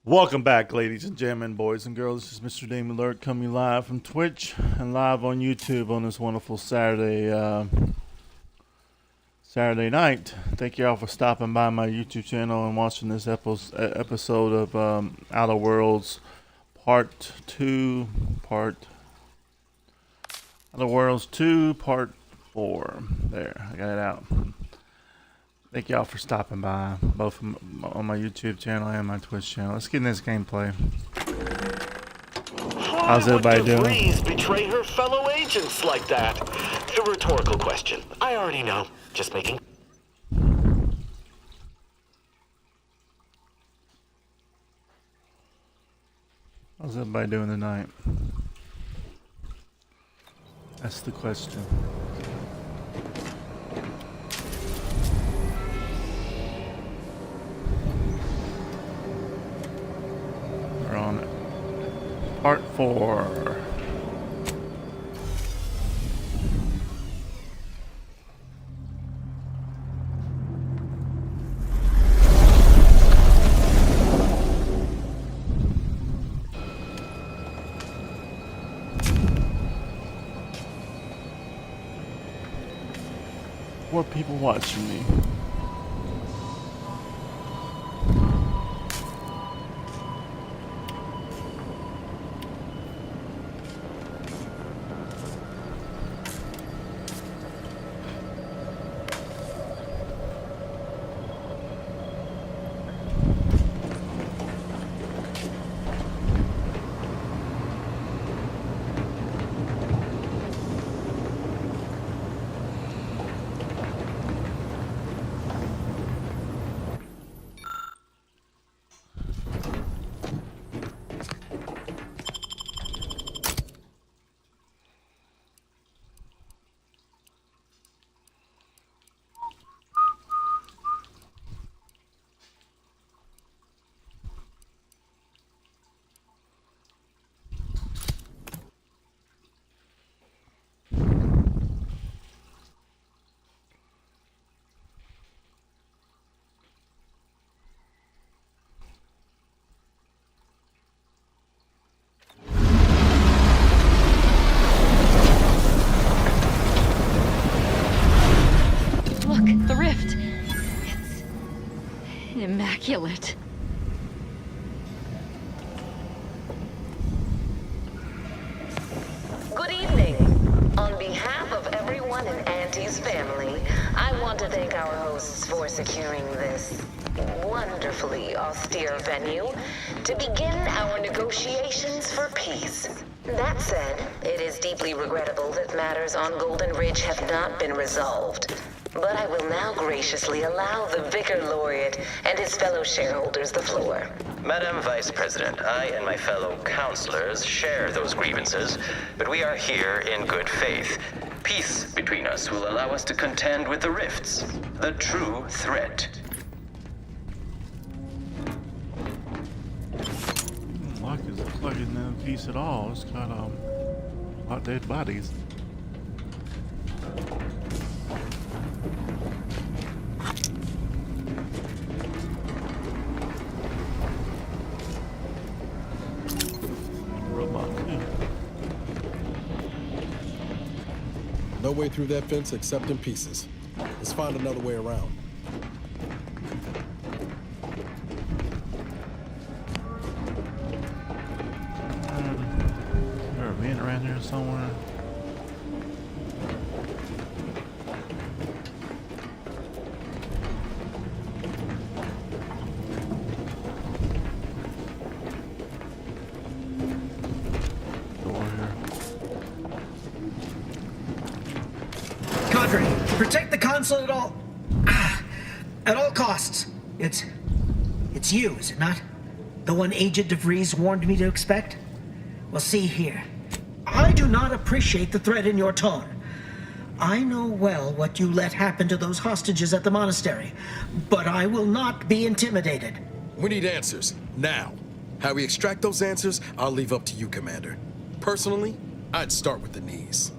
Welcome back, ladies and gentlemen, boys and girls. This is Mr. Damon Alert coming live from Twitch and live on YouTube on this wonderful Saturday night. Thank you all for stopping by my YouTube channel and watching this episode of Outer Worlds Part 2, Outer Worlds 2, Part 4. There, I got it out. Thank y'all for stopping by, both on my YouTube channel and my Twitch channel. Let's get in this gameplay. How's everybody doing? Why would DeVries betray her fellow agents like that? A rhetorical question. I already know. Just making... How's everybody doing tonight? That's the question. We're on Part 4. More people watching me. The rift. It's immaculate. Good evening. On behalf of everyone in Auntie's family, I want to thank our hosts for securing this wonderfully austere venue to begin our negotiations for peace. That said, it is deeply regrettable that matters on Golden Ridge have not been resolved. But I will now graciously allow the Vicar Laureate and his fellow shareholders the floor. Madam Vice President, I and my fellow counselors share those grievances, but we are here in good faith. Peace between us will allow us to contend with the rifts, the true threat. Looks like it's no peace at all. It's got a lot of dead bodies. No way through that fence except in pieces. Let's find another way around. There a vent around here somewhere? Protect the console at all costs. It's you, is it not? The one Agent DeVries warned me to expect? Well, see here. I do not appreciate the threat in your tone. I know well what you let happen to those hostages at the monastery, but I will not be intimidated. We need answers, now. How we extract those answers, I'll leave up to you, Commander. Personally, I'd start with the knees.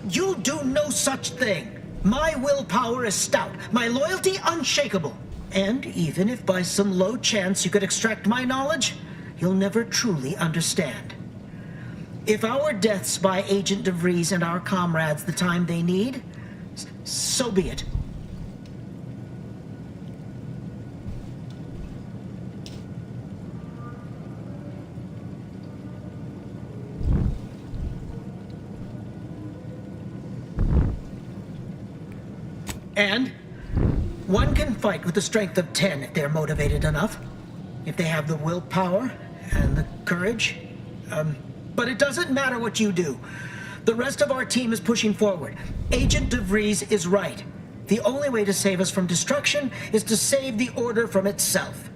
You do no such thing. My willpower is stout, my loyalty unshakable. And even if by some low chance you could extract my knowledge, you'll never truly understand. If our deaths buy Agent DeVries and our comrades the time they need, so be it. And one can fight with the strength of 10 if they're motivated enough. If they have the willpower and the courage. But it doesn't matter what you do. The rest of our team is pushing forward. Agent DeVries is right. The only way to save us from destruction is to save the Order from itself.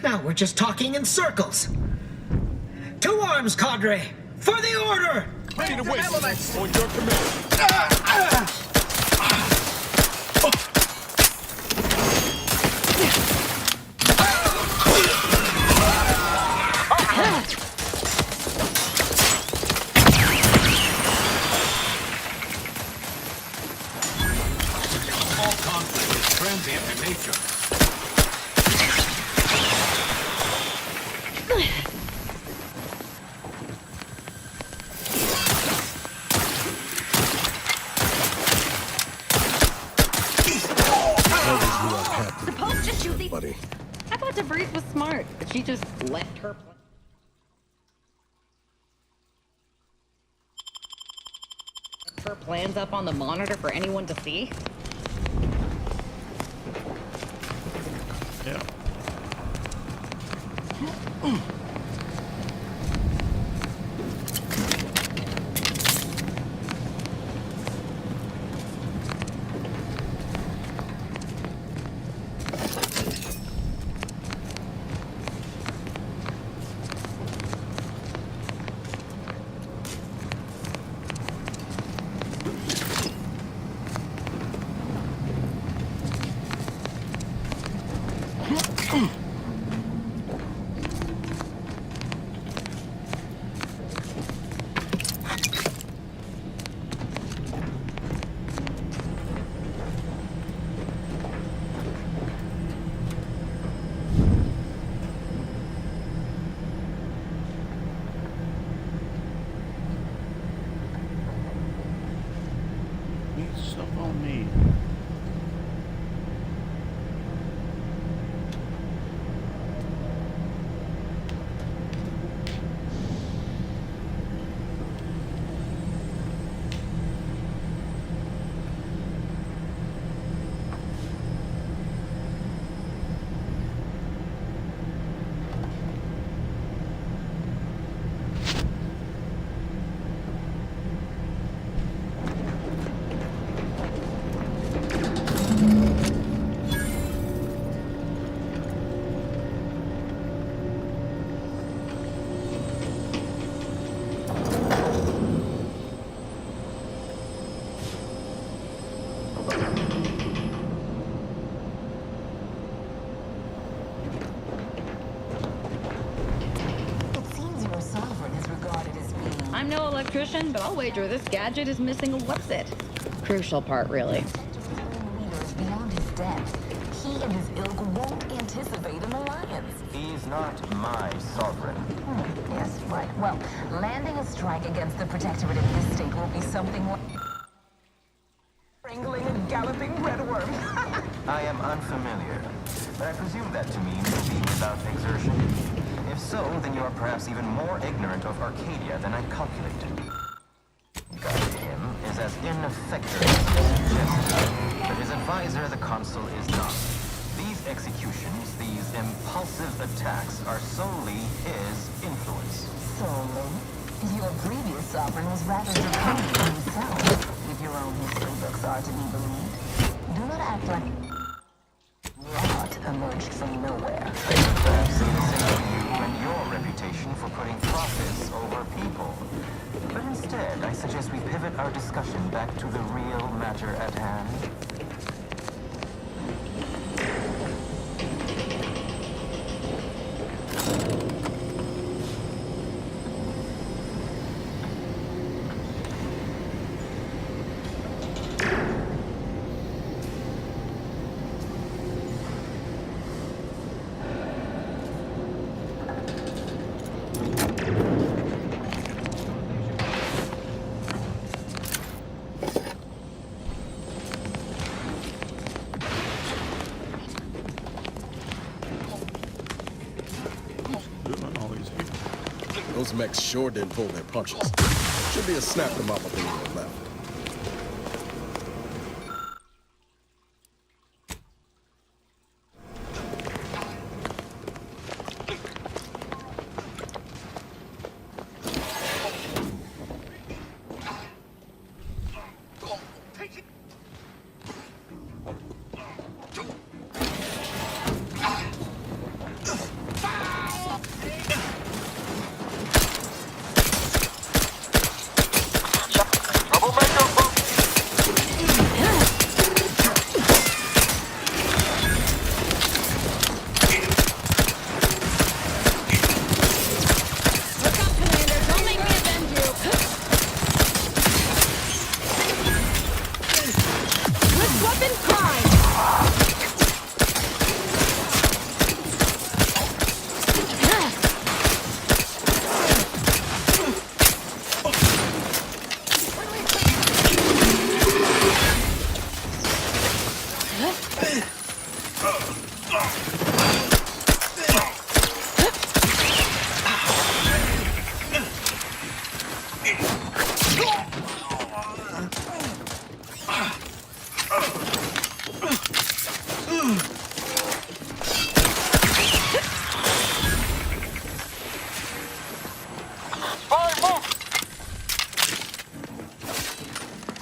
Now we're just talking in circles. To arms, cadre! For the Order! Ready to waste on your command. All conflict is transient in nature. Supposed to shoot these. Buddy. I thought DeVries was smart, but she just left her plans up on the monitor for anyone to see. Yeah. Stuff on me. I'm no electrician, but I'll wager this gadget is missing a what's-it. Crucial part, really. Meters beyond his death, he and his ilk won't anticipate an alliance. He's not my sovereign. Yes, right. Well, landing a strike against the Protectorate in this state will be something like wrangling a galloping redworm. I am unfamiliar, but I presume that to mean being without exertion. If so, then you are perhaps even more ignorant of Arcadia than I calculated. Guiding him is as ineffective as you suggested, but his advisor, the consul, is not. These executions, these impulsive attacks, are solely his influence. Solely? Your previous sovereign was rather draconian himself, if your own history books are to be believed. Do not act like rot emerged from nowhere. Perhaps say the same of you and your reputation for putting profits over people. But instead, I suggest we pivot our discussion back to the real matter at hand. mechs sure didn't pull their punches. Should be a snap them up if they would have left.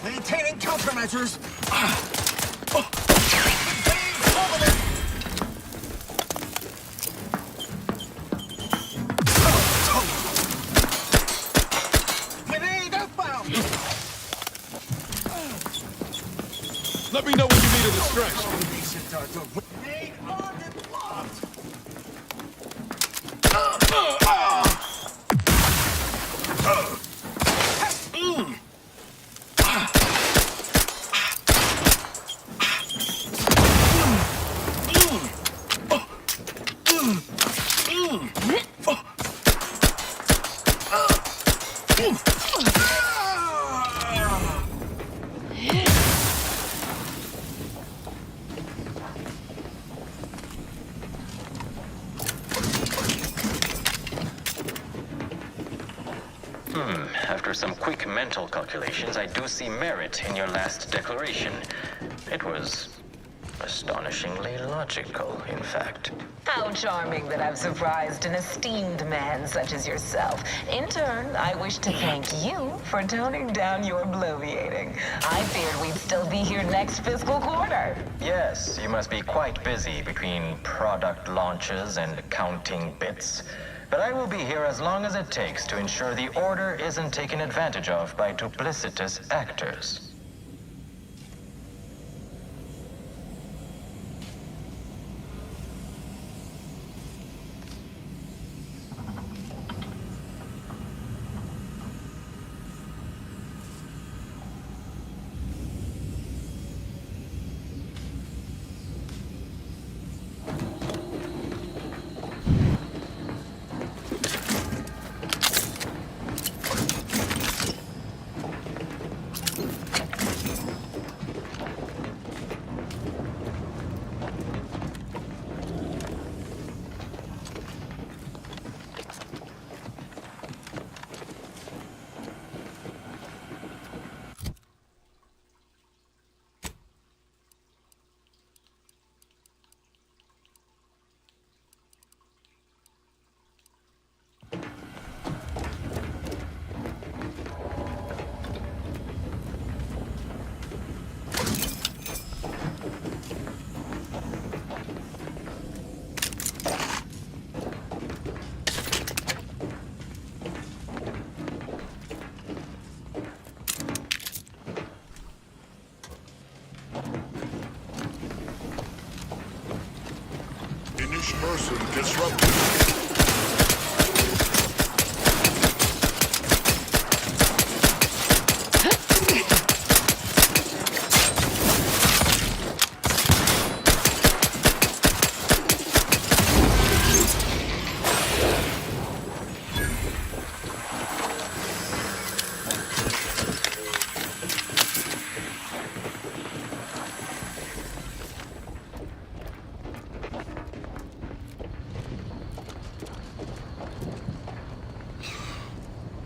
Maintaining countermeasures. Grenade outbound. Let me know when you need a distraction. Grenade armed and locked. After some quick mental calculations, I do see merit in your last declaration. It was astonishingly logical, in fact. How charming that I've surprised an esteemed man such as yourself. In turn, I wish to thank you for toning down your bloviating. I feared we'd still be here next fiscal quarter. Yes, you must be quite busy between product launches and counting bits. But I will be here as long as it takes to ensure the order isn't taken advantage of by duplicitous actors. Person disrupted.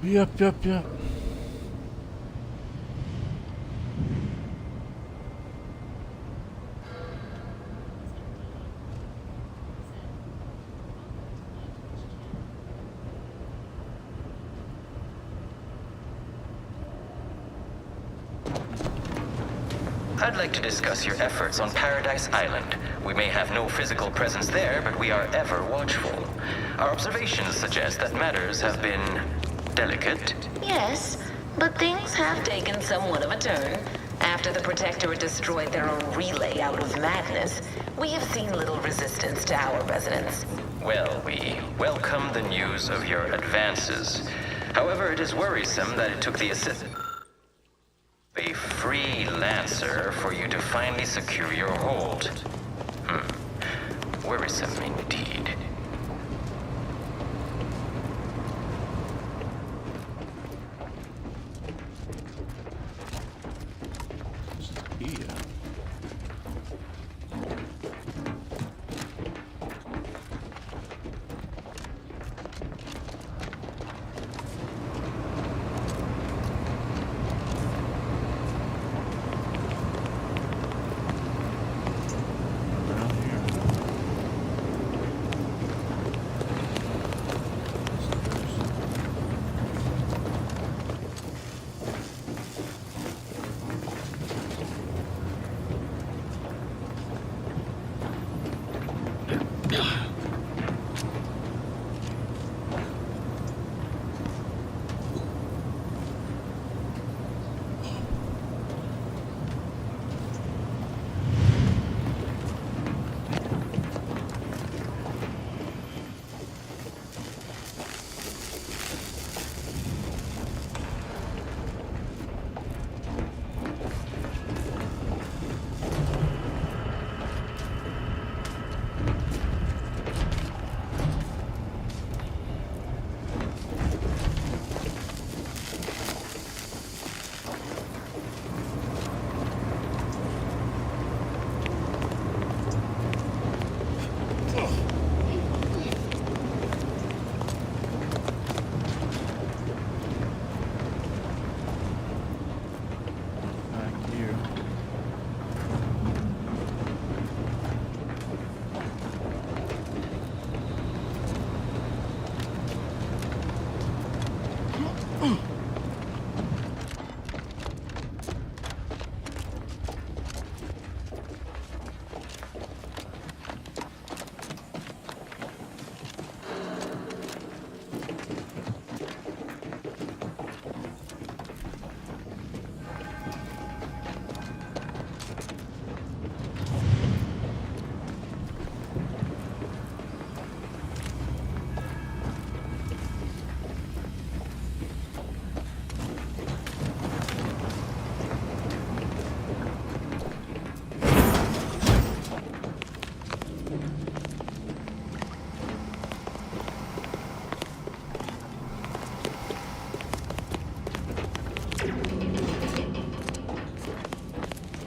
Yep. I'd like to discuss your efforts on Paradise Island. We may have no physical presence there, but we are ever watchful. Our observations suggest that matters have been delicate. Yes, but things have taken somewhat of a turn. After the Protectorate destroyed their own relay out of madness, we have seen little resistance to our residents. Well, we welcome the news of your advances. However, it is worrisome that it took the freelancer for you to finally secure your hold. Worrisome indeed. Yeah.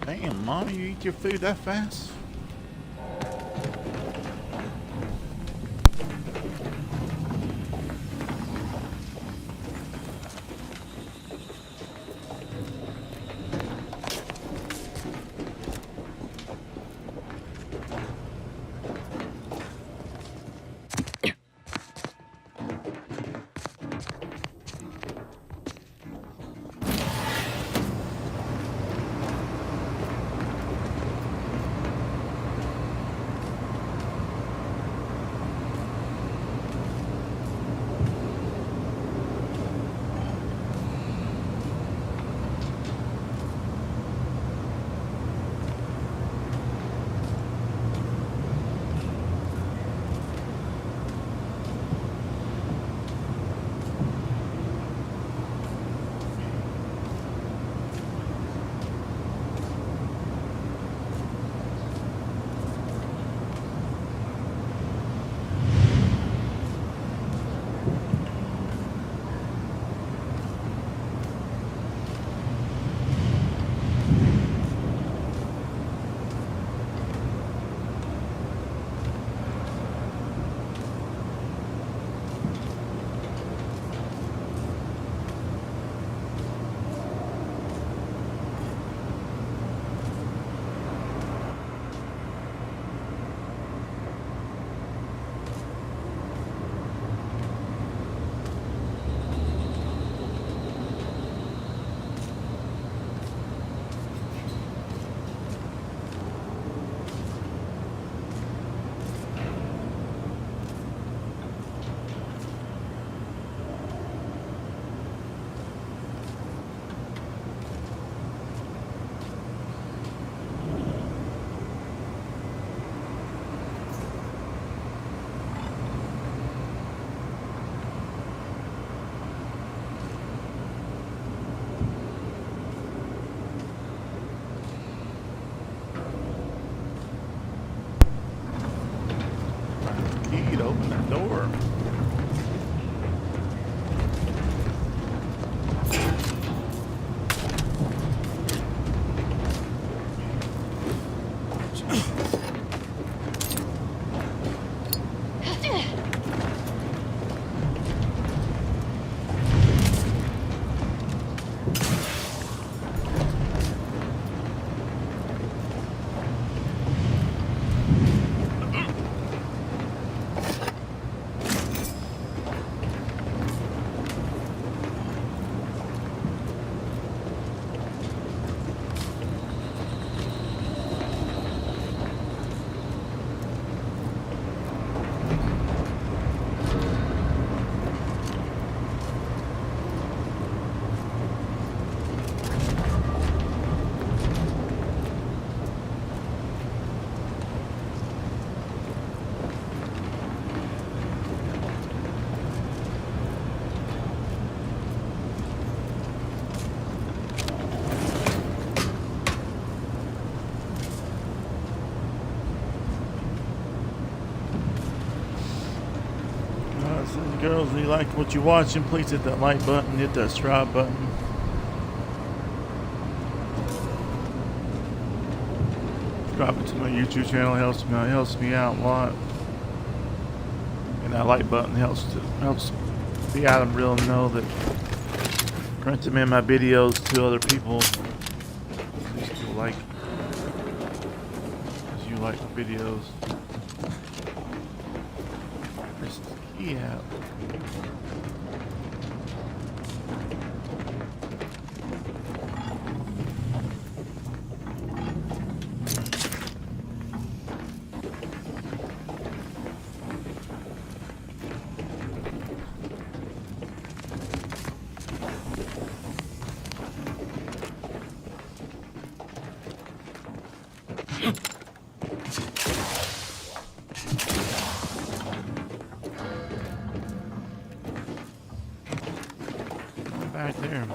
Damn, Mom, you eat your food that fast? girls, if you like what you're watching, please hit that like button, hit that subscribe button. Subscribe to my YouTube channel, helps me out a lot. And that like button helps the algorithm know that recommend my videos to other people. These people like, because you like my videos. This is the key out. Back there.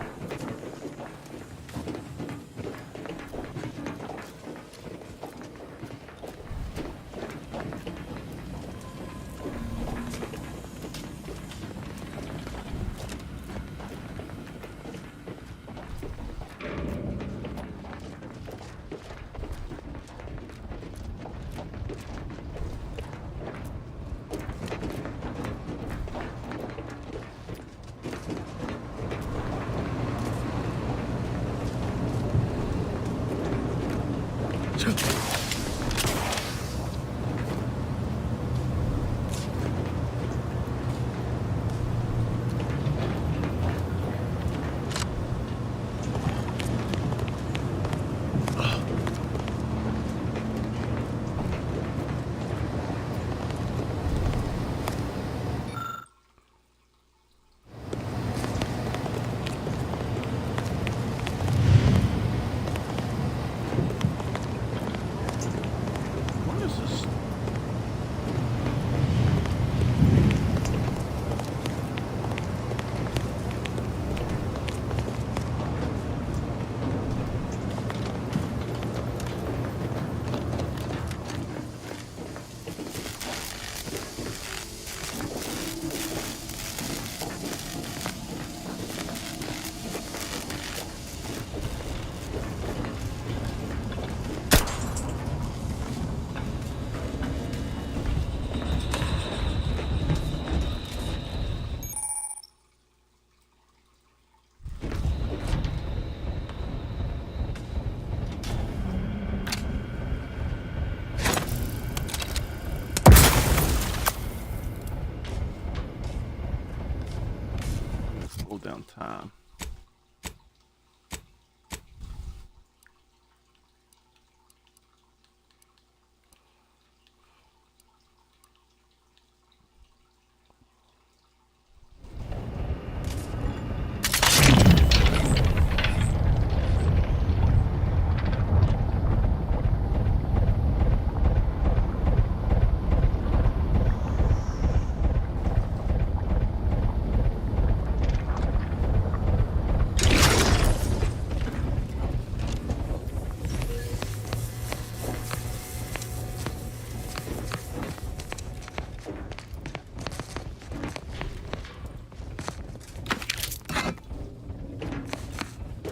Down time.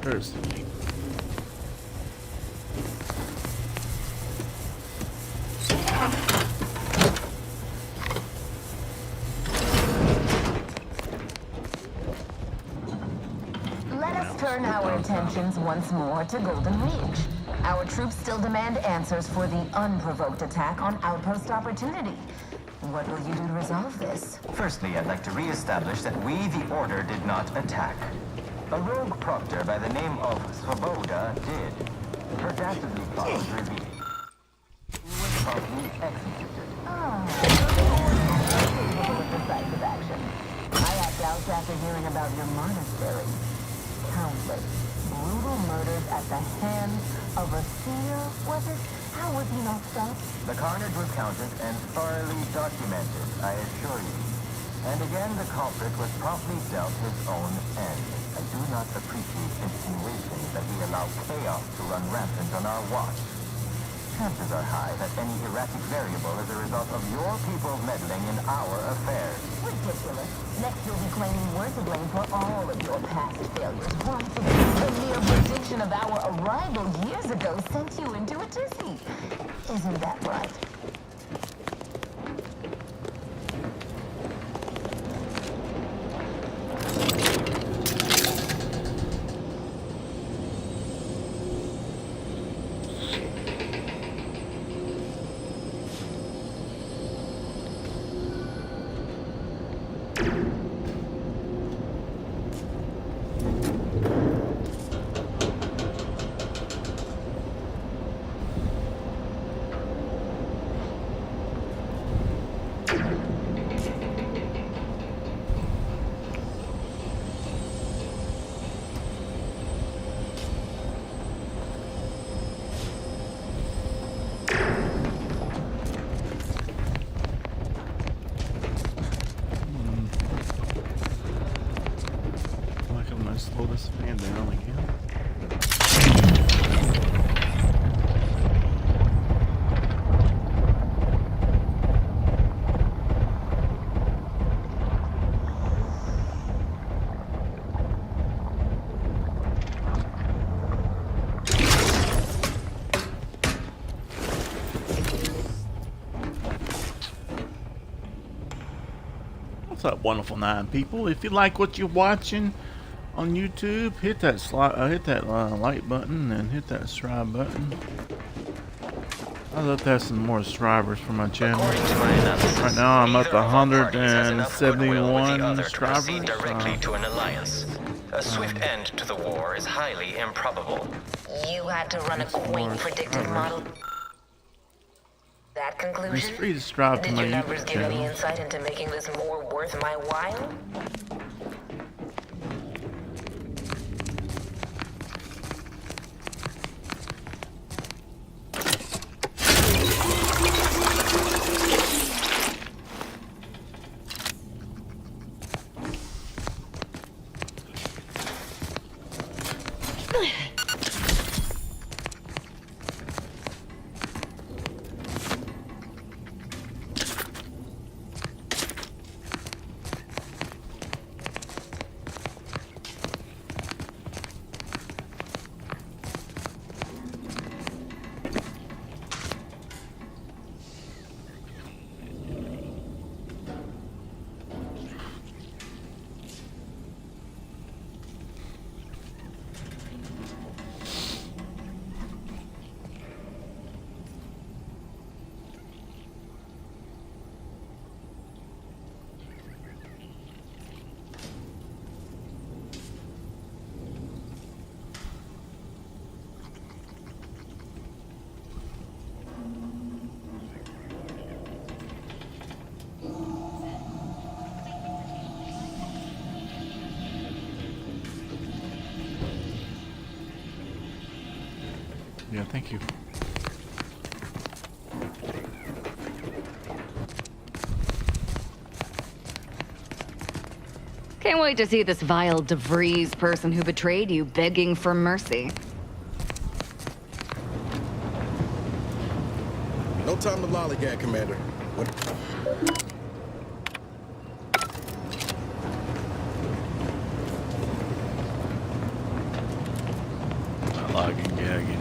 There's the key. Let us turn our attentions once more to Golden Ridge. Our troops still demand answers for the unprovoked attack on Outpost Opportunity. What will you do to resolve this? Firstly, I'd like to re-establish that we, the Order, did not attack. A rogue proctor by the name of Svoboda did. Her dastardly plot was revealed. He was promptly executed. Capable of decisive action. I have doubts after hearing about your monastery. Countless brutal murders at the hands of a seer, was it? How was he not stopped? The carnage was counted and thoroughly documented, I assure you. And again, the culprit was promptly dealt his own end. I do not appreciate insinuations that we allow chaos to run rampant on our watch. chances are high that any erratic variable is a result of your people meddling in our affairs. Ridiculous. Next you'll be claiming we're to blame for all of your past failures. Once again, the mere prediction of our arrival years ago sent you into a tizzy. Isn't that right? Slow this fan down again. What's up, wonderful 9 people? If you like what you're watching on YouTube, hit that like button and hit that subscribe button. I'd love to have some more subscribers for my channel. Right now I'm up to 171 subscribers. Directly to an alliance. A swift end to the war is highly improbable. You had to run a quaint predictive model. That conclusion? It's free to subscribe to Did my your numbers YouTube give any channel. insight into making this more worth my while? Yeah, thank you. Can't wait to see this vile DeVries person who betrayed you begging for mercy. No time to lollygag, Commander. Logging, gagging.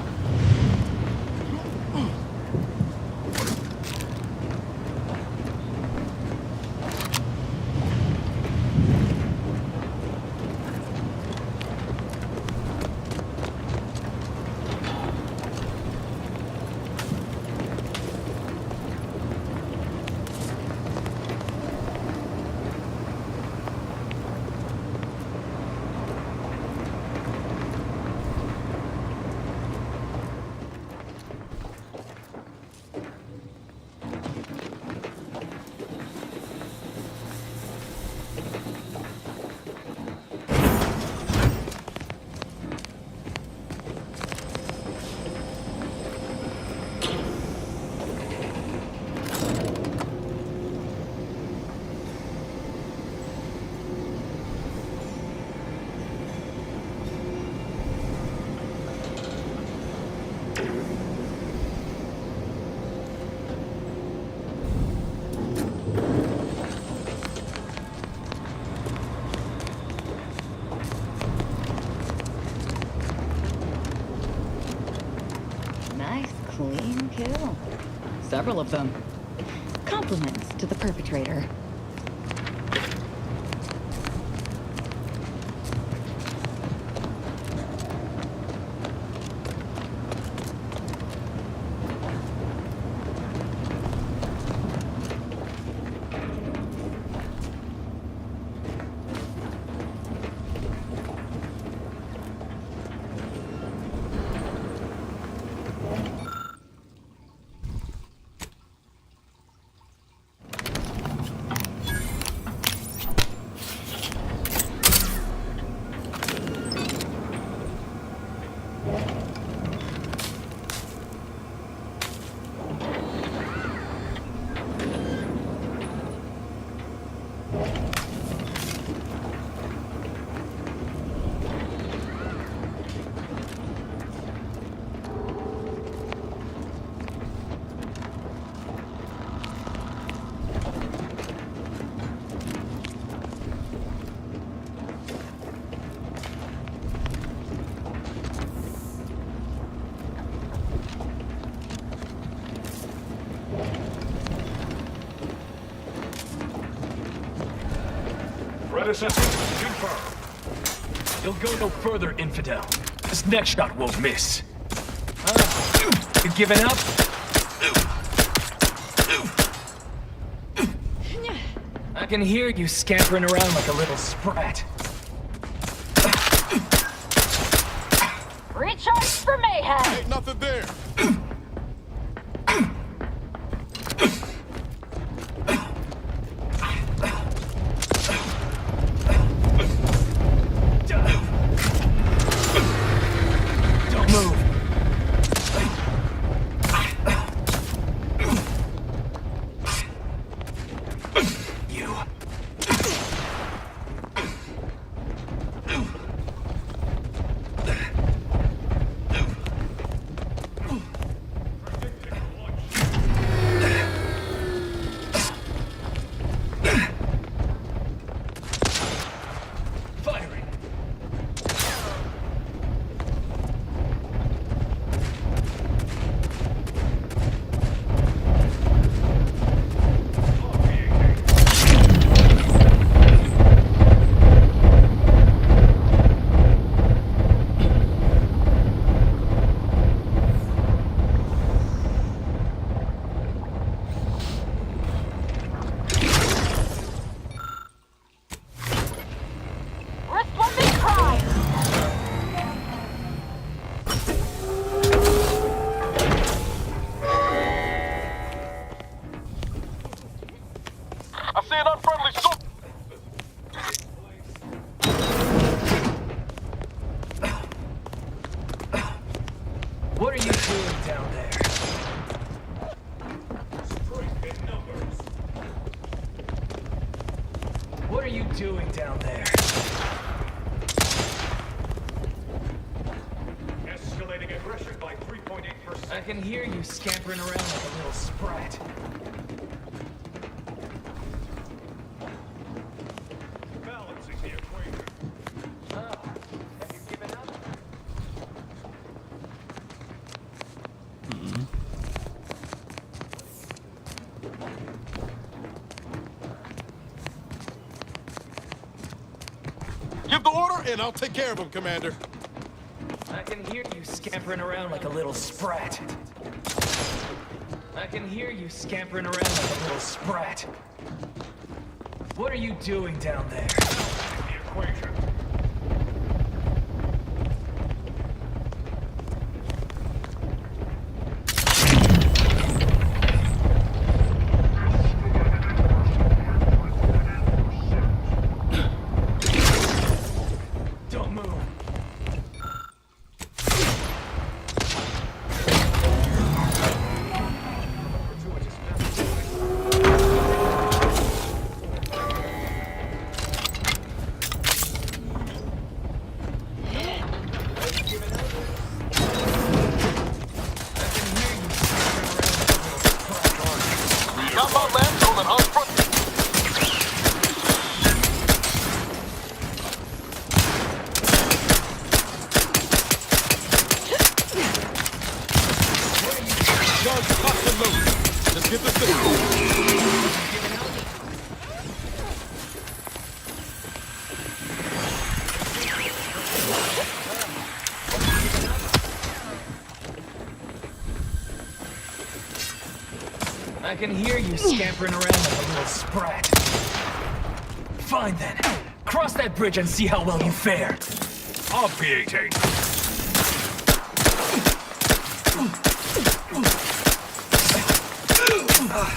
Clean kill. Several of them. Compliments to the perpetrator. Predecessor confirmed. You'll go no further, infidel. This next shot won't miss. You giving up? I can hear you scampering around like a little sprat. Recharge for mayhem! Ain't nothing there. What are you doing down there? What are you doing down there? Escalating aggression by 3.8%. I can hear you scampering around like a little sprat. Balancing the equation. Oh, have you given up? Give the order, and I'll take care of him, Commander. I can hear you scampering around like a little sprat. I can hear you scampering around like a little sprat. What are you doing down there? The equation. Don't move. Get the signal. I can hear you scampering around like a little sprat. Fine then. Cross that bridge and see how well you fare. I'll P-18. Look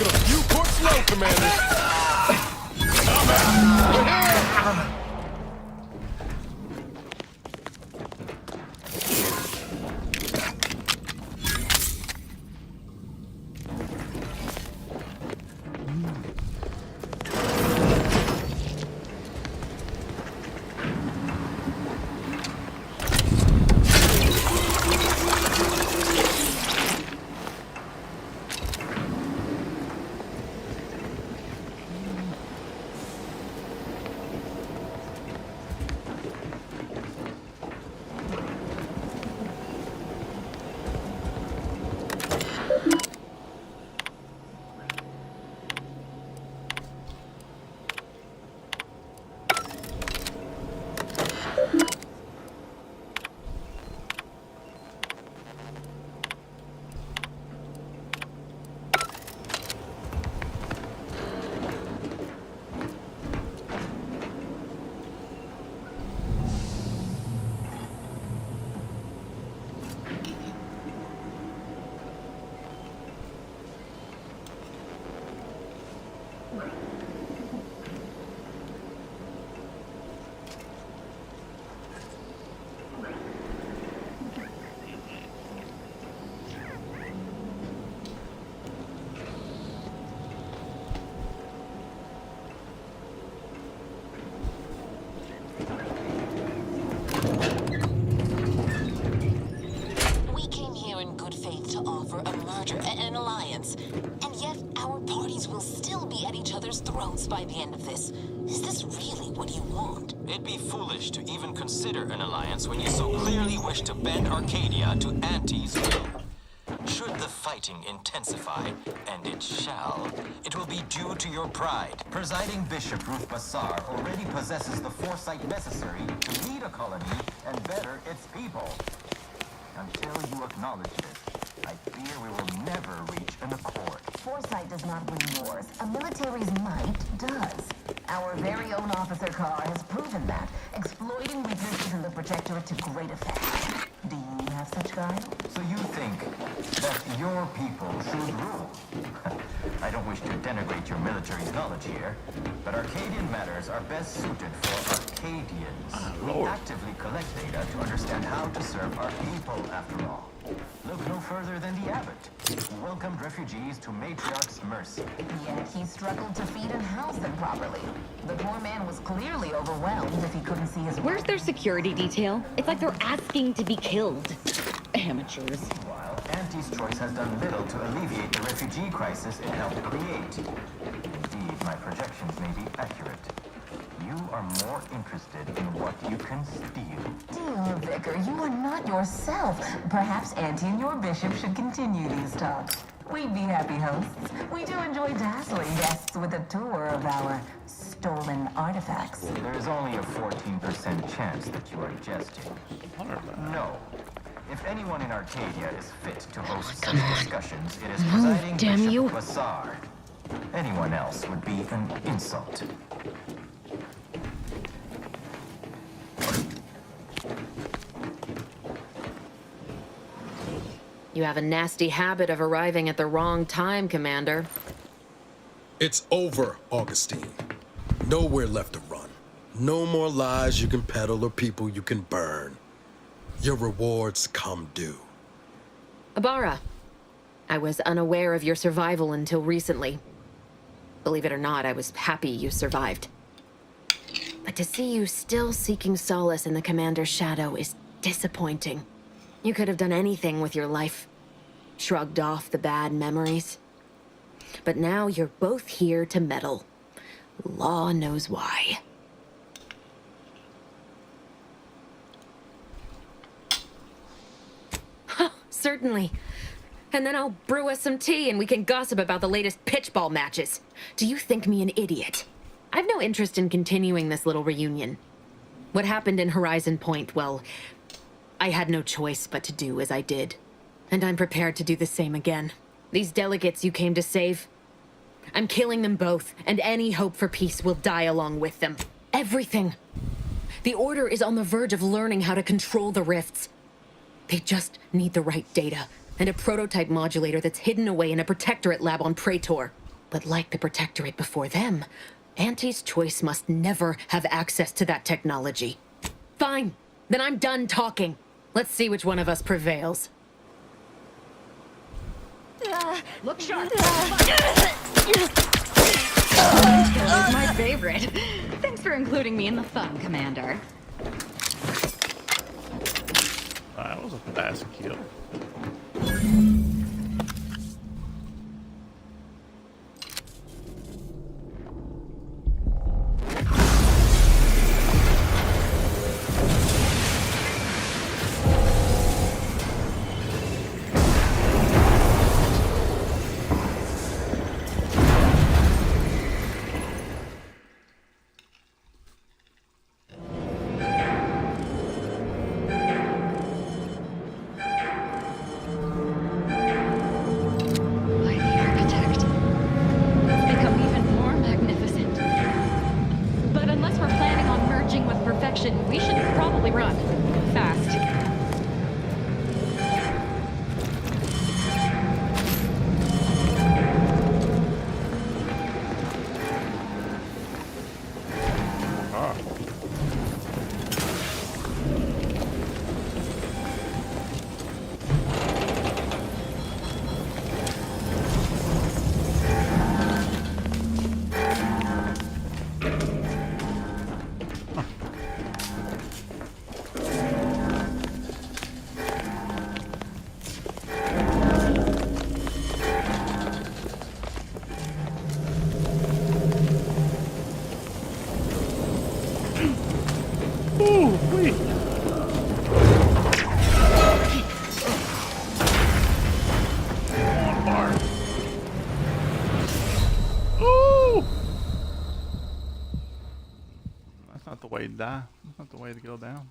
at a few courts low, Commander. I'm out. We're here. By the end of this. Is this really what you want? It'd be foolish to even consider an alliance when you so clearly wish to bend Arcadia to Auntie's will. Should the fighting intensify, and it shall, it will be due to your pride. Presiding Bishop Ruth Bassar already possesses the foresight necessary to lead a colony and better its people. Until you acknowledge this, I fear we will never reach an accord. Foresight does not win wars. A military's might does. Our very own officer Carr has proven that, exploiting weaknesses in the Protectorate to great effect. Do you have such guile? So you think that your people should rule? I don't wish to denigrate your military's knowledge here, but Arcadian matters are best suited for Arcadians. We actively collect data to understand how to serve our people, after all. Look no further than the abbot, who welcomed refugees to Matriarch's mercy. Yet he struggled to feed and house them properly. The poor man was clearly overwhelmed if he couldn't see his... Where's their security detail? It's like they're asking to be killed. Amateurs. Meanwhile, Auntie's choice has done little to alleviate the refugee crisis it helped create. Indeed, my projections may be accurate. You are more interested in what you can steal. Dear Vicar, you are not yourself. Perhaps Auntie and your bishop should continue these talks. We'd be happy hosts. We do enjoy dazzling guests with a tour of our stolen artifacts. There is only a 14% chance that you are jesting. No. If anyone in Arcadia is fit to host such discussions, it is presiding Bishop Bassar. Anyone else would be an insult. You have a nasty habit of arriving at the wrong time, Commander. It's over, Augustine. Nowhere left to run. No more lies you can peddle or people you can burn. Your rewards come due. Ibarra, I was unaware of your survival until recently. Believe it or not, I was happy you survived. But to see you still seeking solace in the Commander's shadow is disappointing. You could have done anything with your life. Shrugged off the bad memories. But now you're both here to meddle. Law knows why. Certainly. And then I'll brew us some tea and we can gossip about the latest pitchball matches. Do you think me an idiot? I've no interest in continuing this little reunion. What happened in Horizon Point, well, I had no choice but to do as I did. And I'm prepared to do the same again. These delegates you came to save, I'm killing them both, and any hope for peace will die along with them. Everything. The Order is on the verge of learning how to control the rifts. They just need the right data, and a prototype modulator that's hidden away in a Protectorate lab on Praetor. But like the Protectorate before them, Auntie's Choice must never have access to that technology. Fine, then I'm done talking. Let's see which one of us prevails. Look sharp. My favorite. Thanks for including me in the fun, Commander. That was a fast kill. We should probably run. Fast. Way to die. That's not the way to go down.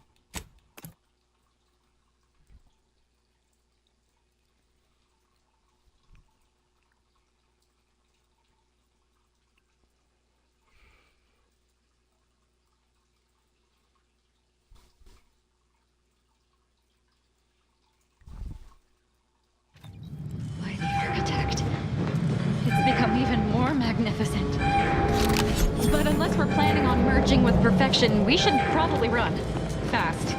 By the Architect. It's become even more magnificent. But unless we're planning on merging with perfection, we should probably run. Fast.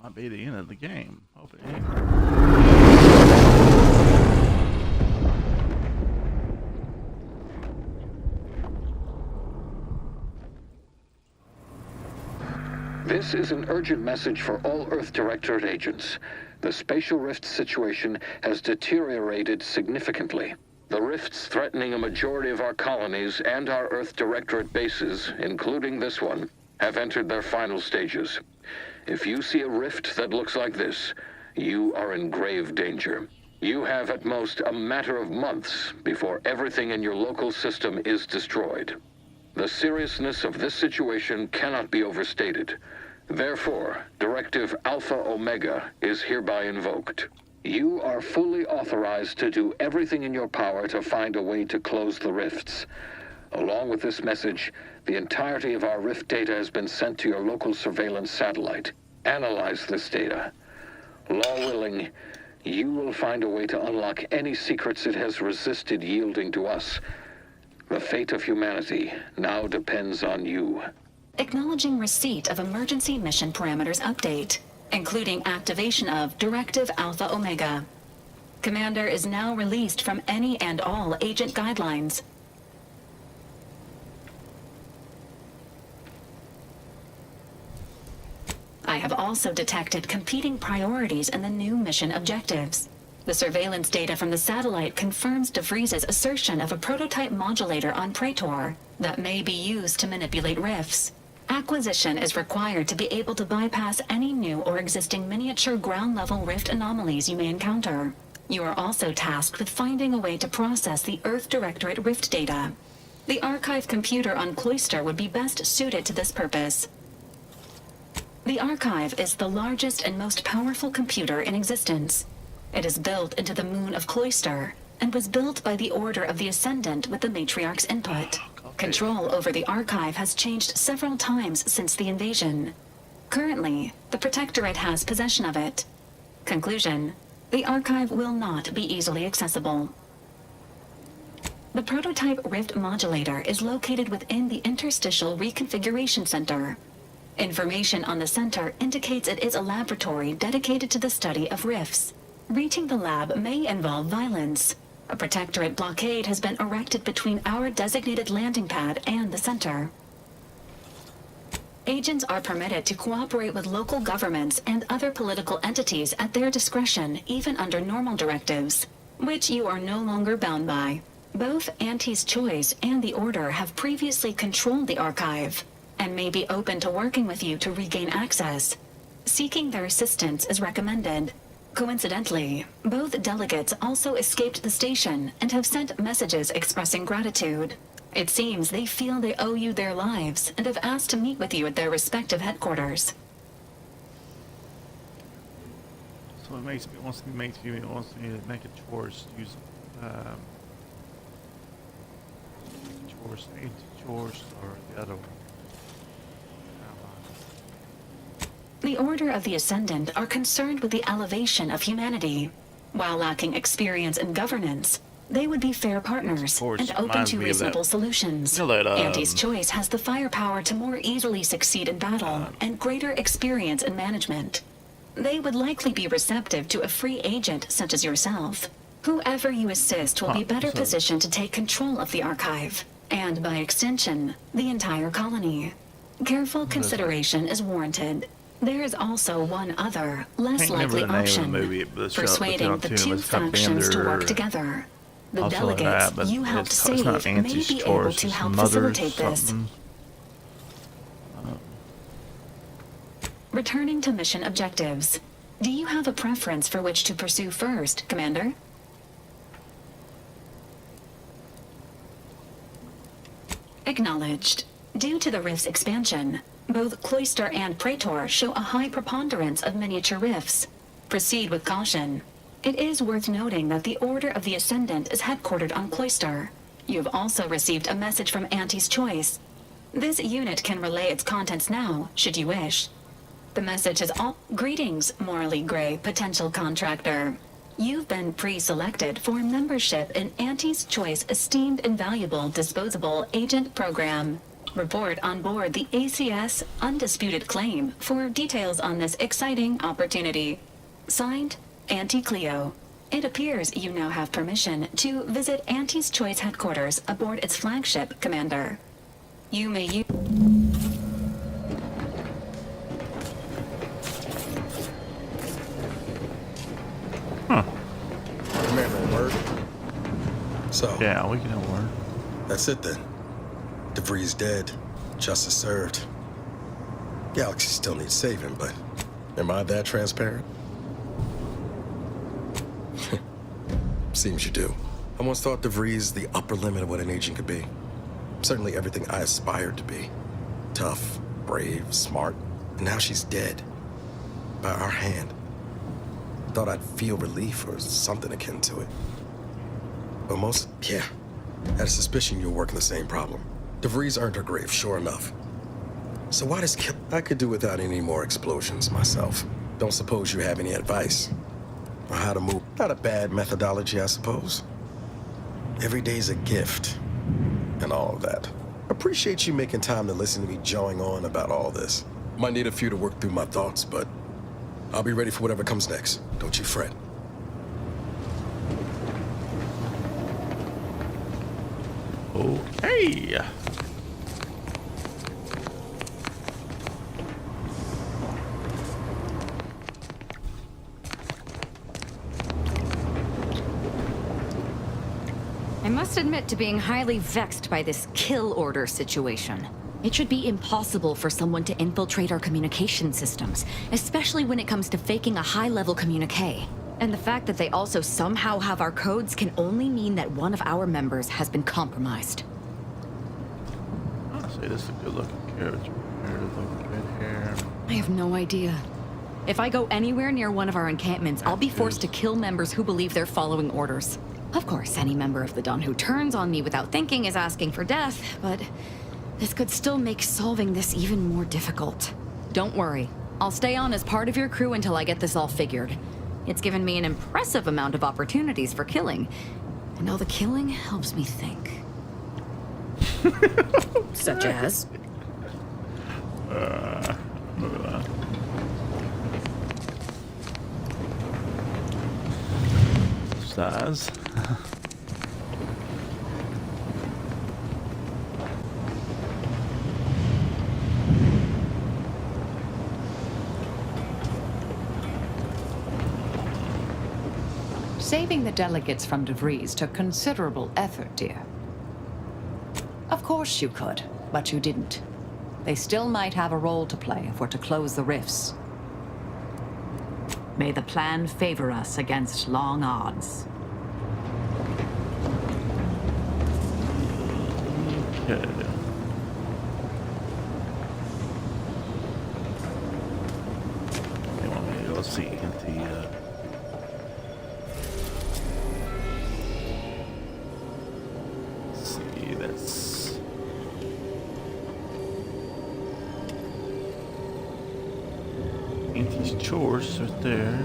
Might be the end of the game. Hope it ain't. This is an urgent message for all Earth Directorate agents. The spatial rift situation has deteriorated significantly. The rifts threatening a majority of our colonies and our Earth Directorate bases, including this one, have entered their final stages. If you see a rift that looks like this, you are in grave danger. You have at most a matter of months before everything in your local system is destroyed. The seriousness of this situation cannot be overstated. Therefore, Directive Alpha Omega is hereby invoked. You are fully authorized to do everything in your power to find a way to close the rifts. Along with this message, the entirety of our rift data has been sent to your local surveillance satellite. Analyze this data. Law willing, you will find a way to unlock any secrets it has resisted yielding to us. The fate of humanity now depends on you. Acknowledging receipt of emergency mission parameters update, including activation of Directive Alpha Omega. Commander is now released from any and all agent guidelines. I have also detected competing priorities in the new mission objectives. The surveillance data from the satellite confirms DeVries's assertion of a prototype modulator on Praetor that may be used to manipulate rifts. Acquisition is required to be able to bypass any new or existing miniature ground-level rift anomalies you may encounter. You are also tasked with finding a way to process the Earth Directorate rift data. The archive computer on Cloister would be best suited to this purpose. The archive is the largest and most powerful computer in existence. It is built into the moon of Cloister, and was built by the Order of the Ascendant with the Matriarch's input. Control over the archive has changed several times since the invasion. Currently, the Protectorate has possession of it. Conclusion: the archive will not be easily accessible. The prototype rift modulator is located within the Interstitial Reconfiguration Center. Information on the center indicates it is a laboratory dedicated to the study of rifts. Reaching the lab may involve violence. A Protectorate blockade has been erected between our designated landing pad and the center. Agents are permitted to cooperate with local governments and other political entities at their discretion, even under normal directives, which you are no longer bound by. Both Auntie's Choice and the Order have previously controlled the archive, and may be open to working with you to regain access. Seeking their assistance is recommended. Coincidentally, both delegates also escaped the station and have sent messages expressing gratitude. It seems they feel they owe you their lives and have asked to meet with you at their respective headquarters. So it wants me to make a chores, use chores or the other one. The Order of the Ascendant are concerned with the elevation of humanity. While lacking experience in governance, they would be fair partners and open to reasonable solutions. Auntie's Choice has the firepower to more easily succeed in battle and greater experience in management. They would likely be receptive to a free agent such as yourself. Whoever you assist will be better positioned to take control of the archive, and by extension, the entire colony. Careful consideration is warranted. There is also one other, less likely option, persuading the two factions to work together. The delegates you helped save may be able to help facilitate this. Returning to mission objectives. Do you have a preference for which to pursue first, Commander? Acknowledged. Due to the rift's expansion, both Cloister and Praetor show a high preponderance of miniature rifts. Proceed with caution. It is worth noting that the Order of the Ascendant is headquartered on Cloister. You have also received a message from Auntie's Choice. This unit can relay its contents now, should you wish. The message is all greetings, morally gray potential contractor. You've been pre-selected for membership in Auntie's Choice Esteemed Invaluable Disposable Agent Program. Report on board the ACS Undisputed Claim for details on this exciting opportunity. Signed, Auntie Cleo. It appears you now have permission to visit Auntie's Choice headquarters aboard its flagship, Commander. You may use... Commander, word? So... Yeah, we can have word. That's it then. DeVries dead. Justice served. Galaxy still needs saving, but am I that transparent? Seems you do. I once thought DeVries the upper limit of what an agent could be. Certainly everything I aspired to be. Tough, brave, smart. And now she's dead. By our hand. Thought I'd feel relief or something akin to it. But most, yeah. Had a suspicion you were working the same problem. DeVries earned her grave, sure enough. So why does kill? I could do without any more explosions myself. Don't suppose you have any advice? Or how to move? Not a bad methodology, I suppose. Every day's a gift. And all of that. Appreciate you making time to listen to me jawing on about all this. Might need a few to work through my thoughts, but I'll be ready for whatever comes next. Don't you fret. Okay. I must admit to being highly vexed by this kill order situation. It should be impossible for someone to infiltrate our communication systems, especially when it comes to faking a high-level communique. And the fact that they also somehow have our codes can only mean that one of our members has been compromised. Honestly, this is a good-looking character. Red hair. I have no idea. If I go anywhere near one of our encampments, I'll be forced to kill members who believe they're following orders. Of course, any member of the Dawn who turns on me without thinking is asking for death, but this could still make solving this even more difficult. Don't worry. I'll stay on as part of your crew until I get this all figured. It's given me an impressive amount of opportunities for killing, and all the killing helps me think. Such as? Size. Saving the delegates from DeVries took considerable effort, dear. Of course you could, but you didn't. They still might have a role to play if we're to close the rifts. May the plan favor us against long odds. Okay. Let's see. Let's see. That's. Auntie's chores right there.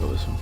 Go this one.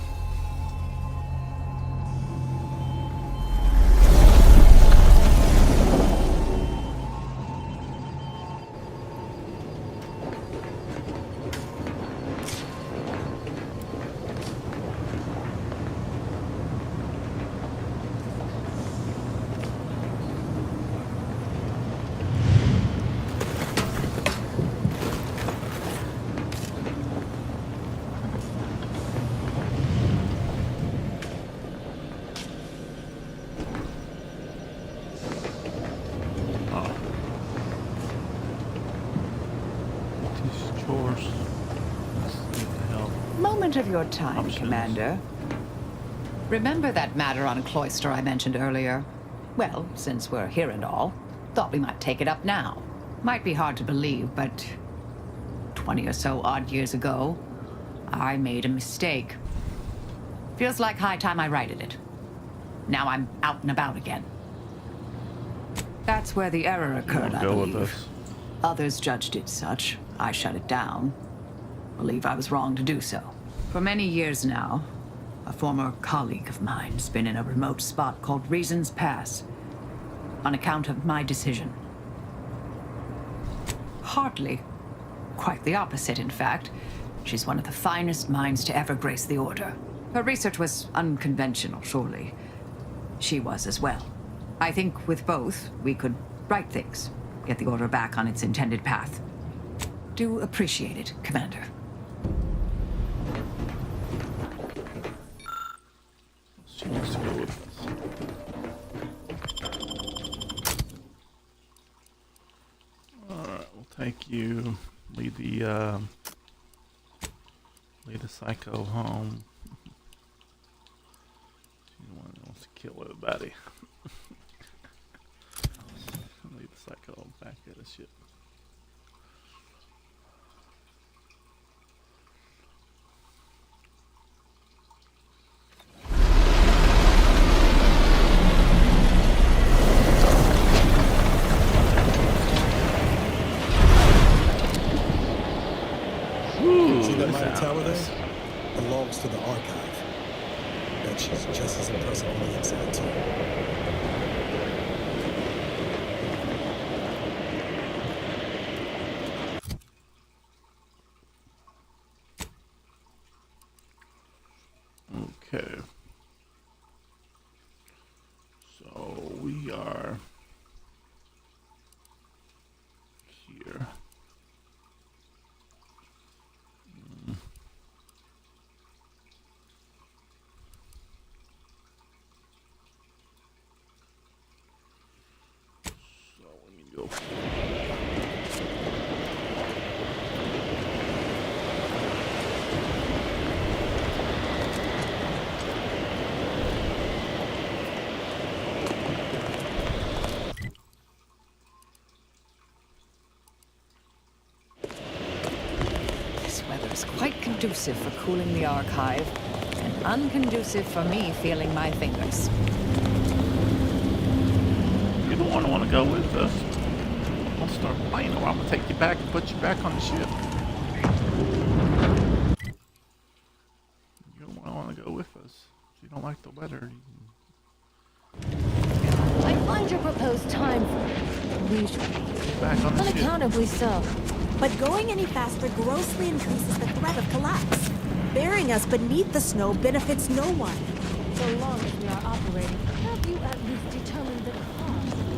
Of your time, Commander. Remember that matter on Cloister I mentioned earlier? Well, since we're here and all, thought we might take it up now. Might be hard to believe, but 20 or so odd years ago, I made a mistake. Feels like high time I righted it. Now I'm out and about again. That's where the error occurred, I believe. Others judged it such. I shut it down. Believe I was wrong to do so. For many years now, a former colleague of mine's been in a remote spot called Reasons Pass, on account of my decision. Hardly. Quite the opposite, in fact. She's one of the finest minds to ever grace the Order. Her research was unconventional, surely. She was as well. I think with both, we could right things, get the Order back on its intended path. Do appreciate it, Commander. She wants to go with us. Alright, we'll take you. Lead the psycho home. She's the one that wants to kill everybody. Lead the psycho back at the ship. See that mighty tower there? Belongs to the Archive. Bet she's just as impressive on the inside, too. Okay. So we are here. So let me go. This weather is quite conducive for cooling the Archive, and unconducive for me feeling my fingers. You don't want to go with us. I'll start playing, or I'm gonna take you back and put you back on the ship. You don't want to go with us. If you don't like the weather, you I find your proposed time leisurely. back on the ship. Unaccountably so. But going any faster grossly increases the threat of collapse. Burying us beneath the snow benefits no one. So long as we are operating, have you at least determined the cause of the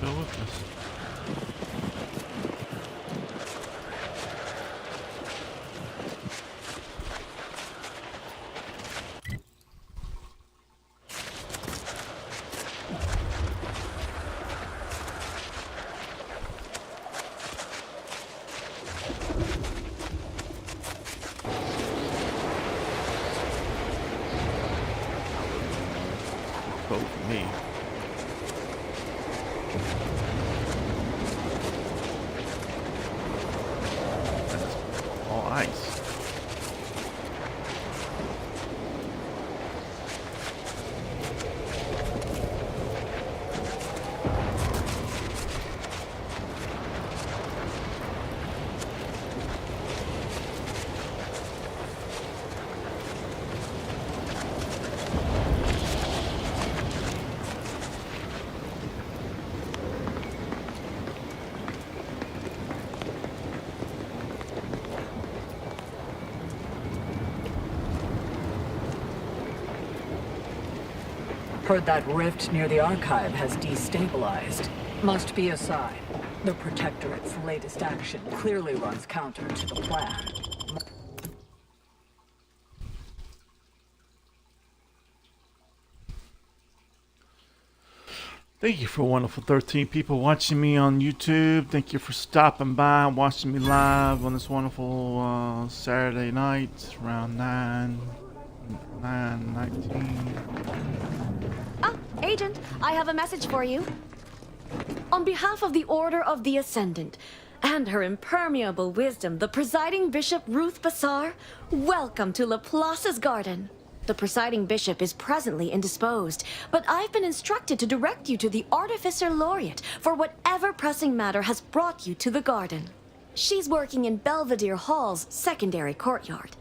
Go with us. Vote for me. That's all ice. Heard that rift near the Archive has destabilized. Must be a sign. The Protectorate's latest action clearly runs counter to the plan. Thank you for wonderful 13 people watching me on YouTube. Thank you for stopping by and watching me live on this wonderful Saturday night around 9:19. Ah, Agent, I have a message for you. On behalf of the Order of the Ascendant, and her impermeable wisdom, the presiding bishop Ruth Bassar, welcome to Laplace's garden. The presiding bishop is presently indisposed, but I've been instructed to direct you to the Artificer Laureate for whatever pressing matter has brought you to the garden. She's working in Belvedere Hall's secondary courtyard.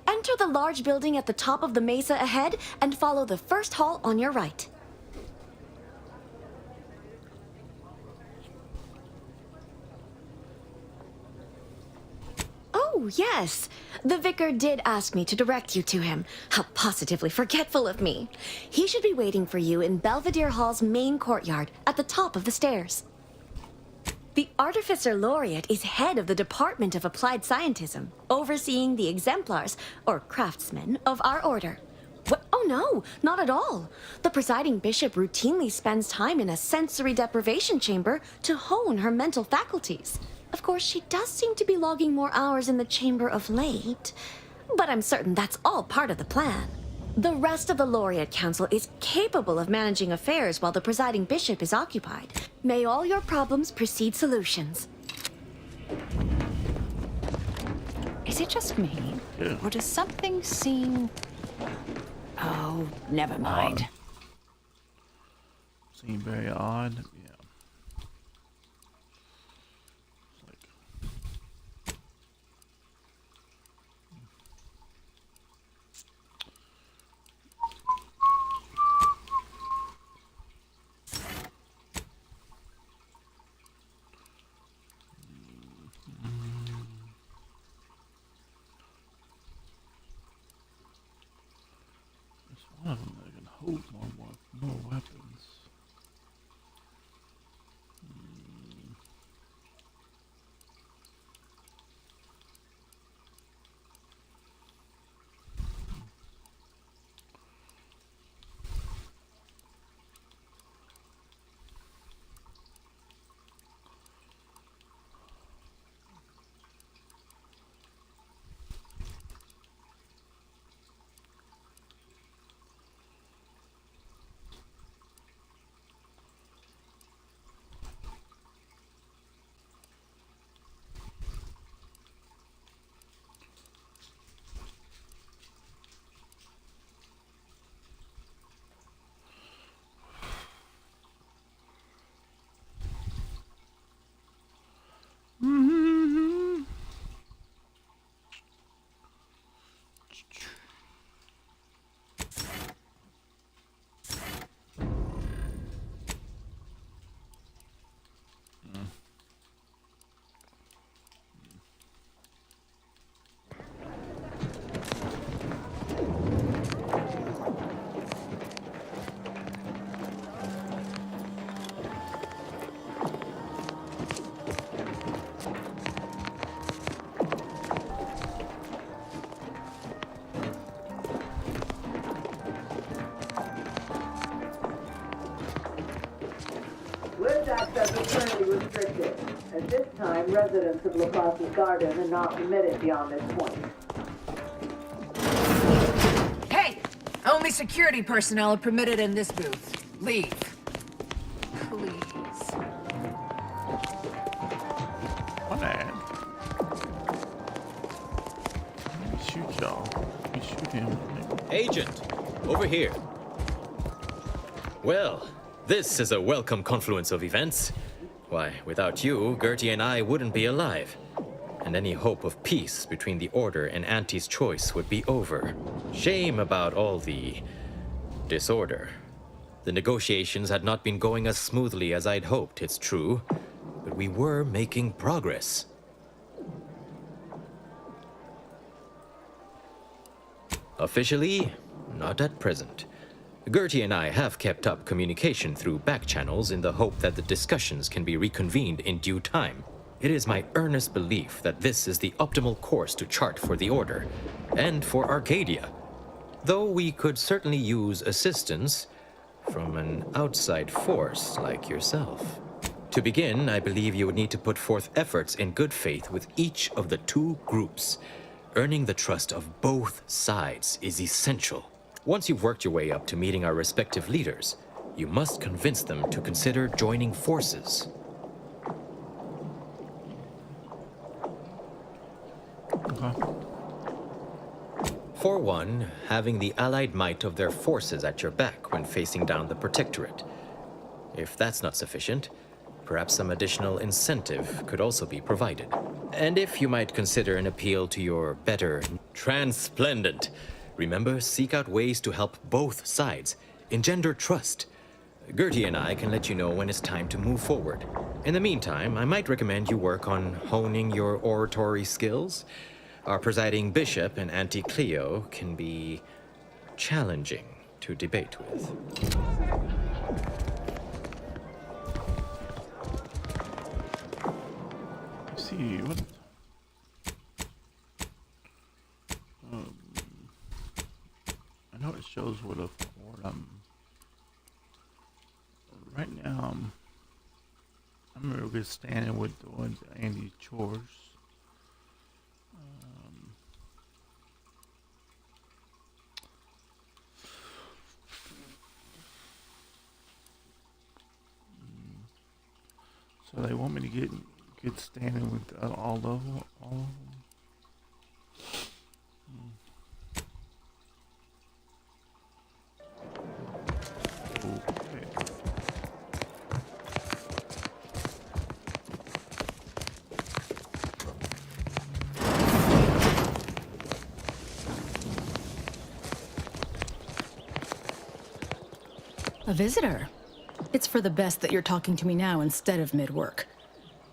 Enter the large building at the top of the mesa ahead and follow the first hall on your right. Oh, yes. The vicar did ask me to direct you to him. How positively forgetful of me. He should be waiting for you in Belvedere Hall's main courtyard at the top of the stairs. The Artificer Laureate is head of the Department of Applied Scientism, overseeing the exemplars, or craftsmen, of our order. What? Oh no, not at all. The presiding bishop routinely spends time in a sensory deprivation chamber to hone her mental faculties. Of course, she does seem to be logging more hours in the chamber of late, but I'm certain that's all part of the plan. The rest of the Laureate Council is capable of managing affairs while the presiding bishop is occupied. May all your problems precede solutions. Is it just me? Yeah. Or does something seem... Oh, never mind. Seem very odd. Yeah. One of them that can hold more weapons. Access is currently restricted. At this time, residents of Laplace's garden are not permitted beyond this point. Hey! Only security personnel are permitted in this booth. Leave. Please. What ad? Let me shoot y'all. Let me shoot him. Agent, over here. Well, this is a welcome confluence of events. Why, without you, Gertie and I wouldn't be alive. And any hope of peace between the Order and Auntie's choice would be over. Shame about all the disorder. The negotiations had not been going as smoothly as I'd hoped, it's true. But we were making progress. Officially, not at present. Gertie and I have kept up communication through back channels in the hope that the discussions can be reconvened in due time. It is my earnest belief that this is the optimal course to chart for the Order, and for Arcadia. Though we could certainly use assistance from an outside force like yourself. To begin, I believe you would need to put forth efforts in good faith with each of the two groups. Earning the trust of both sides is essential. Once you've worked your way up to meeting our respective leaders, you must convince them to consider joining forces. one, having the allied might of their forces at your back when facing down the Protectorate. If that's not sufficient, perhaps some additional incentive could also be provided. And if you might consider an appeal to your better transplendent. Remember, seek out ways to help both sides, engender trust. Gertie and I can let you know when it's time to move forward. In the meantime, I might recommend you work on honing your oratory skills. Our presiding bishop and Auntie Cleo can be challenging to debate with. Let's see what. I know it shows what I'm. Right now, I'm real good standing with Andy's chores. So they want me to get good standing with all of them. A visitor? It's for the best that you're talking to me now instead of mid-work.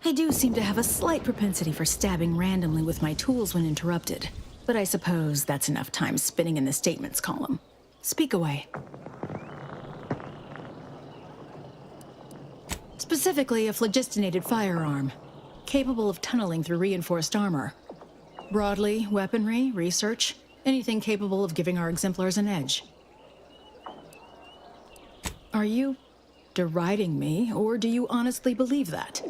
I do seem to have a slight propensity for stabbing randomly with my tools when interrupted, but I suppose that's enough time spinning in the statements column. Speak away. Specifically, a phlogistinated firearm, capable of tunneling through reinforced armor. Broadly, weaponry, research, anything capable of giving our exemplars an edge. Are you deriding me, or do you honestly believe that?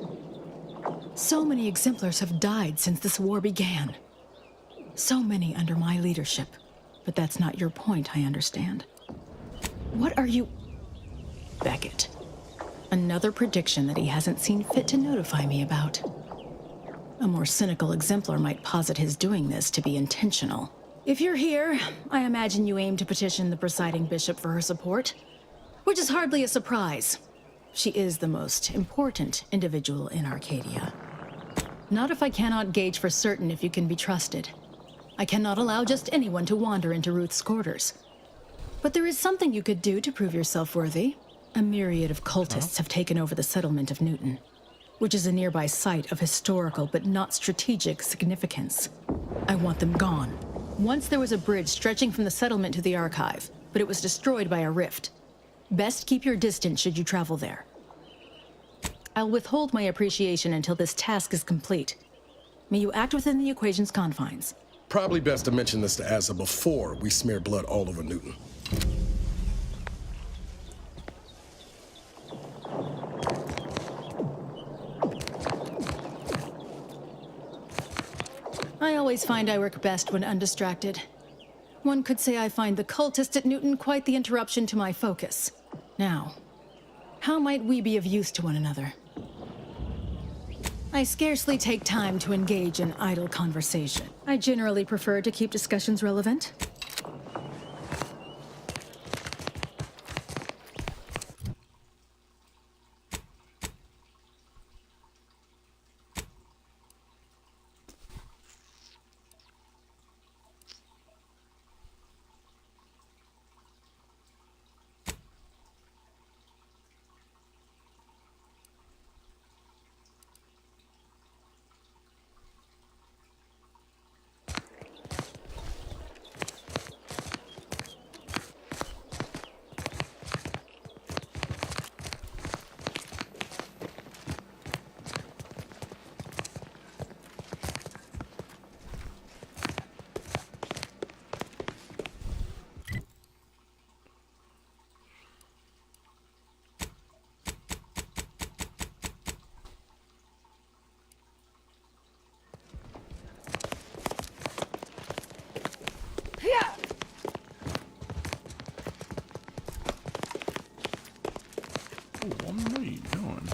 So many exemplars have died since this war began. So many under my leadership. But that's not your point, I understand. What are you... Beckett. Another prediction that he hasn't seen fit to notify me about. A more cynical exemplar might posit his doing this to be intentional. If you're here, I imagine you aim to petition the presiding bishop for her support. Which is hardly a surprise. She is the most important individual in Arcadia. Not if I cannot gauge for certain if you can be trusted. I cannot allow just anyone to wander into Ruth's quarters. But there is something you could do to prove yourself worthy. A myriad of cultists have taken over the settlement of Newton, which is a nearby site of historical but not strategic significance. I want them gone. Once there was a bridge stretching from the settlement to the archive, but it was destroyed by a rift. Best keep your distance should you travel there. I'll withhold my appreciation until this task is complete. May you act within the equation's confines. Probably best to mention this to Asa before we smear blood all over Newton. I always find I work best when undistracted. One could say I find the cultist at Newton quite the interruption to my focus. Now, how might we be of use to one another? I scarcely take time to engage in idle conversation. I generally prefer to keep discussions relevant. What are you doing?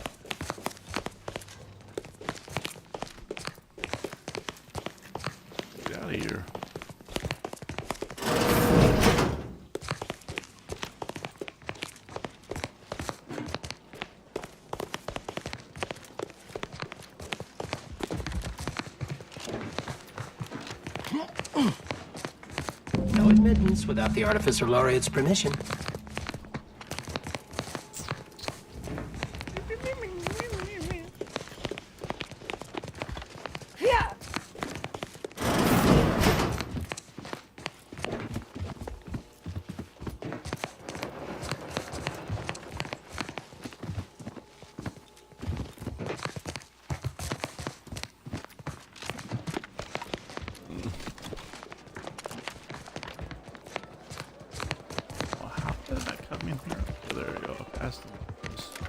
Get out of here. sentence without the Artificer Laureate's permission.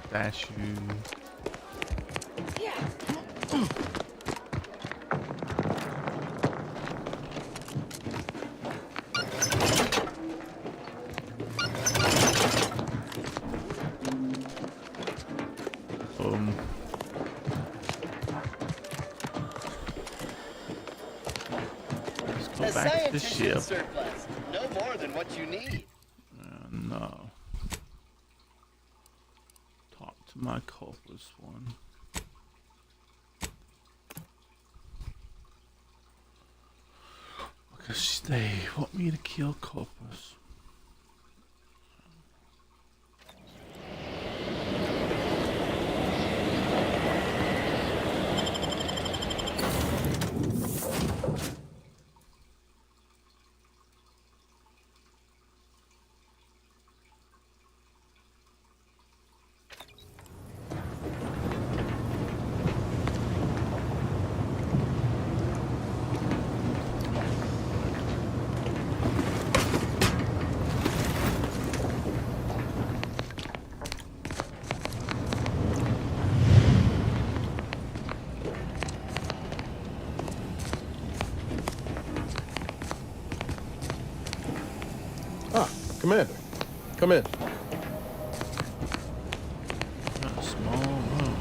Statue. Let's go back to the ship. Surplus. No more than what you need. No. My culpus one. Because they want me to kill culpus. Commander, come in. A small room.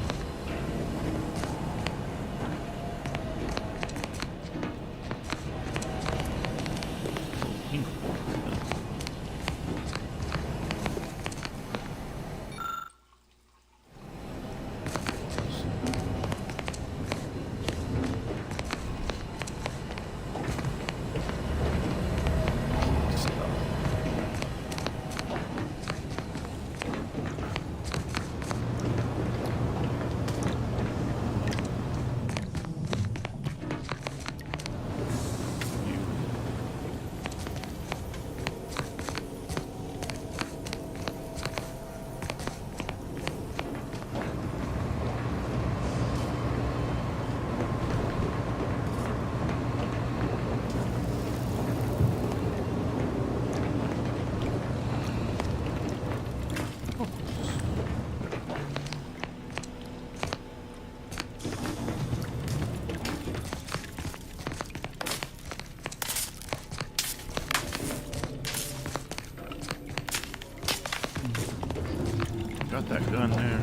Got that gun there.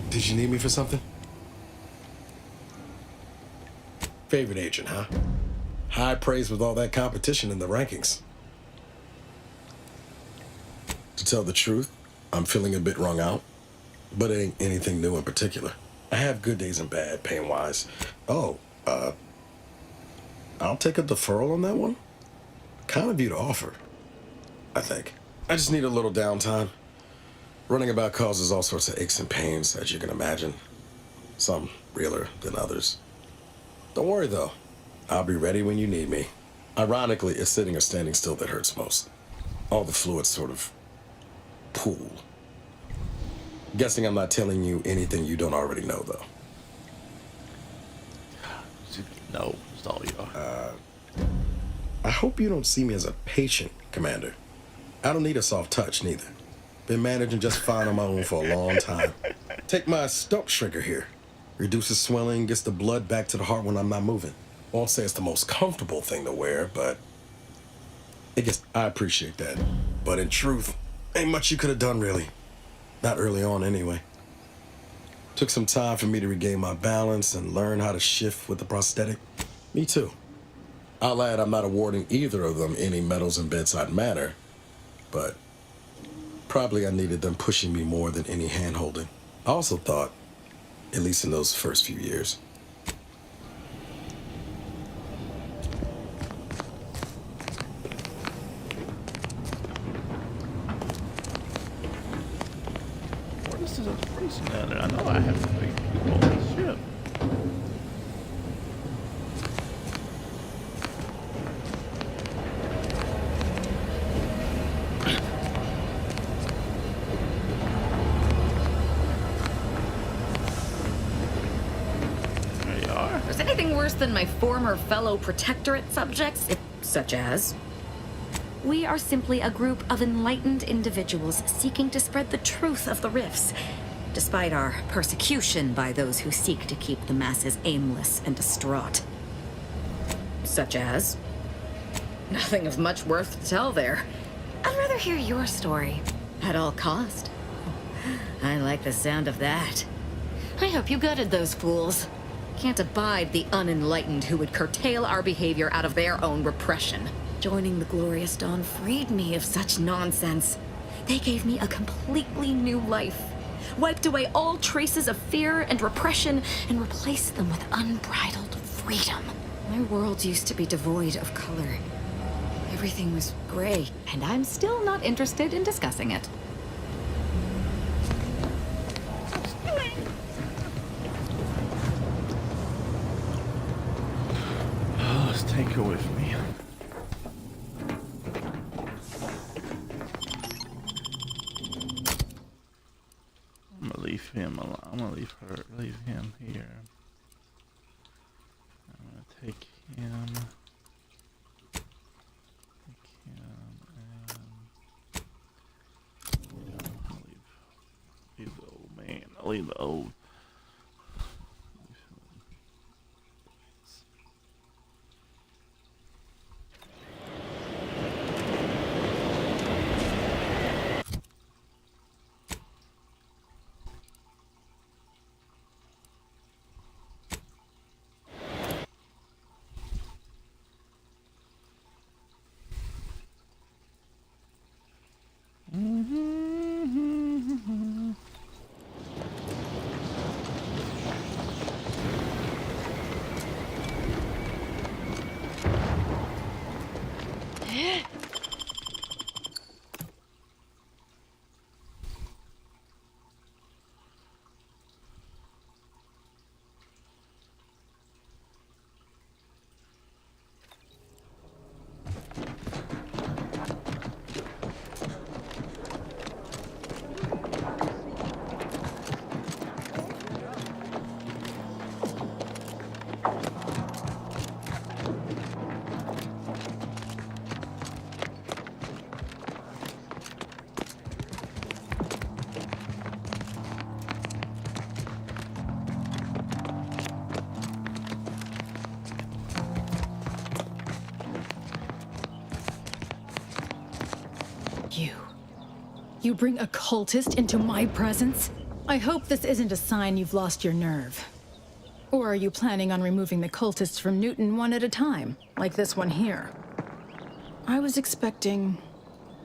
Did you need me for something? Favorite agent, huh? High praise with all that competition in the rankings. To tell the truth, I'm feeling a bit wrung out, but it ain't anything new in particular. I have good days and bad, pain-wise. Oh, I'll take a deferral on that one. Kind of you to offer, I think. I just need a little downtime. Running about causes all sorts of aches and pains, as you can imagine. Some realer than others. Don't worry, though. I'll be ready when you need me. Ironically, it's sitting or standing still that hurts most. All the fluids sort of pool. Guessing I'm not telling you anything you don't already know, though. No, that's all you are. I hope you don't see me as a patient, Commander. I don't need a soft touch, neither. Been managing just fine on my own for a long time. Take my stump shrinker here. Reduces swelling, gets the blood back to the heart when I'm not moving. Won't say it's the most comfortable thing to wear, but I appreciate that. But in truth, ain't much you could have done, really. Not early on, anyway. Took some time for me to regain my balance and learn how to shift with the prosthetic. Me too. I'll add I'm not awarding either of them any medals in bedside manner, but probably I needed them pushing me more than any hand-holding. I also thought, at least in those first few years. What is this person down there? I know I have to make people on this ship. There's anything worse than my former fellow Protectorate subjects, such as... We are simply a group of enlightened individuals seeking to spread the truth of the rifts, despite our persecution by those who seek to keep the masses aimless and distraught. Such as... Nothing of much worth to tell there. I'd rather hear your story. At all cost. I like the sound of that. I hope you gutted those fools. Can't abide the unenlightened who would curtail our behavior out of their own repression. Joining the Glorious Dawn freed me of such nonsense. They gave me a completely new life. Wiped away all traces of fear and repression and replaced them with unbridled freedom. My world used to be devoid of color. Everything was gray, and I'm still not interested in discussing it. Let's take her with me. I'm gonna leave him alone. I'm gonna leave him here. I'm gonna take him. Leave the old man. I'll leave the old. You bring a cultist into my presence? I hope this isn't a sign you've lost your nerve. Or are you planning on removing the cultists from Newton one at a time, like this one here? I was expecting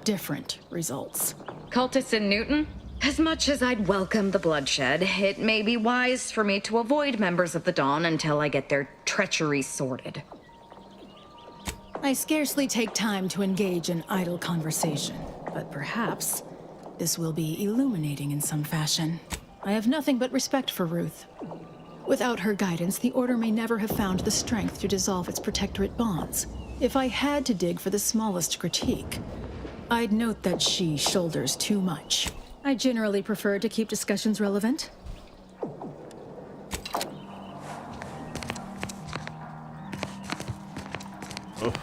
different results. Cultists in Newton? As much as I'd welcome the bloodshed, it may be wise for me to avoid members of the Dawn until I get their treachery sorted. I scarcely take time to engage in idle conversation, but perhaps this will be illuminating in some fashion. I have nothing but respect for Ruth. Without her guidance, the Order may never have found the strength to dissolve its protectorate bonds. If I had to dig for the smallest critique, I'd note that she shoulders too much. I generally prefer to keep discussions relevant. Oof.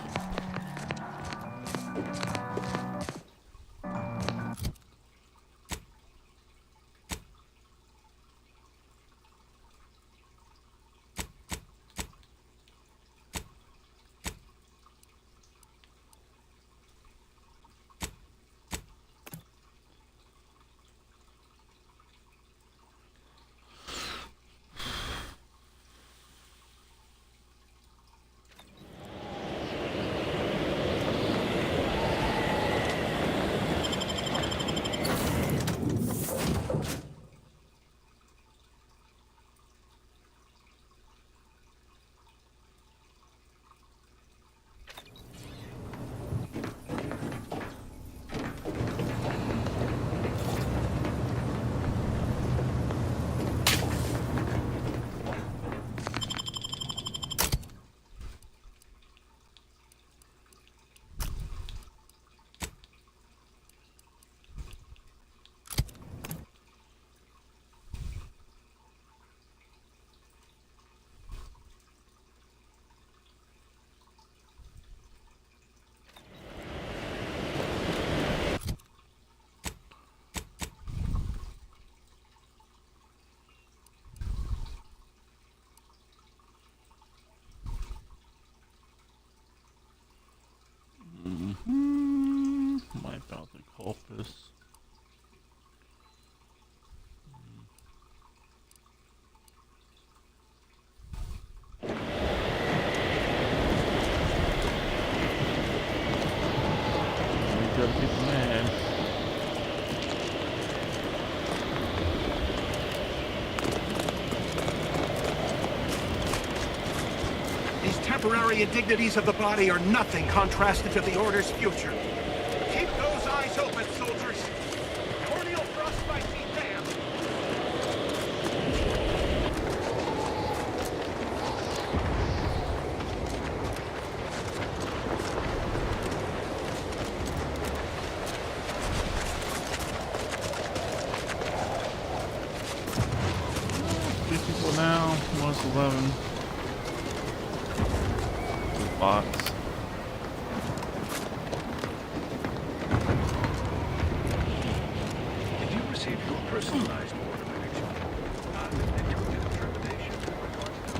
Wipe out the culpus. Got people mad. These temporary indignities of the body are nothing contrasted to the Order's future. Keep those eyes open, soldiers. Corneal frostbite be damned. People now, minus 11. Bots. Did you receive your personalized order of action? Not into a determination in regards to...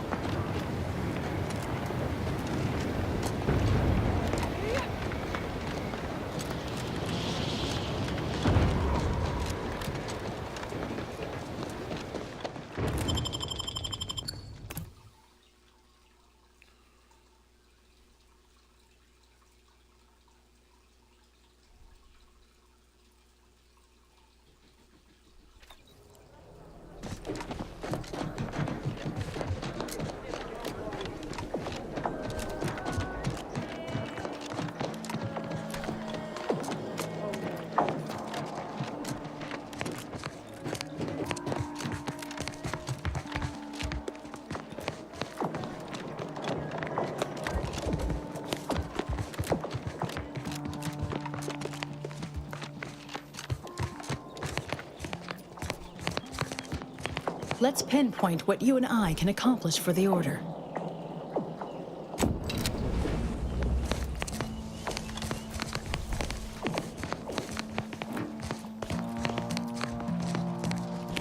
Let's pinpoint what you and I can accomplish for the Order.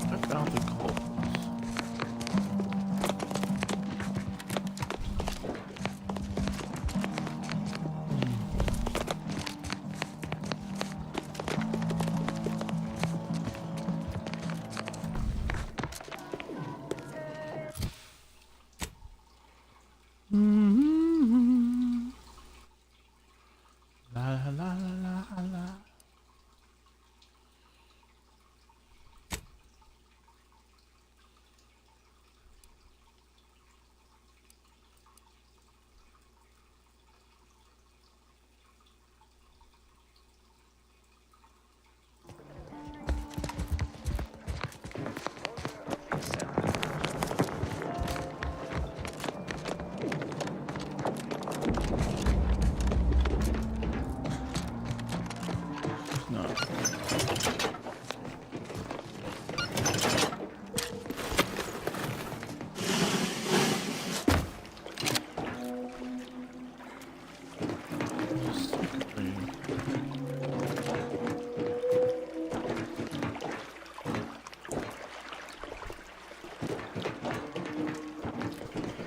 I found the culpus.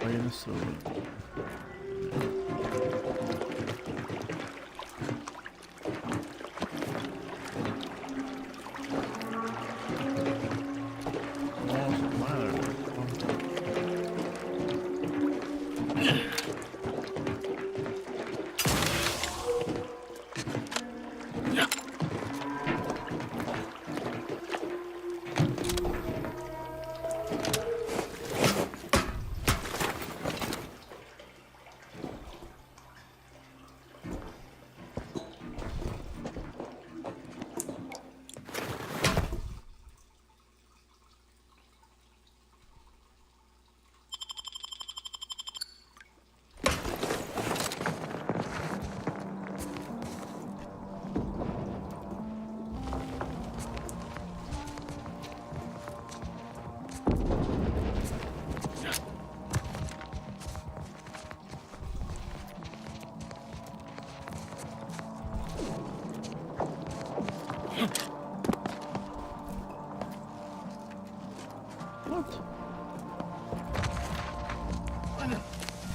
Way in the sewer.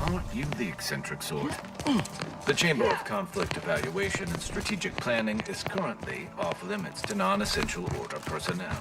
Aren't you the eccentric sort? The Chamber of Conflict Evaluation and Strategic Planning is currently off limits to non-essential order personnel.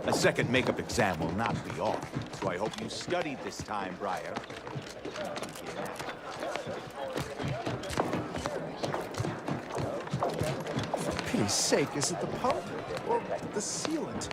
A second makeup exam will not be off, so I hope you studied this time, Briar. For pity's sake, is it the pump or the sealant?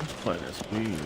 Let's play this weed.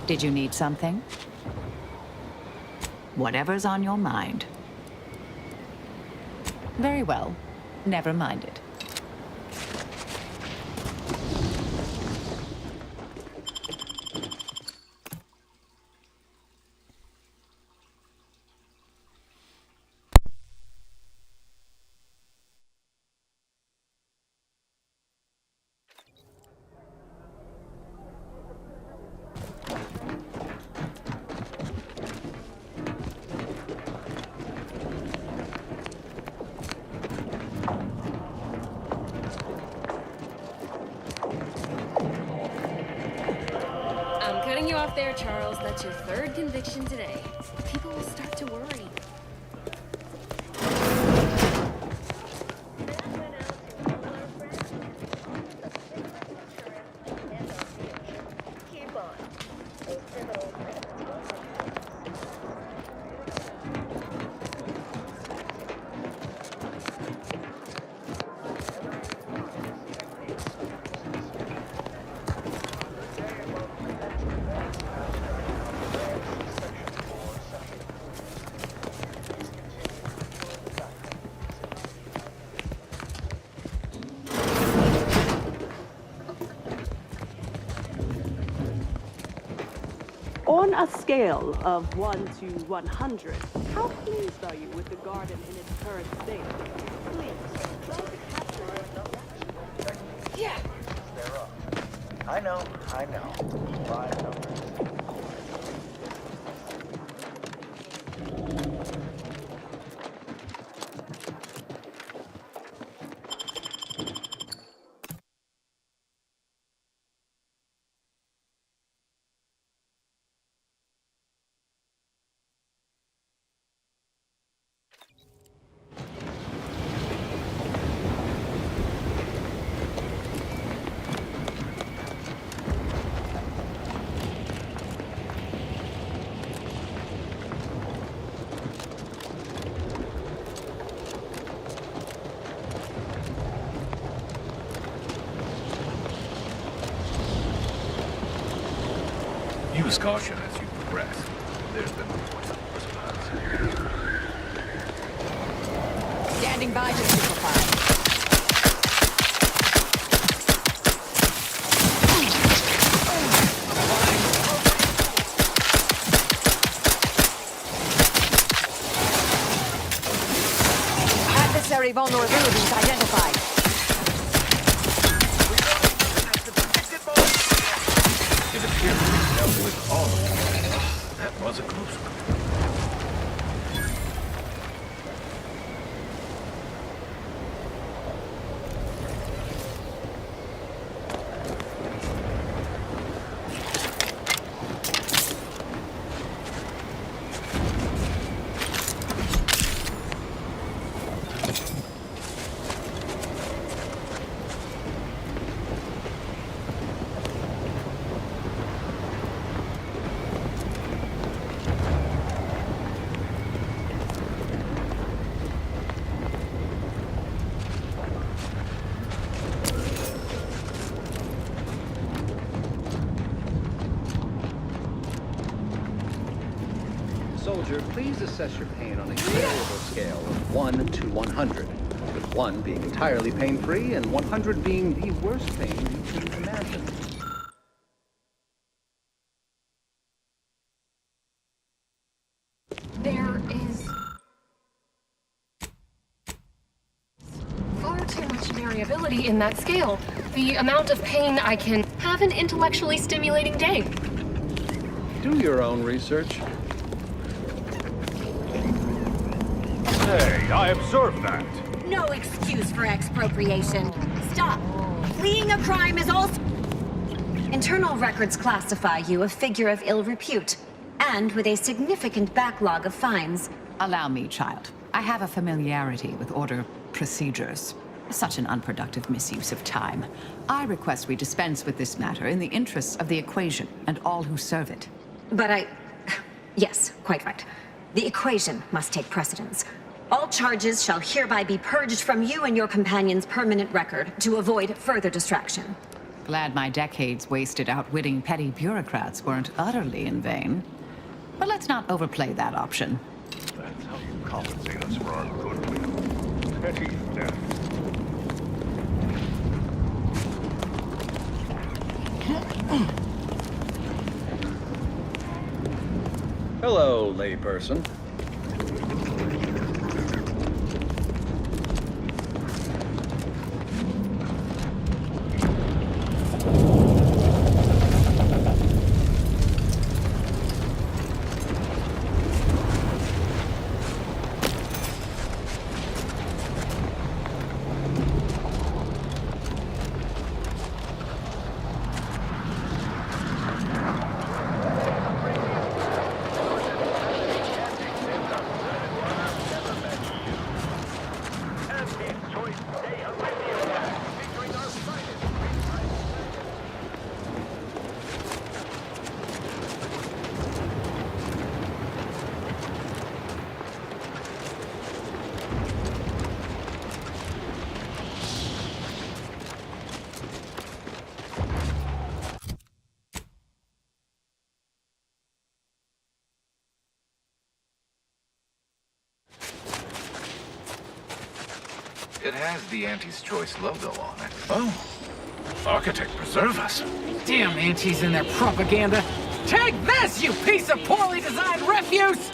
Did you need something? Whatever's on your mind. Very well. Never mind it. You off there, Charles. That's your third conviction today. People will start to worry. On a scale of 1 to 100, how pleased are you with the garden in its current state? Please, try to capture your... Yeah. I know. Five numbers. Use caution as you progress. There's been reports of response. Standing by to simplify. Adversary vulnerabilities identified. It appears we dealt with all of them. That was a close one. Soldier, please assess your pain on a variable scale of 1 to 100, with 1 being entirely pain-free and 100 being the worst pain you can imagine. There is far too much variability in that scale. The amount of pain I can have an intellectually stimulating day. Do your own research. Hey, I observed that. No excuse for expropriation. Stop. Fleeing a crime is also... Internal records classify you a figure of ill repute, and with a significant backlog of fines. Allow me, child. I have a familiarity with Order procedures. Such an unproductive misuse of time. I request we dispense with this matter in the interests of the equation and all who serve it. But yes, quite right. The equation must take precedence. All charges shall hereby be purged from you and your companion's permanent record to avoid further distraction. Glad my decades wasted outwitting petty bureaucrats weren't utterly in vain. But let's not overplay that option. That's how you compensate us for our goodwill. Petty theft. Hello, layperson. It has the Auntie's Choice logo on it. Oh, Architect preserve us. Damn Antis and their propaganda. Take this, you piece of poorly designed refuse!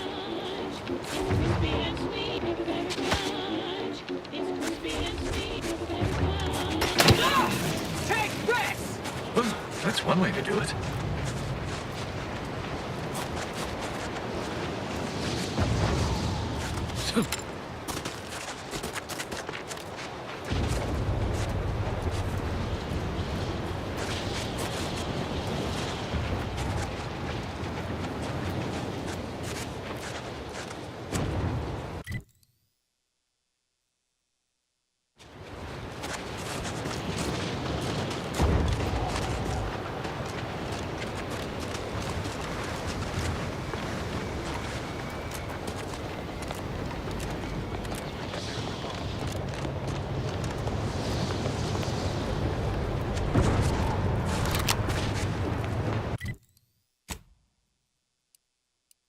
Take this! That's one way to do it.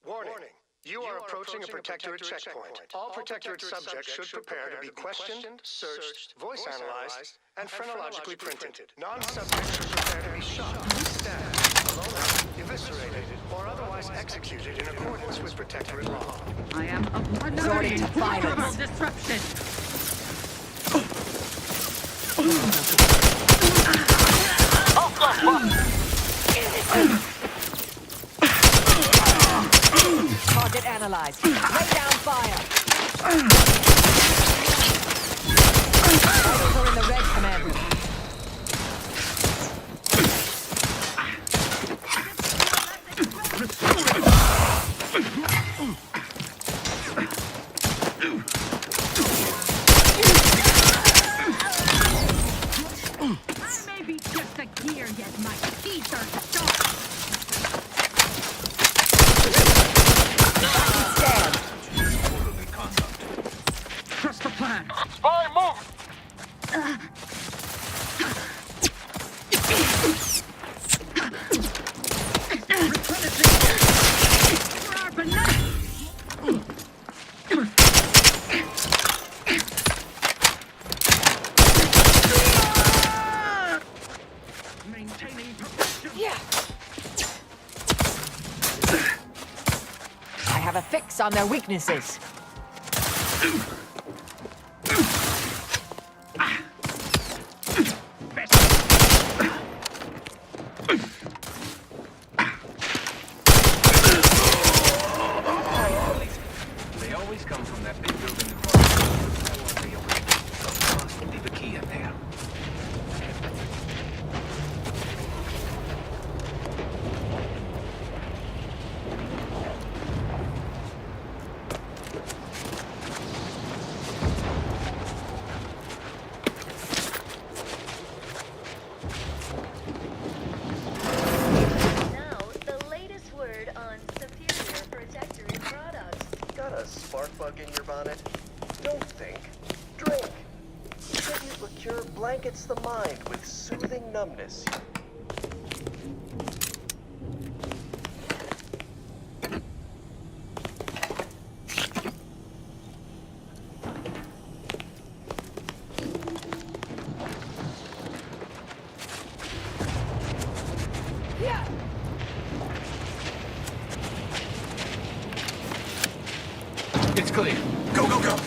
Warning. You are approaching a Protectorate checkpoint. All Protectorate subjects should prepare to be questioned, searched, voice analyzed, and phrenologically printed. Non-subjects should prepare to be shot, stabbed, blown up, eviscerated, or otherwise executed in accordance with Protectorate law. I am Resorting to violence. Disruption. Target analyzed. Lay down fire. Vitals are in the red, Commander. I may be just a gear, yet my feet are sharp. Trust the plan. Spy, move! Maintaining perfection. I have a fix on their weaknesses. They always come from that big building across the way. So must leave a key in there. Now, the latest word on superior Protectorate products. Got a spark bug in your bonnet? Don't think. Drink. Tribute liqueur blankets the mind with soothing numbness. It's clear. Go, go, go!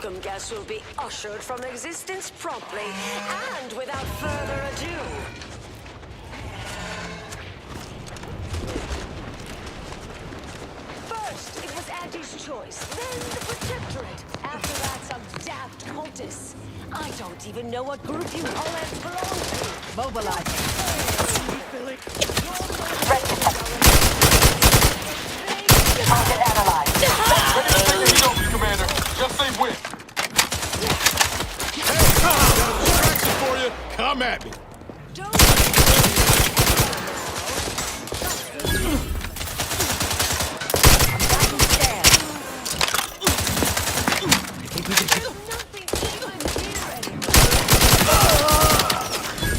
welcome guests will be ushered from existence promptly and without further ado. First, it was Auntie's choice, then the Protectorate. After that, some daft cultists. I don't even know what group you all have belong to. Mobilize. Target analyzed. Ready to take the heat off you, Commander. Just say when. Hey, got a distraction for you. Come at me.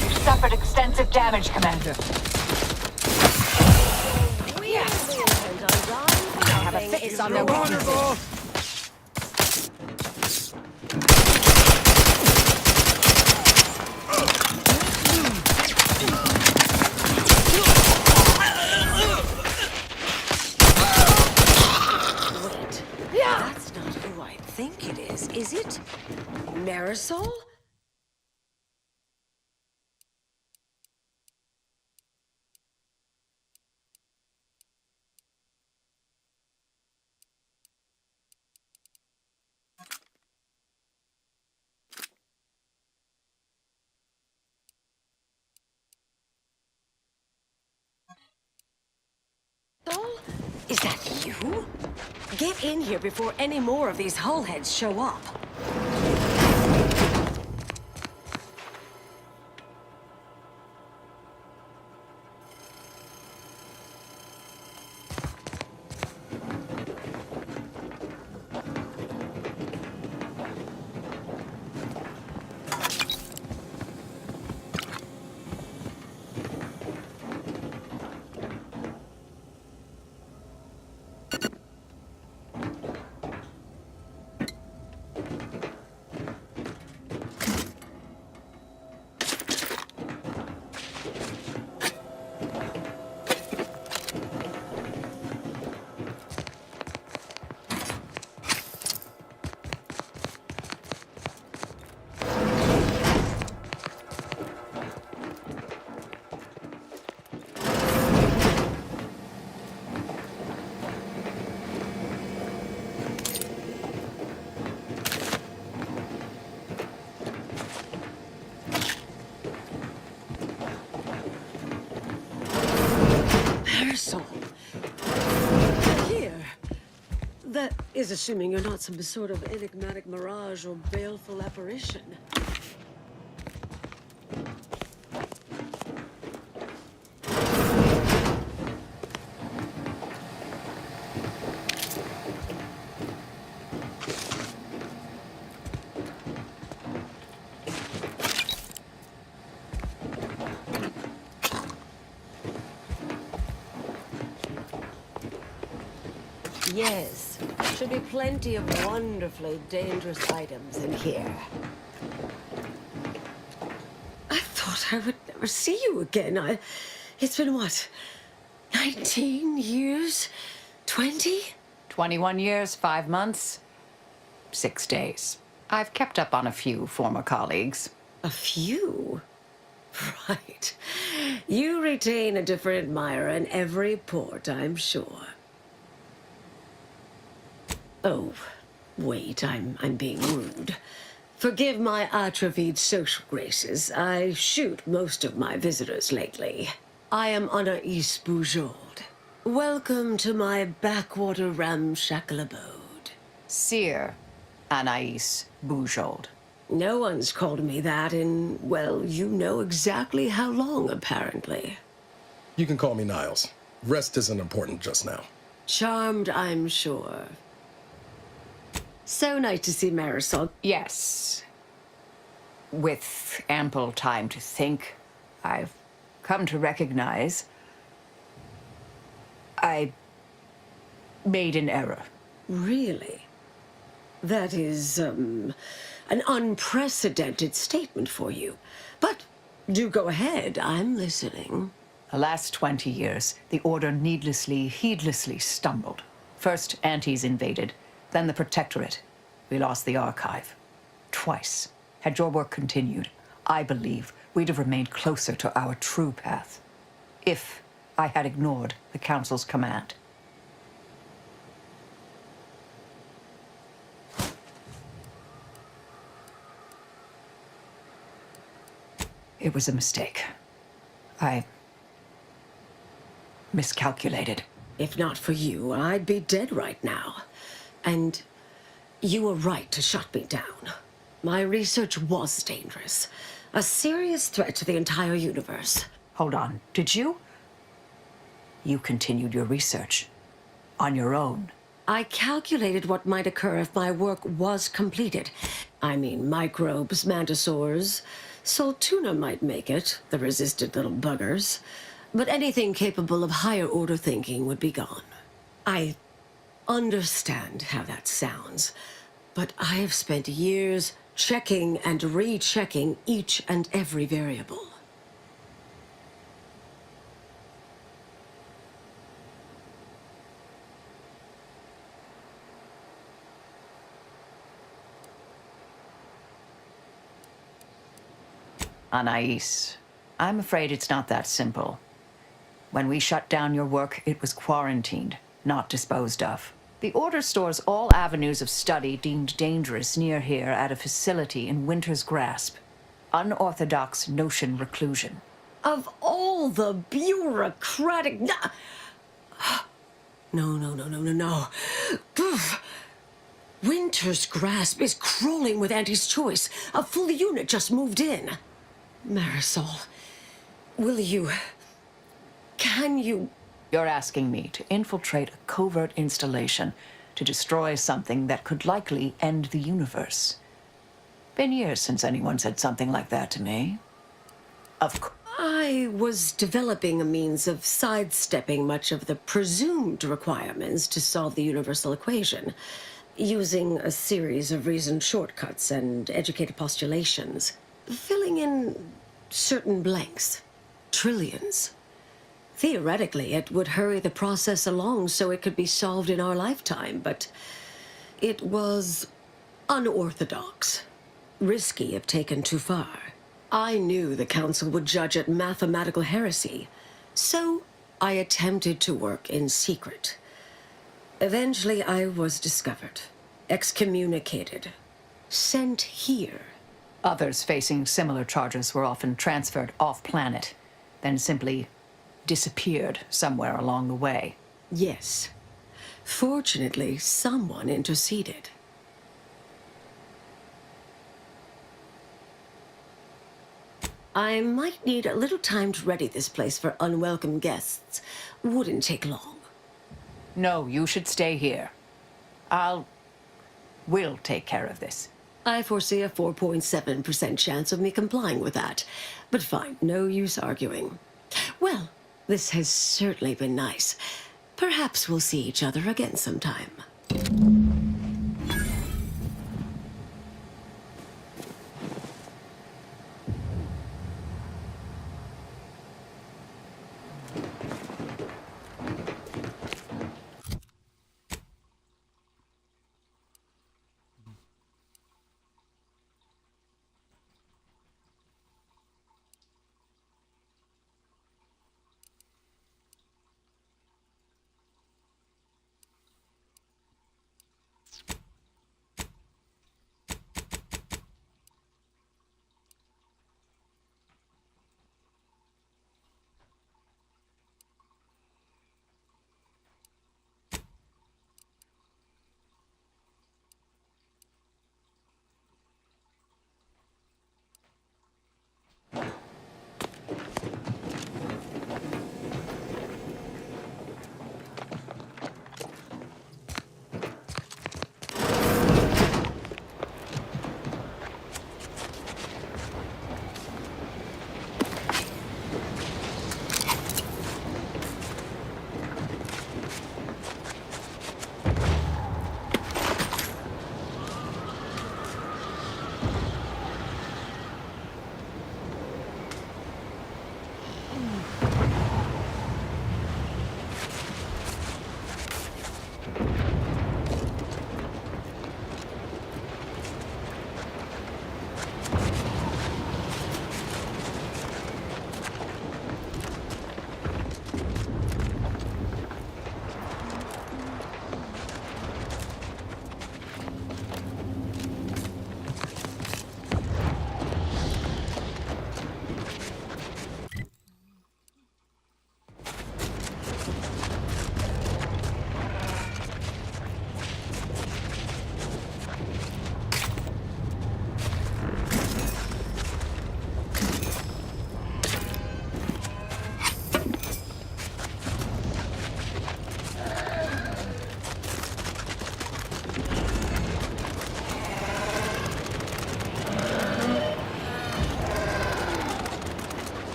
You've suffered extensive damage, Commander. I have a fix on their weaknesses. That's not who I think it is it? Marisol? Is that you? Get in here before any more of these hullheads show up. Here. That is assuming you're not some sort of enigmatic mirage or baleful apparition. Yes, should be plenty of wonderfully dangerous items in here. I thought I would never see you again. It's been what, 19 years? 20? 21 years, 5 months, 6 days. I've kept up on a few former colleagues. A few? Right. You retain a different admirer in every port, I'm sure. Oh, wait, I'm being rude. Forgive my atrophied social graces. I shoot most of my visitors lately. I am Anais Bujold. Welcome to my backwater ramshackle abode. Seer Anais Bujold. No one's called me that in, well, you know exactly how long, apparently. You can call me Niles. Rest isn't important just now. Charmed, I'm sure. So nice to see Marisol. Yes. With ample time to think, I've come to recognize I made an error. Really? That is, an unprecedented statement for you. But do go ahead, I'm listening. The last 20 years, the Order needlessly, heedlessly stumbled. First, Antes invaded, then the Protectorate. We lost the archive. Twice. Had your work continued, I believe we'd have remained closer to our true path. If I had ignored the Council's command. It was a mistake. I miscalculated. If not for you, I'd be dead right now. And you were right to shut me down. My research was dangerous. A serious threat to the entire universe. Hold on. Did you? You continued your research. On your own. I calculated what might occur if my work was completed. I mean, microbes, mantisaurs. Salt tuna might make it, the resistant little buggers. But anything capable of higher-order thinking would be gone. I understand how that sounds, but I have spent years checking and rechecking each and every variable. Anais, I'm afraid it's not that simple. When we shut down your work, it was quarantined, not disposed of. The Order stores all avenues of study deemed dangerous near here at a facility in Winter's Grasp. Unorthodox notion reclusion. Of all the bureaucratic... No. Winter's Grasp is crawling with Auntie's choice. A full unit just moved in. Marisol, will you... Can you... You're asking me to infiltrate a covert installation to destroy something that could likely end the universe. Been years since anyone said something like that to me. Of course. I was developing a means of sidestepping much of the presumed requirements to solve the universal equation, using a series of reasoned shortcuts and educated postulations, filling in certain blanks. Trillions. Theoretically, it would hurry the process along so it could be solved in our lifetime, but it was unorthodox, risky if taken too far. I knew the Council would judge it mathematical heresy, so I attempted to work in secret. Eventually, I was discovered, excommunicated, sent here. Others facing similar charges were often transferred off-planet, then simply disappeared somewhere along the way. Yes. Fortunately, someone interceded. I might need a little time to ready this place for unwelcome guests. Wouldn't take long. No, you should stay here. We'll take care of this. I foresee a 4.7% chance of me complying with that. But fine, no use arguing. Well, this has certainly been nice. Perhaps we'll see each other again sometime.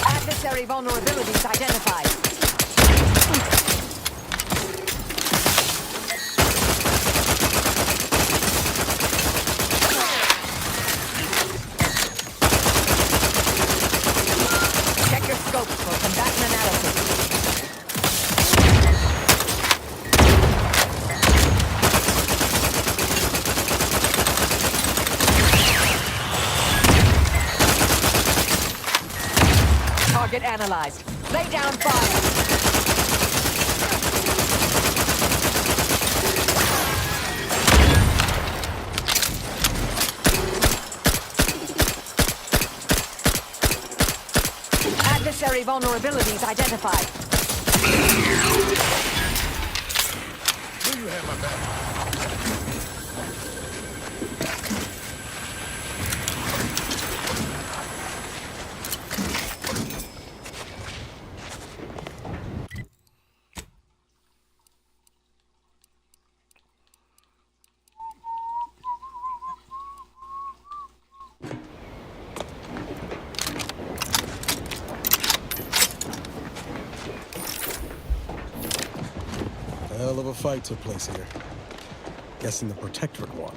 Adversary vulnerabilities identified. Check your scopes for combatant analysis. Target analyzed. Lay down fire. Adversary vulnerabilities identified. Will you have my back? A hell of a fight took place here. Guessing the Protectorate won.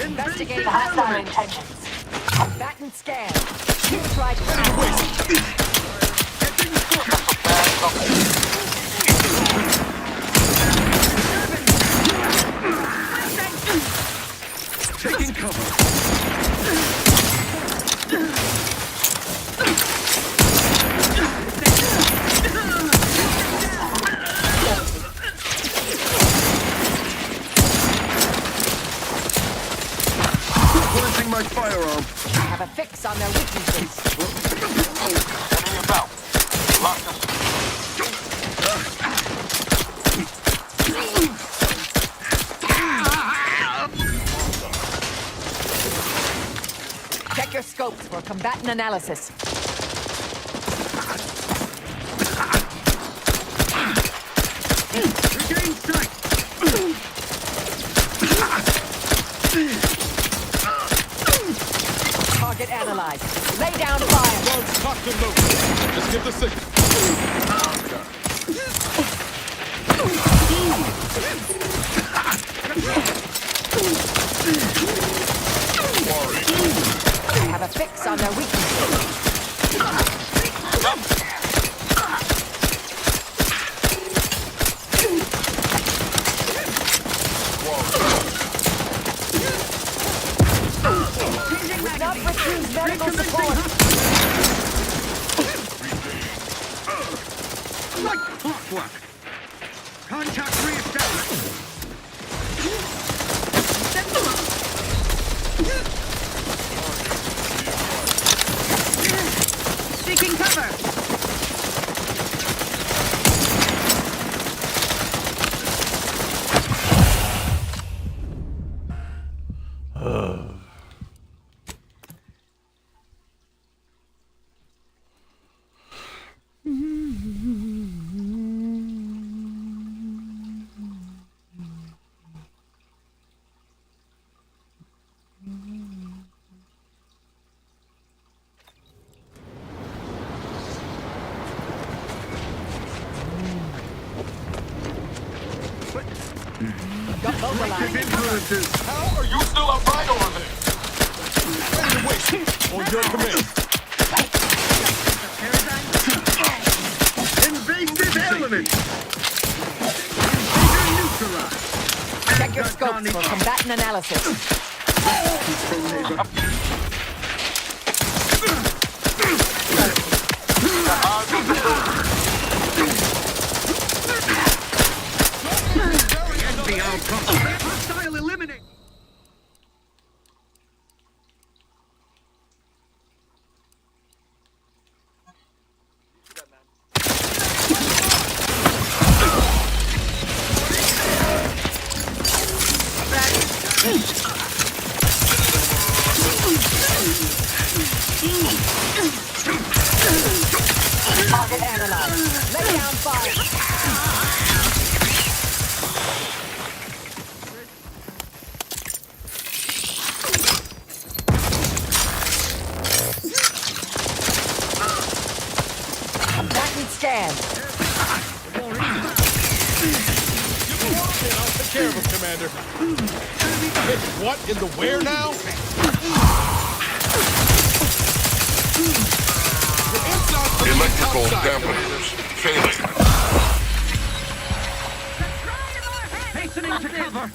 Investigate hostile intentions. Combatant scan. Choose right. Taking cover. Planting my firearm. I have a fix on their weaknesses. Enemy about. Lock us. Check your scopes for combatant analysis. Regain sight. Target analyzed. Lay down fire. Once cocked and loaded. Just give the signal. I have a fix on their weaknesses. Would not refuse medical support. Like clockwork. Contact reestablished. Seeking cover. Destructive influences. How are you still outside over there? Ready to wait. On your command. Invasive limit. Check your scopes for combatant analysis. Hostile eliminate. Target analyzed. Lay down fire. Combatant scan. I'll take care of him, Commander. Hey, what in the where now? Electrical dampeners failing. Hastening to cover.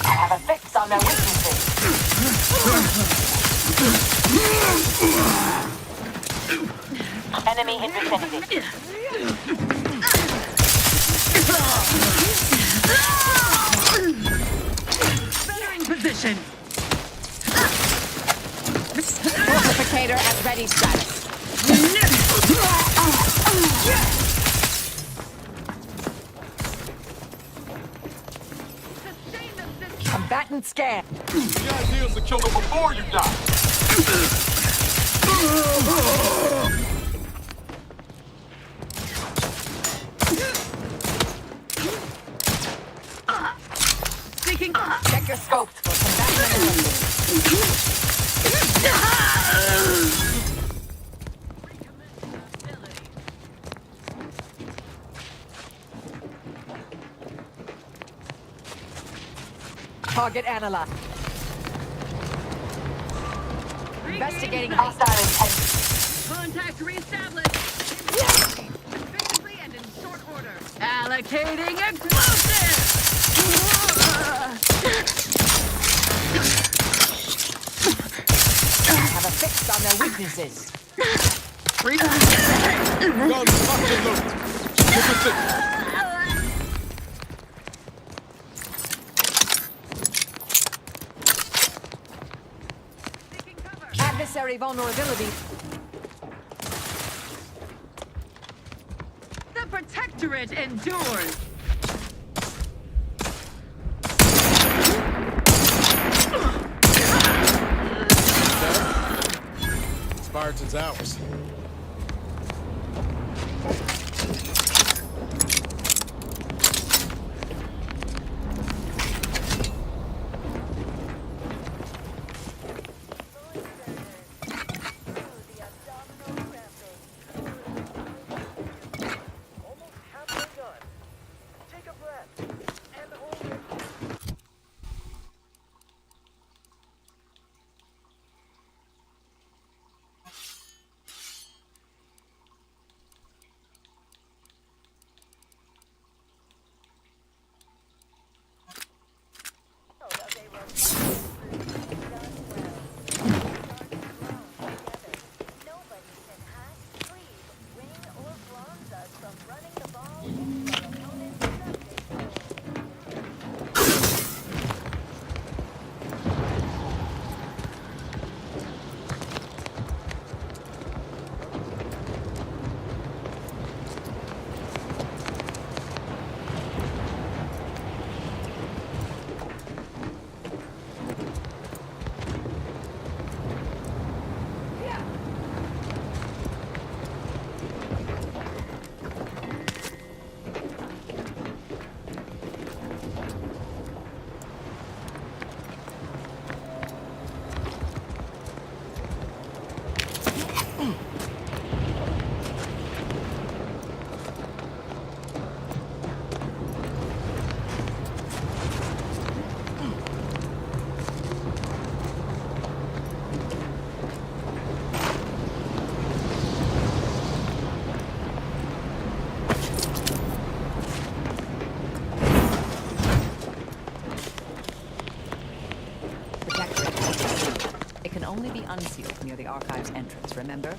I have a fix on their weaknesses. Enemy in vicinity. Bettering position. Fortificator at ready status. Combatant scan. The idea is to kill them before you die. Seeking. Check your scopes for combatant analysis. Target analyzed. Investigating hostile intent. Contact reestablished. Efficiently and in short order. Allocating explosive. I have a fix on their weaknesses. Guns locked and loaded. Position. Adversary vulnerability. The Protectorate endures. Spartan's ours. It can only be unsealed near the archive's entrance, remember?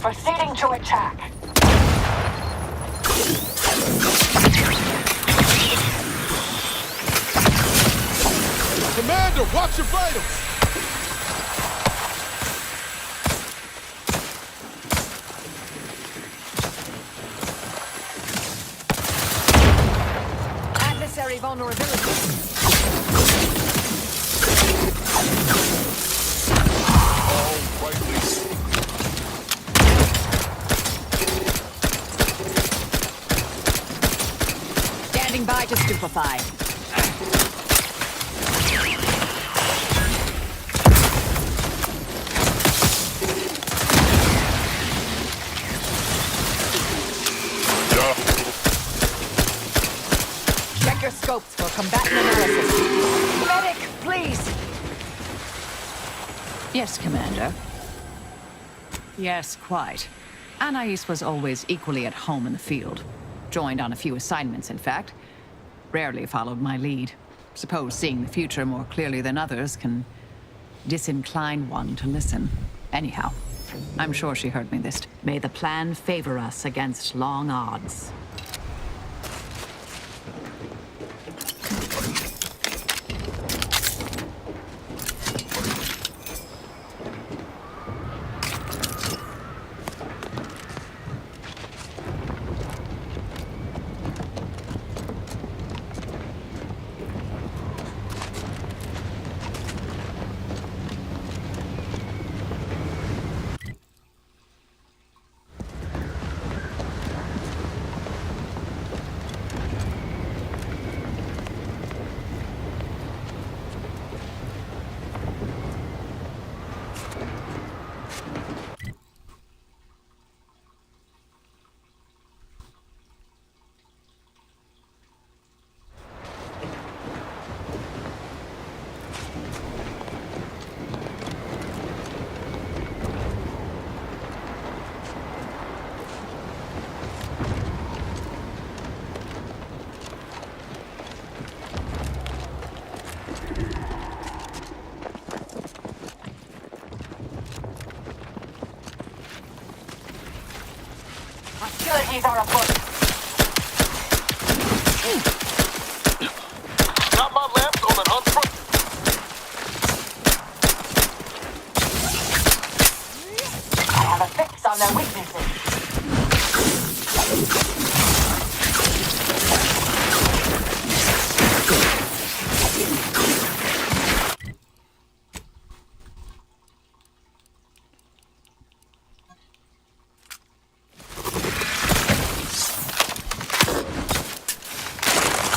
Proceeding to attack. Commander, watch your vitals! Adversary vulnerability. Standing by to stupefy. Check your scopes for combatant analysis. Medic, please! Yes, Commander. Yes, quite. Anais was always equally at home in the field. Joined on a few assignments, in fact. Rarely followed my lead. Suppose seeing the future more clearly than others can disincline one to listen. Anyhow, I'm sure she heard me this. May the plan favor us against long odds. Casualties are afoot. Got my lamps on an unfront. I have a fix on their weaknesses.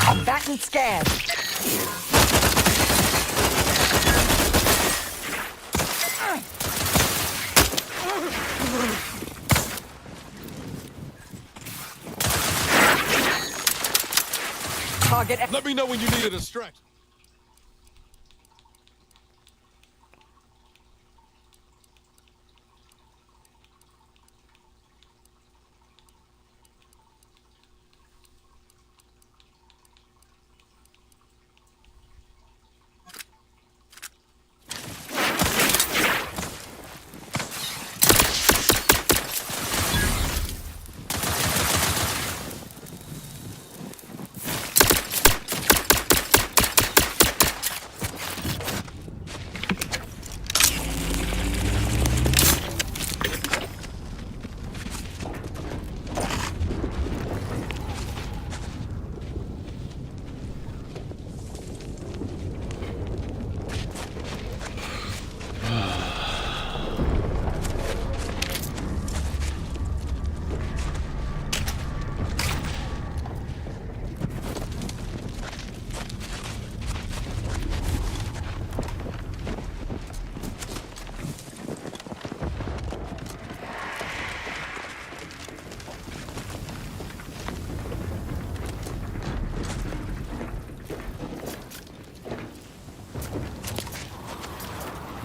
Combatant scanned. Target. Let me know when you need a distraction.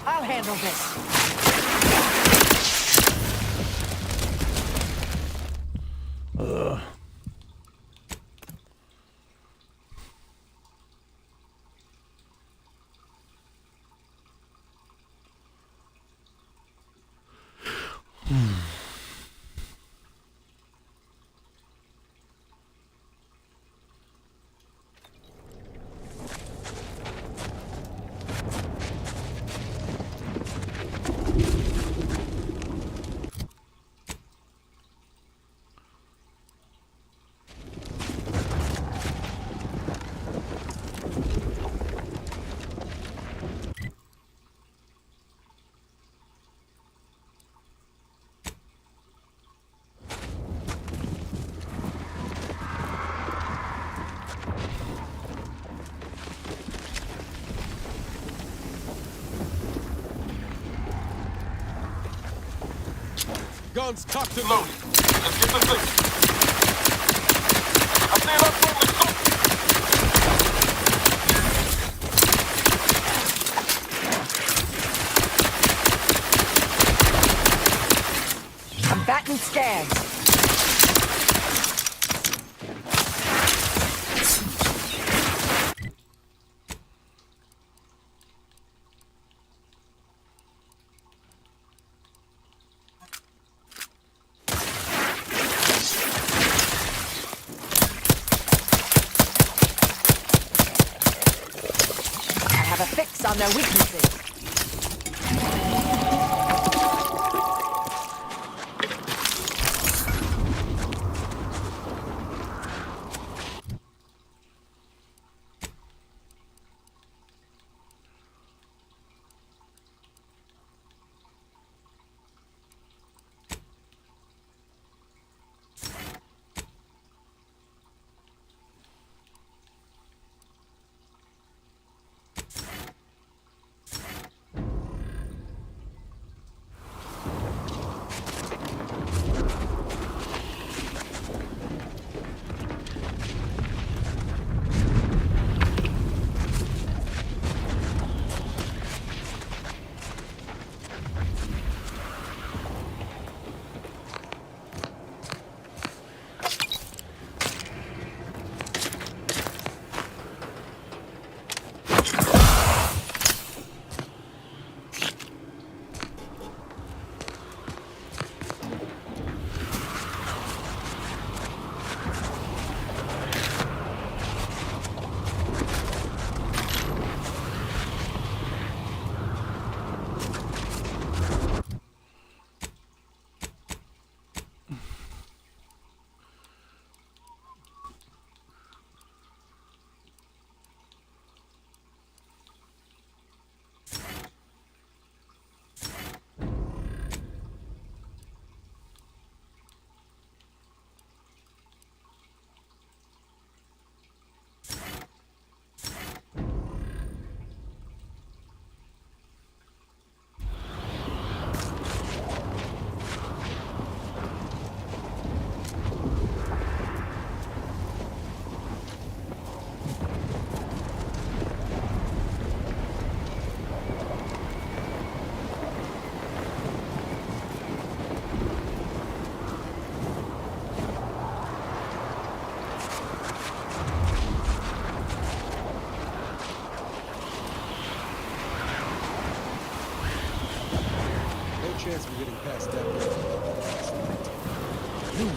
I'll handle this. Guns cocked and loaded. Let's get this thing. I see it unfriendly soldier. Combatant scanned. On their weaknesses.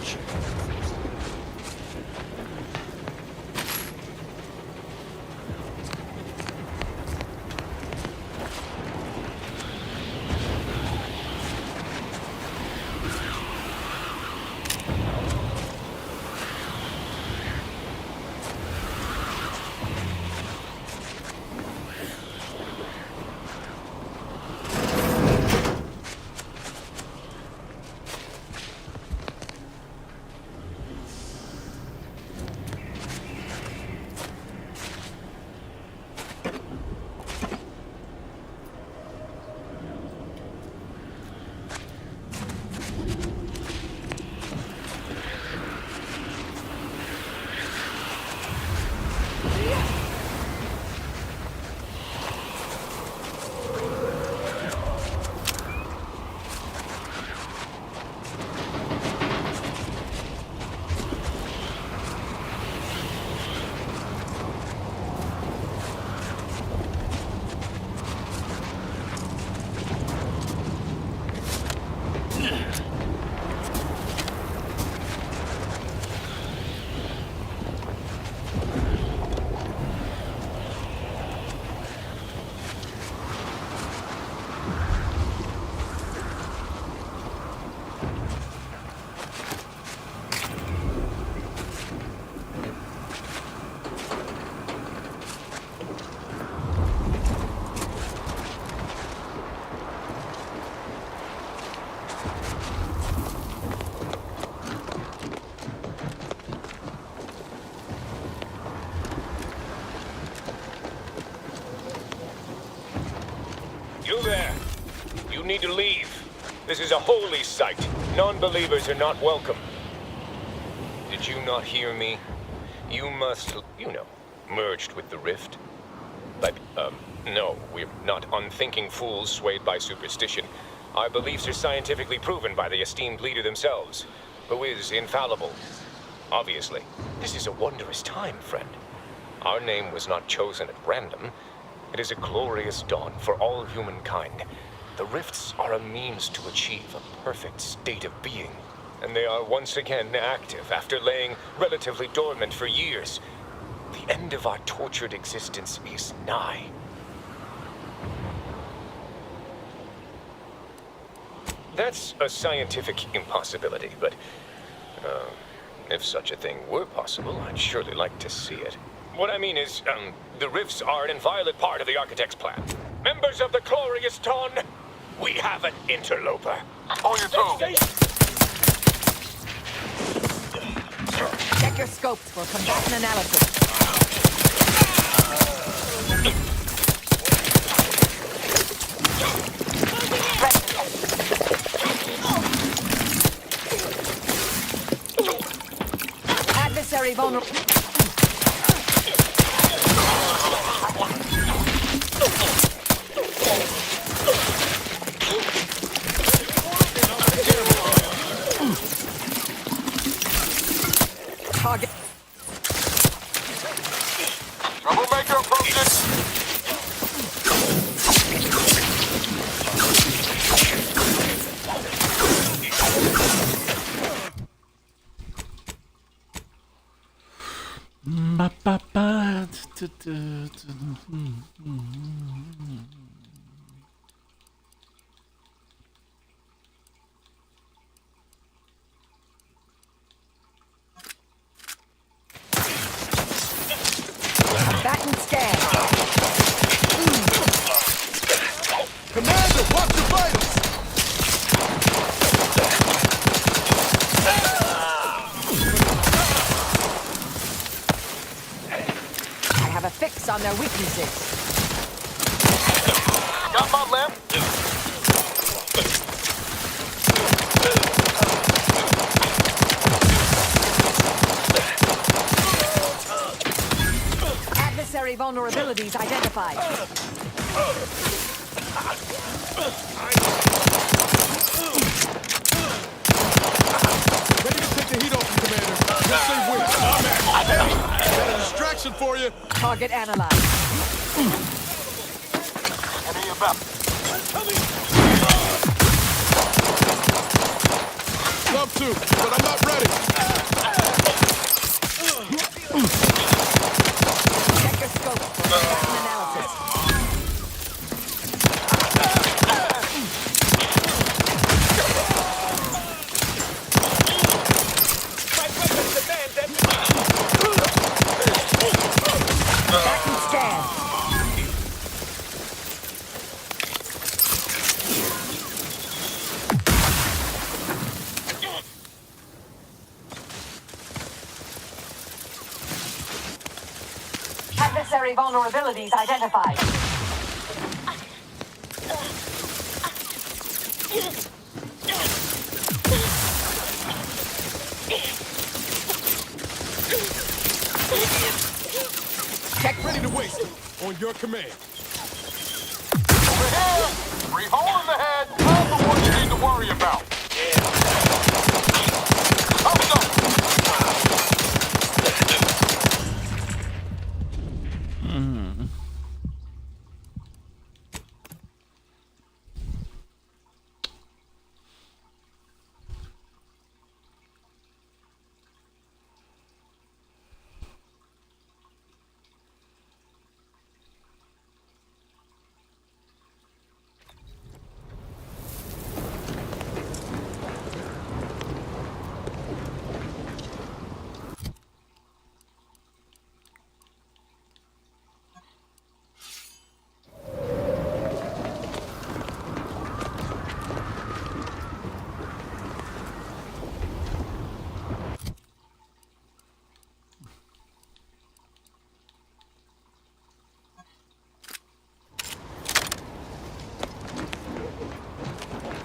approach. You there. You need to leave. This is a holy site. Non-believers are not welcome. Did you not hear me? You must, merged with the rift. But, no, we're not unthinking fools swayed by superstition. Our beliefs are scientifically proven by the esteemed leader themselves, who is infallible. Obviously. This is a wondrous time, friend. Our name was not chosen at random. It is a glorious dawn for all humankind. The rifts are a means to achieve a perfect state of being, and they are once again active after laying relatively dormant for years. The end of our tortured existence is nigh. That's a scientific impossibility, but if such a thing were possible, I'd surely like to see it. What I mean is, the rifts are an inviolate part of the Architect's plan. Members of the glorious dawn, we have an interloper. On your toes. Check your scopes for combatant analysis. Adversary vulnerable. Target. Troublemaker approaches. Combatant scan. Commander, watch your vitals! I have a fix on their weaknesses. Got my lamp. Adversary vulnerabilities identified. Ready to take the heat off you, Commander. Just say which. Got a distraction for you. Target analyzed. Enemy about. Some too, but I'm not ready. Check your scope for pattern analysis. My weapons demand that... Backseat scan. Adversary vulnerabilities identified. Check ready to waste. On your command. Over here! 3 hole in the head! All the one you need to worry about! Thumbs up!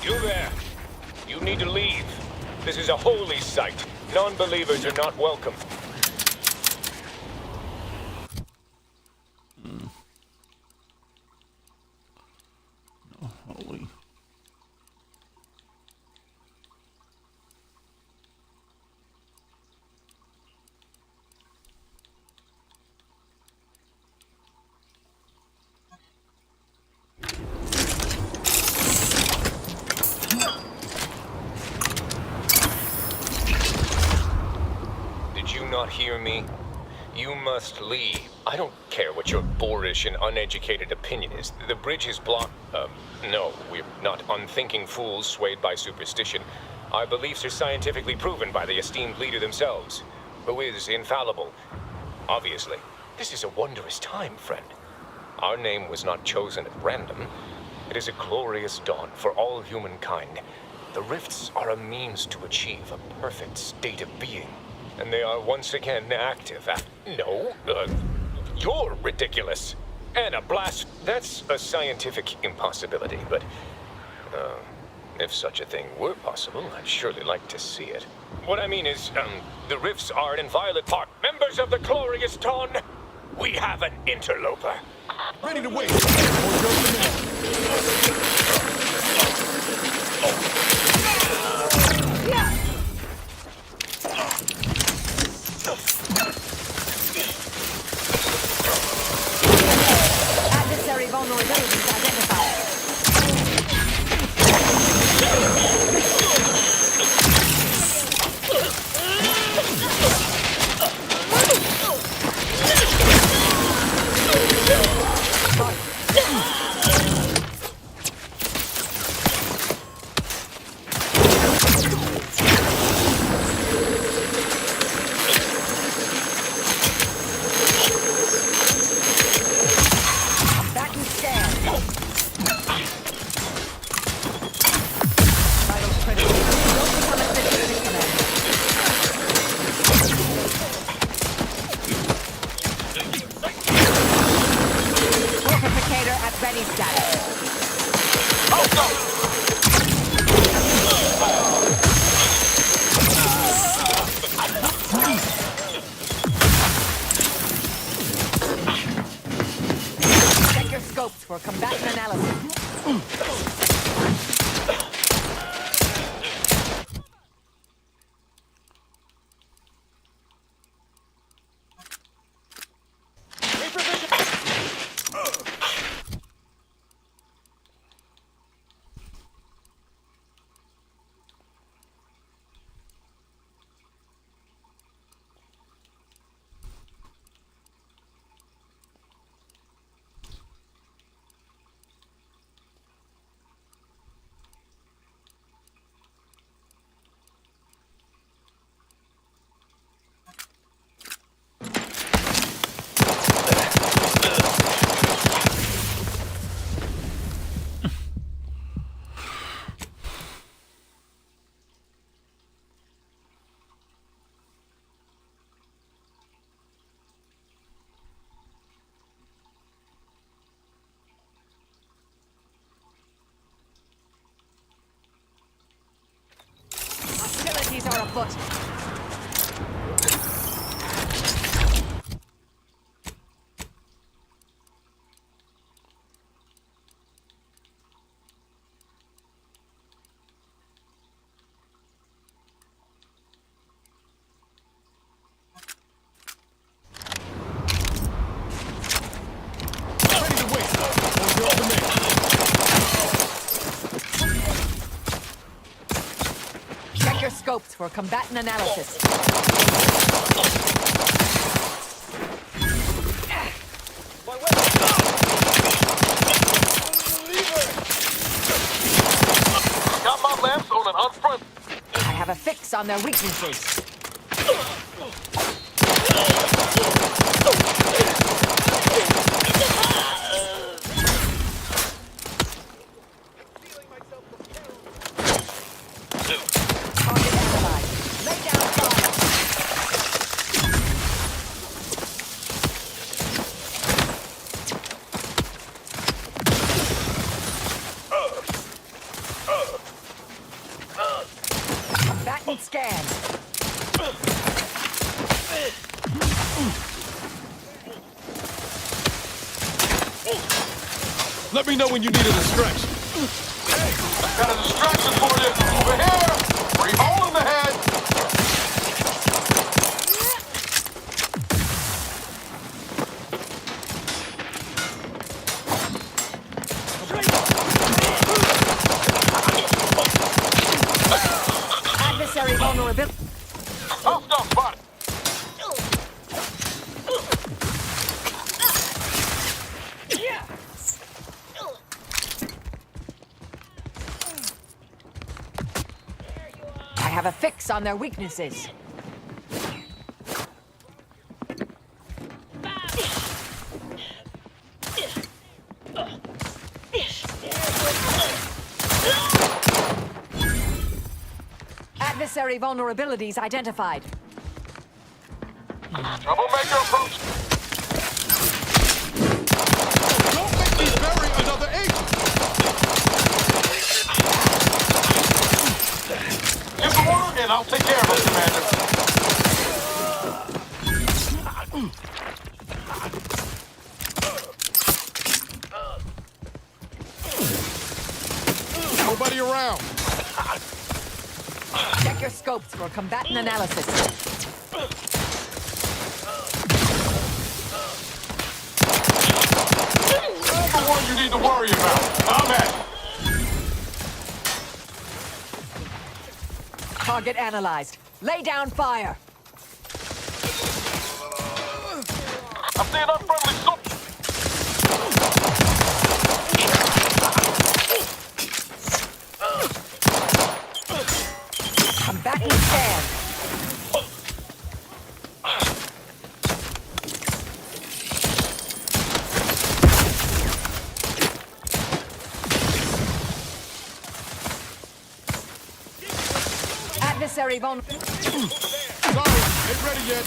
You there. You need to leave. This is a holy site. Non-believers are not welcome. Oh, holy. Did you not hear me? You must leave. I don't care what your boorish and uneducated opinion is. The bridge is blocked. No, we're not unthinking fools swayed by superstition. Our beliefs are scientifically proven by the esteemed leader themselves, who is infallible. Obviously, this is a wondrous time, friend. Our name was not chosen at random. It is a glorious dawn for all humankind. The rifts are a means to achieve a perfect state of being. And they are once again active. You're ridiculous. And a blast. That's a scientific impossibility, but if such a thing were possible, I'd surely like to see it. What I mean is, the rifts are an inviolate part. Members of the glorious dawn, we have an interloper. Ready to wait. On your command. Adversary vulnerabilities identified. Ready status. Check your scopes for combatant analysis. afoot. Check your scopes for combatant analysis. Got my lamps on an unfriendly. I have a fix on their weaknesses. Target analyzed. Lay down fire. Combatant scan. Let me know when you need a distraction. Got a distraction for you. Over here. Three hole in the head. Adversary vulnerability. Tough stuff, spotted. I have a fix on their weaknesses. Adversary vulnerabilities identified. Troublemaker approach. Don't make me bury another agent! Give the word and I'll take care of it, Commander. Nobody around. Check your scopes for combatant analysis. That's the one you need to worry about. I'm at it. Target analyzed. Lay down fire. I'm seeing unfriendly soldiers. Combatant scan. Adversary vulnerable. Sorry, ain't ready yet.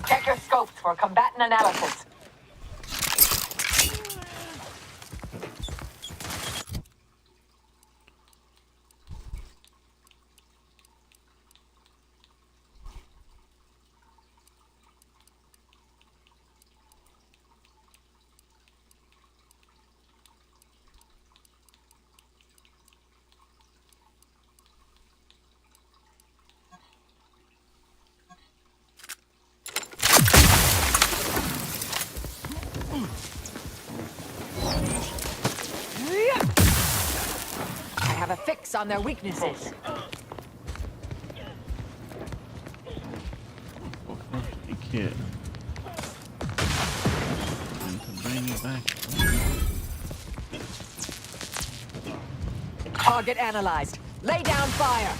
Check your scopes for combatant analysis. I have a fix on their weaknesses. You kid. And to bring you back. Target analyzed. Lay down fire.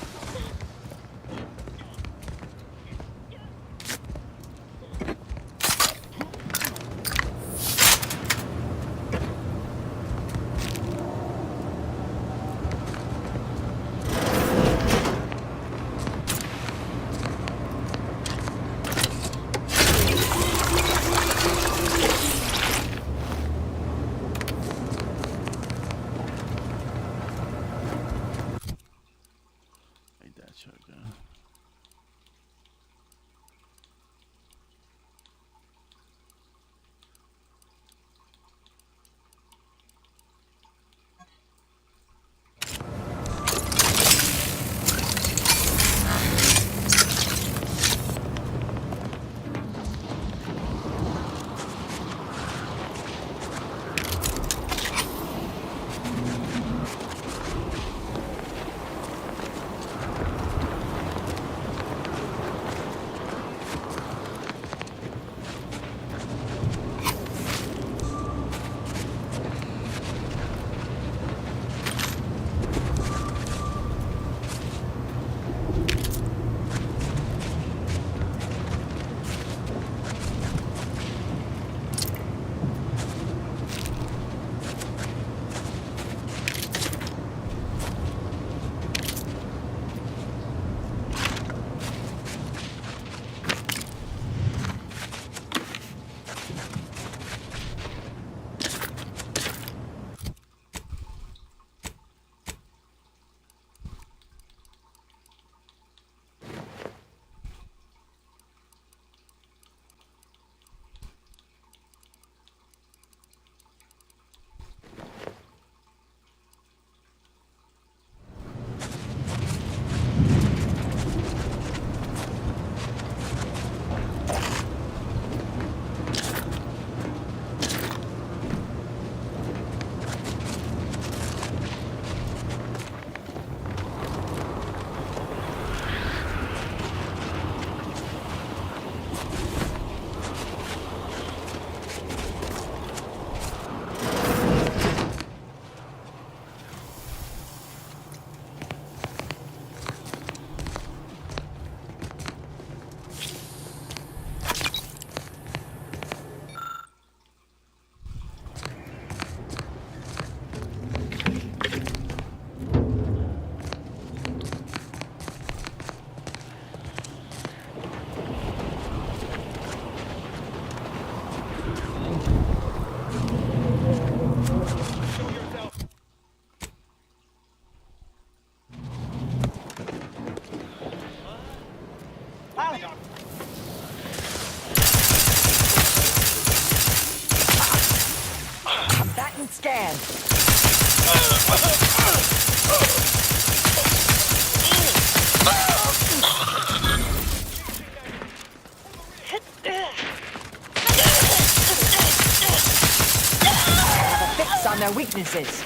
Have a fix on their weaknesses.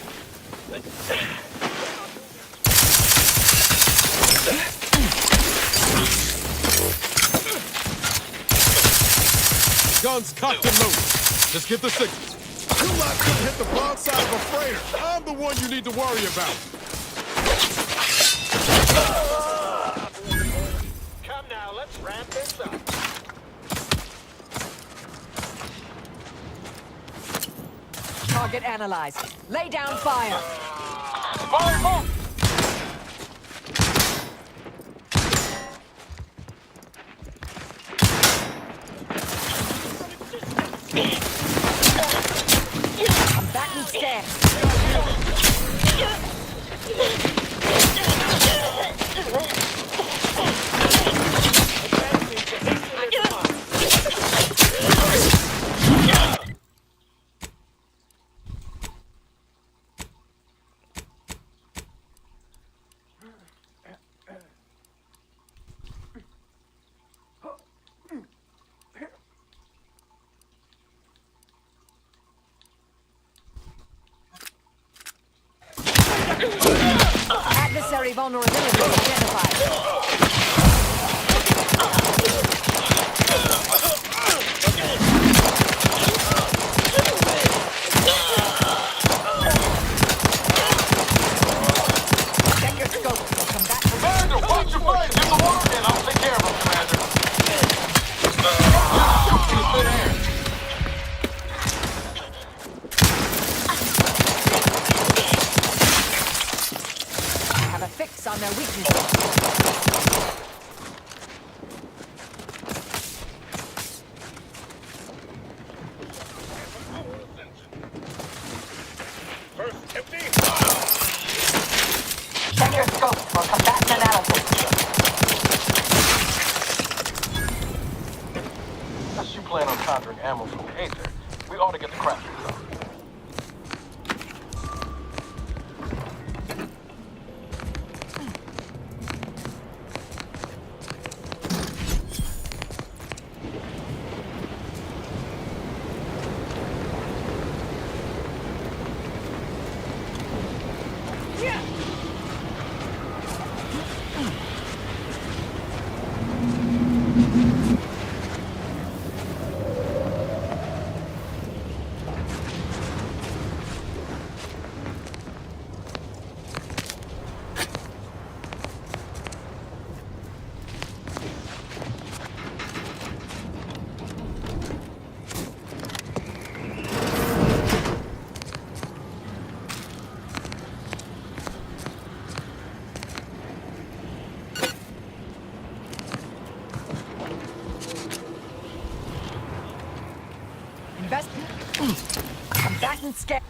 Guns cocked and loaded. Just get the signals. You lot couldn't hit the broadside of a freighter. I'm the one you need to worry about. Come now, let's wrap this up. Target analyzed. Lay down fire. Fire, move! Combatant scan. Adversary vulnerability identified. Check your scope. Come back. Commander, watch your fire! Get the water in! I'll take care of him, Commander. Shoot in thin air. Have a fix on their weaknesses. First empty. Check your scope for combatant analysis. Unless you plan on conjuring ammo from the Aether, we ought to get the crafters up. Combatant scan.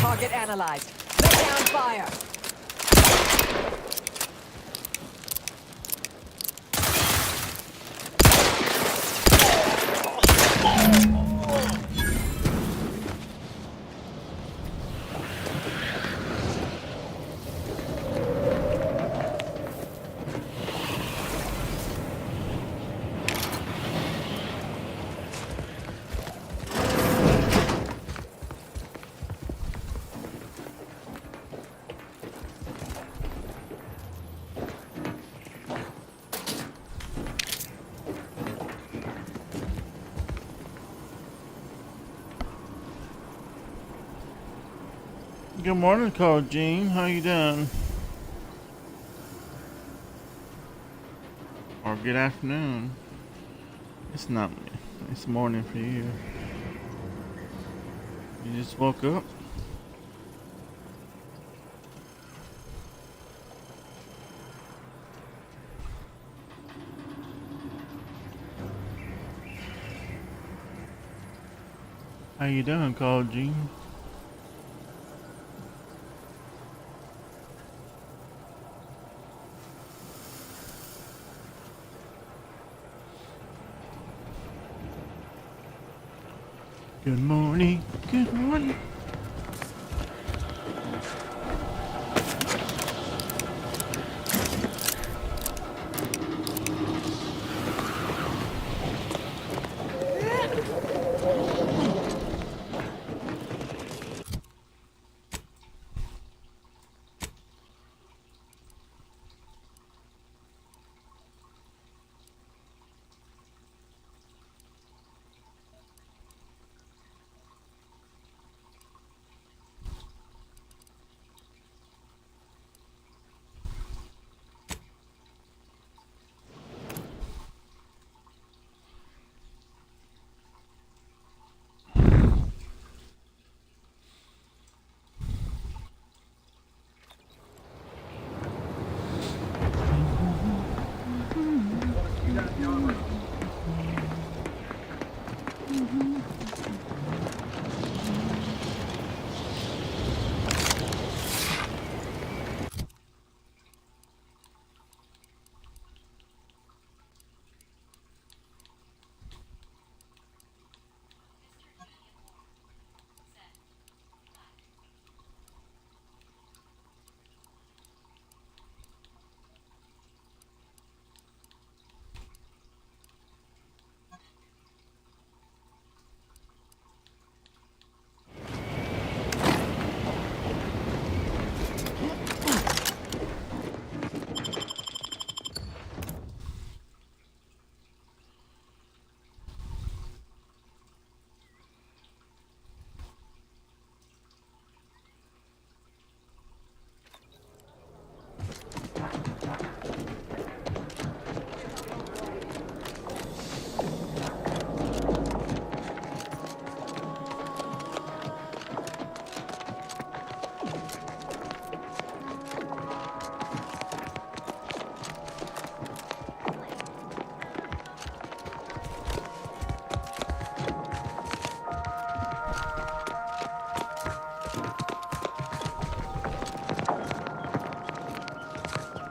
Target analyzed. Lay down fire. Good morning, Cold Gene. How you doing? Or good afternoon. It's not. It's morning for you. You just woke up. How you doing, Call Gene? Good morning. Good morning.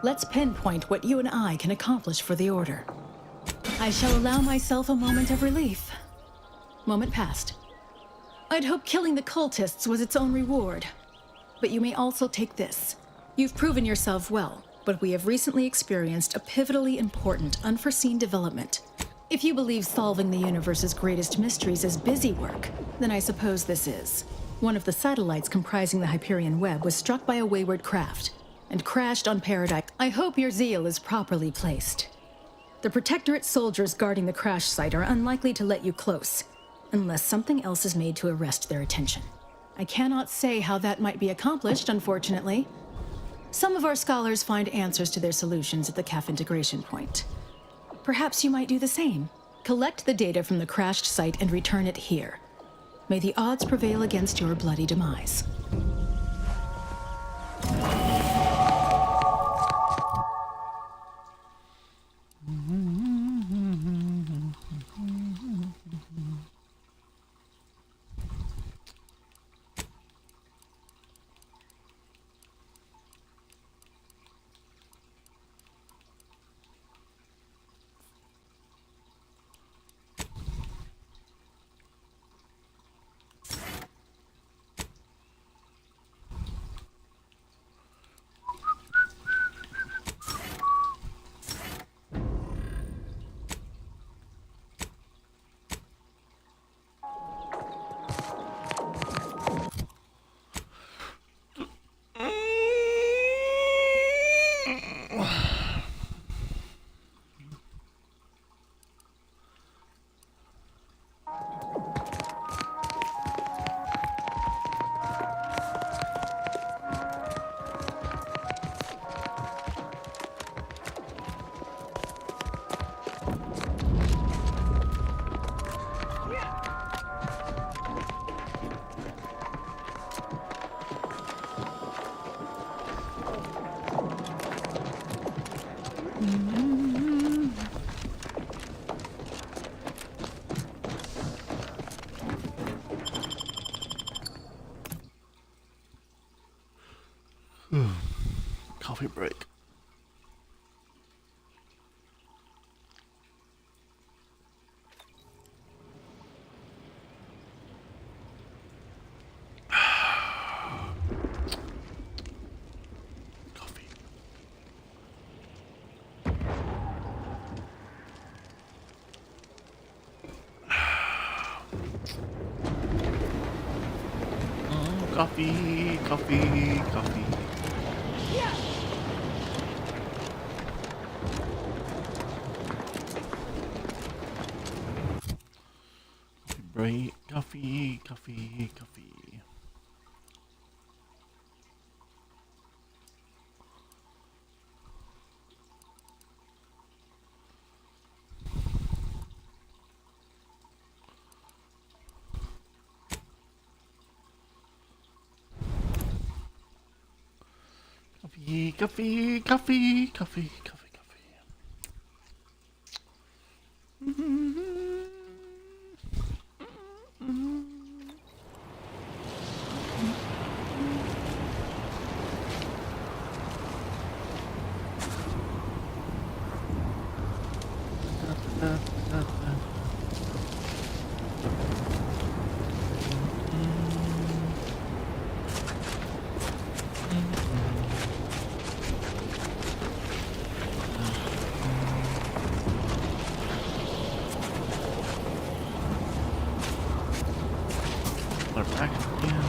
Let's pinpoint what you and I can accomplish for the Order. I shall allow myself a moment of relief. Moment passed. I'd hoped killing the cultists was its own reward. But you may also take this. You've proven yourself well, but we have recently experienced a pivotally important, unforeseen development. If you believe solving the universe's greatest mysteries is busy work, then I suppose this is. One of the satellites comprising the Hyperion web was struck by a wayward craft and crashed on Paradise. I hope your zeal is properly placed. The Protectorate soldiers guarding the crash site are unlikely to let you close, unless something else is made to arrest their attention. I cannot say how that might be accomplished, unfortunately. Some of our scholars find answers to their solutions at the CAF integration point. Perhaps you might do the same. Collect the data from the crashed site and return it here. May the odds prevail against your bloody demise. Coffee break. Coffee, coffee, coffee. Yeah. Coffee break, coffee, coffee, coffee. Coffee, coffee, coffee, coffee, coffee. They're back again.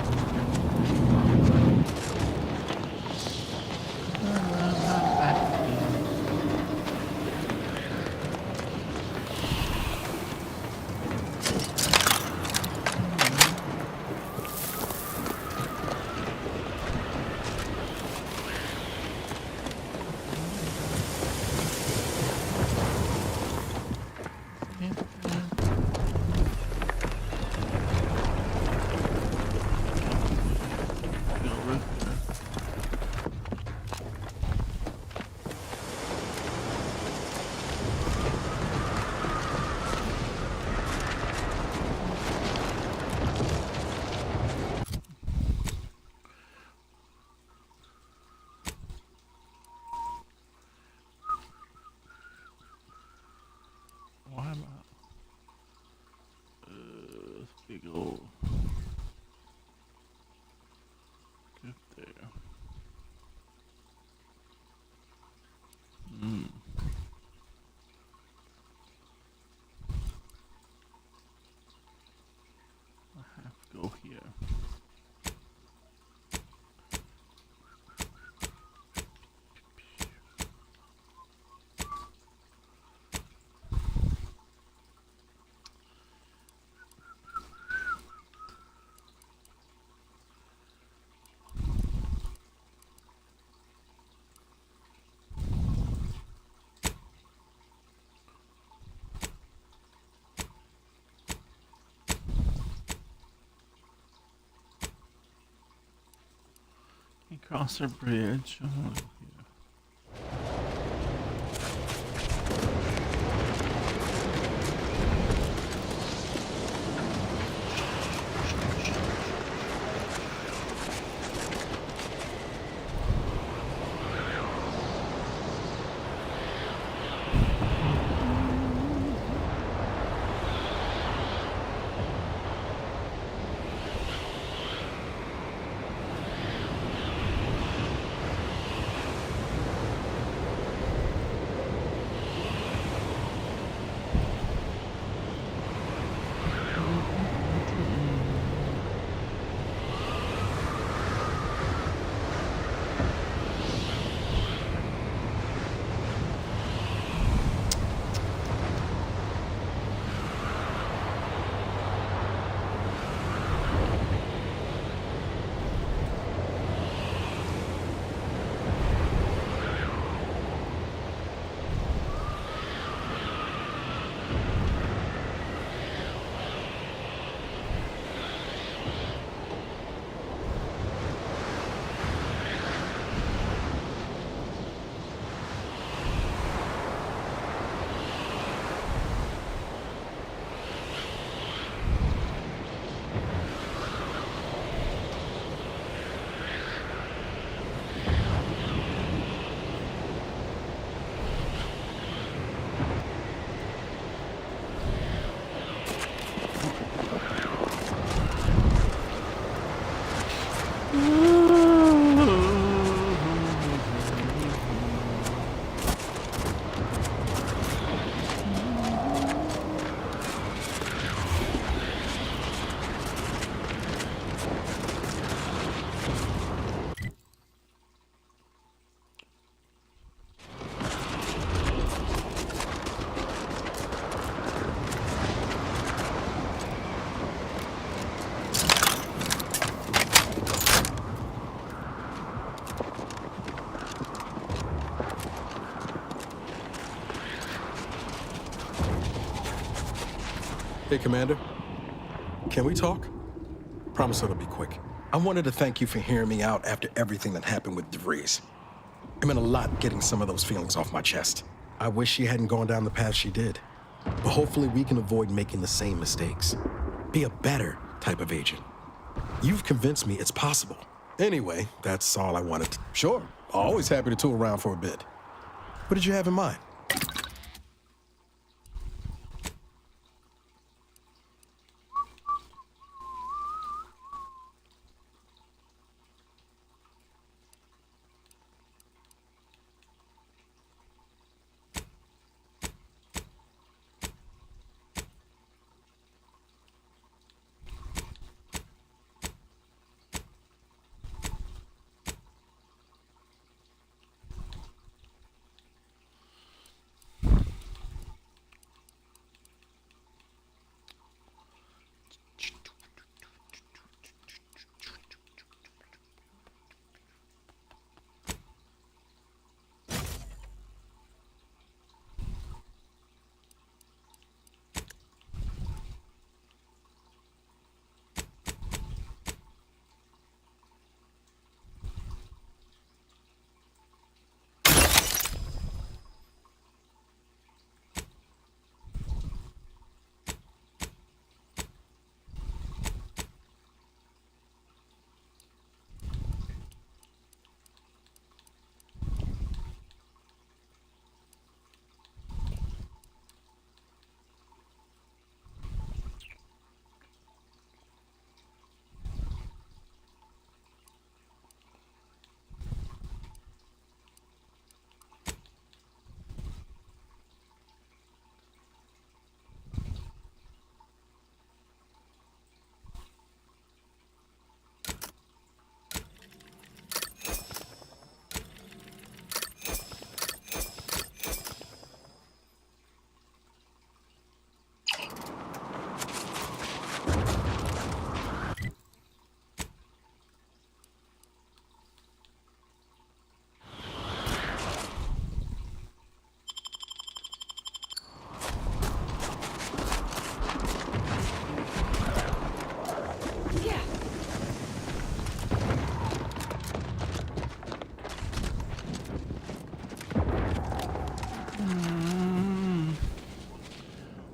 Why am I? Big old. Get there. I have to go here. Cross our bridge. Oh, yeah. Hey, Commander. Can we talk? Promise it'll be quick. I wanted to thank you for hearing me out after everything that happened with DeVries. It meant a lot getting some of those feelings off my chest. I wish she hadn't gone down the path she did. But hopefully we can avoid making the same mistakes. Be a better type of agent. You've convinced me it's possible. Anyway, that's all I wanted to... Sure, always happy to tool around for a bit. What did you have in mind?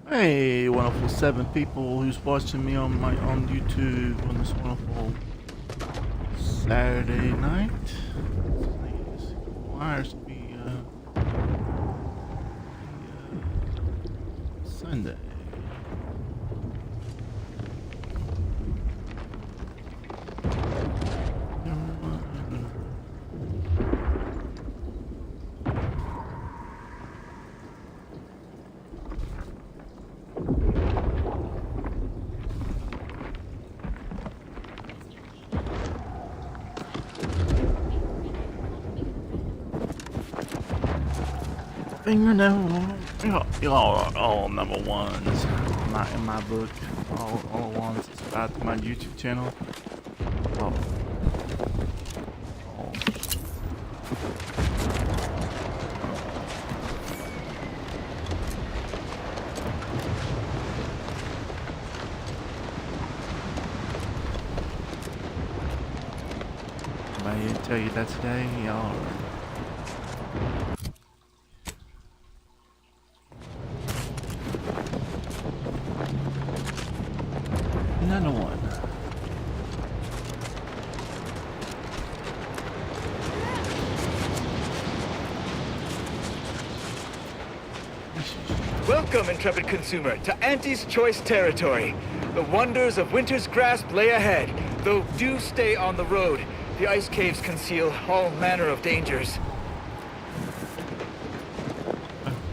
Hey, wonderful 7 people who's watching me on YouTube on this wonderful Saturday night. Wires to be Sunday. Fingernail, y'all are all number ones. Not in my book. All ones subscribe to my YouTube channel. Oh. Somebody tell you that today, y'all are. Another one. Welcome, intrepid consumer, to Auntie's Choice territory. The wonders of winter's grasp lay ahead. Though do stay on the road. The ice caves conceal all manner of dangers.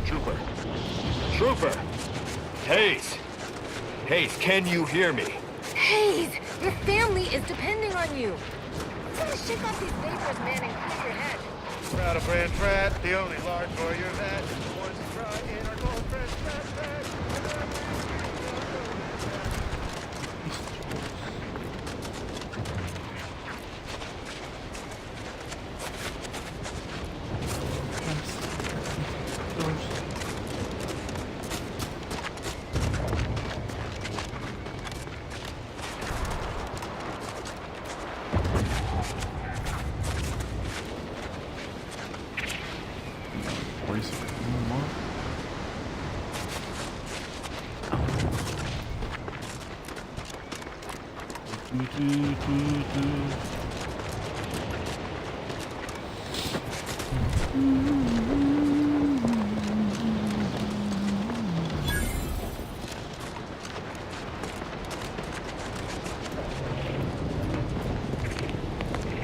Trooper. Trooper! Hayes! Hayes, can you hear me? Hayes, your family is depending on you. Let's shake off these vapors, man, and clear your head. Proud of Brand Pratt, the only large warrior that wants to try in our gold press backpack.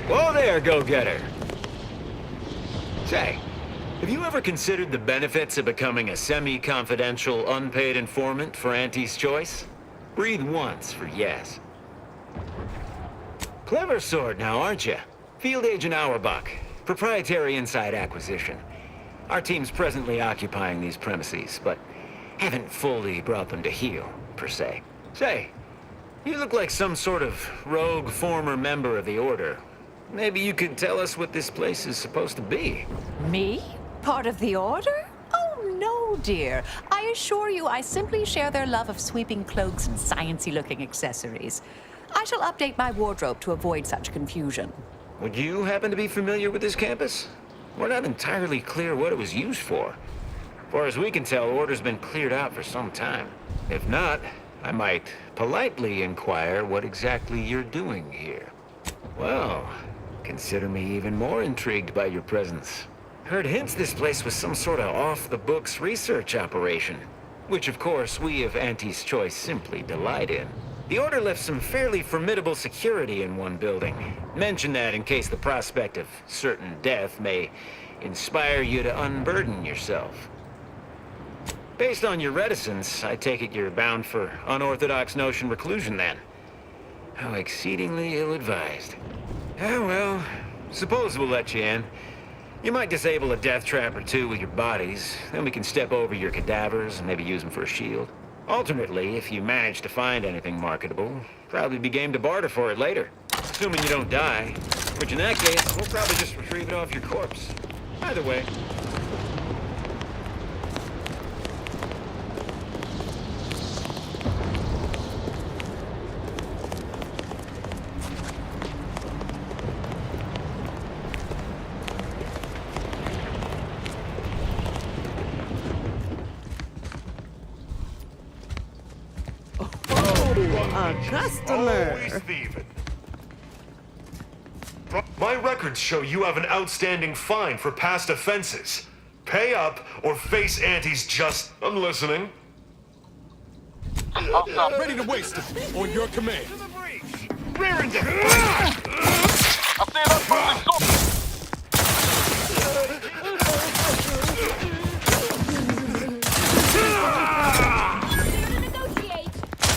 Whoa there, go-getter. Say, have you ever considered the benefits of becoming a semi-confidential, unpaid informant for Auntie's Choice? Breathe once for yes. Clever sort now, aren't you? Field Agent Auerbach, proprietary inside acquisition. Our team's presently occupying these premises, but haven't fully brought them to heel, per se. Say, you look like some sort of rogue former member of the Order. Maybe you could tell us what this place is supposed to be. Me? Part of the Order? Oh, no, dear. I assure you I simply share their love of sweeping cloaks and sciencey-looking accessories. I shall update my wardrobe to avoid such confusion. Would you happen to be familiar with this campus? We're not entirely clear what it was used for. As far as we can tell, Order's been cleared out for some time. If not, I might politely inquire what exactly you're doing here. Well, consider me even more intrigued by your presence. Heard hints this place was some sort of off-the-books research operation, which of course we of Auntie's Choice simply delight in. The Order left some fairly formidable security in one building. Mention that in case the prospect of certain death may inspire you to unburden yourself. Based on your reticence, I take it you're bound for unorthodox notion reclusion then. How exceedingly ill-advised. Ah, well, suppose we'll let you in. You might disable a death trap or two with your bodies, then we can step over your cadavers and maybe use them for a shield. Alternately, if you manage to find anything marketable, probably be game to barter for it later. Assuming you don't die, which in that case, we'll probably just retrieve it off your corpse. Either way. A customer. Always thieving. My records show you have an outstanding fine for past offenses. Pay up or face Auntie's just... I'm listening. Ready to waste it. On your command. Rear end I say that's probably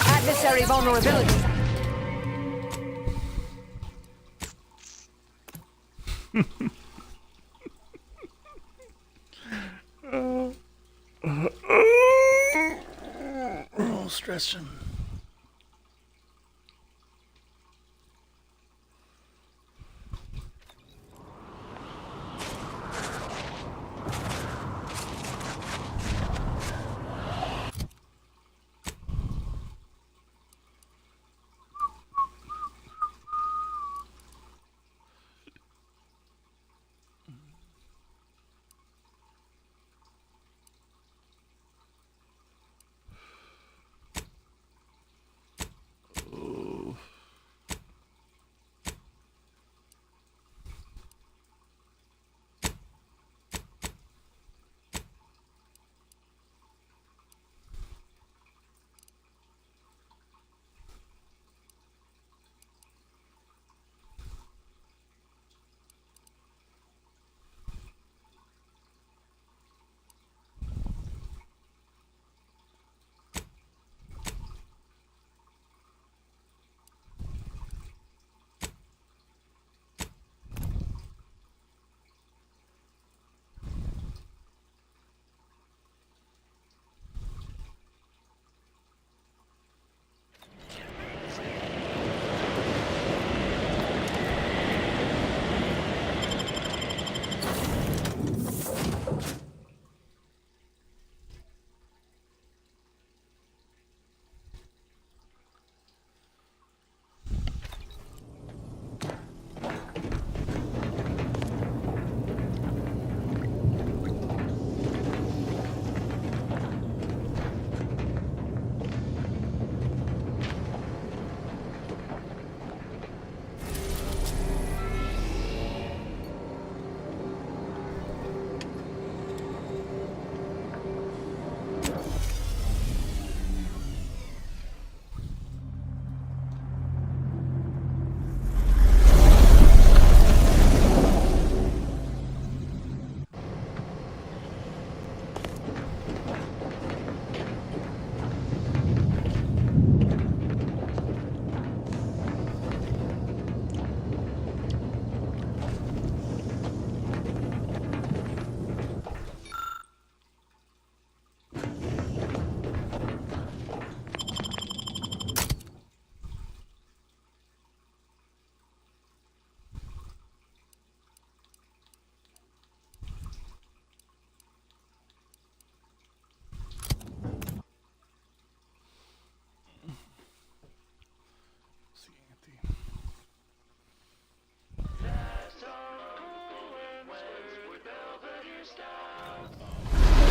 Adversary vulnerability. Oh, stretching.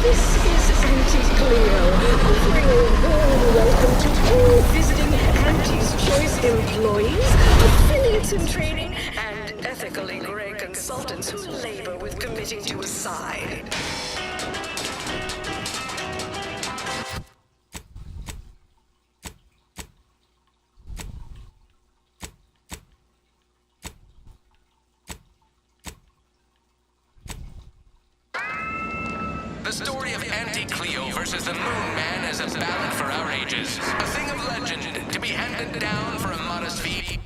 This is Auntie's Cleo, offering a warm welcome to all visiting Auntie's Choice employees, affiliates in training, and ethically gray consultants who labor with committing to a side. The story of Auntie Cleo versus the Moon Man is a ballad for our ages. A thing of legend to be handed down for a modest fee.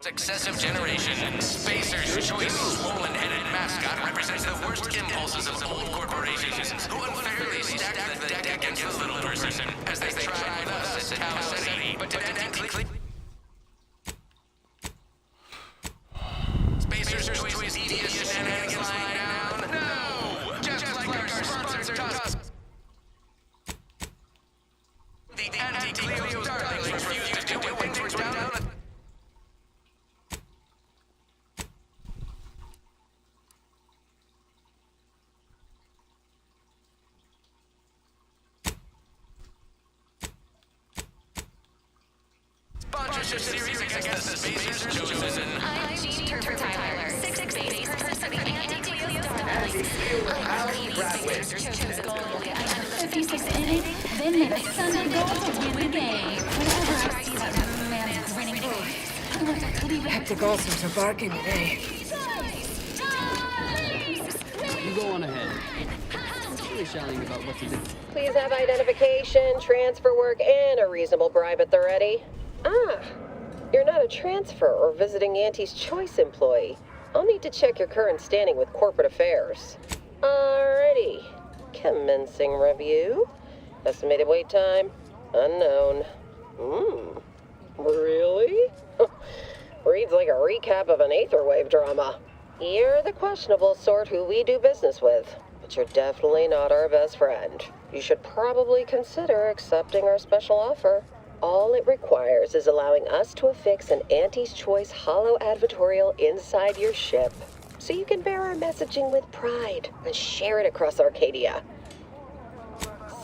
Successive generation. Spacer's Choice swollen-headed mascot represents the worst impulses of old corporations who unfairly stack the deck against the little person as they tried us at Town City. But did Auntie Cleo... Spacer's Choice devious shenanigans lying down? No! Just like our sponsor does. The Auntie Cleo's darlings refused to do what things were down on the... Sponsorship series against the Spacers chosen. I'm Jean Turner Tyler, 6 base person of Anti-Cleo's darlings. If you succeeded, then make a Sunday goal to win the game. Whenever I see that man's grinning face, I want to leave it. Hectic ulcers are barking today. You go on ahead. Really shouting about what to do. Please have identification, transfer work, and a reasonable bribe at the ready. Ah, you're not a transfer or visiting Auntie's Choice employee. I'll need to check your current standing with corporate affairs. Alrighty. Commencing review. Estimated wait time? Unknown. Really? Reads like a recap of an Aetherwave drama. You're the questionable sort who we do business with, but you're definitely not our best friend. You should probably consider accepting our special offer. All it requires is allowing us to affix an Auntie's Choice holo advertorial inside your ship, so you can bear our messaging with pride and share it across Arcadia.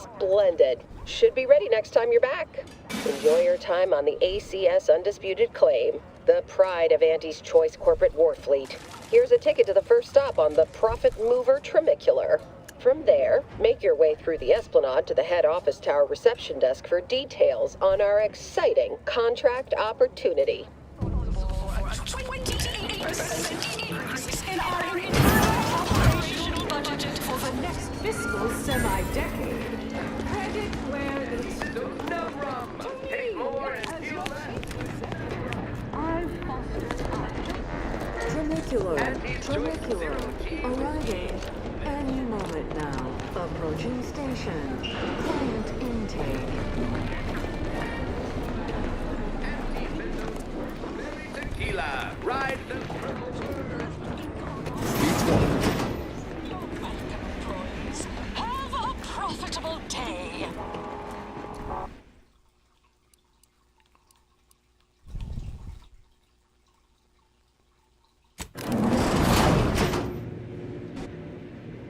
Splendid. Should be ready next time you're back. Enjoy your time on the ACS Undisputed Claim, the pride of Auntie's Choice corporate war fleet. Here's a ticket to the first stop on the Profit Mover Trimicular. From there, make your way through the Esplanade to the head office tower reception desk for details on our exciting contract opportunity. 28% increase in our operational budget for the next fiscal semi-decade. Credit where it's due. No problem. Take more and feel less. I've fostered Trimicular, arriving any moment now. Approaching station. Client intake. Tequila, ride the... Have a profitable day.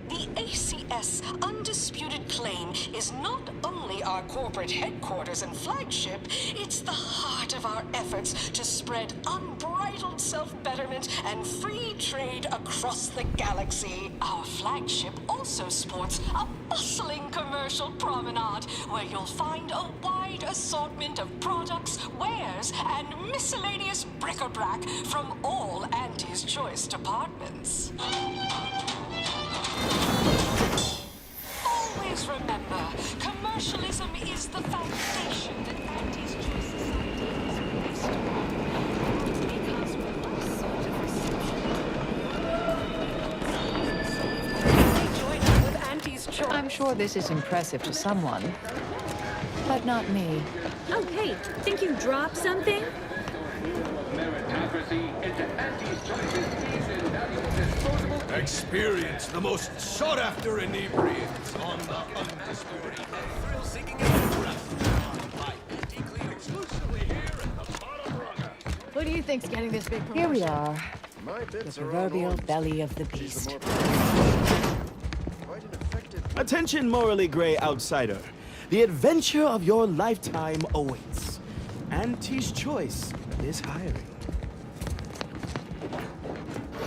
The ACS Undisputed Claim is not only our corporate headquarters and flagship, it's the heart of our efforts to spread unbridled self-betterment and free trade across the galaxy. Our flagship also sports a bustling commercial promenade where you'll find a wide assortment of products, wares, and miscellaneous bric-a-brac from all Auntie's Choice departments. Always remember, commercialism is the foundation that Auntie's Choice Society is based on. Because we're also join up with Auntie's Choice. I'm sure this is impressive to someone, but not me. Oh, hey, think you dropped something? Meritocracy into Auntie's Choice's fees and valuable disposable Experience the most sought-after inebriants on the Undisputed. Thrill-seeking exclusively here at the bottom runner. Who do you think's getting this big promotion? Here we are. The proverbial belly of the beast. Attention, morally gray outsider. The adventure of your lifetime awaits. Auntie's Choice is hiring.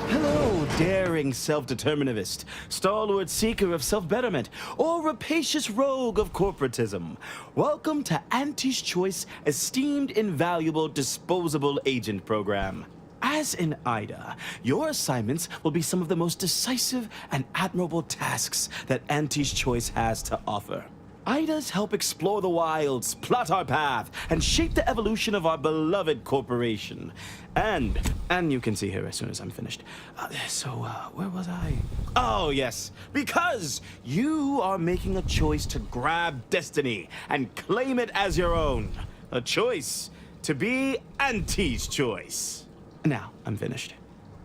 Hello, daring self-determinativist, stalwart seeker of self-betterment, or rapacious rogue of corporatism. Welcome to Auntie's Choice Esteemed Invaluable Disposable Agent Program. As in Ida, your assignments will be some of the most decisive and admirable tasks that Auntie's Choice has to offer. Idas help explore the wilds, plot our path, and shape the evolution of our beloved corporation. And you can see her as soon as I'm finished. Where was I? Oh, yes, because you are making a choice to grab destiny and claim it as your own. A choice to be Auntie's Choice. Now, I'm finished.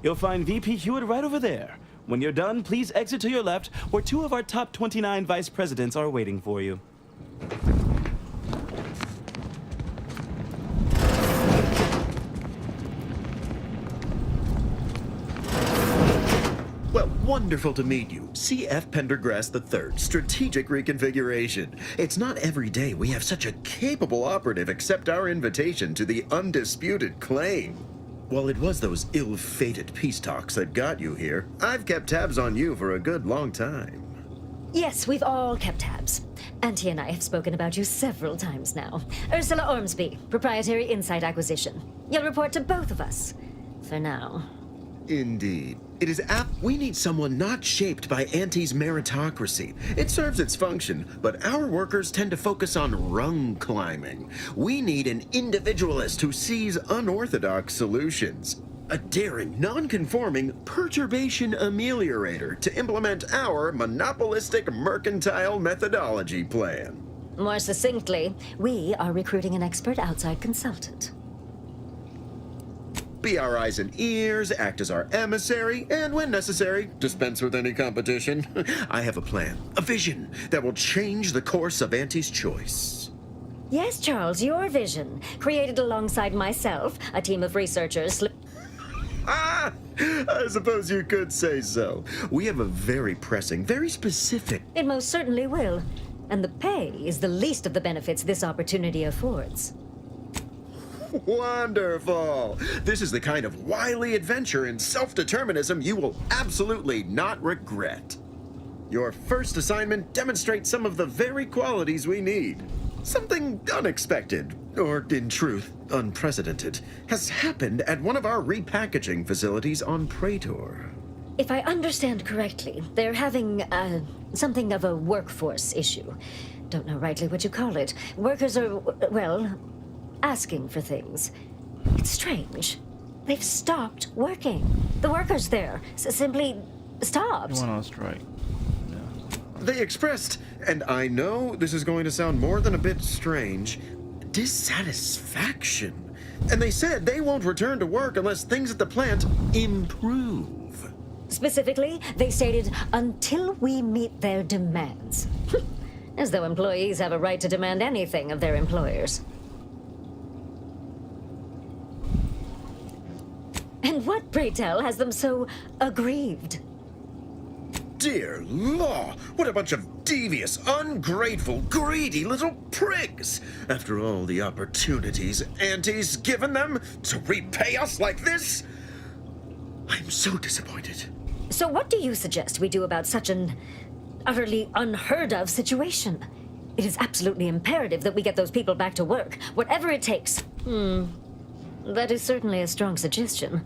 You'll find VP Hewitt right over there. When you're done, please exit to your left, where 2 of our top 29 vice presidents are waiting for you. Well, wonderful to meet you. C.F. Pendergrass III, Strategic Reconfiguration. It's not every day we have such a capable operative accept our invitation to the Undisputed Claim. While it was those ill-fated peace talks that got you here, I've kept tabs on you for a good long time. Yes, we've all kept tabs. Auntie and I have spoken about you several times now. Ursula Ormsby, Proprietary Insight Acquisition. You'll report to both of us. For now. Indeed. It is we need someone not shaped by Auntie's meritocracy. It serves its function, but our workers tend to focus on rung climbing. We need an individualist who sees unorthodox solutions. A daring, non-conforming perturbation ameliorator to implement our monopolistic mercantile methodology plan. More succinctly, we are recruiting an expert outside consultant. Be our eyes and ears, act as our emissary, and when necessary, dispense with any competition. I have a plan, a vision that will change the course of Auntie's Choice. Yes, Charles, your vision. Created alongside myself, a team of researchers. I suppose you could say so. We have a very pressing, very specific... It most certainly will. And the pay is the least of the benefits this opportunity affords. Wonderful! This is the kind of wily adventure in self-determinism you will absolutely not regret. Your first assignment demonstrates some of the very qualities we need. Something unexpected, or in truth, unprecedented, has happened at one of our repackaging facilities on Praetor. If I understand correctly, they're having, something of a workforce issue. Don't know rightly what you call it. Workers are, well, asking for things. It's strange. They've stopped working. The workers there simply stopped. You went on strike. They expressed, and I know this is going to sound more than a bit strange, dissatisfaction. And they said they won't return to work unless things at the plant improve. Specifically, they stated, until we meet their demands. As though employees have a right to demand anything of their employers. And what, pray tell, has them so aggrieved? Dear law, what a bunch of devious, ungrateful, greedy little prigs! After all the opportunities Auntie's given them to repay us like this, I'm so disappointed. So what do you suggest we do about such an utterly unheard of situation? It is absolutely imperative that we get those people back to work, whatever it takes. That is certainly a strong suggestion.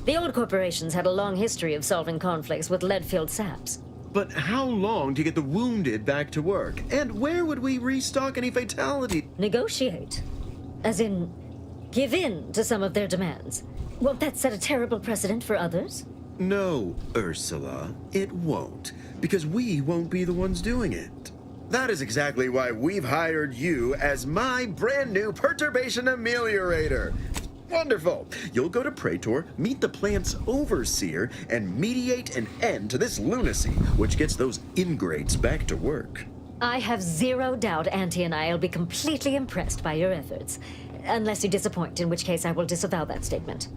The old corporations had a long history of solving conflicts with lead-filled saps. But how long to get the wounded back to work? And where would we restock any fatality? Negotiate. As in, give in to some of their demands. Won't that set a terrible precedent for others? No, Ursula, it won't. Because we won't be the ones doing it. That is exactly why we've hired you as my brand new perturbation ameliorator. Wonderful! You'll go to Praetor, meet the plant's overseer, and mediate an end to this lunacy, which gets those ingrates back to work. I have zero doubt Auntie and I will be completely impressed by your efforts. Unless you disappoint, in which case I will disavow that statement.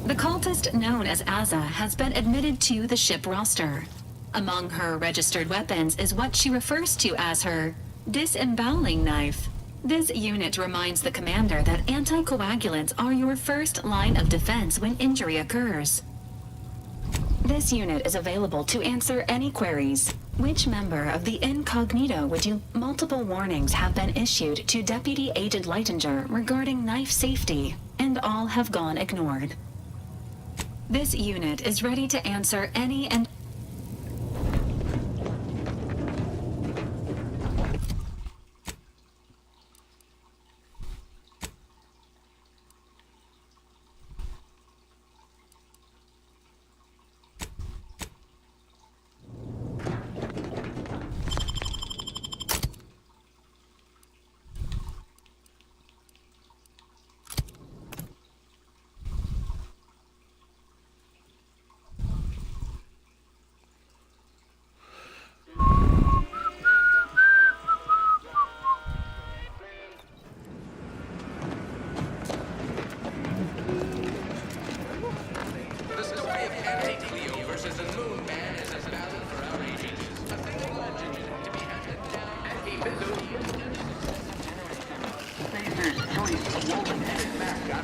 The cultist known as Azza has been admitted to the ship roster. Among her registered weapons is what she refers to as her disemboweling knife. This unit reminds the commander that anticoagulants are your first line of defense when injury occurs. This unit is available to answer any queries. Which member of the Incognito would you... Multiple warnings have been issued to Deputy Agent Leitinger regarding knife safety, and all have gone ignored. This unit is ready to answer any and...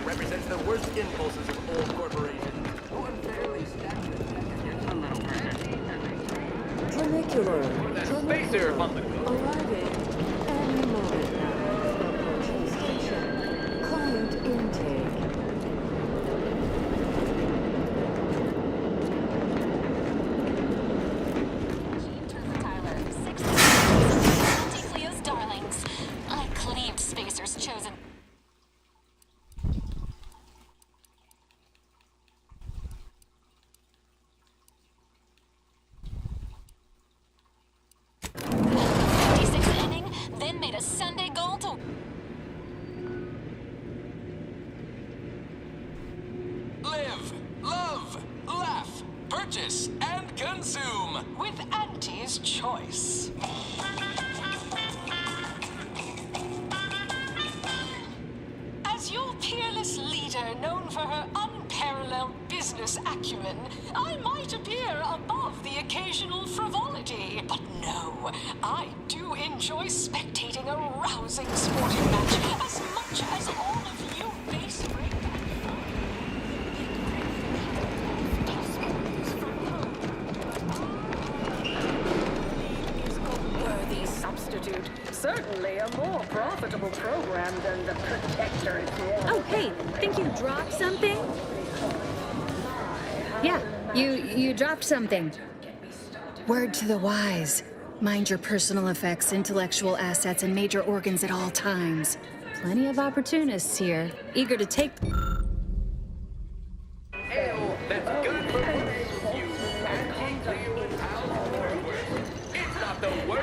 Represents the worst impulses of old corporations, who unfairly stack the deck against the little person. Trinicular. Spacer on the go. Arriving any moment now. Approaching station. Client intake. Cleo's darlings. I cleaved Spacer's chosen... with Auntie's choice. As your peerless leader, known for her unparalleled business acumen, I might appear above the occasional frivolity. But no, I do enjoy spectating a rousing sporting match as much as all of you base worthy substitute. Certainly a more profitable program than the Protectorate. Oh, hey, think you dropped something? Yeah, you dropped something. Word to the wise. Mind your personal effects, intellectual assets, and major organs at all times. Plenty of opportunists here, eager to take...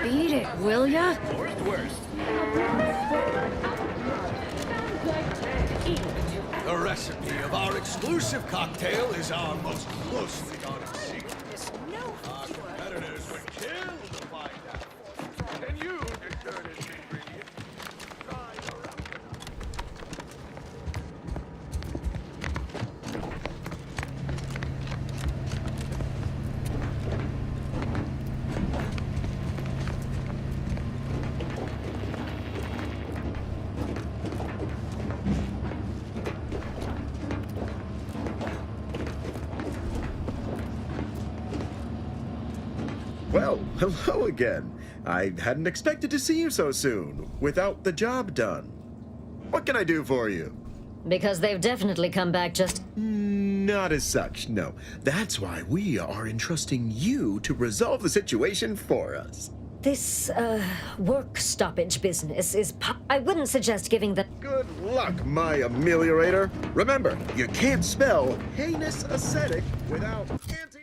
Beat it, will ya? The recipe of our exclusive cocktail is our most closely guarded secret. Our competitors would kill to find out. Can you discern its ingredients? Try your Well, hello again. I hadn't expected to see you so soon, without the job done. What can I do for you? Because they've definitely come back just... Not as such, no. That's why we are entrusting you to resolve the situation for us. This, work stoppage business is... I wouldn't suggest giving the... Good luck, my ameliorator. Remember, you can't spell heinous ascetic without anti...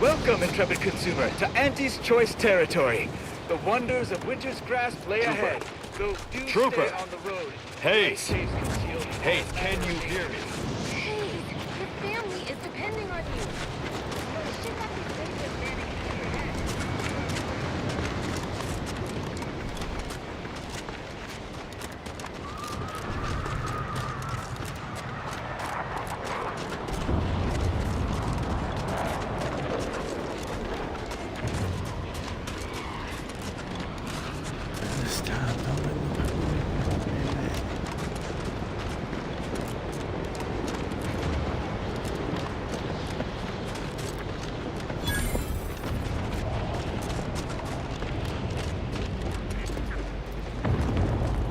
Welcome, intrepid consumer, to Auntie's Choice territory. The wonders of winter's grasp lay ahead. So do Trooper. stay on the road. Hey. Ice caves concealed. Hey, can you hear me? Hey, your family is depending on you. Shit got these vapors manning in your head. This time, don't let me do it.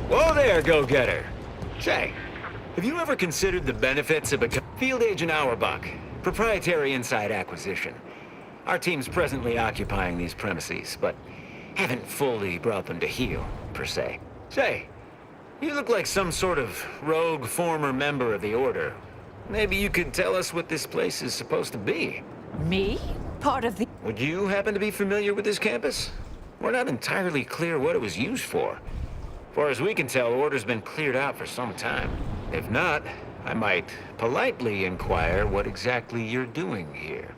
Whoa there, go-getter. Say, have you ever considered the benefits of a field agent Auerbach, proprietary inside acquisition? Our team's presently occupying these premises, but haven't fully brought them to heel, per se. Say, you look like some sort of rogue former member of the Order. Maybe you could tell us what this place is supposed to be. Me? Part of the... Would you happen to be familiar with this campus? We're not entirely clear what it was used for. Far as we can tell, Order's been cleared out for some time. If not, I might politely inquire what exactly you're doing here.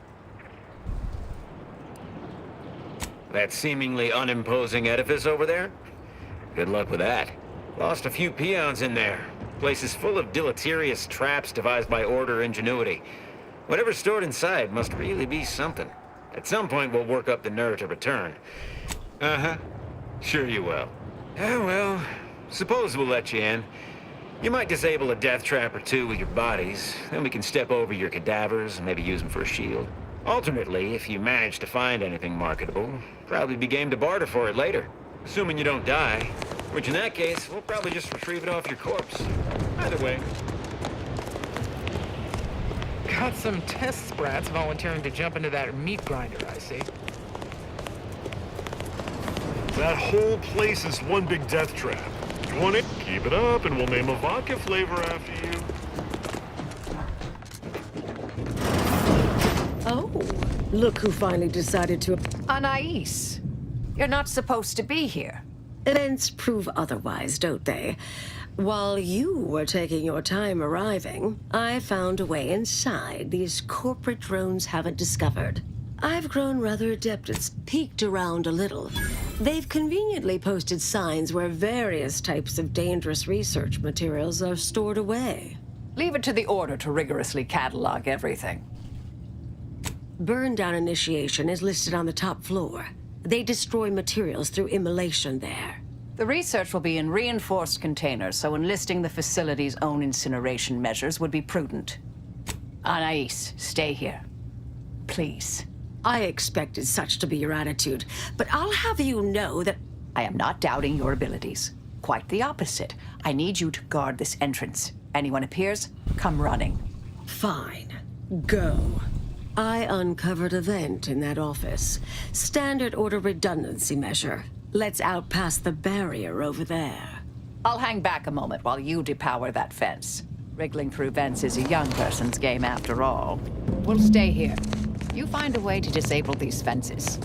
That seemingly unimposing edifice over there? Good luck with that. Lost a few peons in there. Place is full of deleterious traps devised by Order ingenuity. Whatever's stored inside must really be something. At some point, we'll work up the nerve to return. Uh-huh. Sure you will. Oh, well, suppose we'll let you in. You might disable a death trap or two with your bodies, then we can step over your cadavers and maybe use them for a shield. Alternately, if you manage to find anything marketable, probably be game to barter for it later. Assuming you don't die, which in that case, we'll probably just retrieve it off your corpse. Either way. Got some test sprats volunteering to jump into that meat grinder, I see. That whole place is one big death trap. You want it? Keep it up and we'll name a vodka flavor after you. Oh, look who finally decided to... Anais, you're not supposed to be here. Events prove otherwise, don't they? While you were taking your time arriving, I found a way inside these corporate drones haven't discovered. I've grown rather adept at peeked around a little. They've conveniently posted signs where various types of dangerous research materials are stored away. Leave it to the Order to rigorously catalog everything. Burn down initiation is listed on the top floor. They destroy materials through immolation there. The research will be in reinforced containers, so enlisting the facility's own incineration measures would be prudent. Anais, stay here. Please. I expected such to be your attitude, but I'll have you know that... I am not doubting your abilities. Quite the opposite. I need you to guard this entrance. Anyone appears, come running. Fine. Go. I uncovered a vent in that office. Standard Order redundancy measure. Let's outpass the barrier over there. I'll hang back a moment while you depower that fence. Wriggling through vents is a young person's game after all. We'll stay here. You find a way to disable these fences.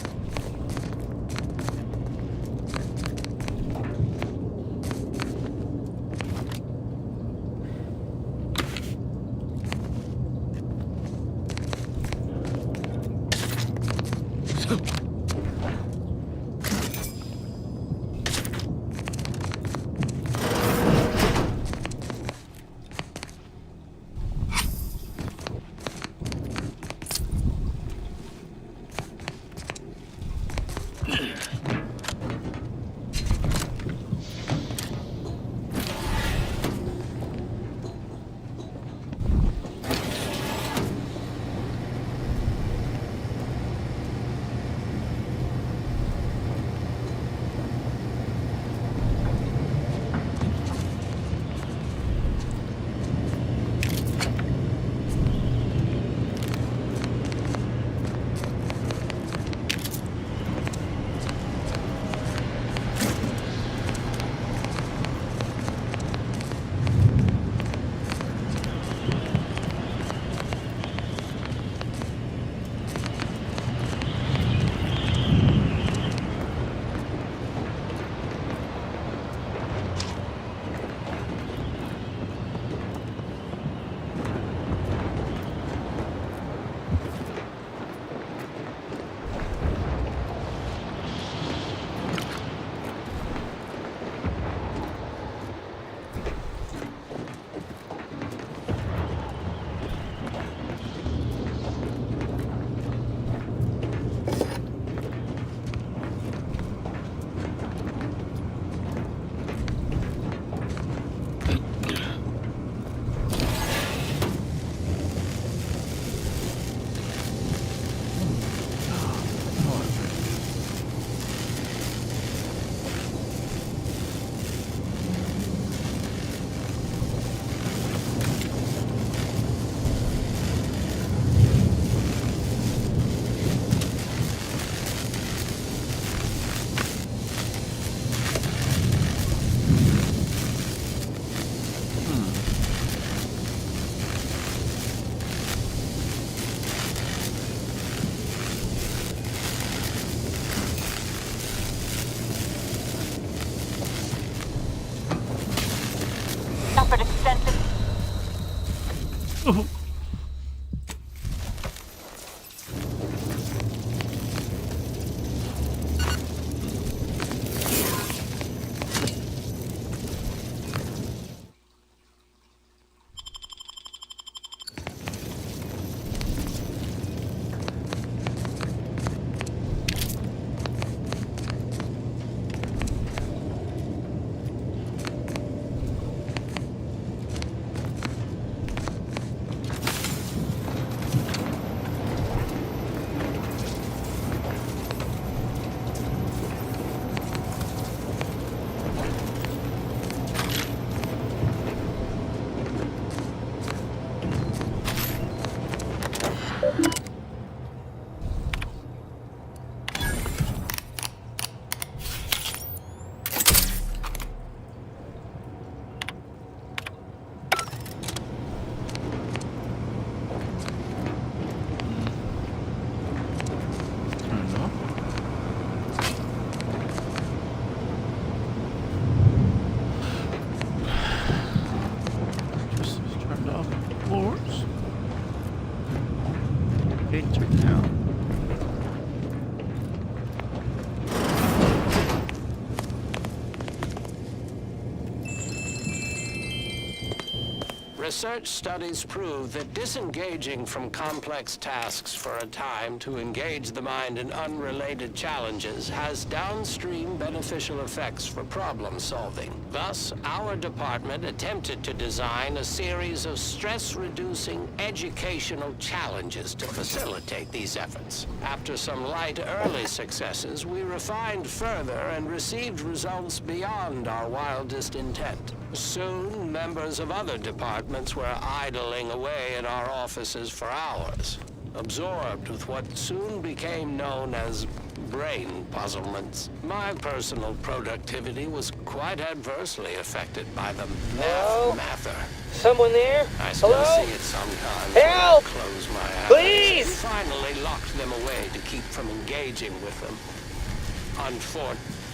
Research studies prove that disengaging from complex tasks for a time to engage the mind in unrelated challenges has downstream beneficial effects for problem solving. Thus, our department attempted to design a series of stress-reducing educational challenges to facilitate these efforts. After some light early successes, we refined further and received results beyond our wildest intent. Soon, members of other departments were idling away in our offices for hours, absorbed with what soon became known as brain puzzlements. My productivity was quite adversely affected by the mather. Someone there? I still Hello? see it sometimes Help! when I close my eyes. Please! We finally locked them away to keep from engaging with them.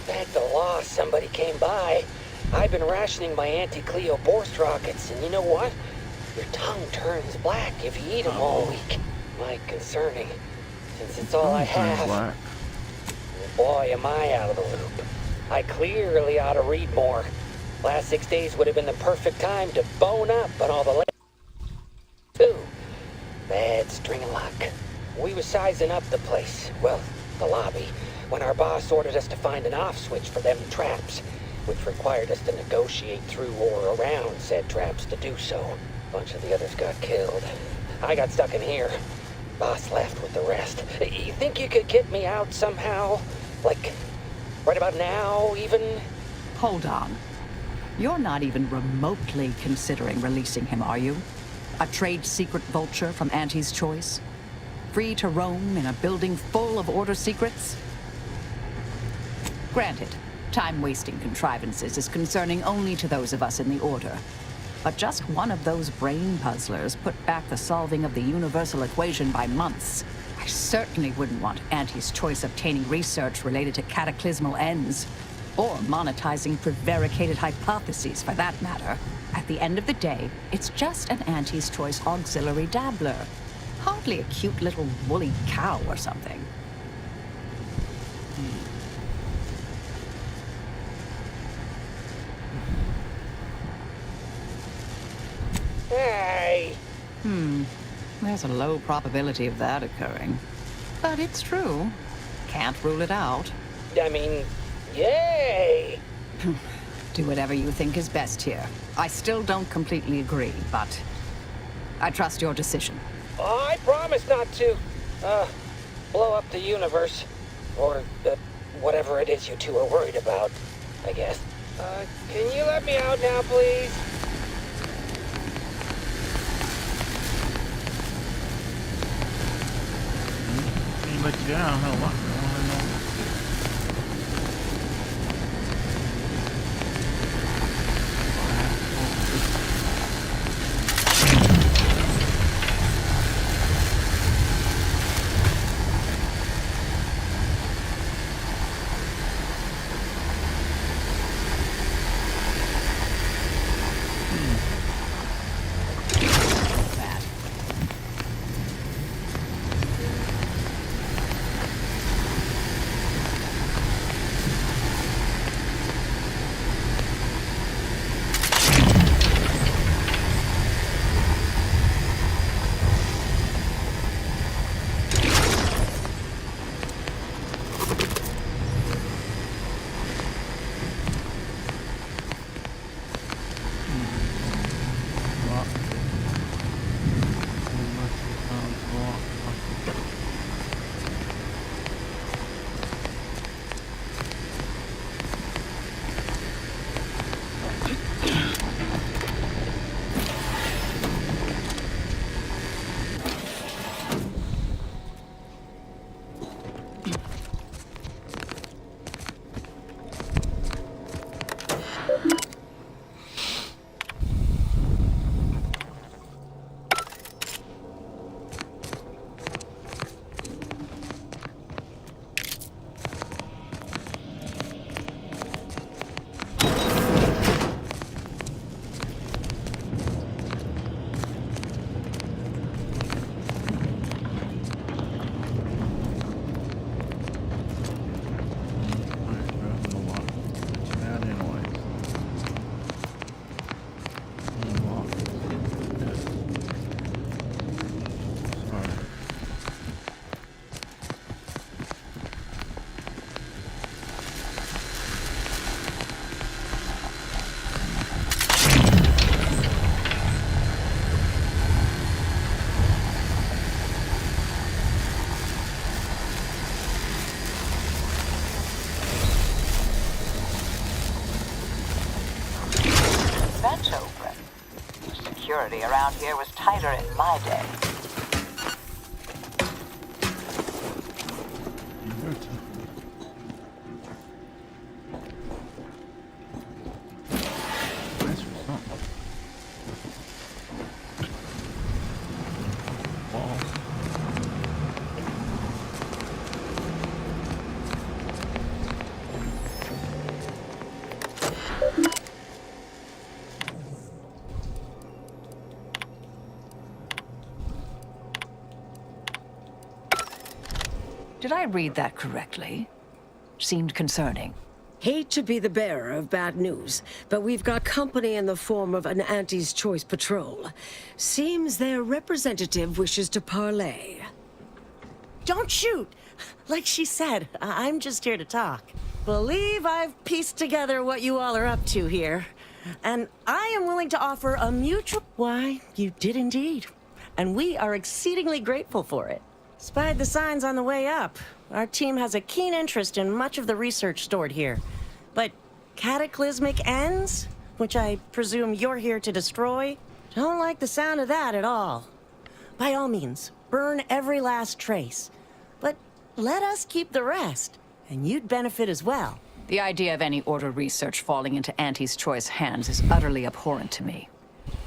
Thank the law somebody came by. I've been rationing my anti-Cleo Borst rockets, and you know what? Your tongue turns black if you eat them all week. Might concerning, since it's all I have. Black. Boy, am I out of the loop. I clearly ought to read more. Last 6 days would have been the perfect time to bone up on all the Ooh, bad string of luck. We were sizing up the place, well, the lobby, when our boss ordered us to find an off switch for them traps, which required us to negotiate through or around said traps to do so. A bunch of the others got killed. I got stuck in here. Boss left with the rest. You think you could get me out somehow? Like, right about now, even? Hold on. You're not even remotely considering releasing him, are you? A trade secret vulture from Auntie's choice? Free to roam in a building full of order secrets? Granted, time-wasting contrivances is concerning only to those of us in the Order. But just one of those brain puzzlers put back the solving of the universal equation by months. I certainly wouldn't want Auntie's choice obtaining research related to cataclysmal ends. Or monetizing prevaricated hypotheses, for that matter. At the end of the day, it's just an Auntie's choice auxiliary dabbler. Hardly a cute little woolly cow or something. Hey! There's a low probability of that occurring. But it's true. Can't rule it out. I mean, yay! Do whatever you think is best here. I still don't completely agree, but I trust your decision. I promise not to, blow up the universe. Or, whatever it is you two are worried about, I guess. Can you let me out now, please? You let you down, how long? around here was tighter in my day. Did I read that correctly? Seemed concerning. Hate to be the bearer of bad news, but we've got company in the form of an Auntie's Choice patrol. Seems their representative wishes to parley. Don't shoot! Like she said, I'm just here to talk. Believe I've pieced together what you all are up to here. And I am willing to offer a mutual... Why, you did indeed. And we are exceedingly grateful for it. Spied the signs on the way up. Our team has a keen interest in much of the research stored here. But cataclysmic ends, which I presume you're here to destroy, don't like the sound of that at all. By all means, burn every last trace. But let us keep the rest, and you'd benefit as well. The idea of any Order research falling into Auntie's Choice hands is utterly abhorrent to me.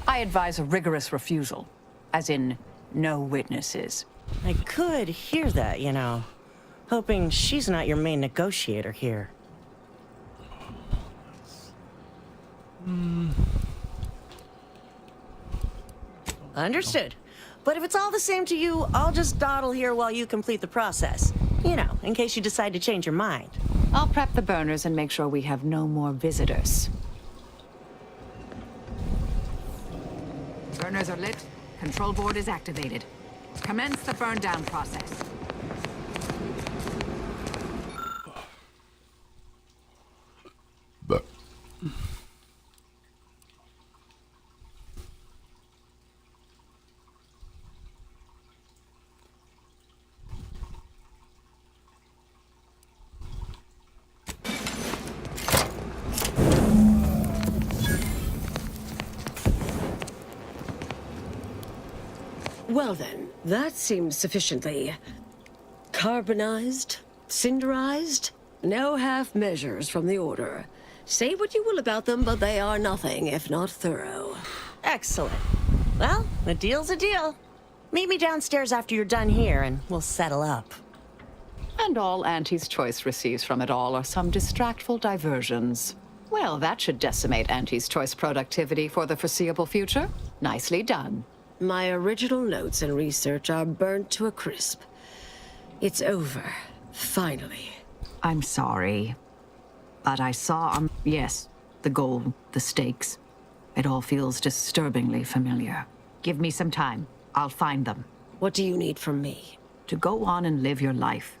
I advise a rigorous refusal, as in no witnesses. I could hear that, you know. Hoping she's not your main negotiator here. Understood. But if it's all the same to you, I'll just dawdle here while you complete the process. You know, in case you decide to change your mind. I'll prep the burners and make sure we have no more visitors. Burners are lit. Control board is activated. Commence the burn down process. Well then, that seems sufficiently... carbonized? Cinderized? No half measures from the Order. Say what you will about them, but they are nothing if not thorough. Excellent. Well, a deal's a deal. Meet me downstairs after you're done here, and we'll settle up. And all Auntie's Choice receives from it all are some distractful diversions. Well, that should decimate Auntie's Choice productivity for the foreseeable future. Nicely done. My original notes and research are burnt to a crisp. It's over. Finally. I'm sorry. But I saw, yes, the goal, the stakes. It all feels disturbingly familiar. Give me some time. I'll find them. What do you need from me? To go on and live your life.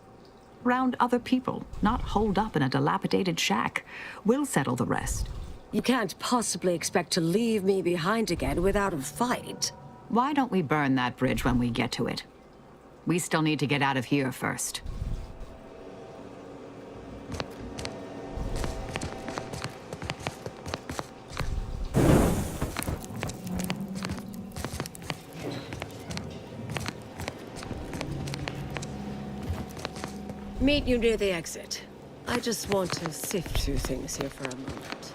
Around other people, not holed up in a dilapidated shack. We'll settle the rest. You can't possibly expect to leave me behind again without a fight. Why don't we burn that bridge when we get to it? We still need to get out of here first. Meet you near the exit. I just want to sift through things here for a moment.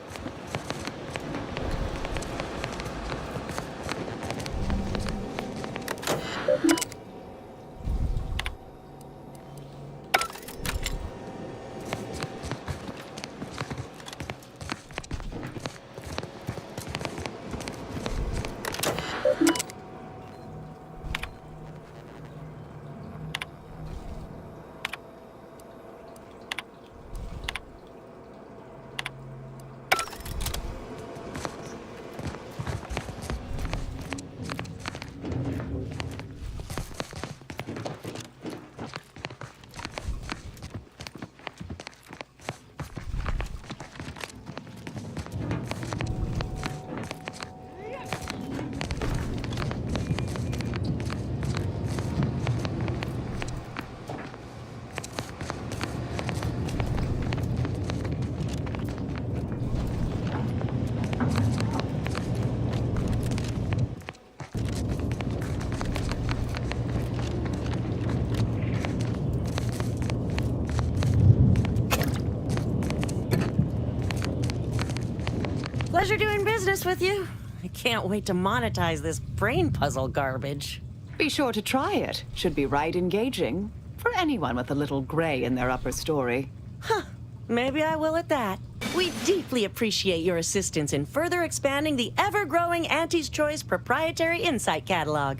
Pleasure doing business with you. I can't wait to monetize this brain puzzle garbage. Be sure to try it. Should be right engaging for anyone with a little gray in their upper story. Huh. Maybe I will at that. We deeply appreciate your assistance in further expanding the ever-growing Auntie's Choice proprietary insight catalog.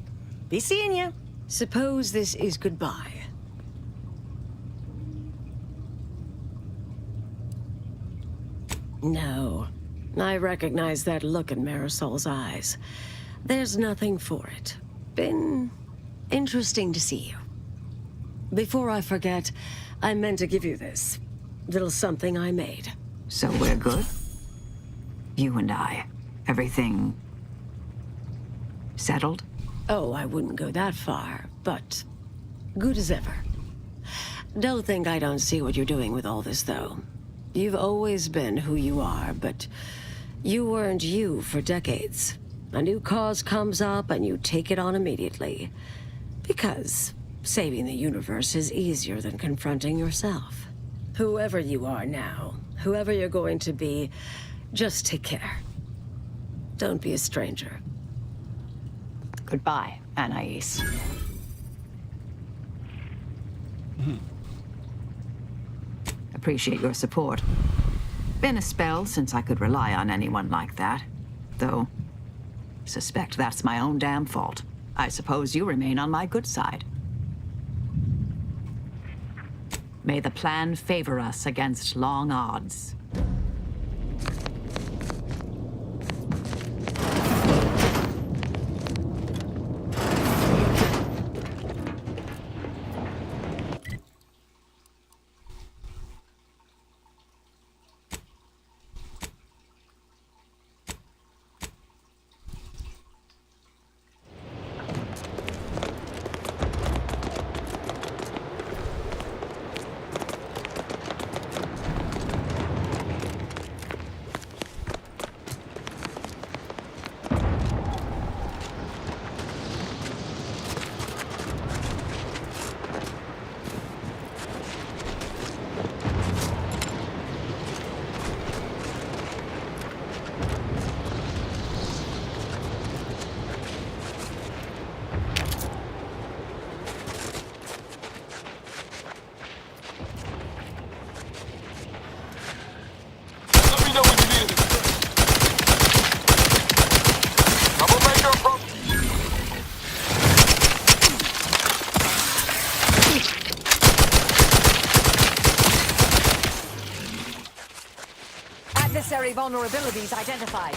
Be seeing you. Suppose this is goodbye. No. I recognize that look in Marisol's eyes. There's nothing for it. Been interesting to see you. Before I forget, I meant to give you this. Little something I made. So we're good? You and I. Everything settled? Oh, I wouldn't go that far, but good as ever. Don't think I don't see what you're doing with all this, though. You've always been who you are, but you weren't you for decades. A new cause comes up and you take it on immediately. Because saving the universe is easier than confronting yourself. Whoever you are now, whoever you're going to be, just take care. Don't be a stranger. Goodbye, Anais. Appreciate your support. Been a spell since I could rely on anyone like that. Though, suspect that's my own damn fault. I suppose you remain on my good side. May the plan favor us against long odds. Adversary vulnerabilities identified.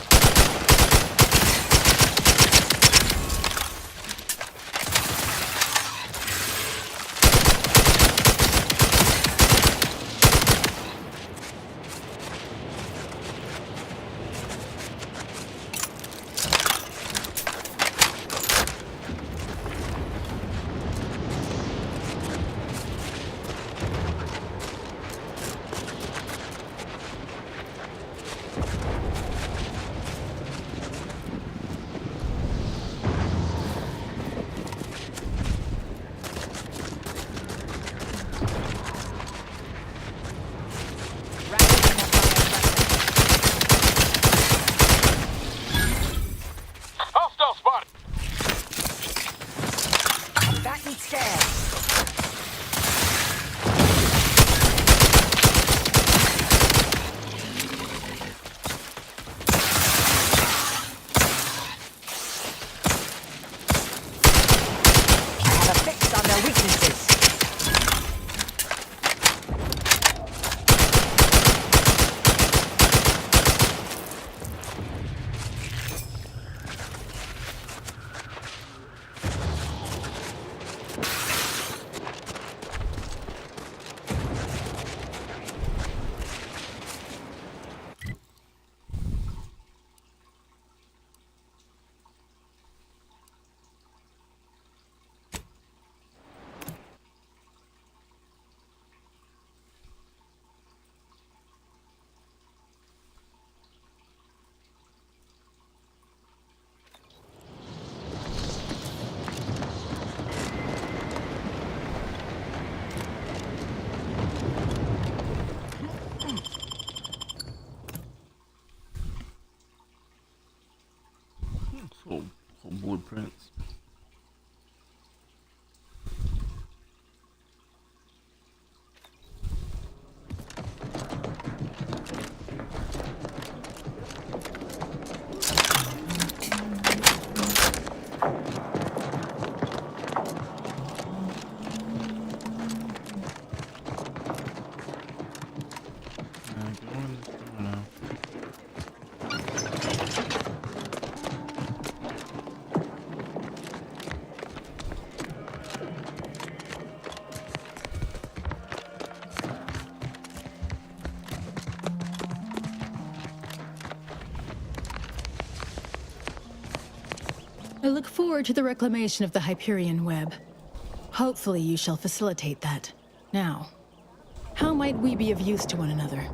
I look forward to the reclamation of the Hyperion web. Hopefully you shall facilitate that. Now, how might we be of use to one another?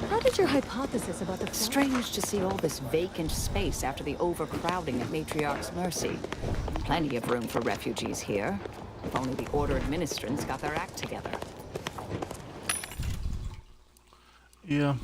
How did your hypothesis about the... Strange to see all this vacant space after the overcrowding at Matriarch's Mercy. Plenty of room for refugees here. If only the Order administrants got their act together. Yeah.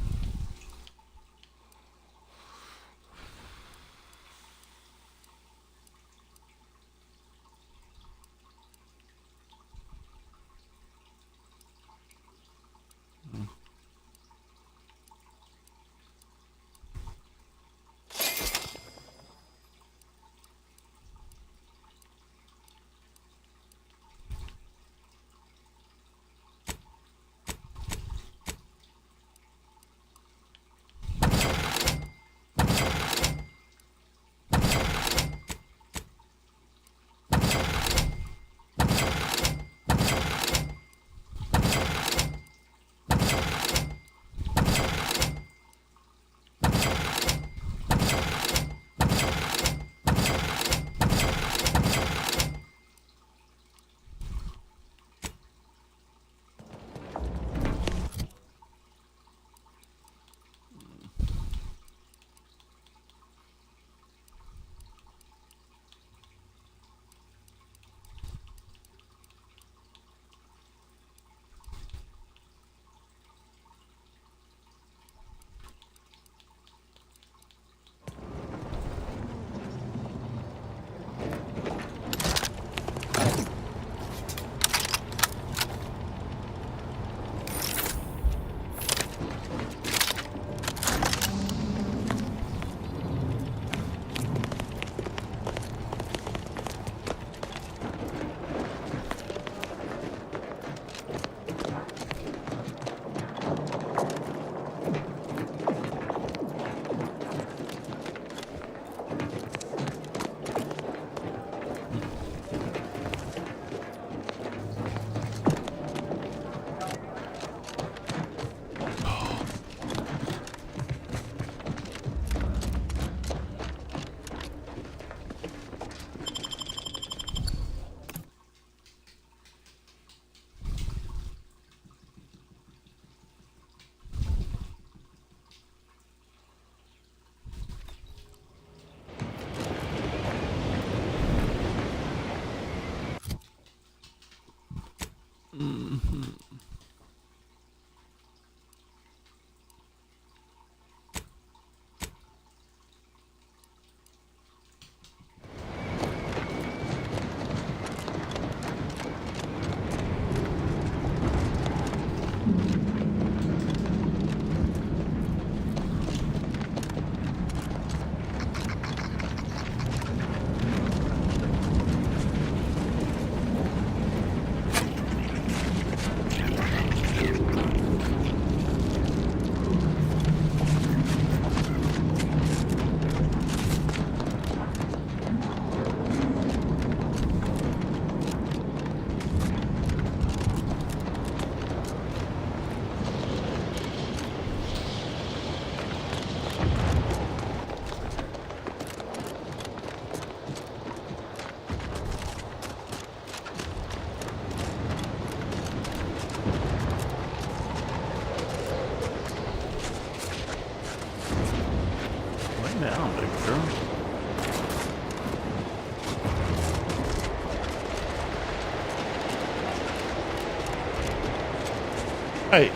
Hey,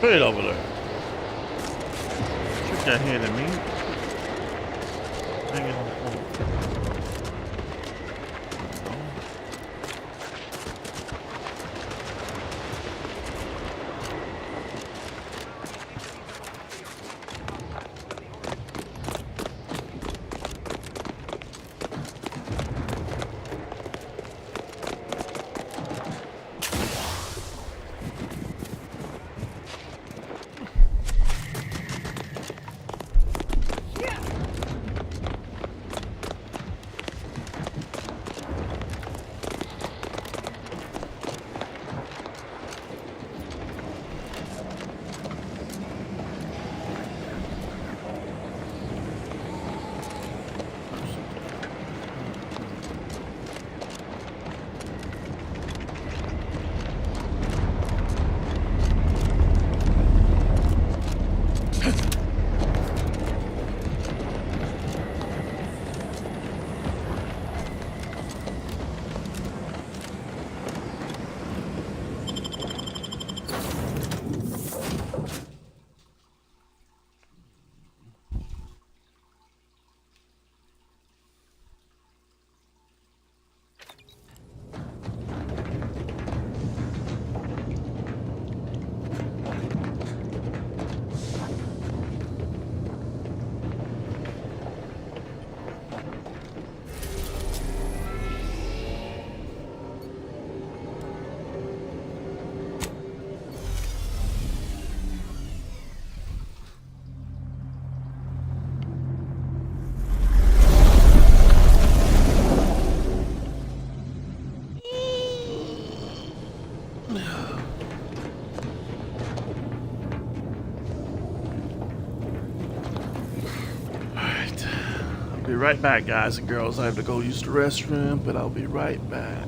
put it over there. Shoot that head at me. Hang it on the floor. Be right back, guys and girls. I have to go use the restroom, but I'll be right back.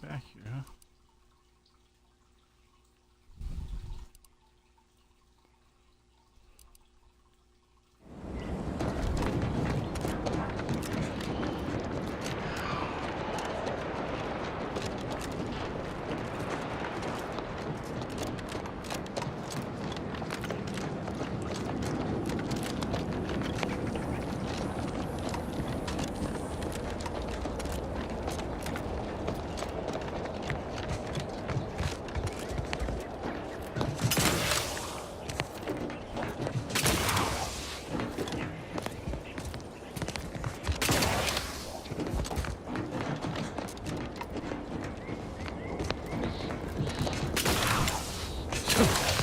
back here, huh?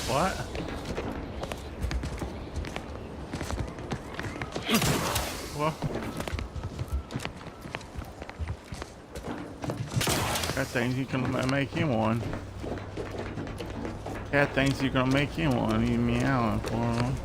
What? What? That thinks you can make him one. That thinks you're gonna make him one. You meowing for him.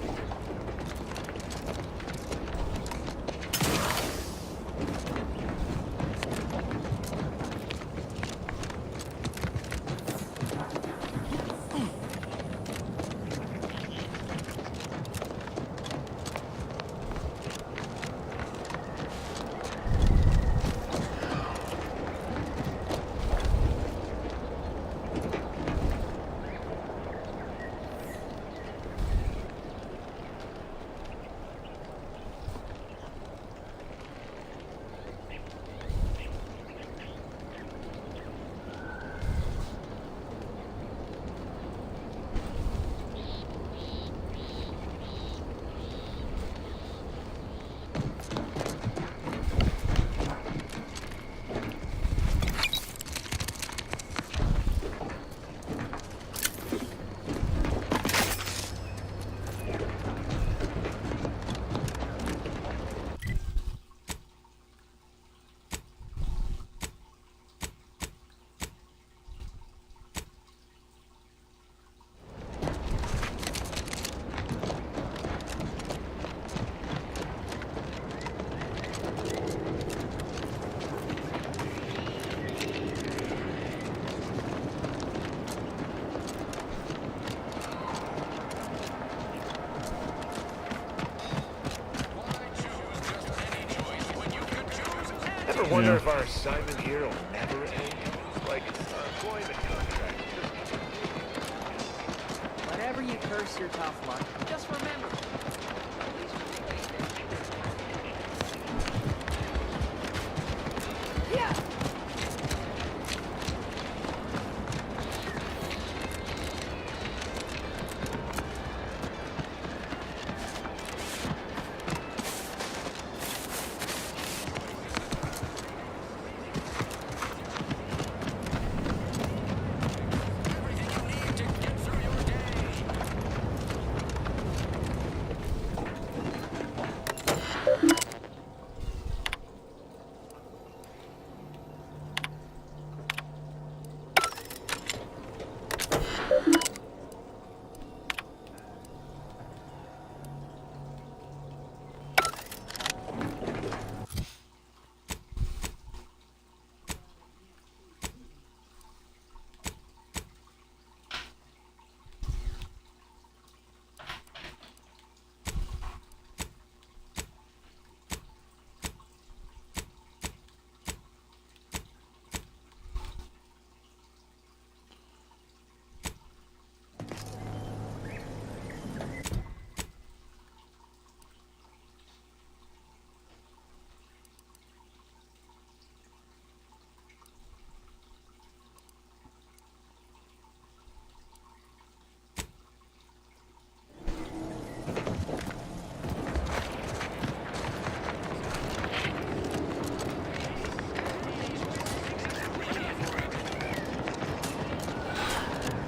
Ever wonder if our assignment here will never end? Like our employment contract. Whatever you curse your tough luck, just remember. Yeah.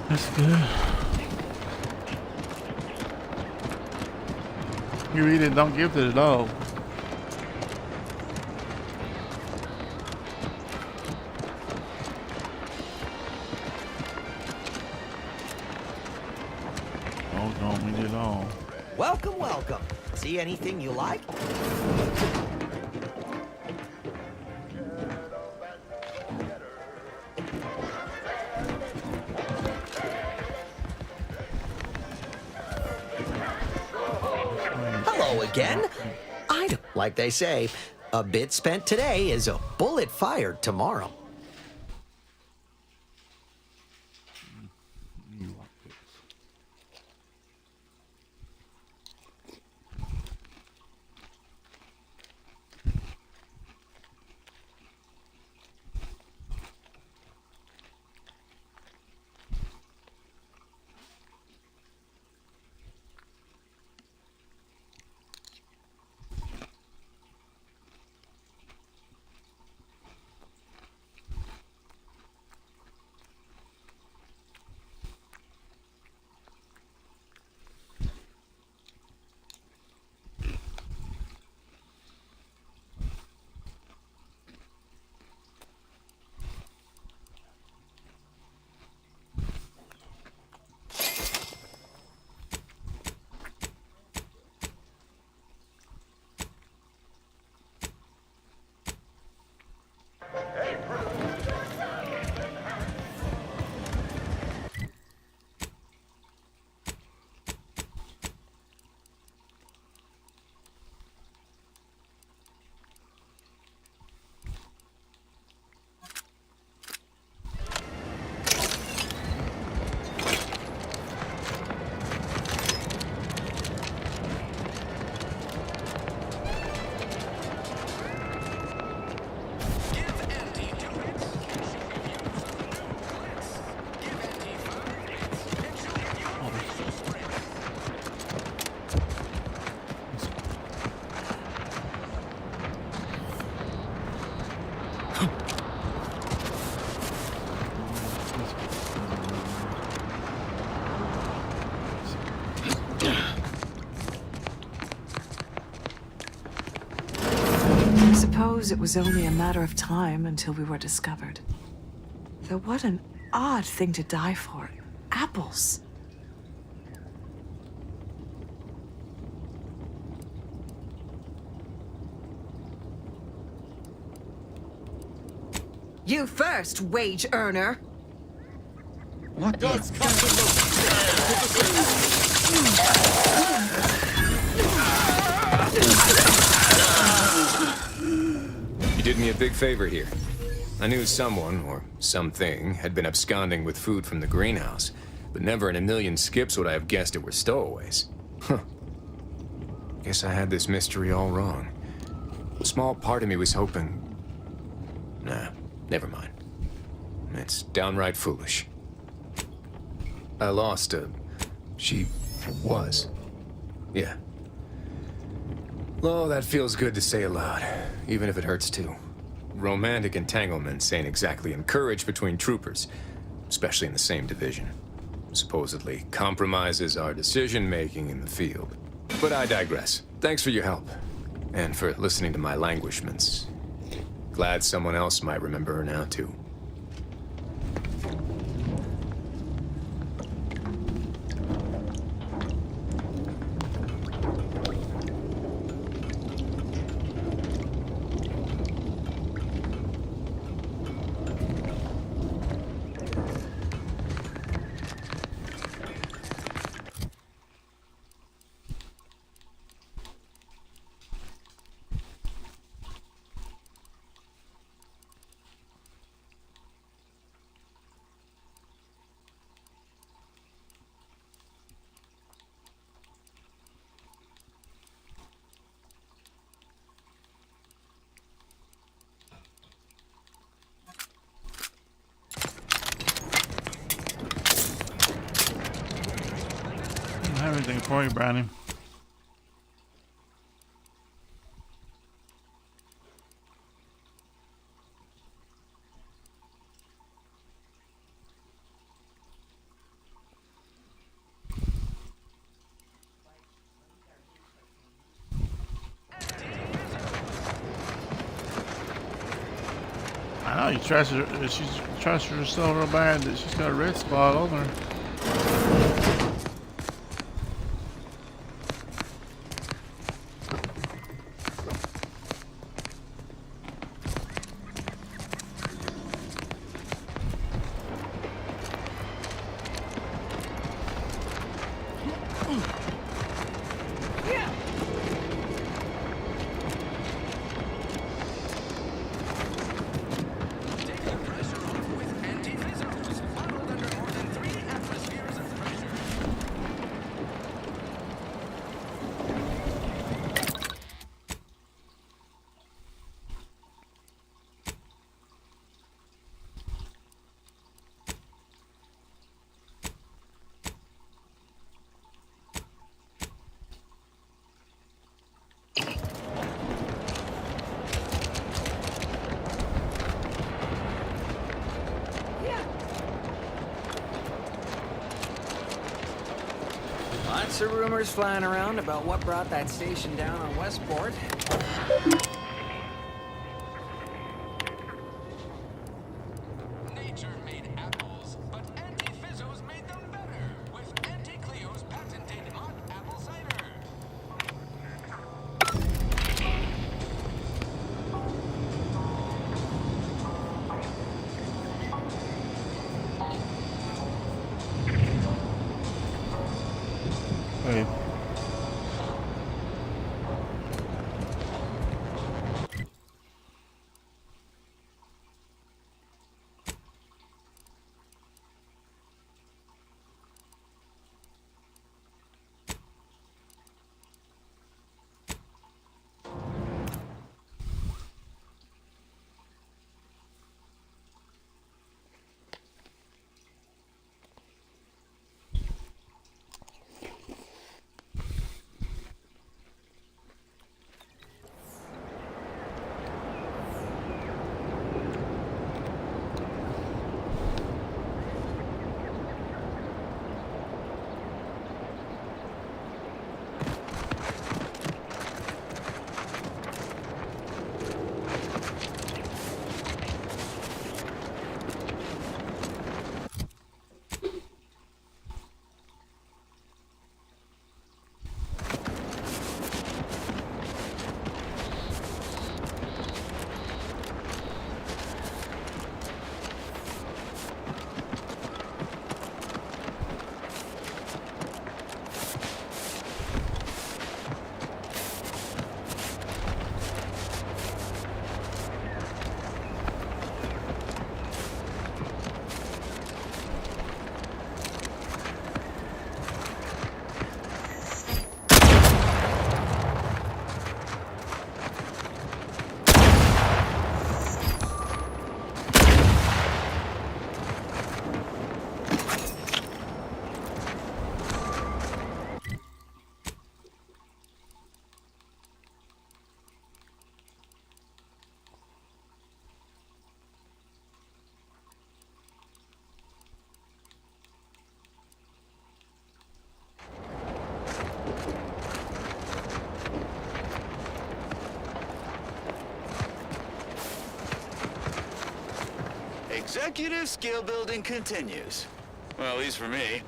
That's good. You eat it, don't give to the dog. Dog don't eat it all. Welcome, welcome. See anything you like? Again? Like they say, a bit spent today is a bullet fired tomorrow. Suppose it was only a matter of time until we were discovered. Though what an odd thing to die for. Apples. You first, wage earner. What the? You did me a big favor here. I knew someone, or something, had been absconding with food from the greenhouse, but never in a million skips would I have guessed it were stowaways. Huh. Guess I had this mystery all wrong. A small part of me was hoping... Nah, never mind. It's downright foolish. I lost a... She was. Yeah. Oh, that feels good to say aloud, even if it hurts too. Romantic entanglements ain't exactly encouraged between troopers, especially in the same division. Supposedly compromises our decision-making in the field. But I digress. Thanks for your help, and for listening to my languishments. Glad someone else might remember her now, too. Everything for you, Brownie. I know you trusted her. She's trusted her so real bad that she's got a red spot on her. Lots of rumors flying around about what brought that station down on Westport. Nature made apples, but Auntie Fizzos made them better with Auntie Cleo's patented hot apple cider. Hey. Executive skill building continues. Well, at least for me.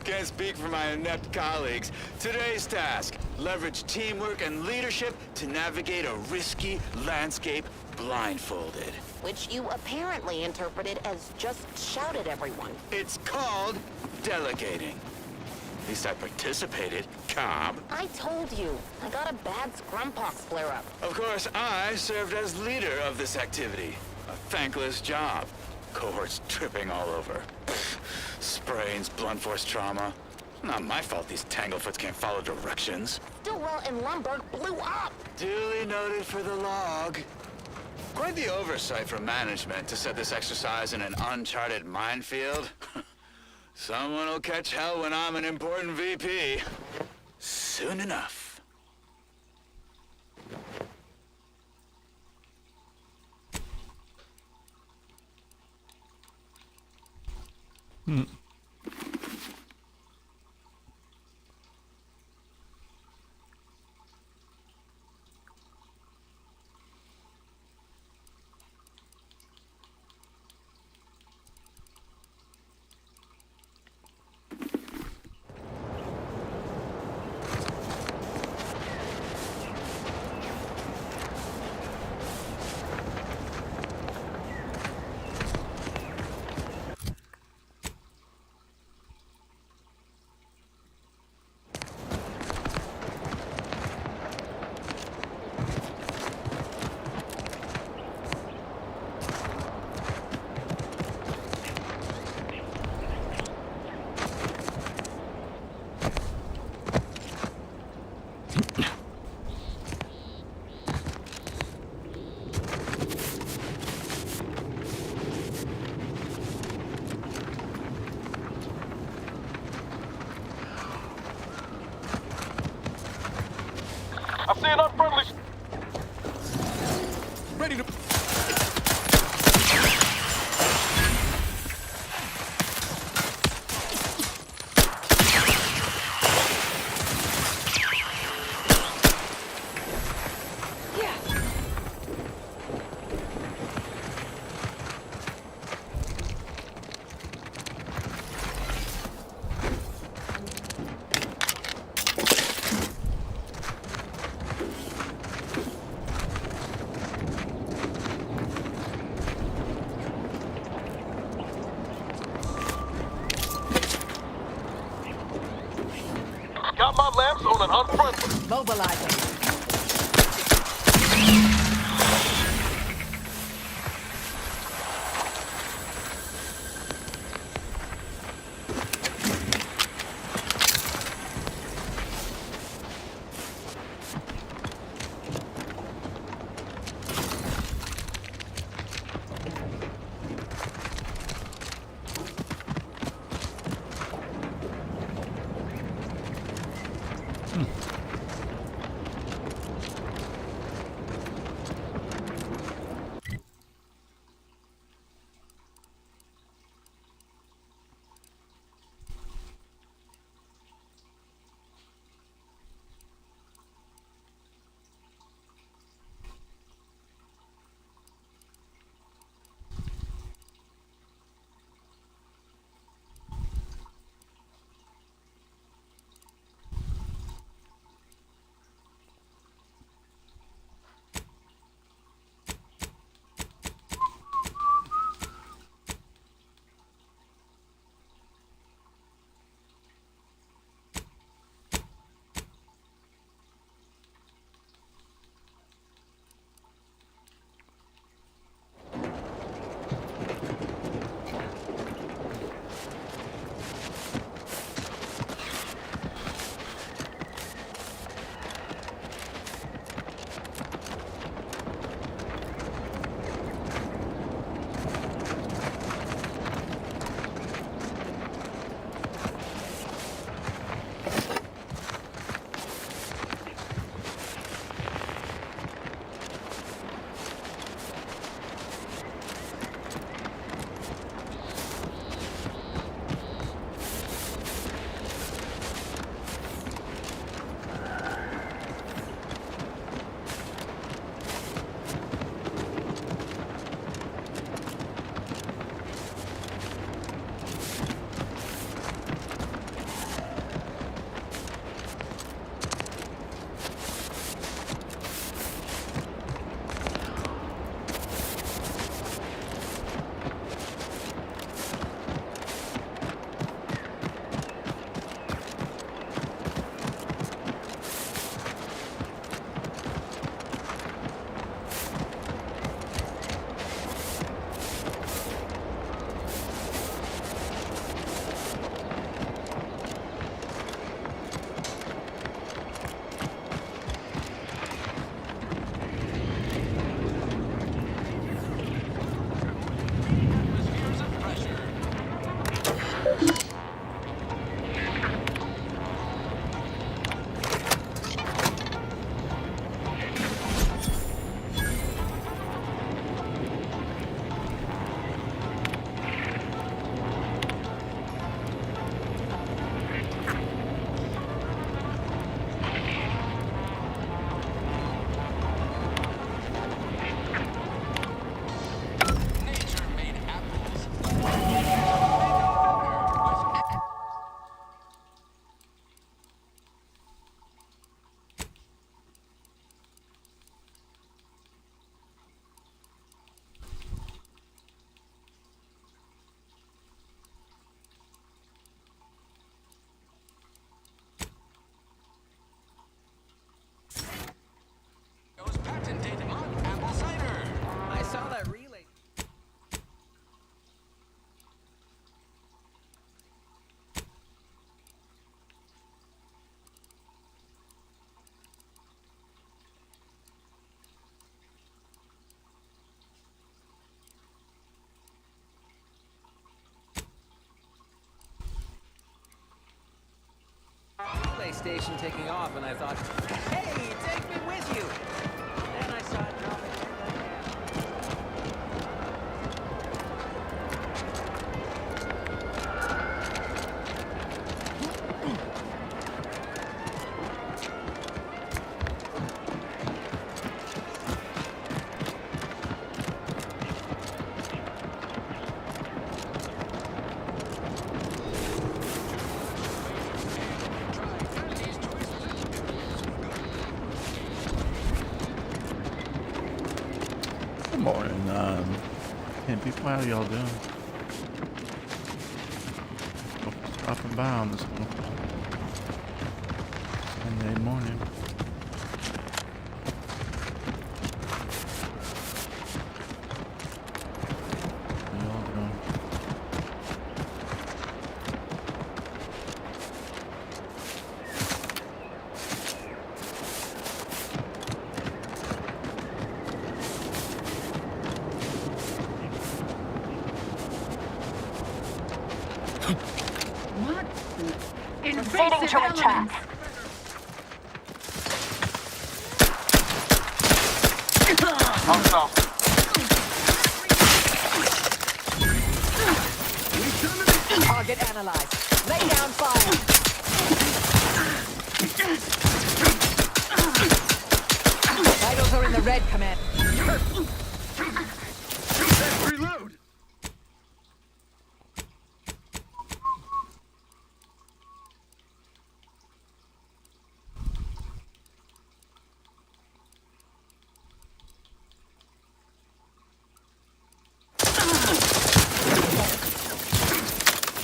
Can't speak for my inept colleagues. Today's task, leverage teamwork and leadership to navigate a risky landscape blindfolded. Which you apparently interpreted as just shout at everyone. It's called delegating. At least I participated, Cobb. I told you, I got a bad scrumpox flare-up. Of course, I served as leader of this activity. A thankless job. Cohorts tripping all over. Sprains, blunt force trauma. Not my fault these tanglefoots can't follow directions. Stillwell and Lumberg blew up! Duly noted for the log. Quite the oversight from management to set this exercise in an uncharted minefield. Someone will catch hell when I'm an important VP. Soon enough. I see an unfriendly... Ready to... Labs on an unfriendly. Mobilizing. Relay station taking off, and I thought, hey, take me with you. Then I saw it dropping. Morning, people, how y'all doing? Stopping by on this one. Monday morning. We all go. What? Proceeding to attack. Target analyzed. Lay down fire. Vitals are in the red, Command. Reload!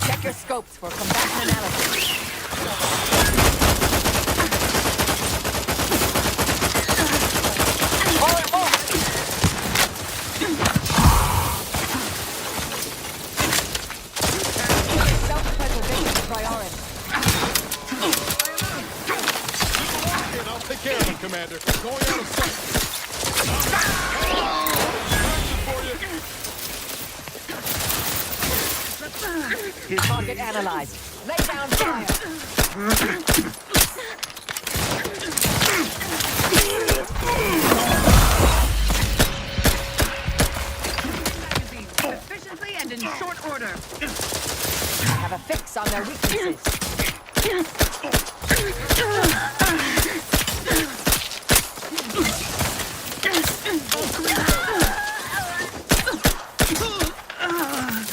Check your scopes for combatant analysis. Self-preservation is priority. And I'll take care of him, Commander. Going out of sight. Target analyzed. Lay down fire. Efficiently and in short order. I have a fix on their weaknesses.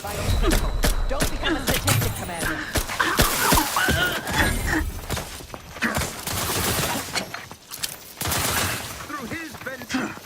Vital critical. Don't become a statistic, Commander. Through his vengeance.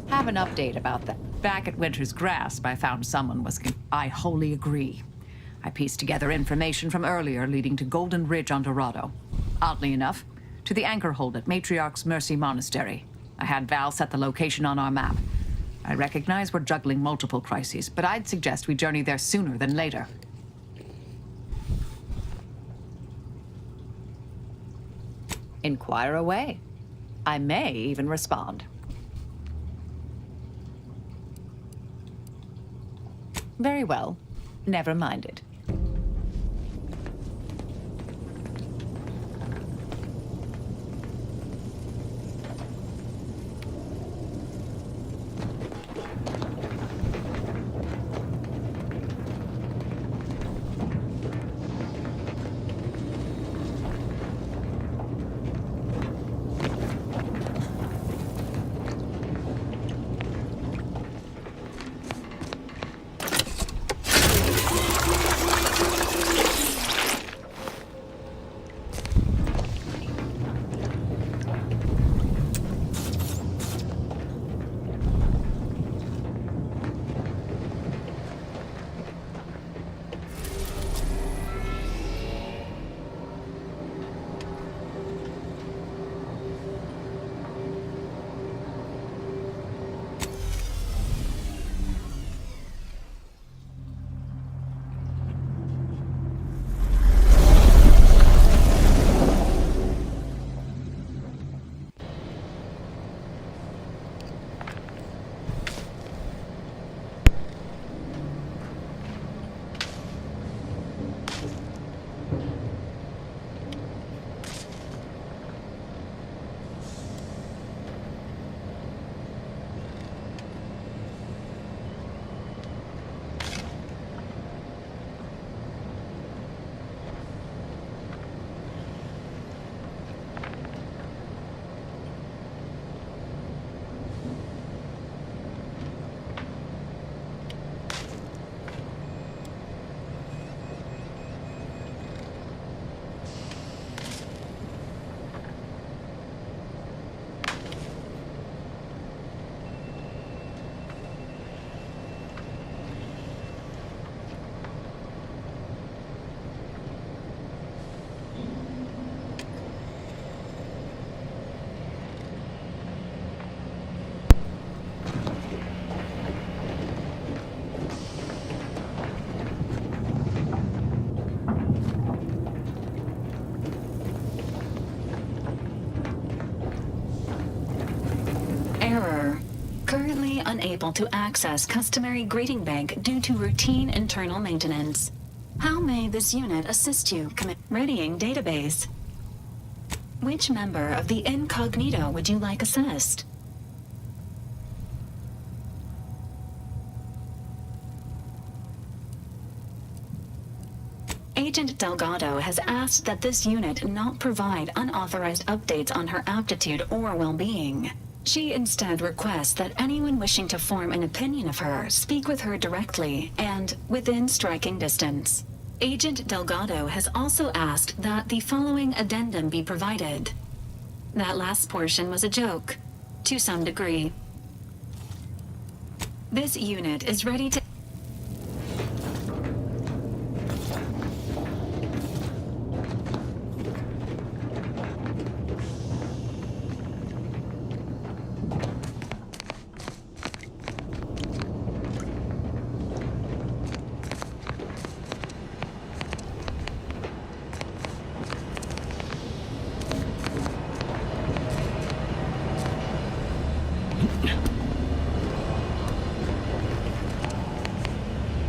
Have an update about that. Back at Winter's Grasp, I found someone was... I wholly agree. I pieced together information from earlier leading to Golden Ridge on Dorado. Oddly enough, to the anchor hold at Matriarch's Mercy Monastery. I had Val set the location on our map. I recognize we're juggling multiple crises, but I'd suggest we journey there sooner than later. Inquire away. I may even respond. Very well. Never minded. Currently unable to access customary greeting bank due to routine internal maintenance. How may this unit assist you? Readying database. Which member of the incognito would you like assessed? Agent Delgado has asked that this unit not provide unauthorized updates on her aptitude or well-being. She instead requests that anyone wishing to form an opinion of her speak with her directly and within striking distance. Agent Delgado has also asked that the following addendum be provided. That last portion was a joke, to some degree. This unit is ready to...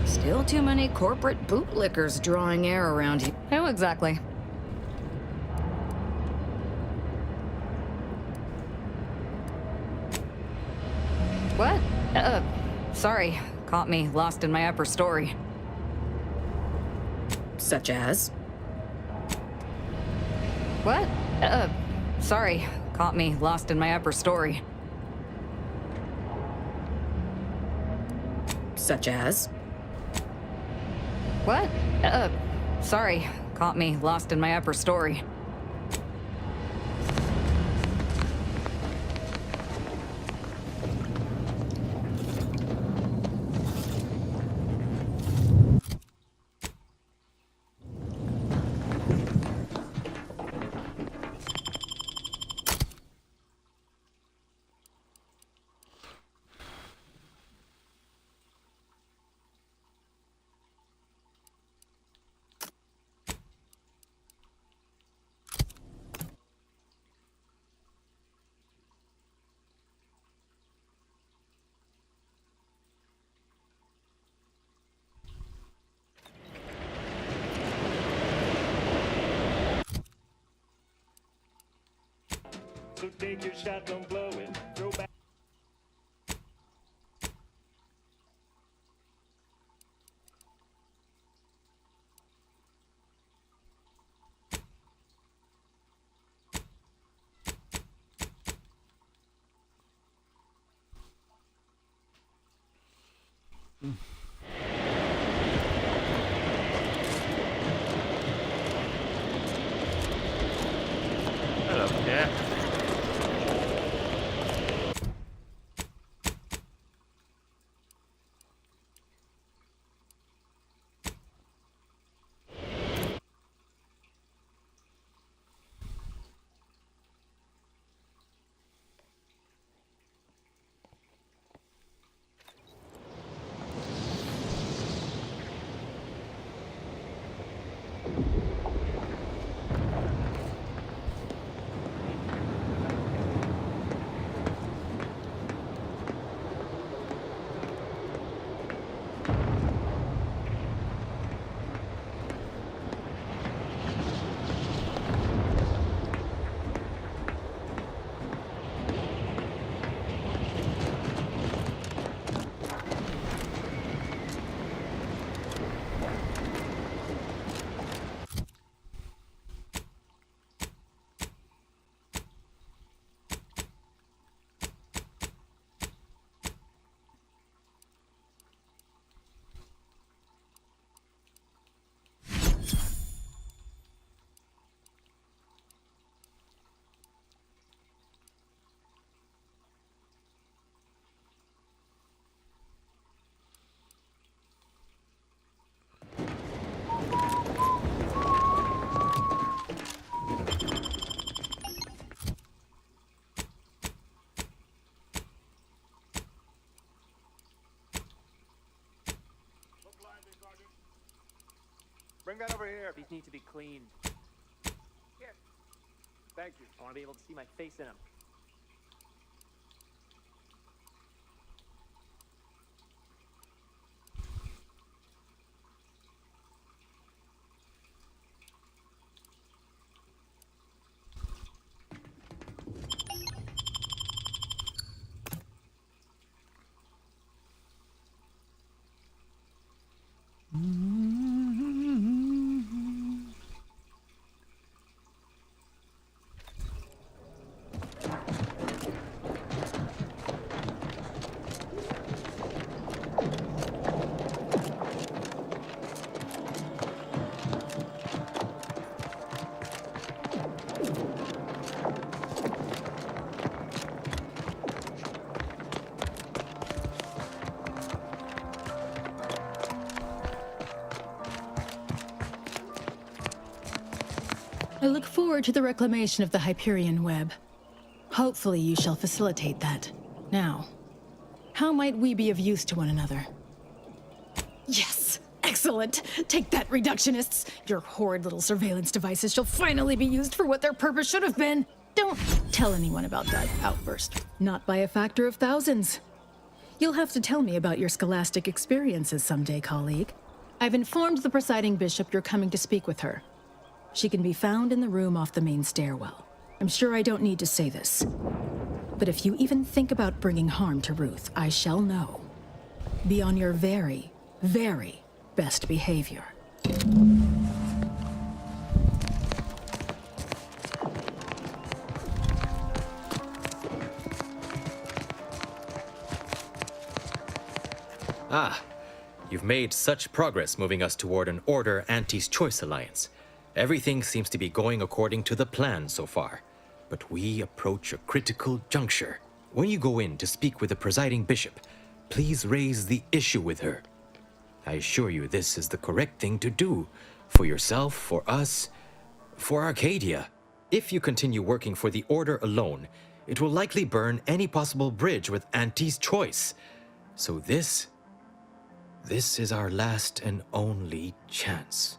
Still too many corporate bootlickers drawing air around you. Who exactly? What? Sorry. Caught me lost in my upper story. Such as? What? Sorry. Caught me lost in my upper story. Such as? What? Sorry. Caught me lost in my upper story. So take your shot, don't blow it. Throw back. Hello, cat. Bring that over here. These need to be cleaned. Here. Thank you. I want to be able to see my face in them. I look forward to the reclamation of the Hyperion web. Hopefully you shall facilitate that. Now, how might we be of use to one another? Yes! Excellent! Take that, reductionists! Your horrid little surveillance devices shall finally be used for what their purpose should have been! Don't tell anyone about that outburst. Not by a factor of thousands. You'll have to tell me about your scholastic experiences someday, colleague. I've informed the presiding bishop you're coming to speak with her. She can be found in the room off the main stairwell. I'm sure I don't need to say this. But if you even think about bringing harm to Ruth, I shall know. Be on your very, very best behavior. Ah, you've made such progress moving us toward an Order Anti's Choice alliance. Everything seems to be going according to the plan so far. But we approach a critical juncture. When you go in to speak with the presiding bishop, please raise the issue with her. I assure you this is the correct thing to do. For yourself, for us, for Arcadia. If you continue working for the Order alone, it will likely burn any possible bridge with Anti's Choice. So this is our last and only chance.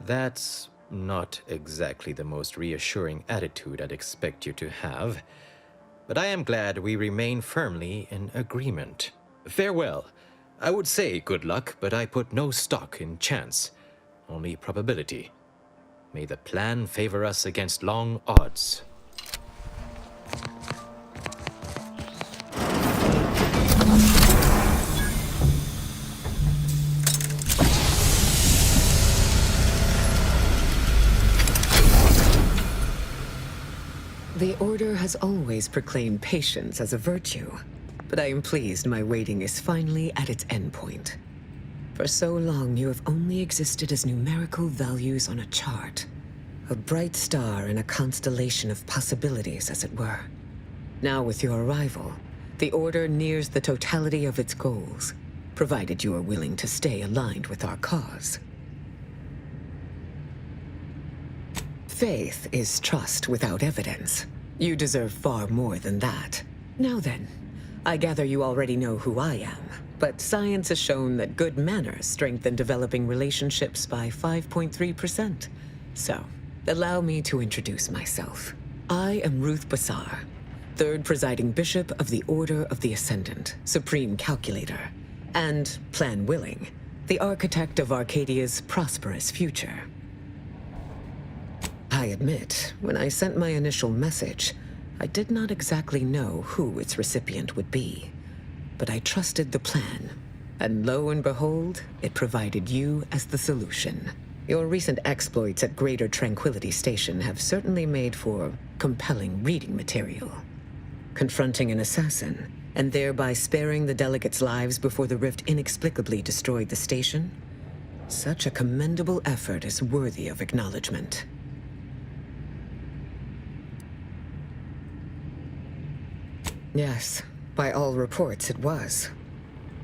That's Not exactly the most reassuring attitude I'd expect you to have, but I am glad we remain firmly in agreement. Farewell. I would say good luck, but I put no stock in chance, only probability. May the plan favor us against long odds. The Order has always proclaimed patience as a virtue, but I am pleased my waiting is finally at its endpoint. For so long, you have only existed as numerical values on a chart. A bright star in a constellation of possibilities, as it were. Now with your arrival, the Order nears the totality of its goals, provided you are willing to stay aligned with our cause. Faith is trust without evidence. You deserve far more than that. Now then, I gather you already know who I am, but science has shown that good manners strengthen developing relationships by 5.3%. So, allow me to introduce myself. I am Ruth Bassar, third presiding bishop of the Order of the Ascendant, supreme calculator, and, plan willing, the architect of Arcadia's prosperous future. I admit, when I sent my initial message, I did not exactly know who its recipient would be. But I trusted the plan, and lo and behold, it provided you as the solution. Your recent exploits at Greater Tranquility Station have certainly made for compelling reading material. Confronting an assassin, and thereby sparing the delegates' lives before the rift inexplicably destroyed the station? Such a commendable effort is worthy of acknowledgement. Yes, by all reports it was.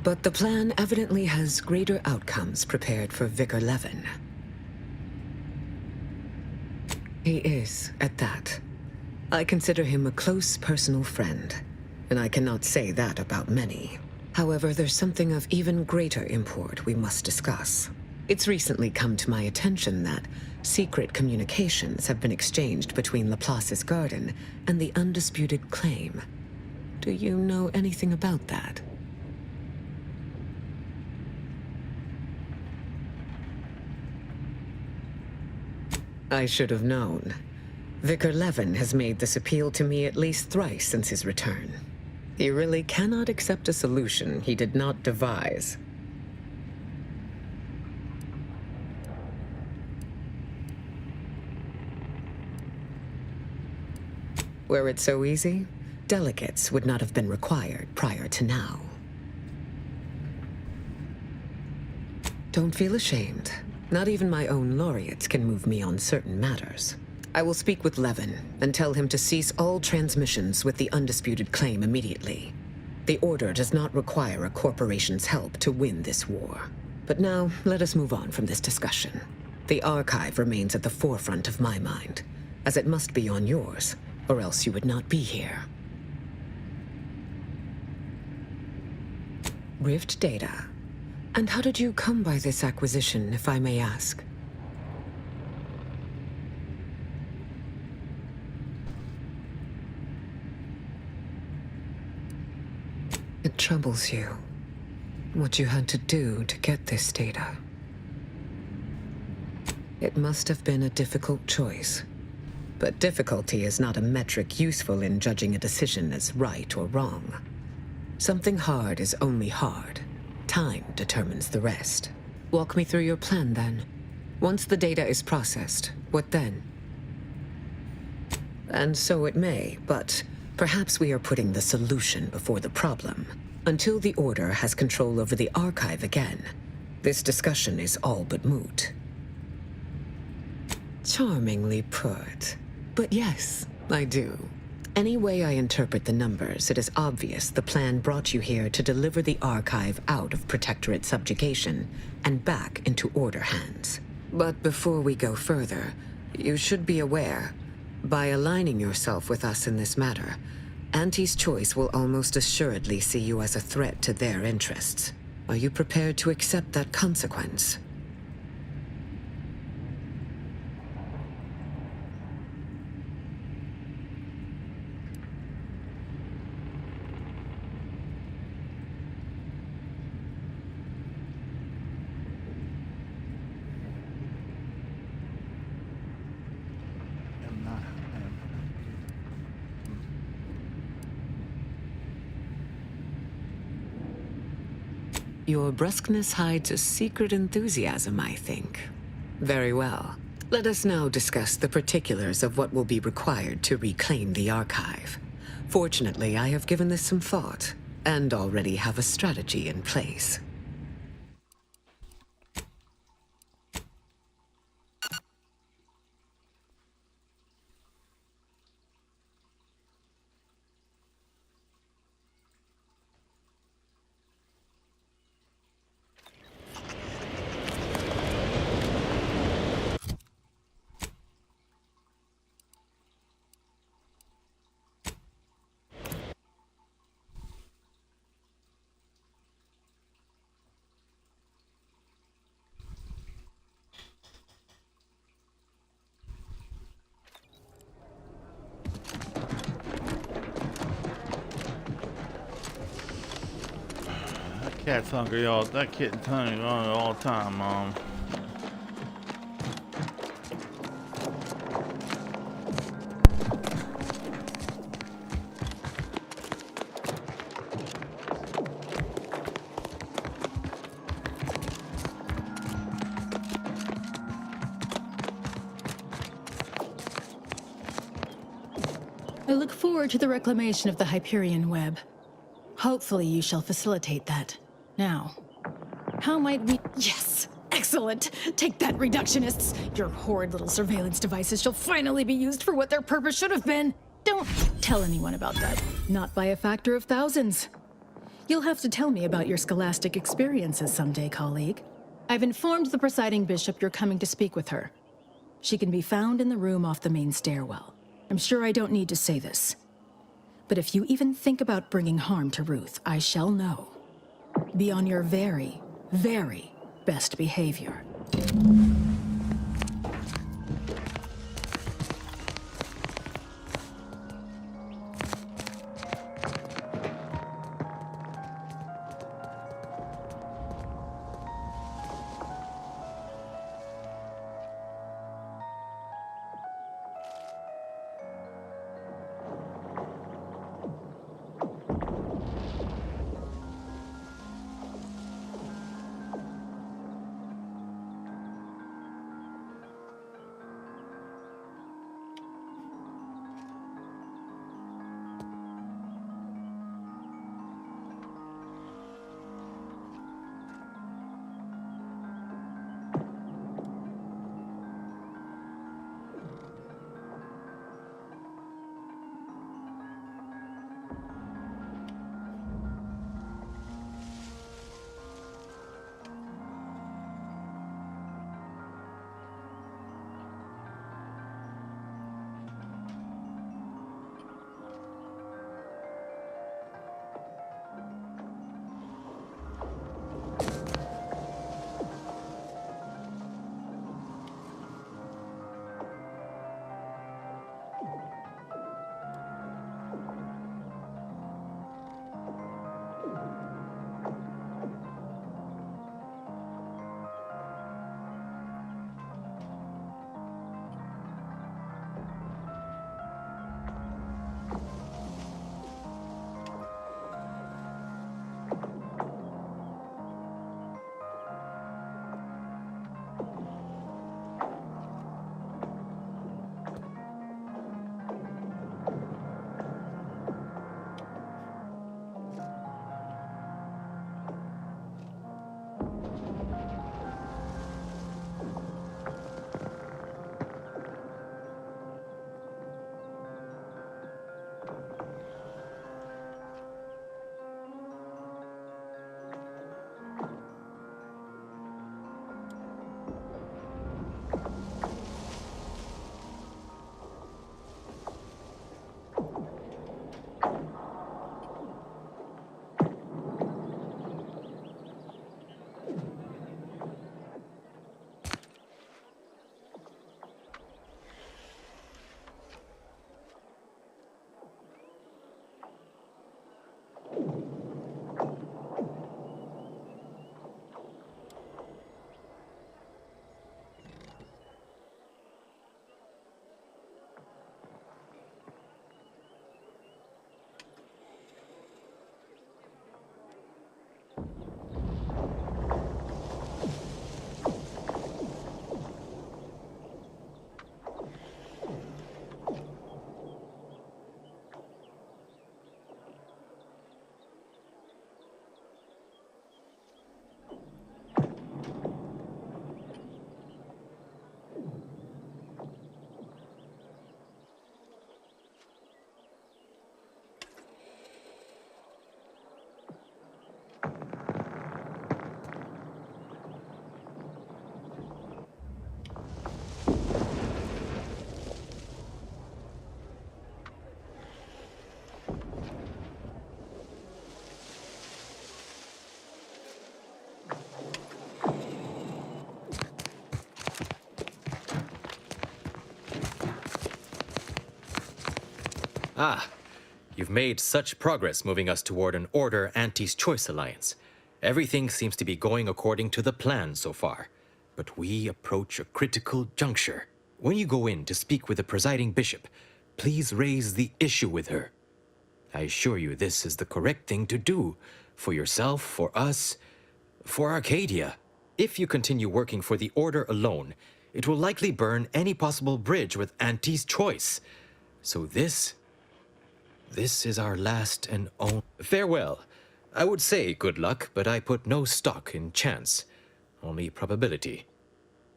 But the plan evidently has greater outcomes prepared for Vicar Levin. He is, at that. I consider him a close personal friend, and I cannot say that about many. However, there's something of even greater import we must discuss. It's recently come to my attention that secret communications have been exchanged between Laplace's garden and the undisputed claim. Do you know anything about that? I should have known. Vicar Levin has made this appeal to me at least thrice since his return. He really cannot accept a solution he did not devise. Were it so easy, delegates would not have been required prior to now. Don't feel ashamed. Not even my own laureates can move me on certain matters. I will speak with Levin and tell him to cease all transmissions with the undisputed claim immediately. The Order does not require a corporation's help to win this war. But now, let us move on from this discussion. The archive remains at the forefront of my mind, as it must be on yours, or else you would not be here. Rift data. And how did you come by this acquisition, if I may ask? It troubles you, what you had to do to get this data. It must have been a difficult choice. But difficulty is not a metric useful in judging a decision as right or wrong. Something hard is only hard. Time determines the rest. Walk me through your plan, then. Once the data is processed, what then? And so it may, but perhaps we are putting the solution before the problem. Until the Order has control over the archive again, this discussion is all but moot. Charmingly put. But yes, I do. Any way I interpret the numbers, it is obvious the plan brought you here to deliver the archive out of Protectorate subjugation and back into Order hands. But before we go further, you should be aware, by aligning yourself with us in this matter, Auntie's Choice will almost assuredly see you as a threat to their interests. Are you prepared to accept that consequence? Your brusqueness hides a secret enthusiasm, I think. Very well. Let us now discuss the particulars of what will be required to reclaim the archive. Fortunately, I have given this some thought, and already have a strategy in place. Cat's hungry all that kitten's hungry all the time, Mom. I look forward to the reclamation of the Hyperion web. Hopefully you shall facilitate that. Now, how might we... Yes! Excellent! Take that, reductionists! Your horrid little surveillance devices shall finally be used for what their purpose should have been! Don't tell anyone about that. Not by a factor of thousands. You'll have to tell me about your scholastic experiences someday, colleague. I've informed the presiding bishop you're coming to speak with her. She can be found in the room off the main stairwell. I'm sure I don't need to say this. But if you even think about bringing harm to Ruth, I shall know. Be on your very, very best behavior. Ah, you've made such progress moving us toward an Order Anti's Choice alliance. Everything seems to be going according to the plan so far. But we approach a critical juncture. When you go in to speak with the presiding bishop, please raise the issue with her. I assure you this is the correct thing to do. For yourself, for us, for Arcadia. If you continue working for the Order alone, it will likely burn any possible bridge with Anti's Choice. So this is our last and only... Farewell. I would say good luck, but I put no stock in chance. Only probability.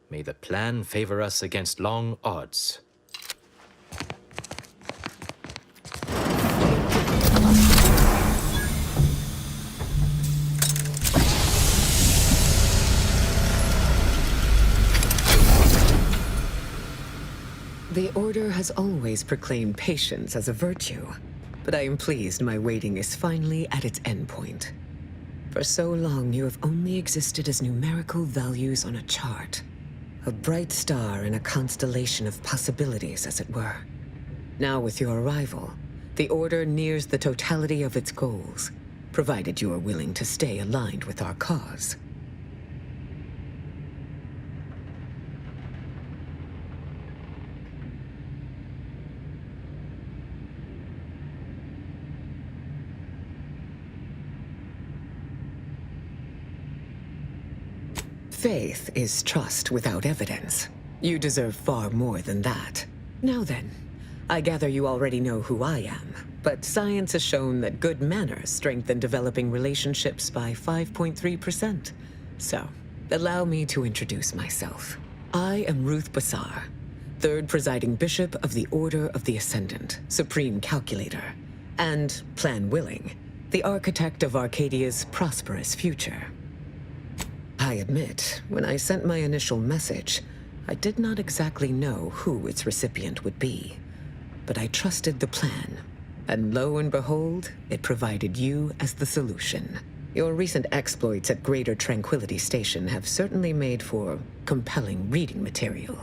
May the plan favor us against long odds. The Order has always proclaimed patience as a virtue, but I am pleased my waiting is finally at its endpoint. For so long, you have only existed as numerical values on a chart. A bright star in a constellation of possibilities, as it were. Now with your arrival, the Order nears the totality of its goals, provided you are willing to stay aligned with our cause. Faith is trust without evidence. You deserve far more than that. Now then, I gather you already know who I am, but science has shown that good manners strengthen developing relationships by 5.3%. So, allow me to introduce myself. I am Ruth Bassar, third presiding bishop of the Order of the Ascendant, supreme calculator, and, plan willing, the architect of Arcadia's prosperous future. I admit, when I sent my initial message, I did not exactly know who its recipient would be. But I trusted the plan, and lo and behold, it provided you as the solution. Your recent exploits at Greater Tranquility Station have certainly made for compelling reading material.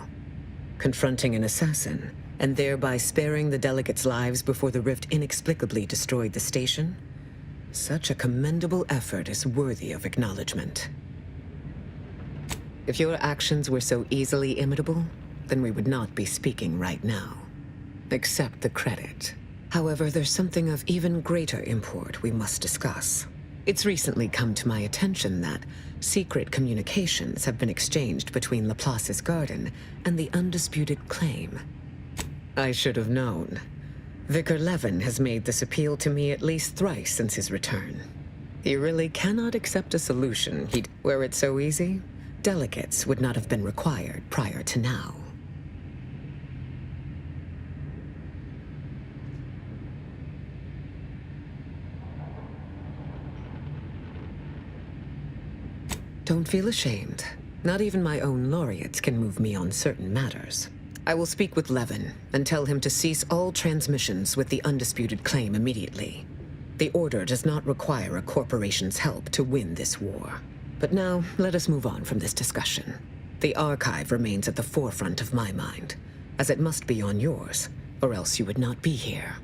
Confronting an assassin, and thereby sparing the delegates' lives before the rift inexplicably destroyed the station? Such a commendable effort is worthy of acknowledgement. If your actions were so easily imitable, then we would not be speaking right now. Accept the credit. However, there's something of even greater import we must discuss. It's recently come to my attention that secret communications have been exchanged between Laplace's garden and the undisputed claim. I should have known. Vicar Levin has made this appeal to me at least thrice since his return. He really cannot accept a solution were it so easy, delegates would not have been required prior to now. Don't feel ashamed. Not even my own laureates can move me on certain matters. I will speak with Levin and tell him to cease all transmissions with the undisputed claim immediately. The Order does not require a corporation's help to win this war. But now, let us move on from this discussion. The archive remains at the forefront of my mind, as it must be on yours, or else you would not be here.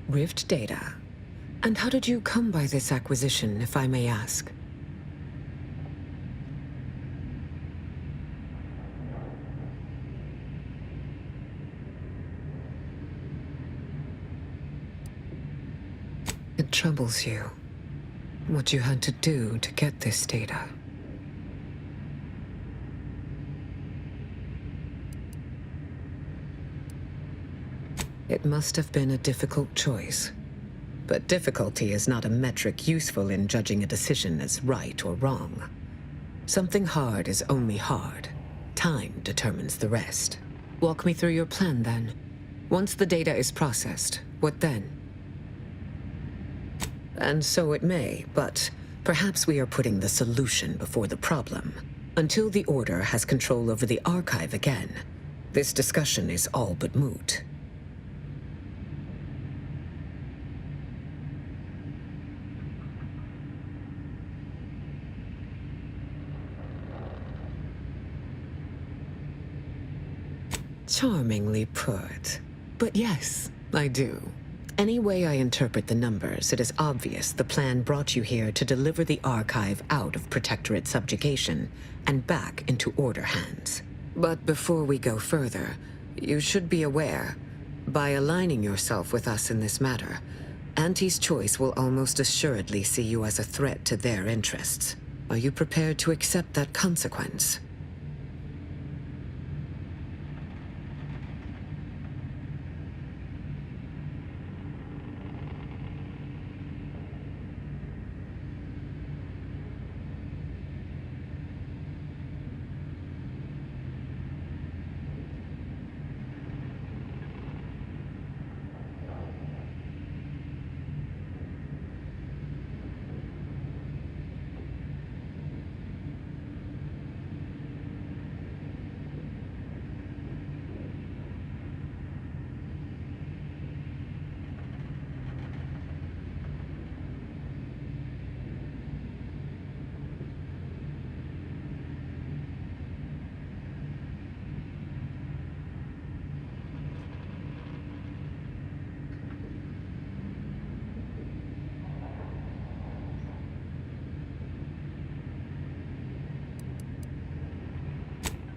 Rift data. And how did you come by this acquisition, if I may ask? It troubles you, what you had to do to get this data. It must have been a difficult choice. But difficulty is not a metric useful in judging a decision as right or wrong. Something hard is only hard. Time determines the rest. Walk me through your plan, then. Once the data is processed, what then? And so it may, but Perhaps we are putting the solution before the problem. Until the Order has control over the archive again, this discussion is all but moot. Charmingly put. But yes, I do. Any way I interpret the numbers, it is obvious the plan brought you here to deliver the archive out of Protectorate subjugation and back into Order hands. But before we go further, you should be aware, by aligning yourself with us in this matter, Auntie's Choice will almost assuredly see you as a threat to their interests. Are you prepared to accept that consequence?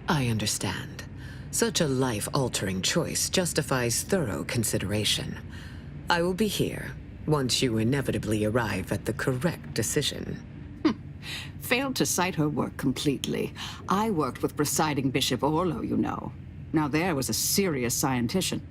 I understand. Such a life-altering choice justifies thorough consideration. I will be here once you inevitably arrive at the correct decision. Failed to cite her work completely. I worked with presiding Bishop Orlo, you know. Now there was a serious scientician.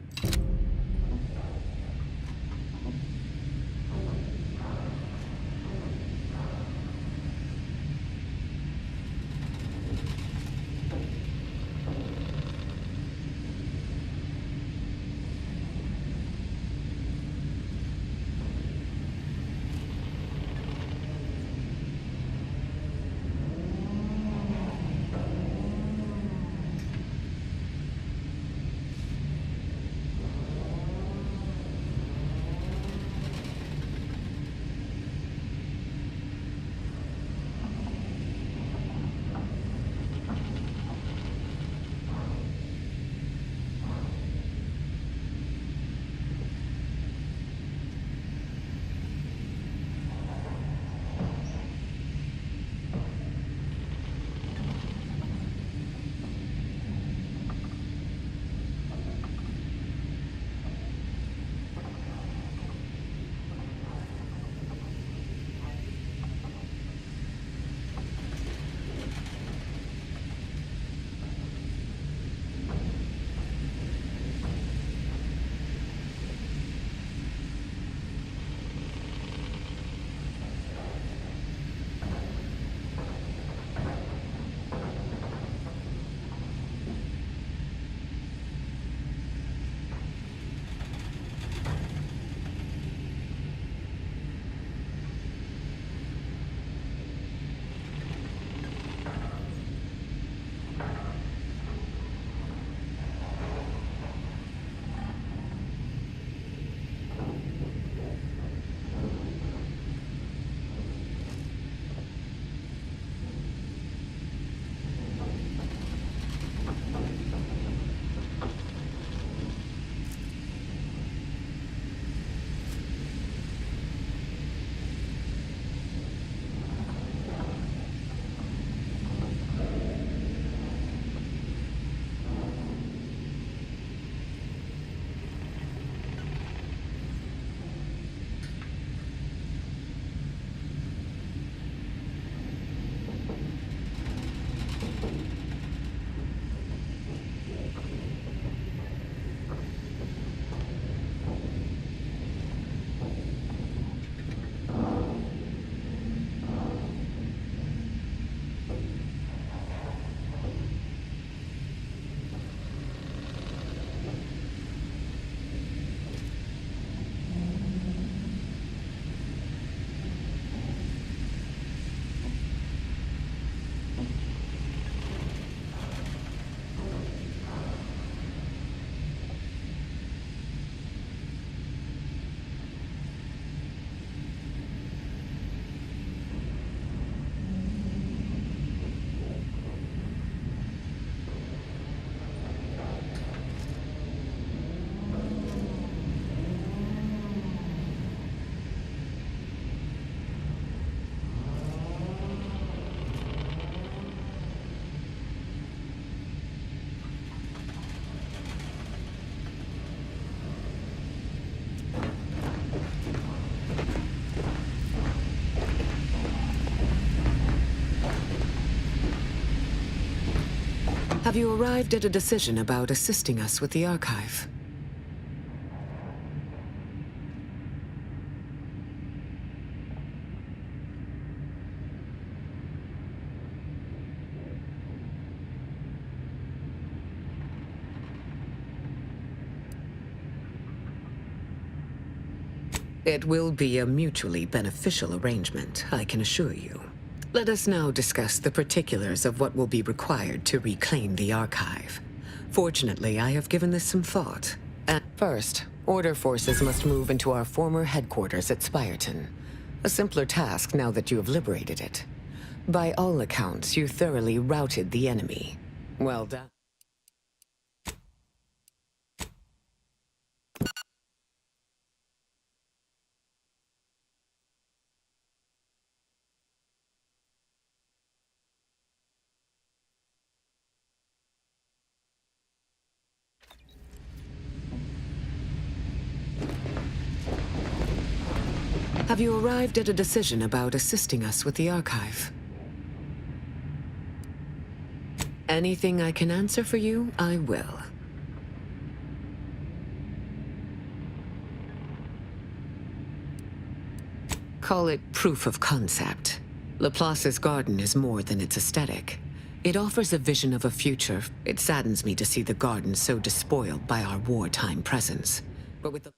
Have you arrived at a decision about assisting us with the archive? It will be a mutually beneficial arrangement, I can assure you. Let us now discuss the particulars of what will be required to reclaim the archive. Fortunately, I have given this some thought. At first, Order forces must move into our former headquarters at Spyreton. A simpler task now that you have liberated it. By all accounts, you thoroughly routed the enemy. Well done. Have you arrived at a decision about assisting us with the archive? Anything I can answer for you, I will. Call it proof of concept. Laplace's garden is more than its aesthetic. It offers a vision of a future. It saddens me to see the garden so despoiled by our wartime presence. But with the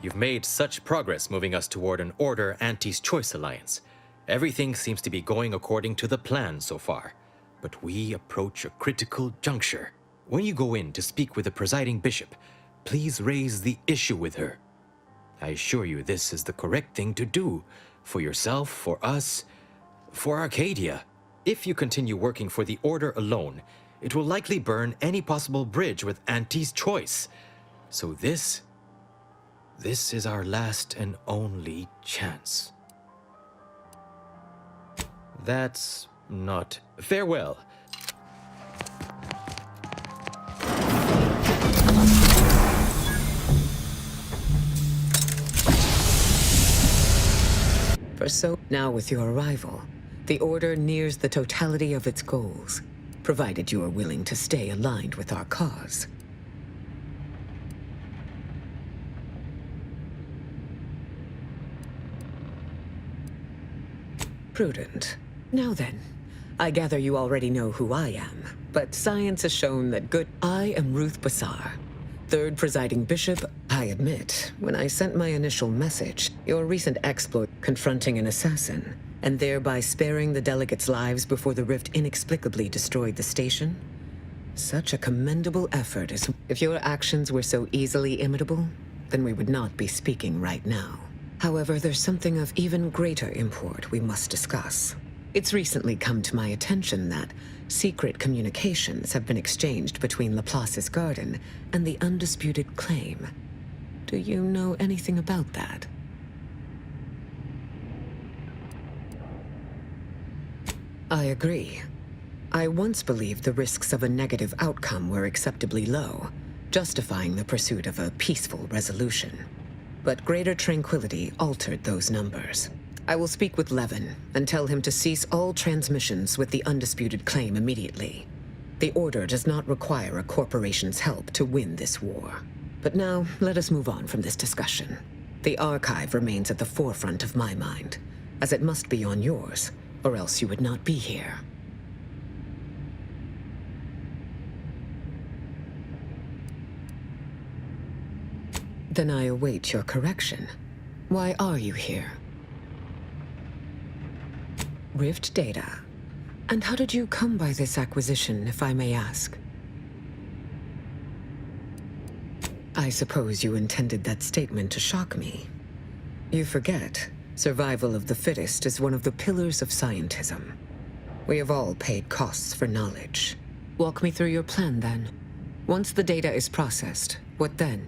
You've made such progress moving us toward an Order Anti's Choice alliance. Everything seems to be going according to the plan so far. But we approach a critical juncture. When you go in to speak with the presiding bishop, please raise the issue with her. I assure you this is the correct thing to do. For yourself, for us, for Arcadia. If you continue working for the Order alone, it will likely burn any possible bridge with Anti's Choice. So this is our last and only chance. That's not farewell. Now with your arrival, the Order nears the totality of its goals, provided you are willing to stay aligned with our cause. Prudent. Now then, I gather you already know who I am, but science has shown that I am Ruth Bassar, third presiding bishop. I admit, when I sent my initial message, your recent exploit confronting an assassin, and thereby sparing the delegates' lives before the rift inexplicably destroyed the station, such a commendable effort is... If your actions were so easily imitable, then we would not be speaking right now. However, there's something of even greater import we must discuss. It's recently come to my attention that secret communications have been exchanged between Laplace's garden and the undisputed claim. Do you know anything about that? I agree. I once believed the risks of a negative outcome were acceptably low, justifying the pursuit of a peaceful resolution. But greater tranquility altered those numbers. I will speak with Levin and tell him to cease all transmissions with the undisputed claim immediately. The Order does not require a corporation's help to win this war. But now, let us move on from this discussion. The archive remains at the forefront of my mind, as it must be on yours, or else you would not be here. Then I await your correction. Why are you here? Rift data. And how did you come by this acquisition, if I may ask? I suppose you intended that statement to shock me. You forget, survival of the fittest is one of the pillars of scientism. We have all paid costs for knowledge. Walk me through your plan, then. Once the data is processed, what then?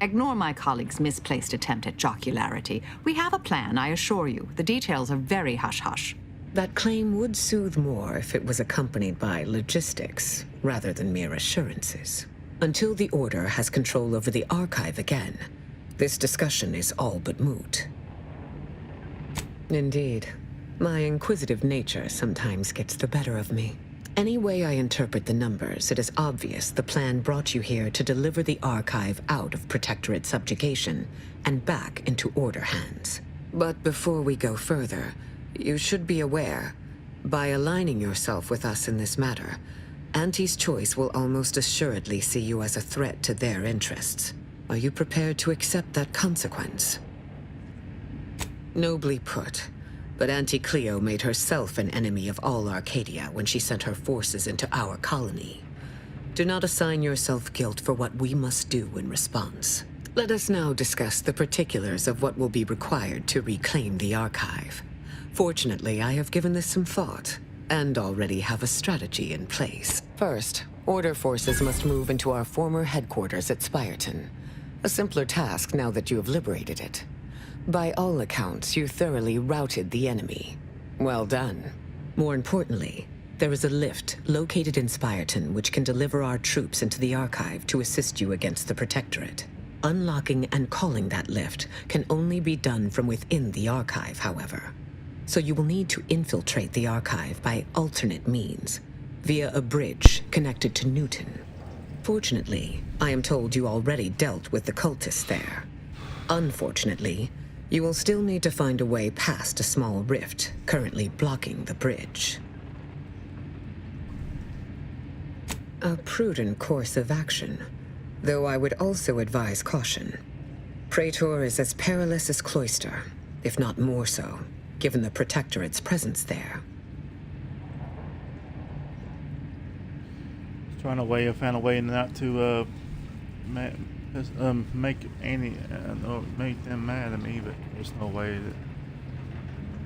Ignore my colleague's misplaced attempt at jocularity. We have a plan, I assure you. The details are very hush-hush. That claim would soothe more if it was accompanied by logistics, rather than mere assurances. Until the Order has control over the Archive again, this discussion is all but moot. Indeed. My inquisitive nature sometimes gets the better of me. Any way I interpret the numbers, it is obvious the plan brought you here to deliver the Archive out of Protectorate subjugation and back into Order hands. But before we go further, you should be aware, by aligning yourself with us in this matter, Auntie's Choice will almost assuredly see you as a threat to their interests. Are you prepared to accept that consequence? Nobly put. But Auntie Cleo made herself an enemy of all Arcadia when she sent her forces into our colony. Do not assign yourself guilt for what we must do in response. Let us now discuss the particulars of what will be required to reclaim the Archive. Fortunately, I have given this some thought, and already have a strategy in place. First, Order forces must move into our former headquarters at Spyreton. A simpler task now that you have liberated it. By all accounts, you thoroughly routed the enemy. Well done. More importantly, there is a lift located in Spyreton which can deliver our troops into the Archive to assist you against the Protectorate. Unlocking and calling that lift can only be done from within the Archive, however. So you will need to infiltrate the Archive by alternate means, via a bridge connected to Newton. Fortunately, I am told you already dealt with the cultists there. Unfortunately, you will still need to find a way past a small rift currently blocking the bridge. A prudent course of action, though I would also advise caution. Praetor is as perilous as Cloister, if not more so, given the Protectorate's presence there. Find a way not to make Annie make them mad at me, but there's no way that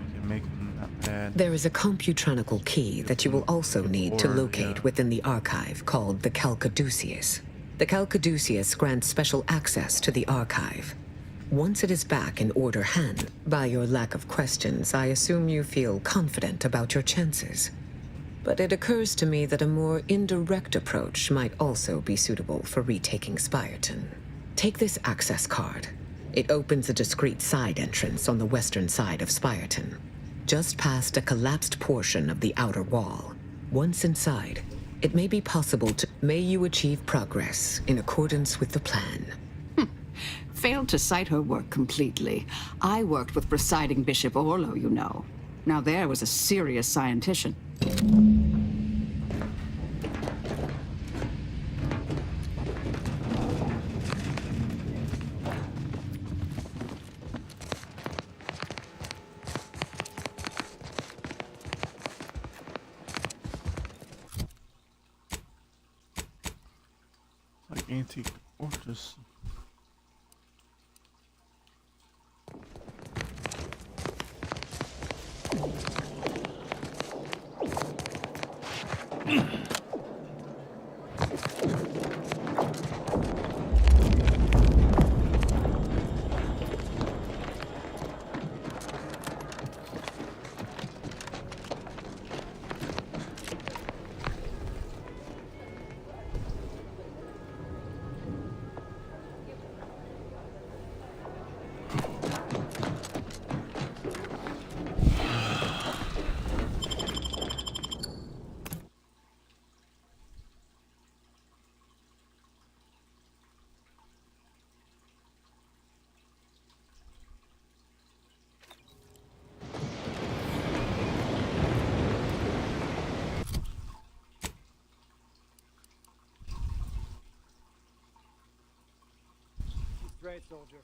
we can make them not mad. There is a computronical key that you will also need to locate within the Archive called the Calcaduceus. The Calcaduceus grants special access to the Archive. Once it is back in Order hand, by your lack of questions, I assume you feel confident about your chances. But it occurs to me that a more indirect approach might also be suitable for retaking Spyreton. Take this access card. It opens a discreet side entrance on the western side of Spyreton, just past a collapsed portion of the outer wall. Once inside, it may be possible to... May you achieve progress in accordance with the plan. Failed to cite her work completely. I worked with presiding Bishop Orlo, you know. Now there was a serious scientician. Like antique orchards. Straight, soldier.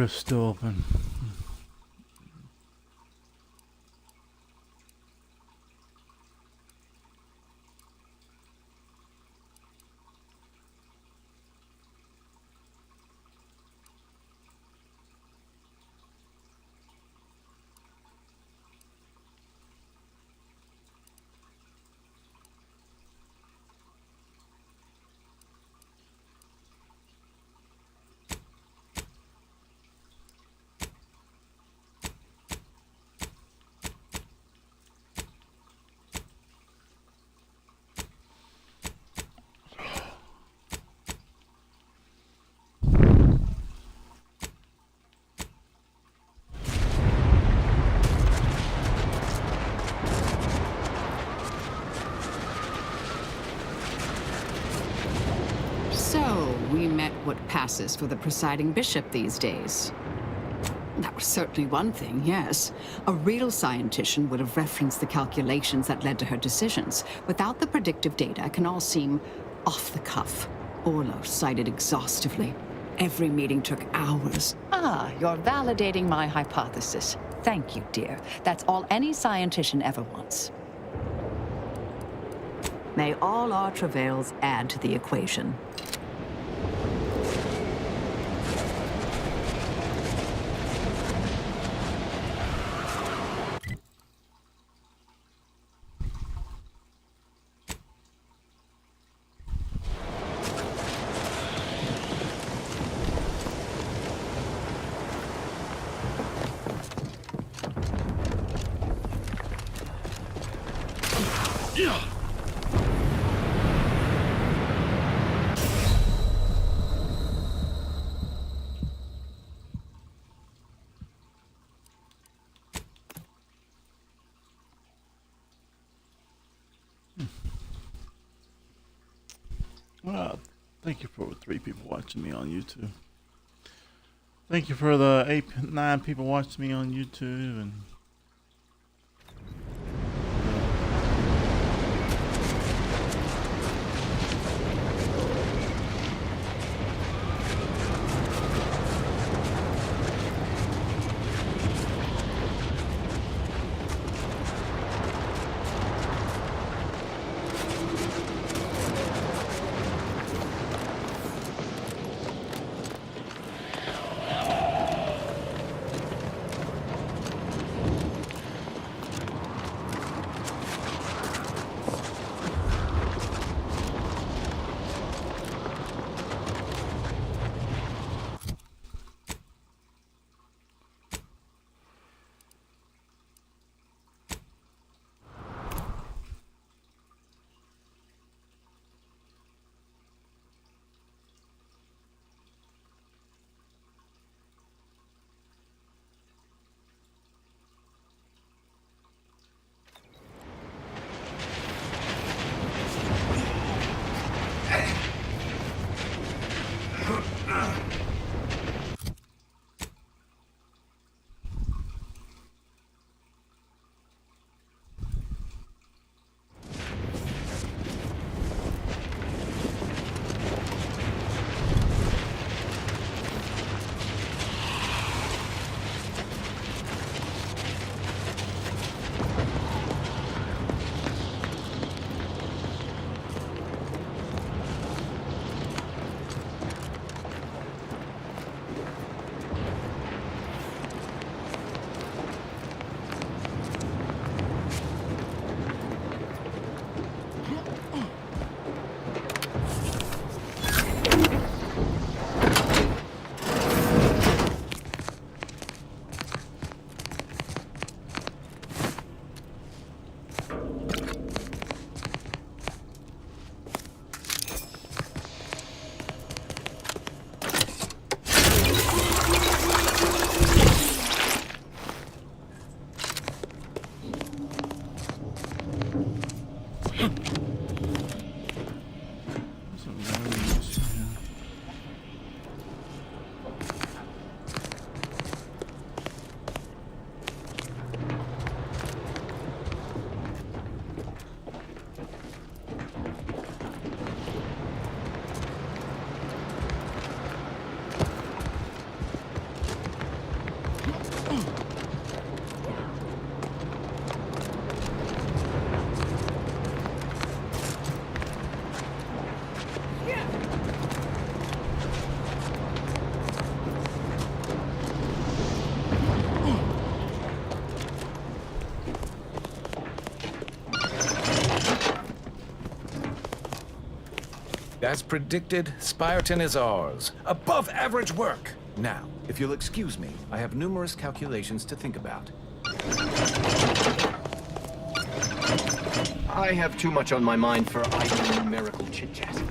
rift's still open. So, we met what passes for the presiding bishop these days. That was certainly one thing, yes. A real scientician would have referenced the calculations that led to her decisions. Without the predictive data, it can all seem off the cuff. Orlo cited exhaustively. Every meeting took hours. Ah, you're validating my hypothesis. Thank you, dear. That's all any scientician ever wants. May all our travails add to the equation. Well, thank you for 3 people watching me on YouTube. Thank you for the 8, 9 people watching me on YouTube, and As predicted, Spireton is ours. Above average work. Now, if you'll excuse me, I have numerous calculations to think about. I have too much on my mind for idle numerical chit-chat.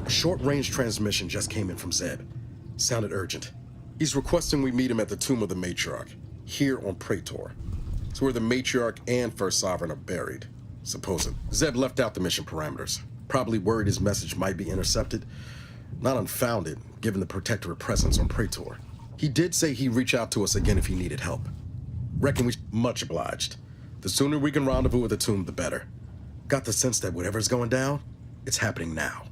Short-range transmission just came in from Zeb. Sounded urgent. He's requesting we meet him at the tomb of the Matriarch, here on Praetor. It's where the Matriarch and First Sovereign are buried, supposedly. Zeb left out the mission parameters. Probably worried his message might be intercepted. Not unfounded, given the Protectorate presence on Praetor. He did say he'd reach out to us again if he needed help. Reckon we much obliged. The sooner we can rendezvous at the tomb, the better. Got the sense that whatever's going down, it's happening now.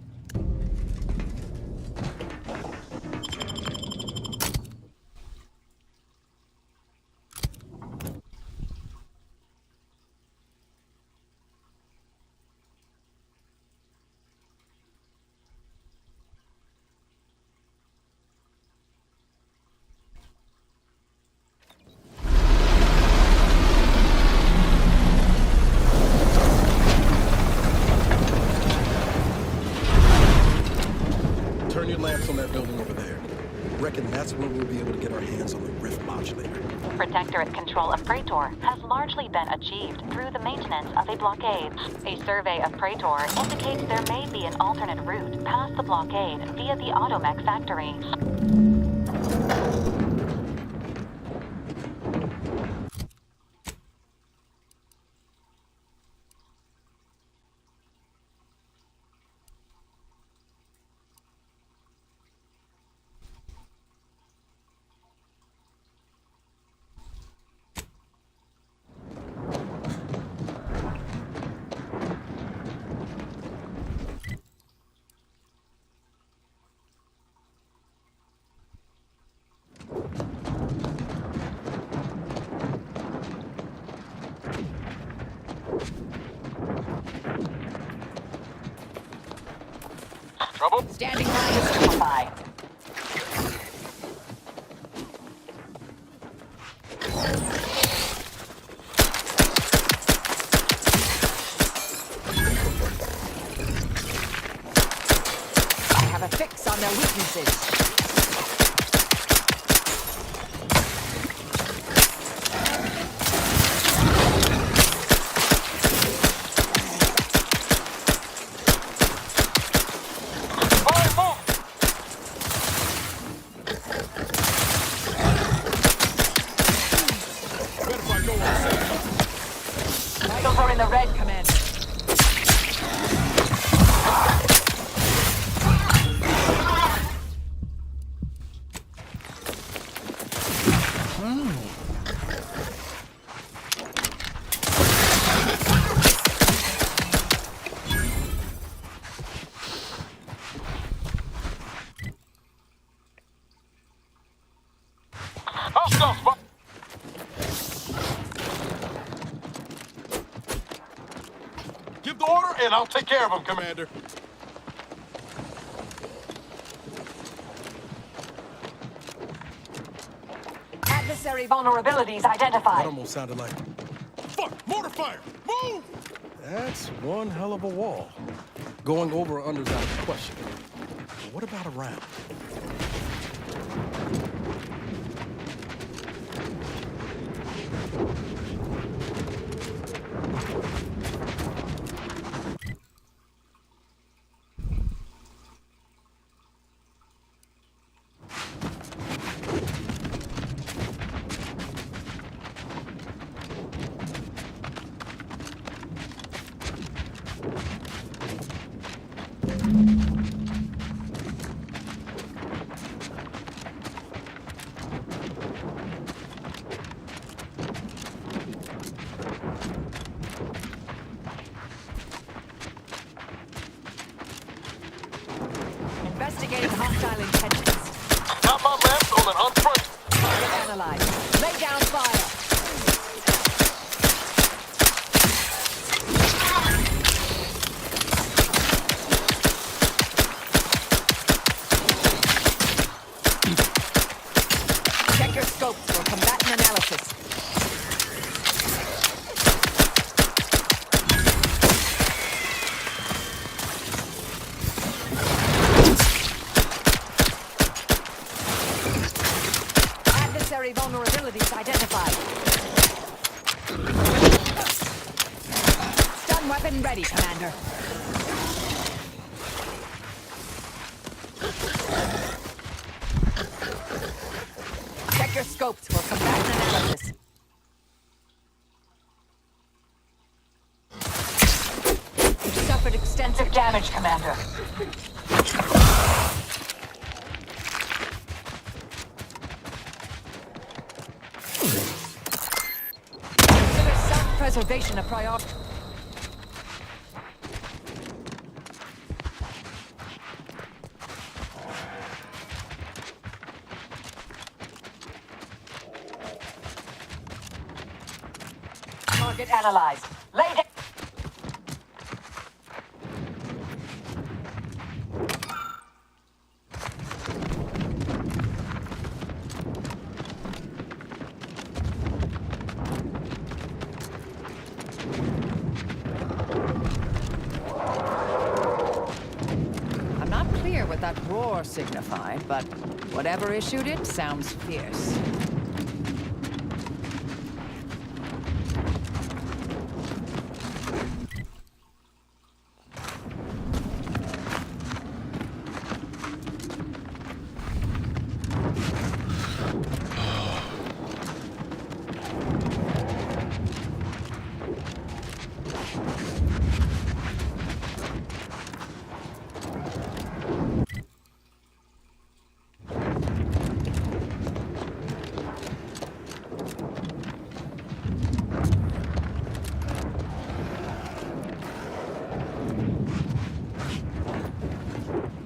Turn your lamps on that building over there. Reckon that's where we'll be able to get our hands on the rift modulator. Protectorate control of Praetor has largely been achieved through the maintenance of a blockade. A survey of Praetor indicates there may be an alternate route past the blockade via the automech factory. Trouble? Standing by to simplify. I have a fix on their weaknesses. Vitals are in the red, Commander. Give the order, and I'll take care of him, Commander. Adversary vulnerabilities identified. That almost sounded like... Fuck! Mortar fire! Move! That's one hell of a wall. Going over or under's out of the question. But what about around? Investigating hostile intentions. Got my lamps on an unfront. Target analyzed. Lay down fire. Check your scopes for combatant analysis. Adversary vulnerabilities identified. Stun weapon ready, Commander. Check your scopes for combatant analysis. You've suffered suffered extensive damage, Commander. Consider self-preservation a priority. Target analyzed. Lay down. I'm not clear what that roar signified, but whatever issued it sounds fierce.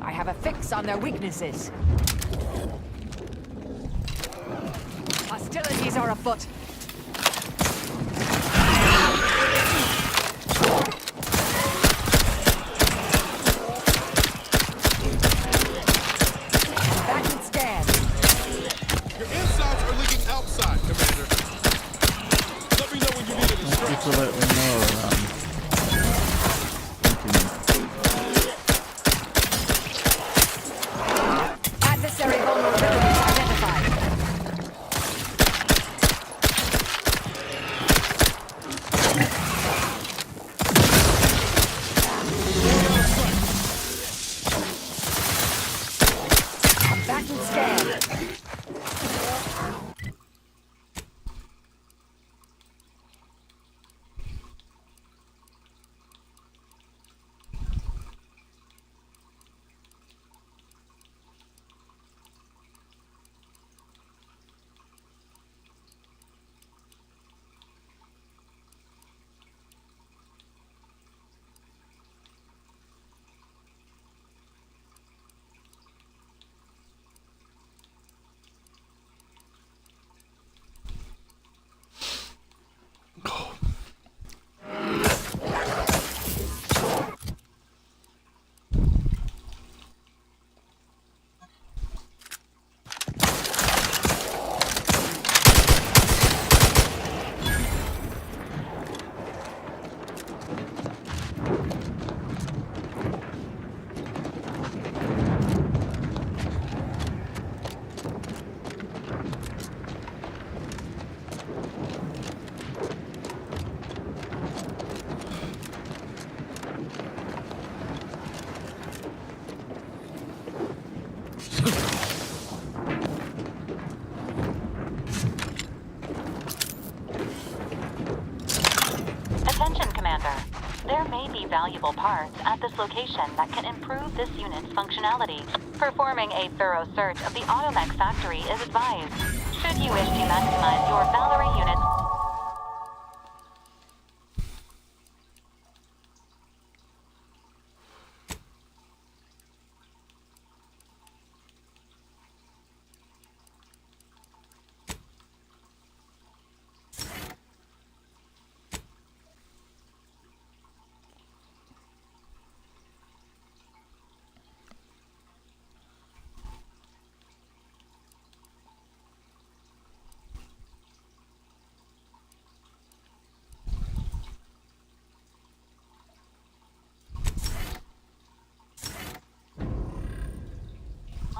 I have a fix on their weaknesses. Hostilities are afoot. Combatant stand. Your insides are leaking outside, Commander. Let me know when you need an Just to instruction. let me know that Adversary vulnerabilities identified. Combatant stand. Attention, Commander. There may be valuable parts at this location that can improve this unit's functionality. Performing a thorough search of the automech factory is advised. Should you wish to maximize your Valerie unit's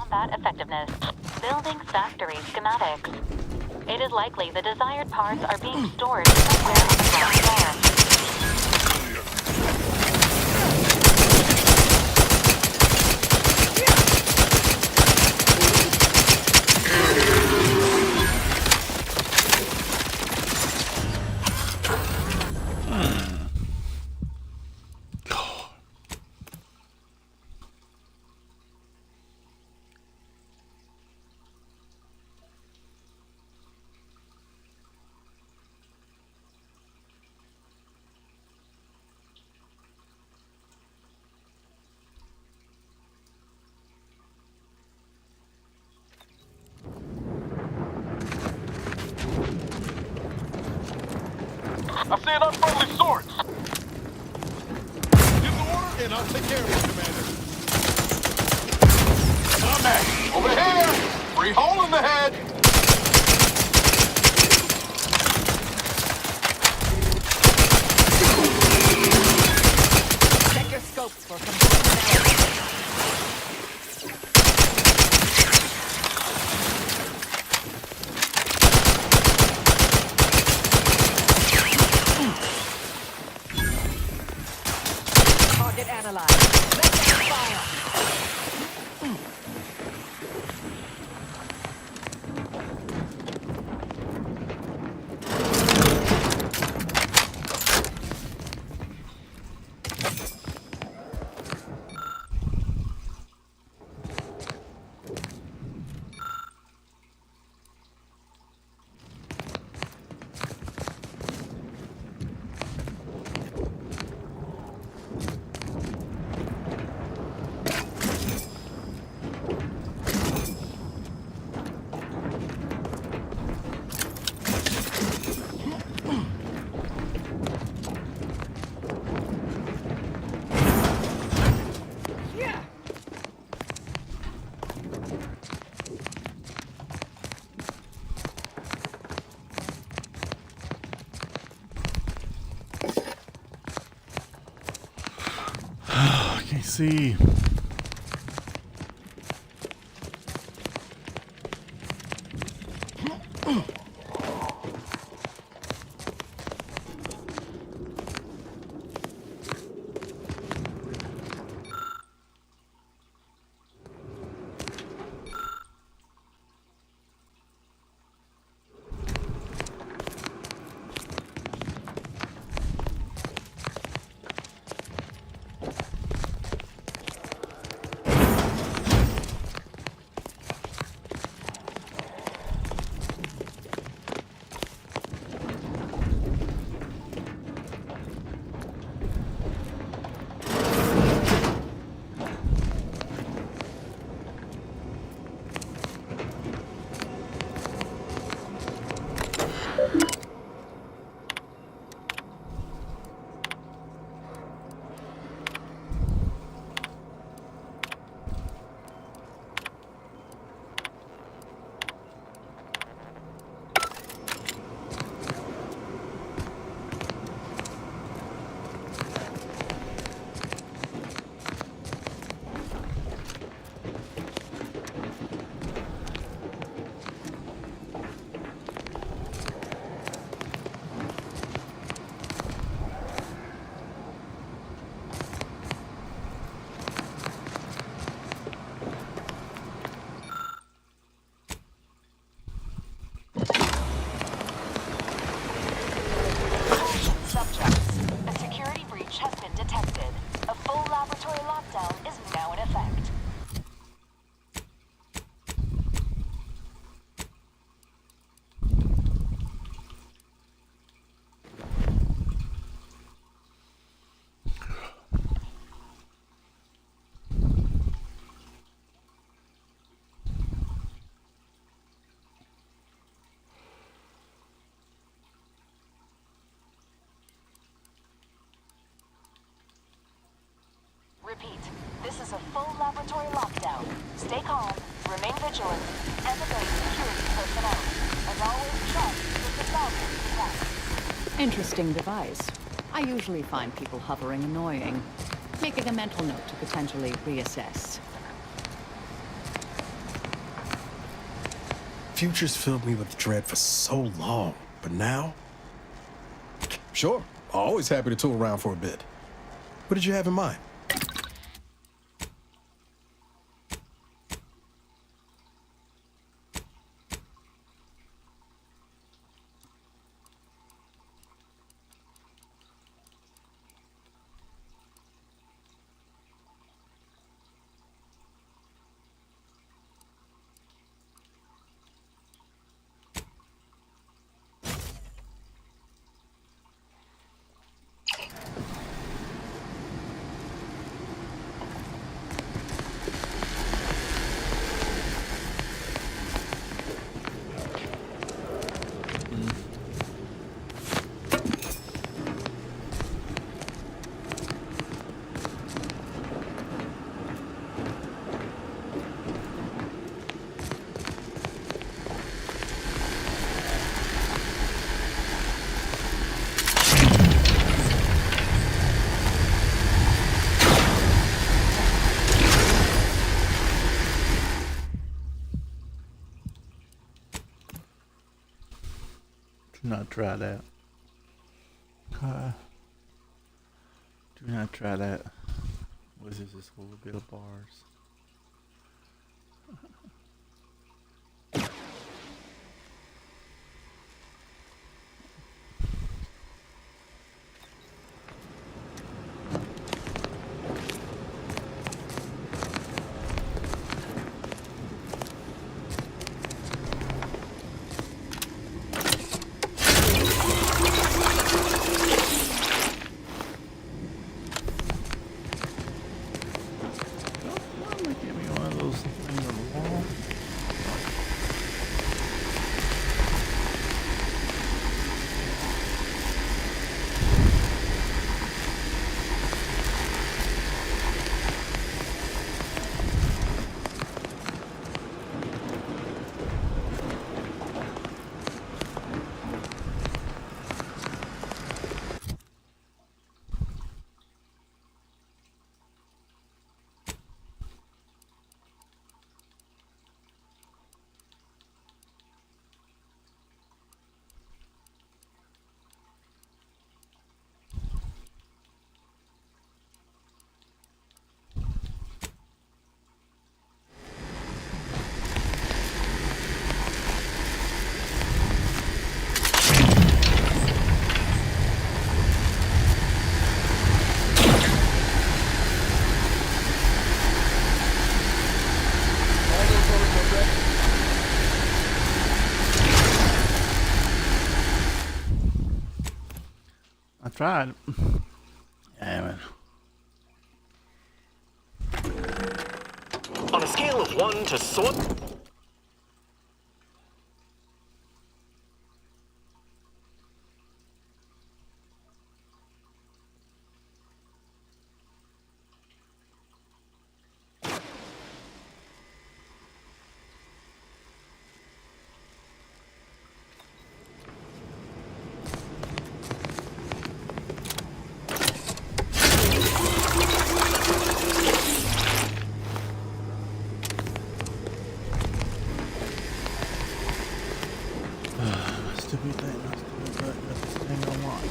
combat effectiveness. Building factory schematics. It is likely the desired parts are being stored somewhere on the ground floor. with swords! Give the order, and I'll take care of it, Commander. Over here! Free hole in the head! Check your scopes for combined target analyzed. Let them fire! Can't see. Repeat, this is a full laboratory lockdown. Stay calm, remain vigilant, and obey security personnel. And always trust that the Falcon protects. Interesting device. I usually find people hovering annoying. Making a mental note to potentially reassess. Futures filled me with dread for so long, but now? Sure, always happy to tool around for a bit. What did you have in mind? not try that. Do not try that. What is this little bit of bars? I tried. Damn it. On a scale of 1 to sword. Stupid thing. That's the thing I want.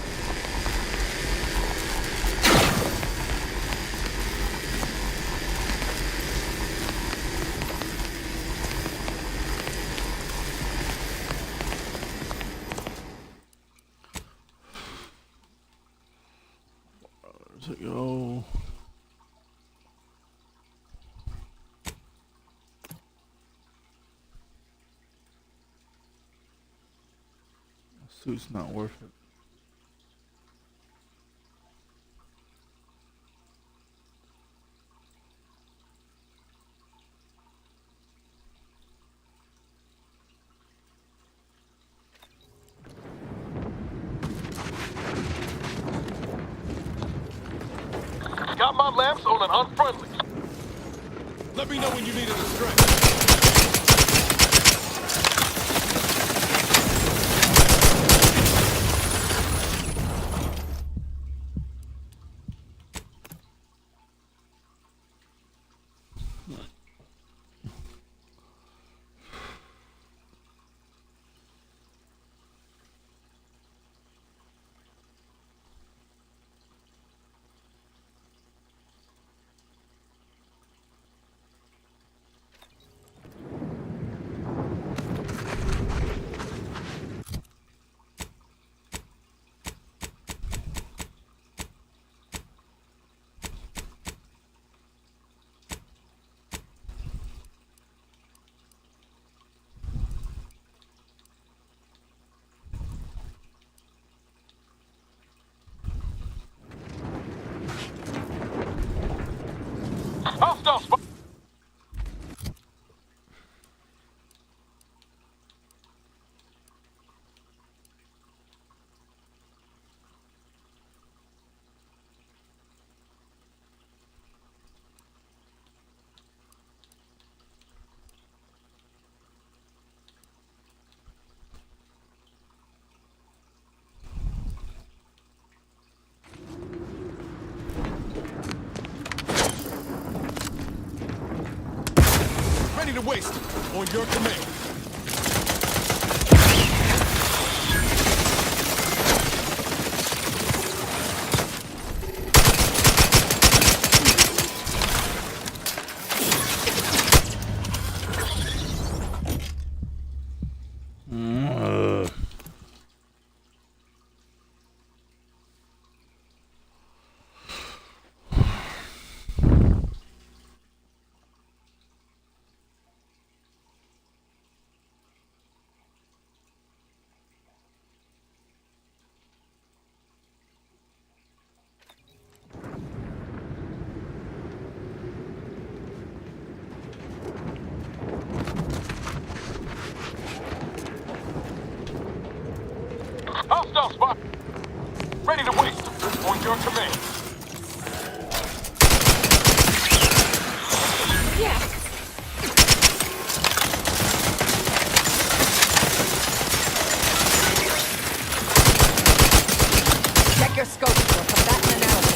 Where's it go? Suit's not worth it. Got my lamps on an unfriendly. Let me know when you need any strength. Hostile spot. Ready to waste on your command. report to me. Yeah. Check your scope for combatant analysis.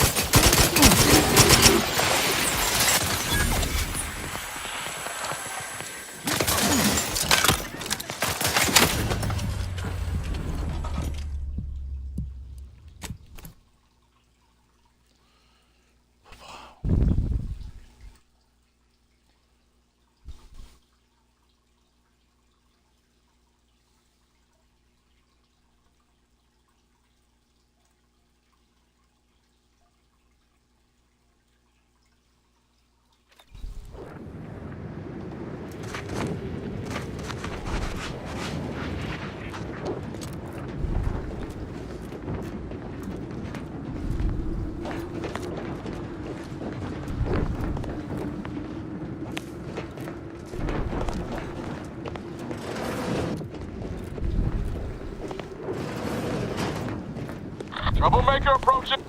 Troublemaker approaching.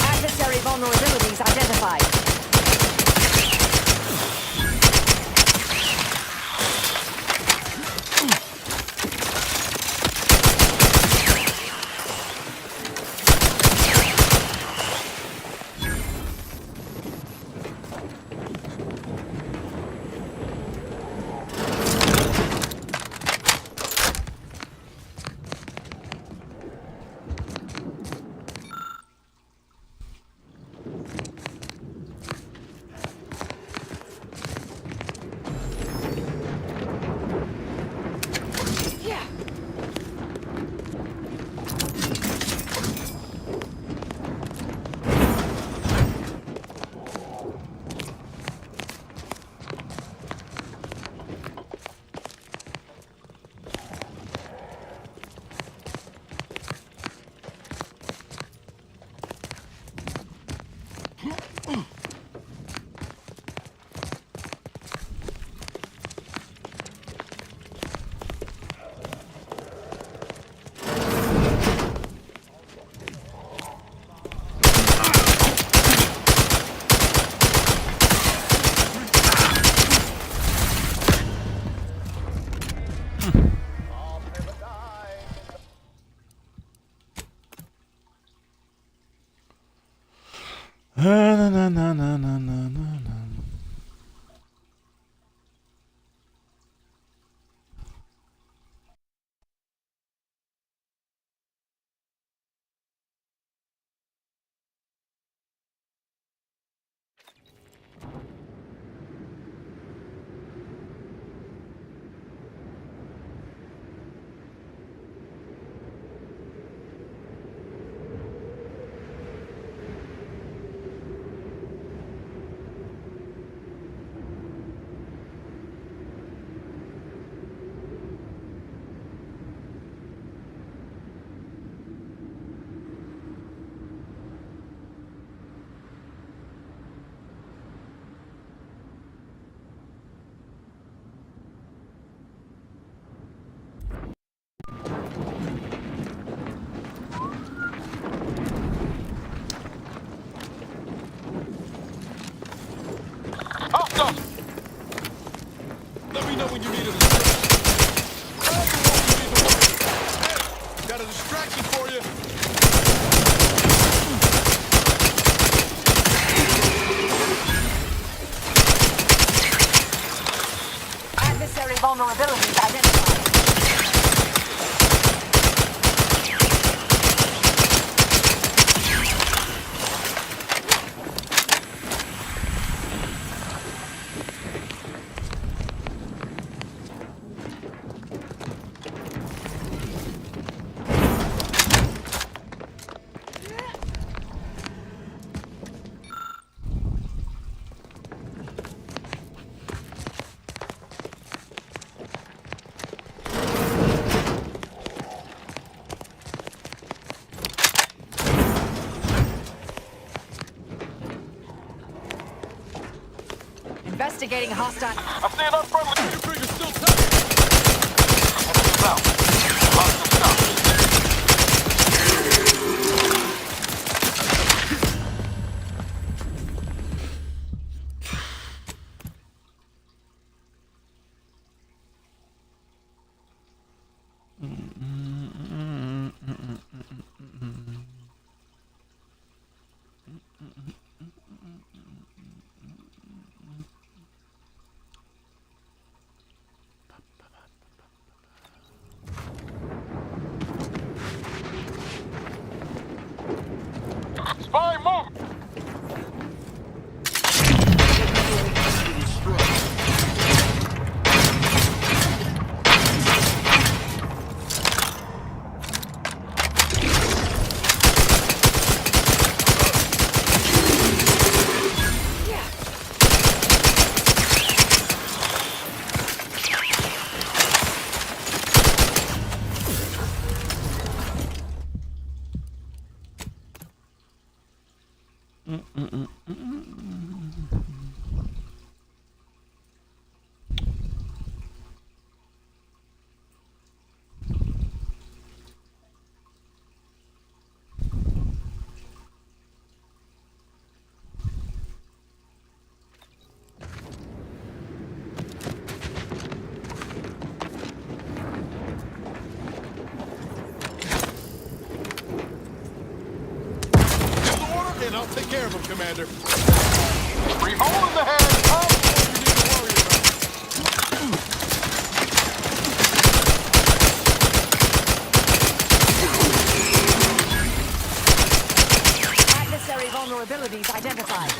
Adversary vulnerabilities identified. Na, na, na, na, na, na, na. Investigating hostile. I see enough friendly. Your finger's still tight. Enemies out. Hostile stop. Spy move! And I'll take care of him, Commander. Free hole in the head. Oh, you need to worry about. Adversary vulnerabilities identified.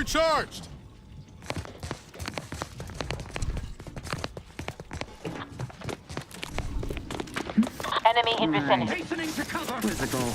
recharged. Enemy in vicinity. Hastening to cover. Where's the goal?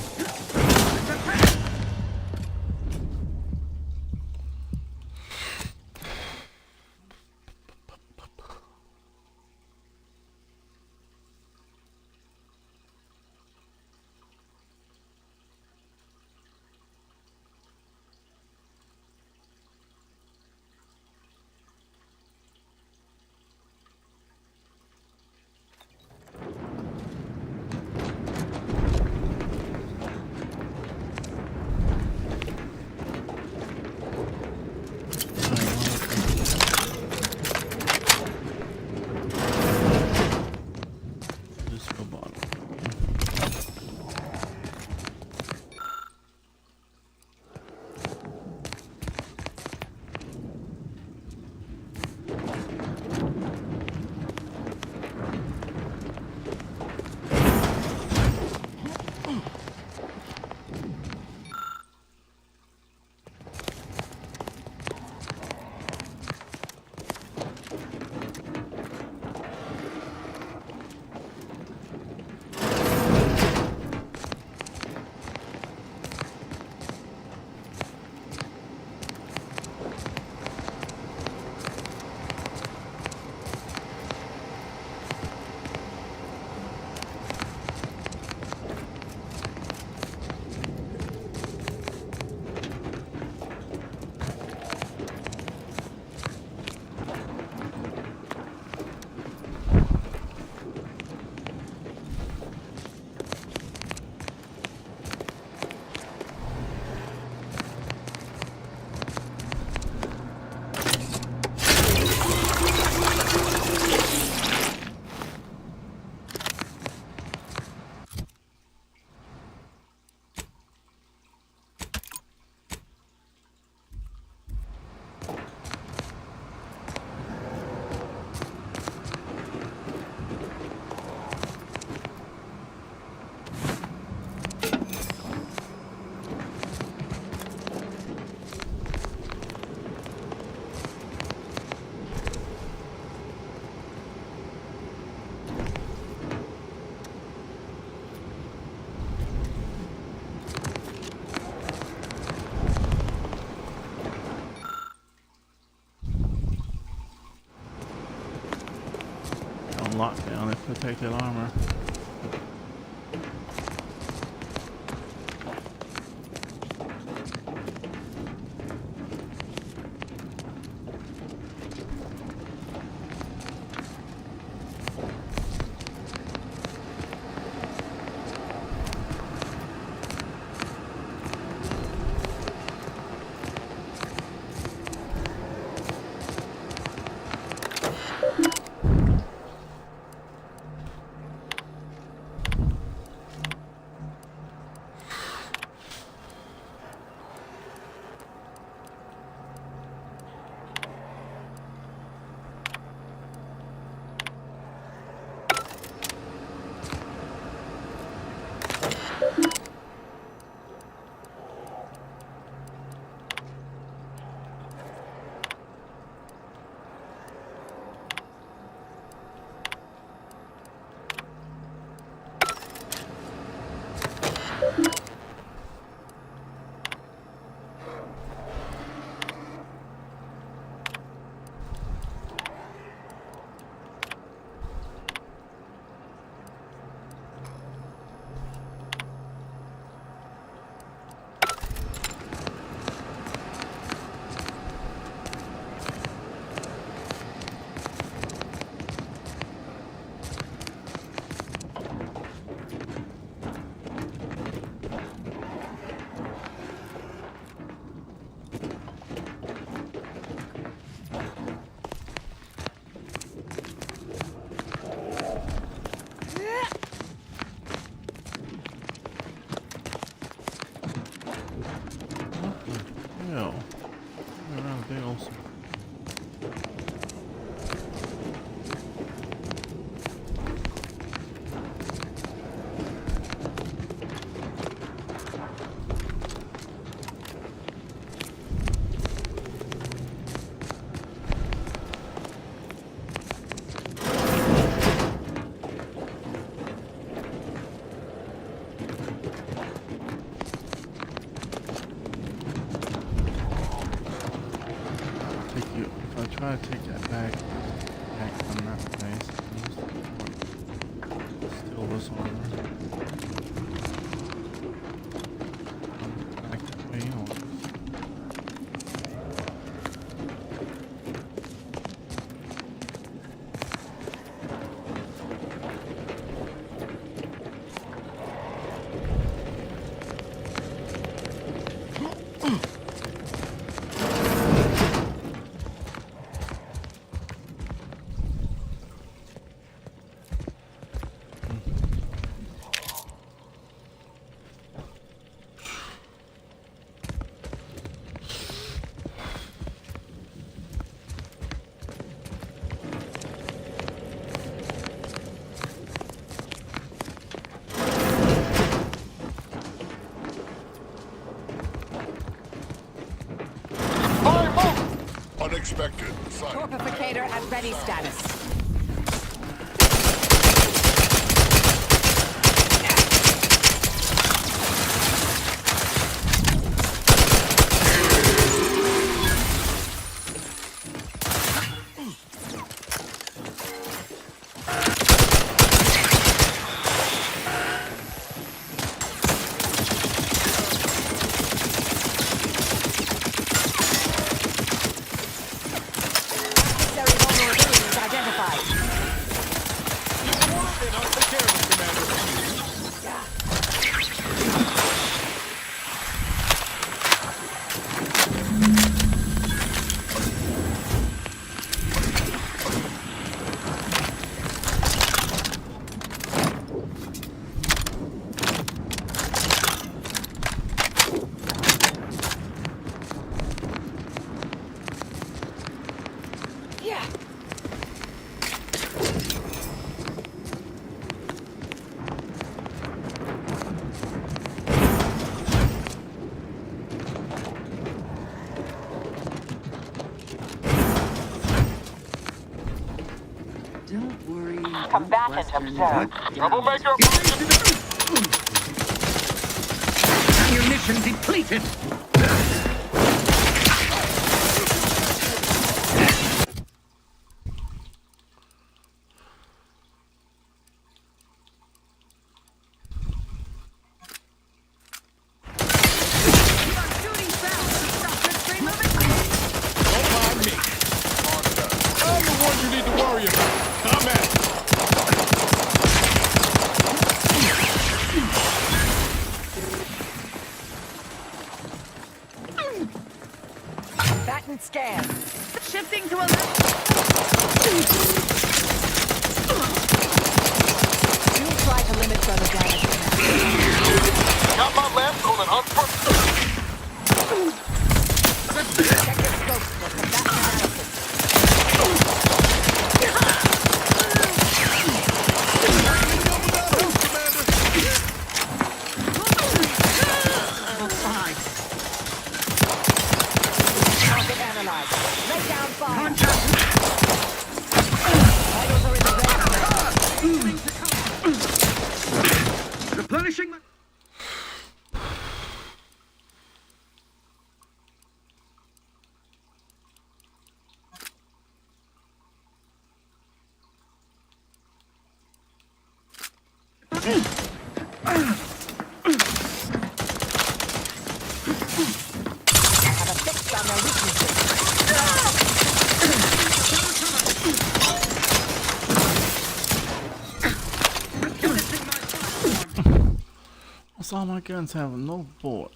lockdown if they take that armor. Try to take that back from that place. Steal this armor. Back that way on. Unexpected. Torpificator at ready status. Combatant observed. Troublemaker! Ammunition depleted! Replenishing my... What's all my guns have no bullets?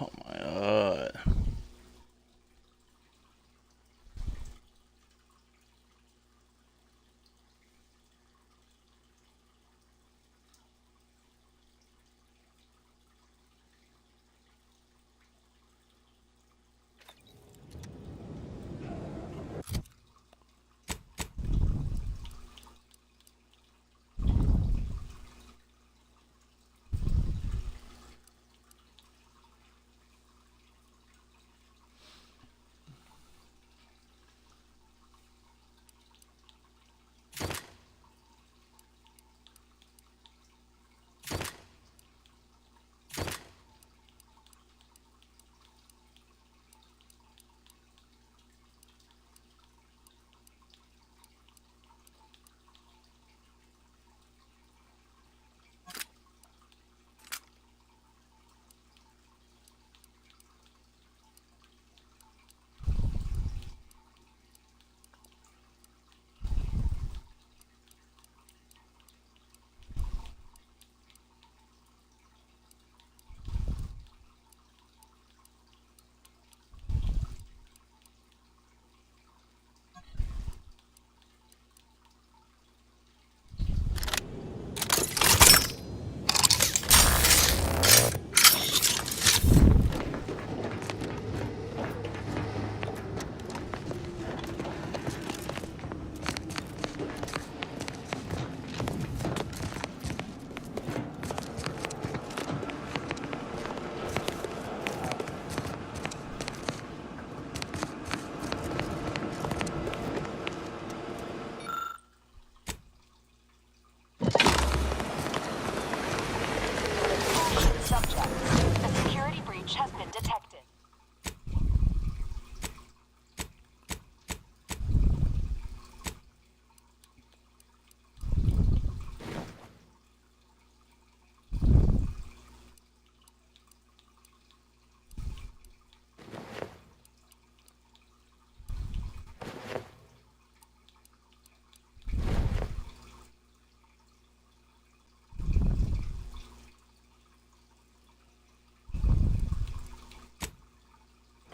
Oh my god.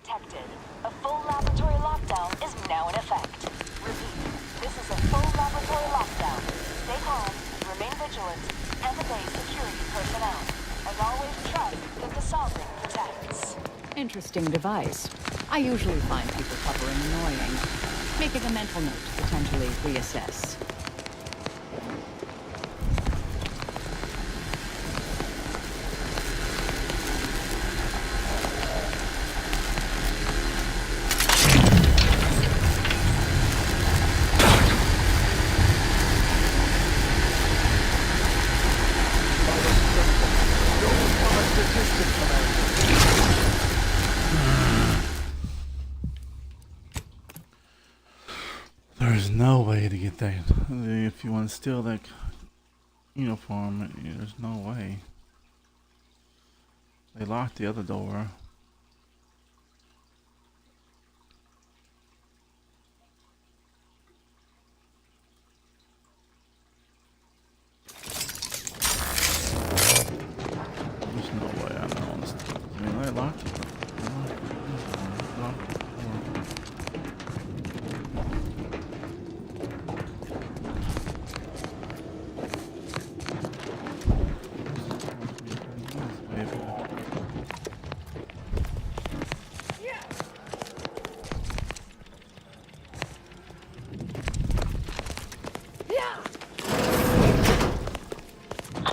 Detected. A full laboratory lockdown is now in effect. Repeat, this is a full laboratory lockdown. Stay calm, remain vigilant, and obey security personnel. As always, trust that the Sovereign protects. Interesting device. I usually find people hovering annoying. Making a mental note to potentially reassess. There's no way to get that. If you want to steal that uniform, there's no way. They locked the other door.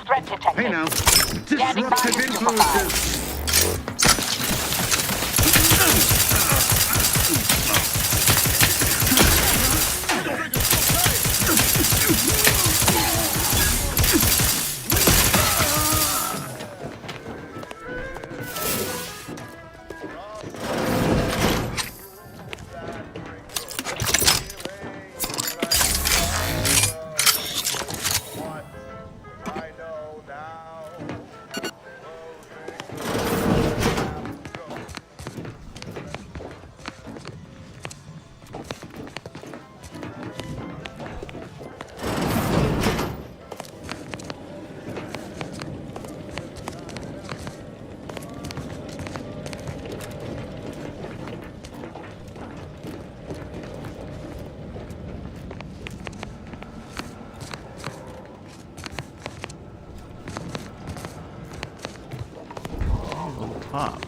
Threat detected. Hey now. Standing by to Disruptive stupefy. influences. Top.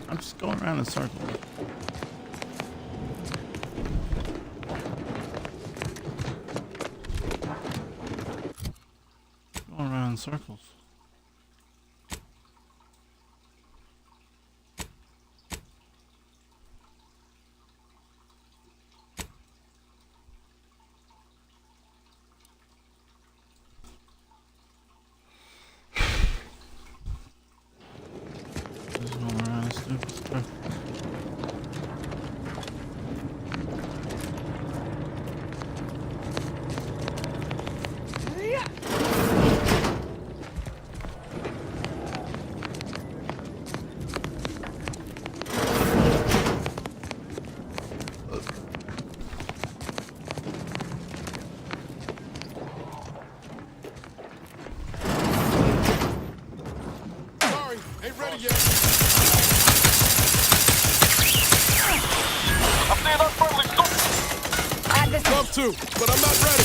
I'm just going around in circles. Going around in circles. Love to, but I'm not ready.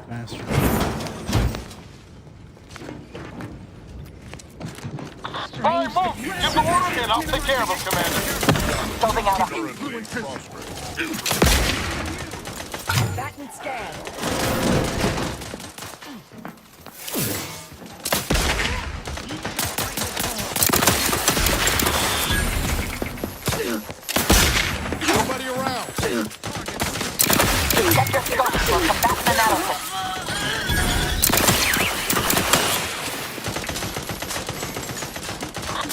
Faster. All right, move! Give the word and I'll take care of him, Commander. Building out a Back and scan. Nobody around. Check your scopes for combatant analysis.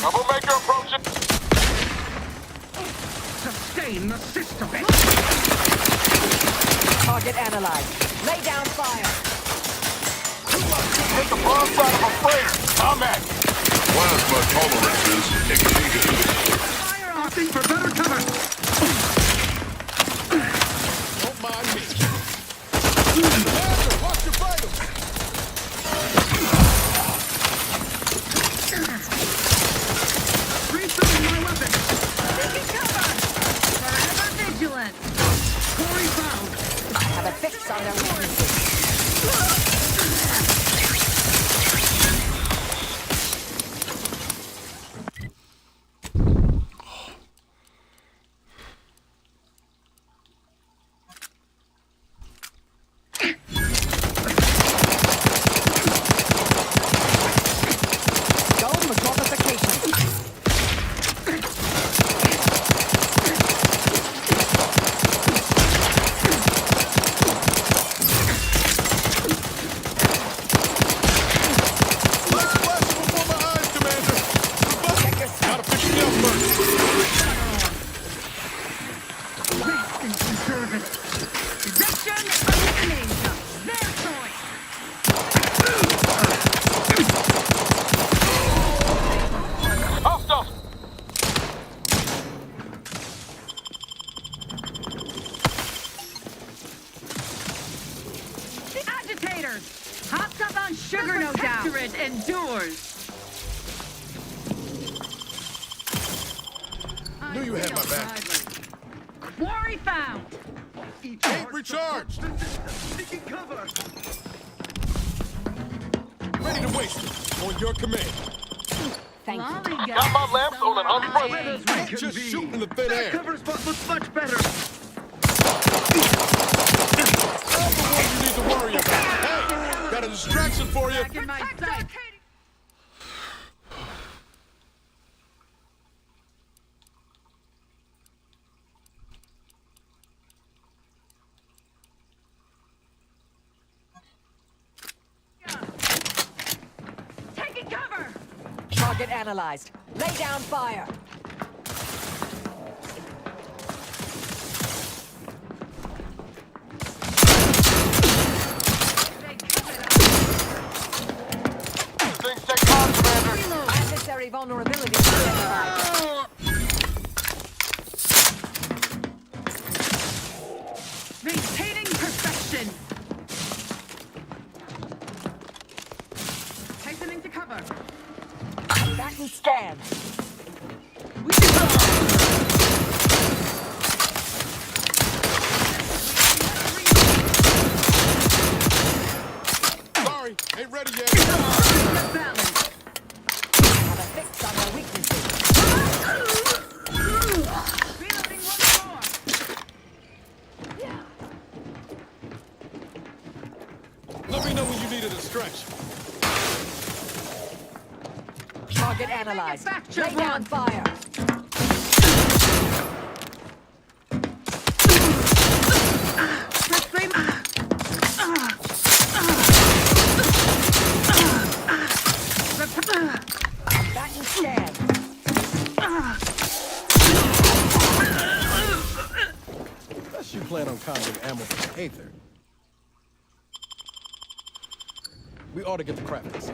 Troublemaker approaching. Sustain the system. Target analyzed. Lay down fire. Hit the wrong side of a frame. Combat. Plasma tolerances exceeded. Opting for better cover. Don't mind me. Commander, watch your vitals. Refilling my weapon. Taking cover. Forever vigilant. Quarry found. I have a fix on their weaknesses. Moderators! Hopped up on sugar, no doubt. The Protectorate endures. Knew you had my back. Quarry found. Ain't recharged. Taking cover. Ready to waste it. On your command. Thank you. Got my lamps on an unfriendly. Can't Just shooting in the thin That air. cover spot looks much better. All the one you need to worry about. Hey, got a distraction for you. Back in my sight. Taking cover. Target analyzed. Lay down fire. Things take time, Commander. Adversary vulnerability identified. Maintaining perfection. Hastening to cover. Back and scan. Sorry, ain't ready yet. Balance. Have a fix on their weaknesses. Reloading once more. Let me know when you needed a stretch. Target analyzed. Lay down fire. Back and scan. Unless you plan on conjuring ammo from the Aether. We ought to get the crafters.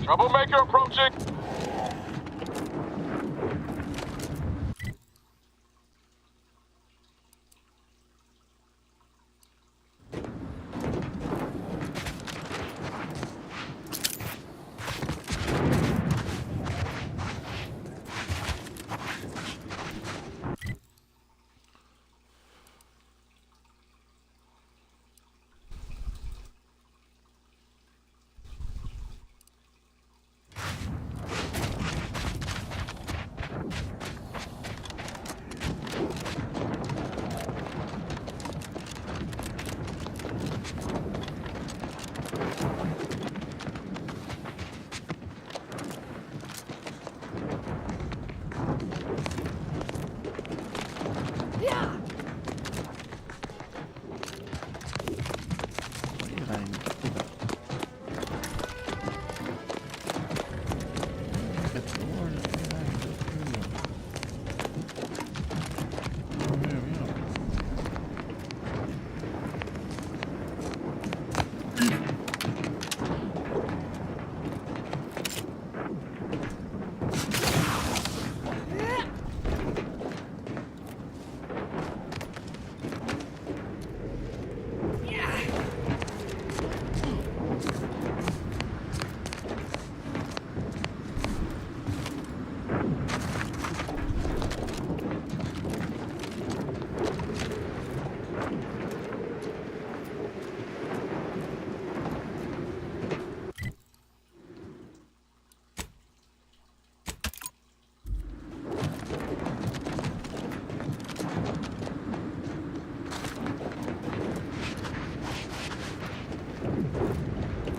Troublemaker approaching.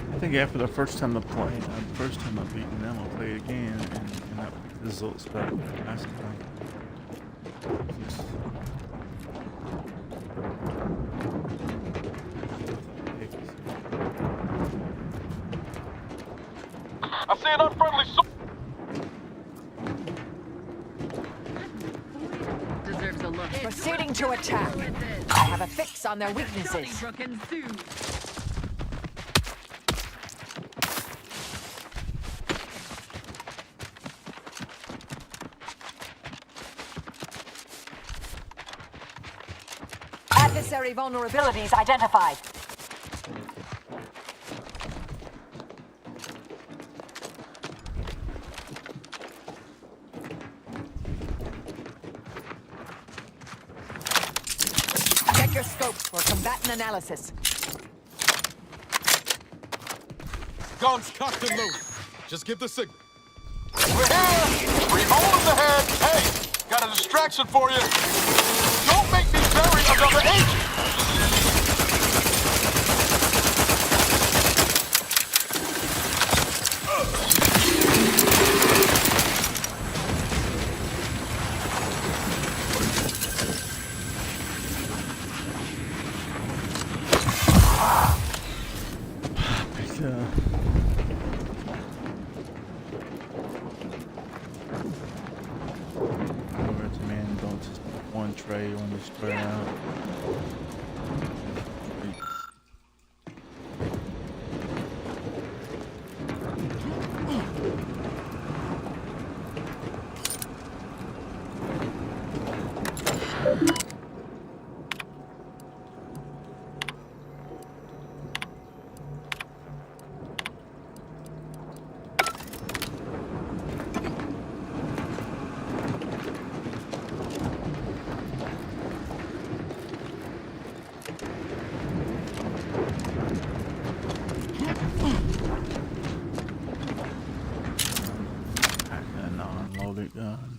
I think after the first time I played, the first time I beat them, I'll play it again, and that results better. Basically. I see an unfriendly Deserves a look. Proceeding to attack. I have a fix on their weaknesses. Adversary vulnerabilities identified. your scopes for combatant analysis. Guns cocked and loaded. Just give the signal. We're here! Revolver's ahead! Hey, got a distraction for you. Don't make me bury another agent! One tray on the spread out. Loaded gun.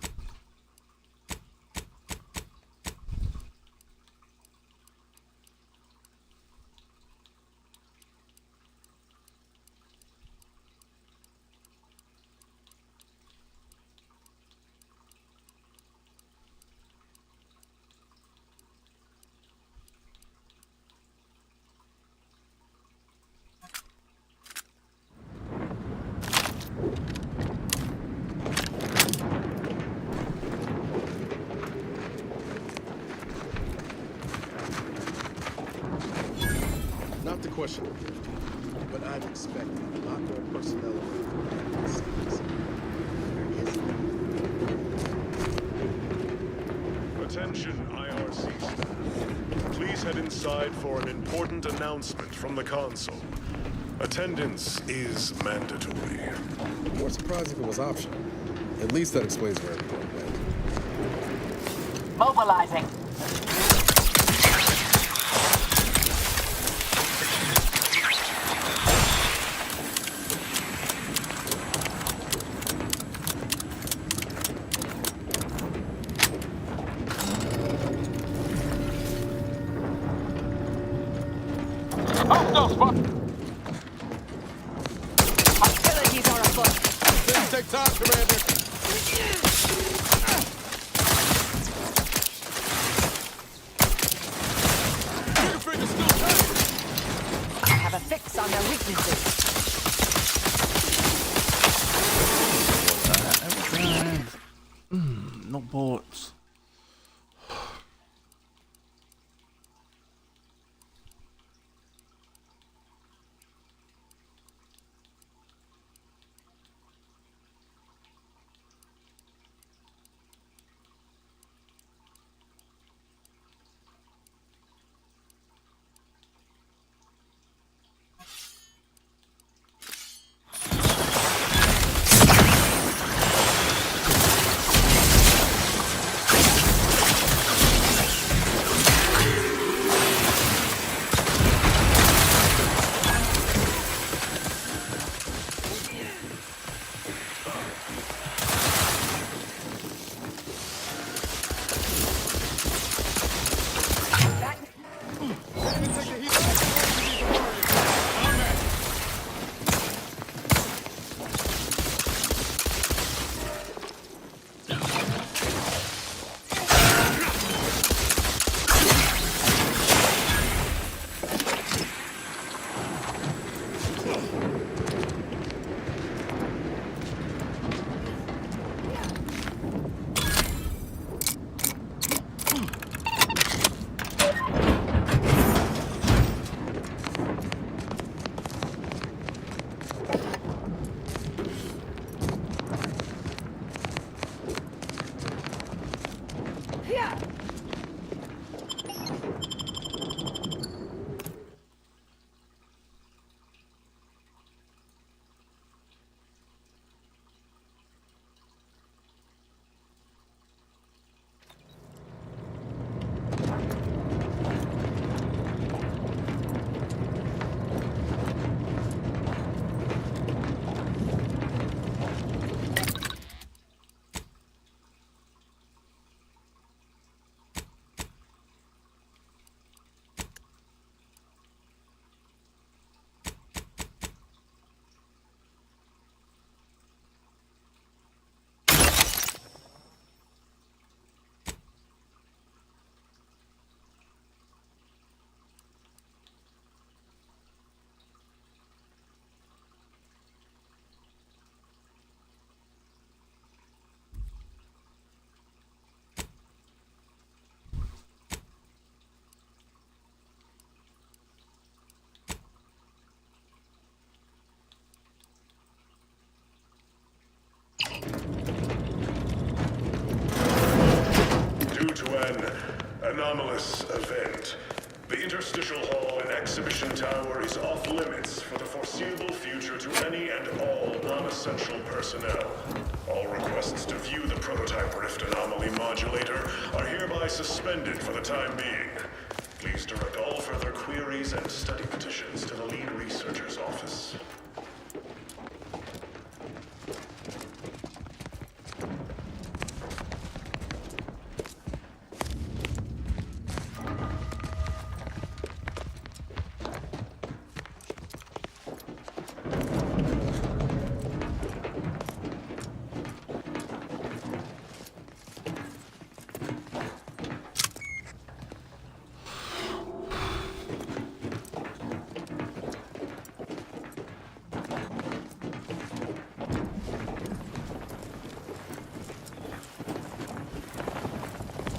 Not the question, but I've expected a lot more personnel around. Attention, IRC staff. Please head inside for an important announcement from the console. Attendance is mandatory. More surprised if it was optional. At least that explains where everyone went. Mobilizing. Hostilities are afoot. Things take time, Commander. Triggerfinger's still tight. I have a fix on their weaknesses. No bullets. anomalous event. The interstitial hall and exhibition tower is off limits for the foreseeable future to any and all non-essential personnel. All requests to view the prototype rift anomaly modulator are hereby suspended for the time being. Please direct all further queries and study petitions to the lead researcher's office.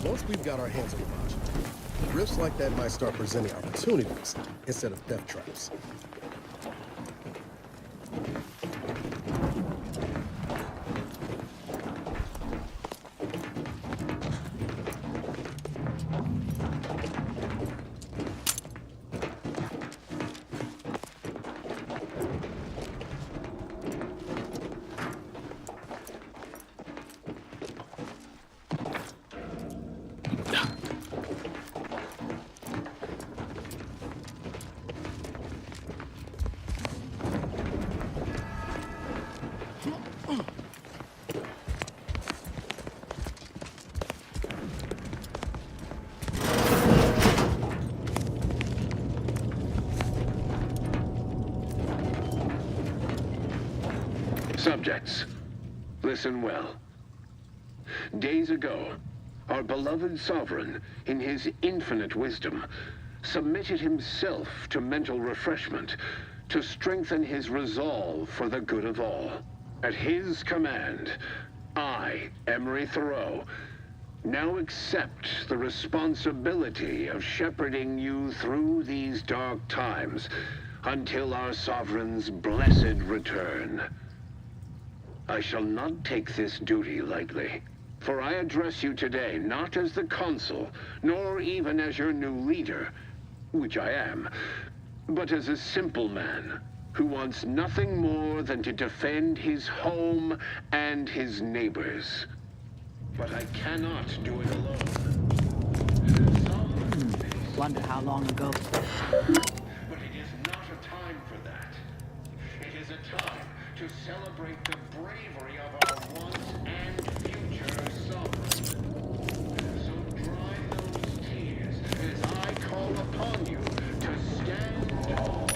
Once we've got our hands on the module, rifts like that might start presenting opportunities instead of death traps. Subjects, listen well. Days ago, our beloved sovereign, in his infinite wisdom, submitted himself to mental refreshment to strengthen his resolve for the good of all. At his command, I, Emery Thoreau, now accept the responsibility of shepherding you through these dark times until our sovereign's blessed return. I shall not take this duty lightly, for I address you today not as the consul, nor even as your new leader, which I am, but as a simple man who wants nothing more than to defend his home and his neighbors. But I cannot do it alone. Wonder how long ago. But it is not a time for that. It is a time to celebrate the bravery of our once and future sovereign. So dry those tears as I call upon you to stand tall.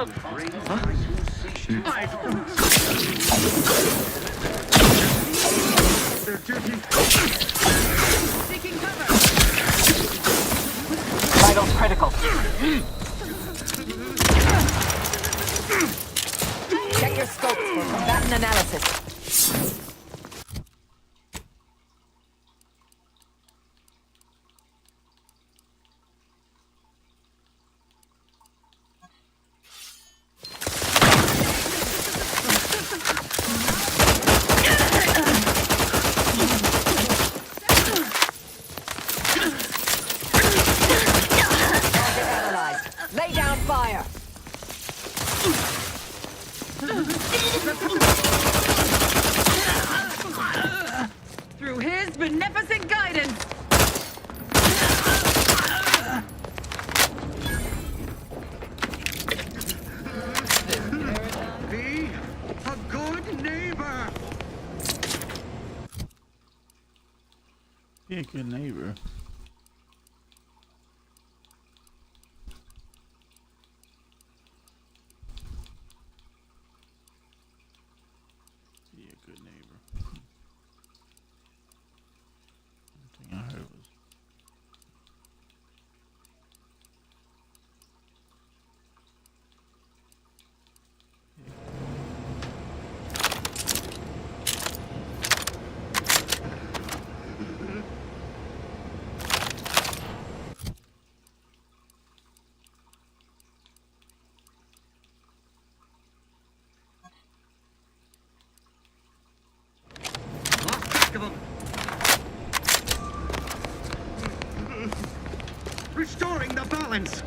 friend. Seeking cover. Vital critical. Check your scopes for combatant analysis. Lay down fire. Through his beneficent guidance. Be a good neighbor. Be a good neighbor. Be a good neighbor. One thing I heard was Lost track of them. Restoring the balance.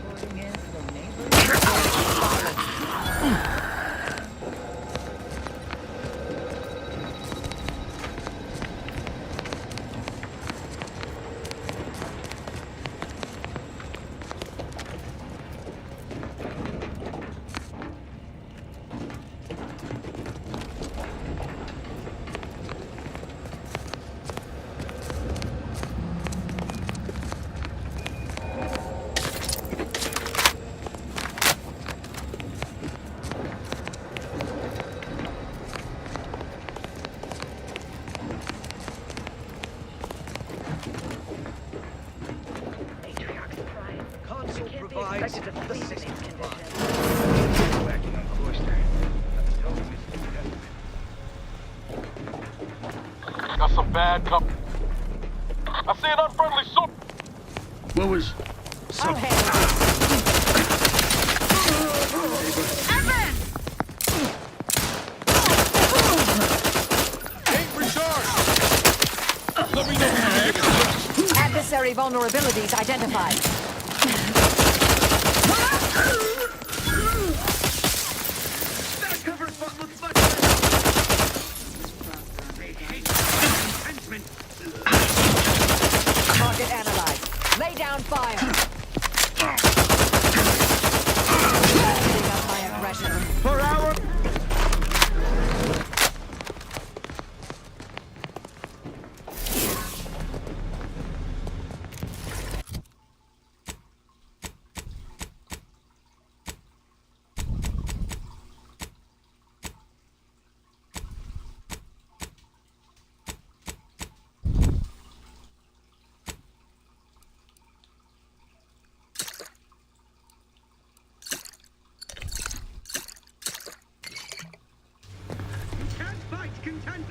Console provides the system. Backing on cloister. Got some bad company. I see an unfriendly source. What was? I'll handle this. Evan! Ain't recharged. Let me know when you get it. Adversary vulnerabilities identified. That cover spot looks much better. They hate entrenchment. Target analyzed. Lay down fire. Keeping up my aggression. For our can't fight content.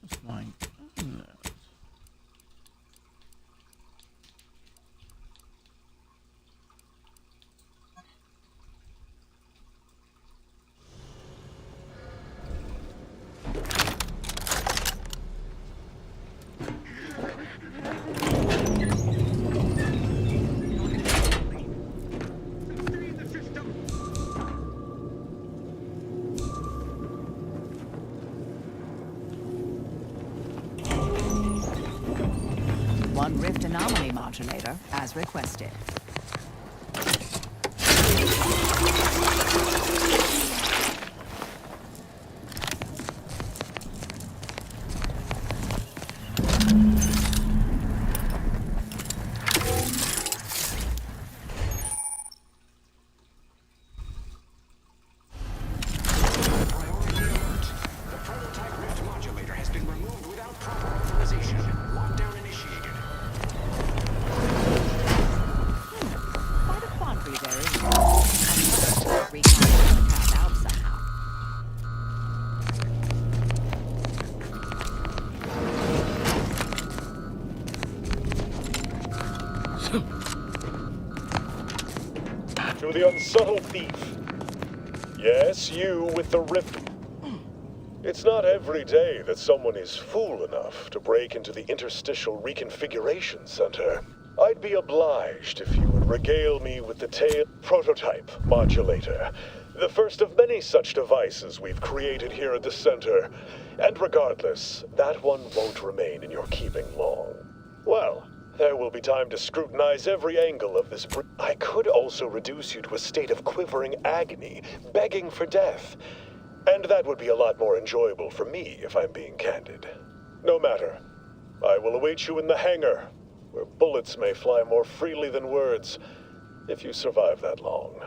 what's my Sustain the system. One rift anomaly modulator, as requested. To the unsubtle thief. Yes, you with the rift. It's not every day that someone is fool enough to break into the Interstitial Reconfiguration Center. I'd be obliged if you would regale me with the tale prototype modulator, the first of many such devices we've created here at the center. And regardless, that one won't remain in your keeping long. Well, there will be time to scrutinize every angle of this. I could also reduce you to a state of quivering agony, begging for death. And that would be a lot more enjoyable for me, if I'm being candid. No matter. I will await you in the hangar, where bullets may fly more freely than words, if you survive that long.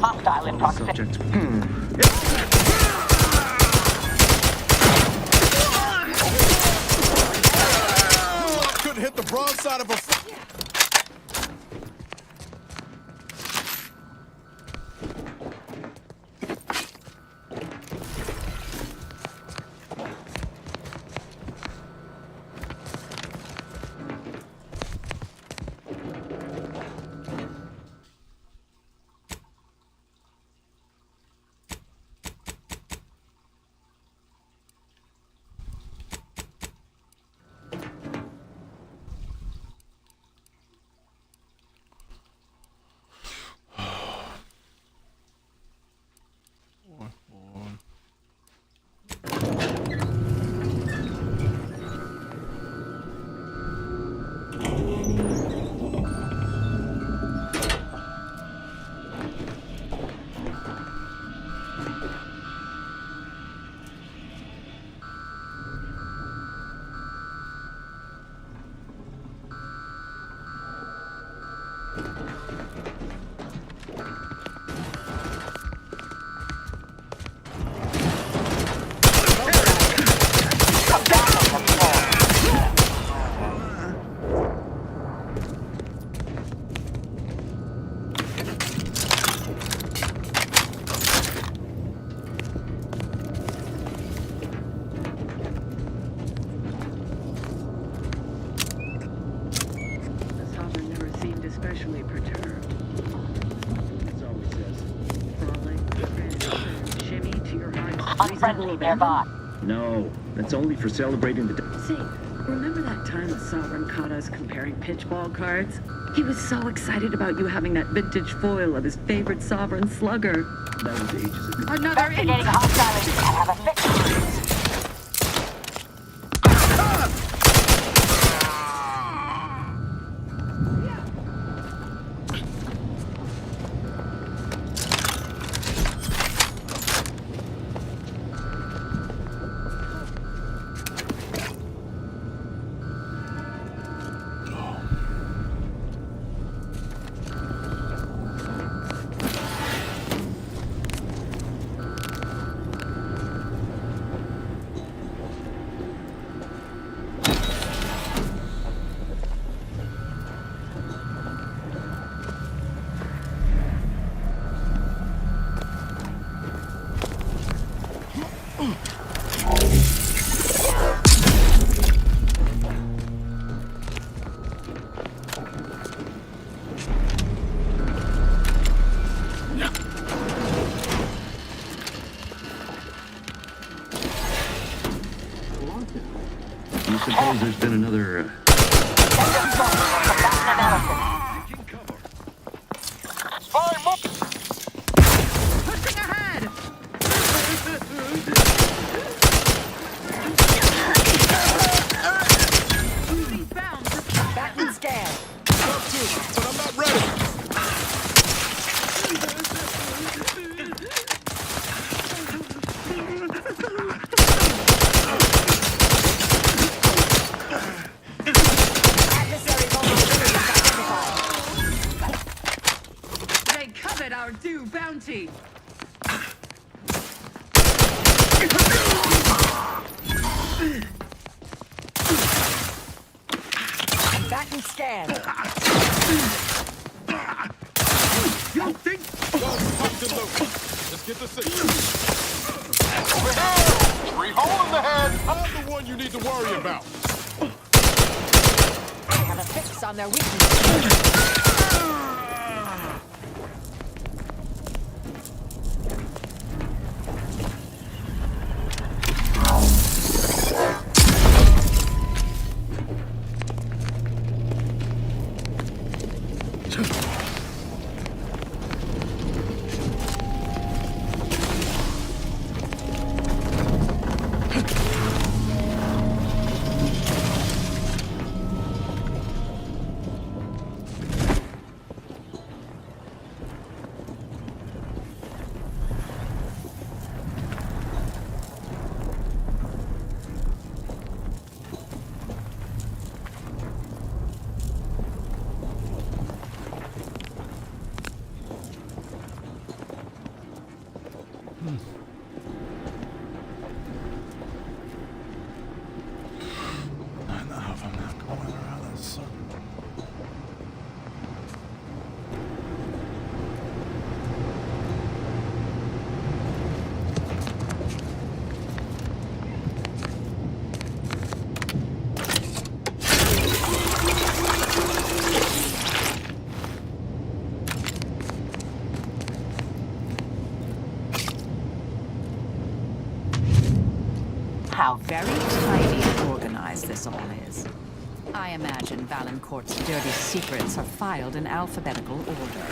Hostile in proximity. Couldn't hit the broadside of a... Especially perturbed. That's all he says. Frolic, shimmy to your heart's Unfriendly nearby. No, that's only for celebrating the... Say, remember that time the Sovereign caught us comparing pitchball cards? He was so excited about you having that vintage foil of his favorite Sovereign slugger. That was ages ago. Another Investigating hostile. I have a fix. You suppose there's been another... Pushing ahead! Backward scan. But I'm not ready. They covet our due bounty! Back and scan. You don't think? Guns cocked and loaded. Let's get the signal. Over here! Tree hole in the head! I'm the one you need to worry about. I have a fix on their weakness. How very tidy and organized this all is. I imagine Valancourt's dirty secrets are filed in alphabetical order.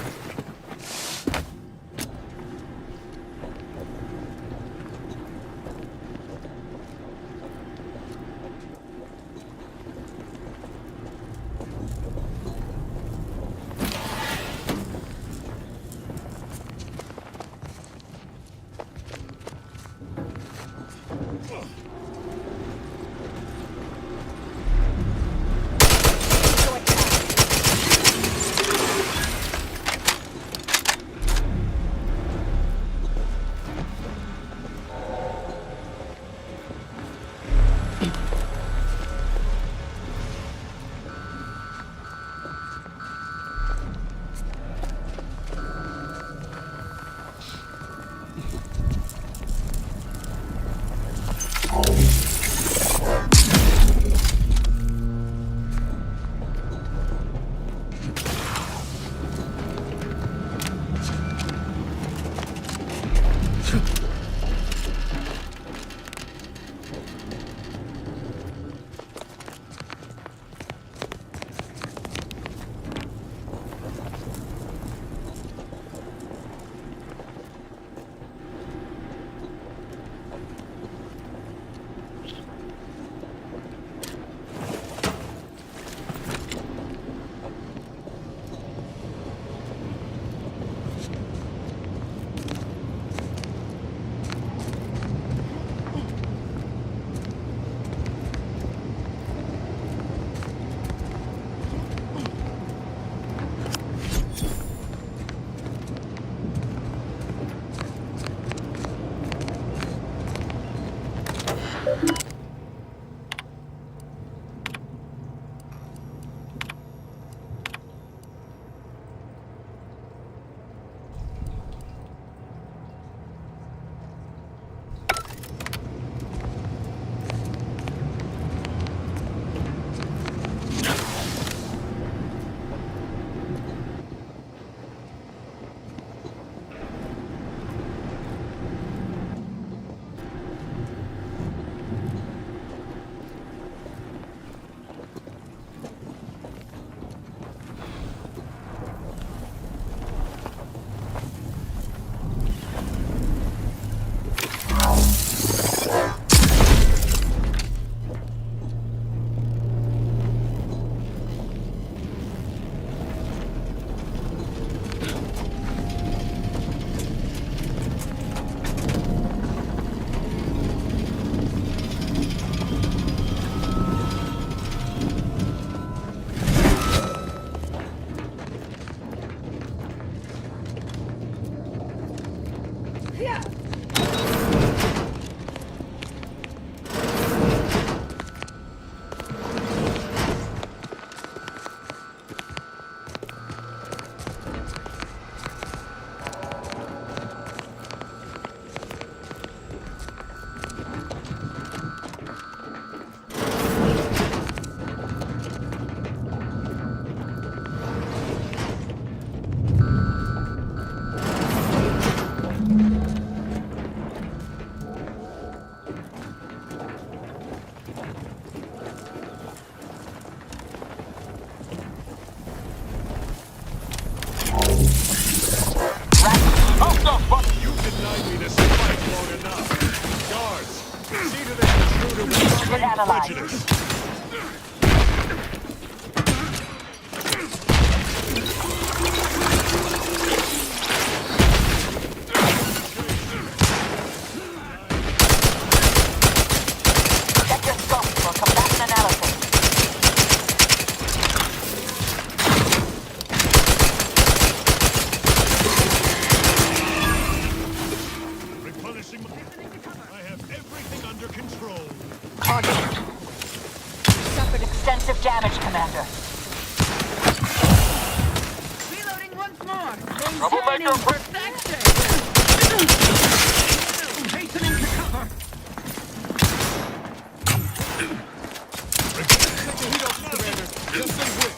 analyzed. Check your scope for combatant analysis. Replenishing. I have everything under control. Target. Suffered extensive damage, Commander. Reloading once more. Troublemaker, Perfection. Hastening to cover. Take the heat off, Commander. Just stay quick.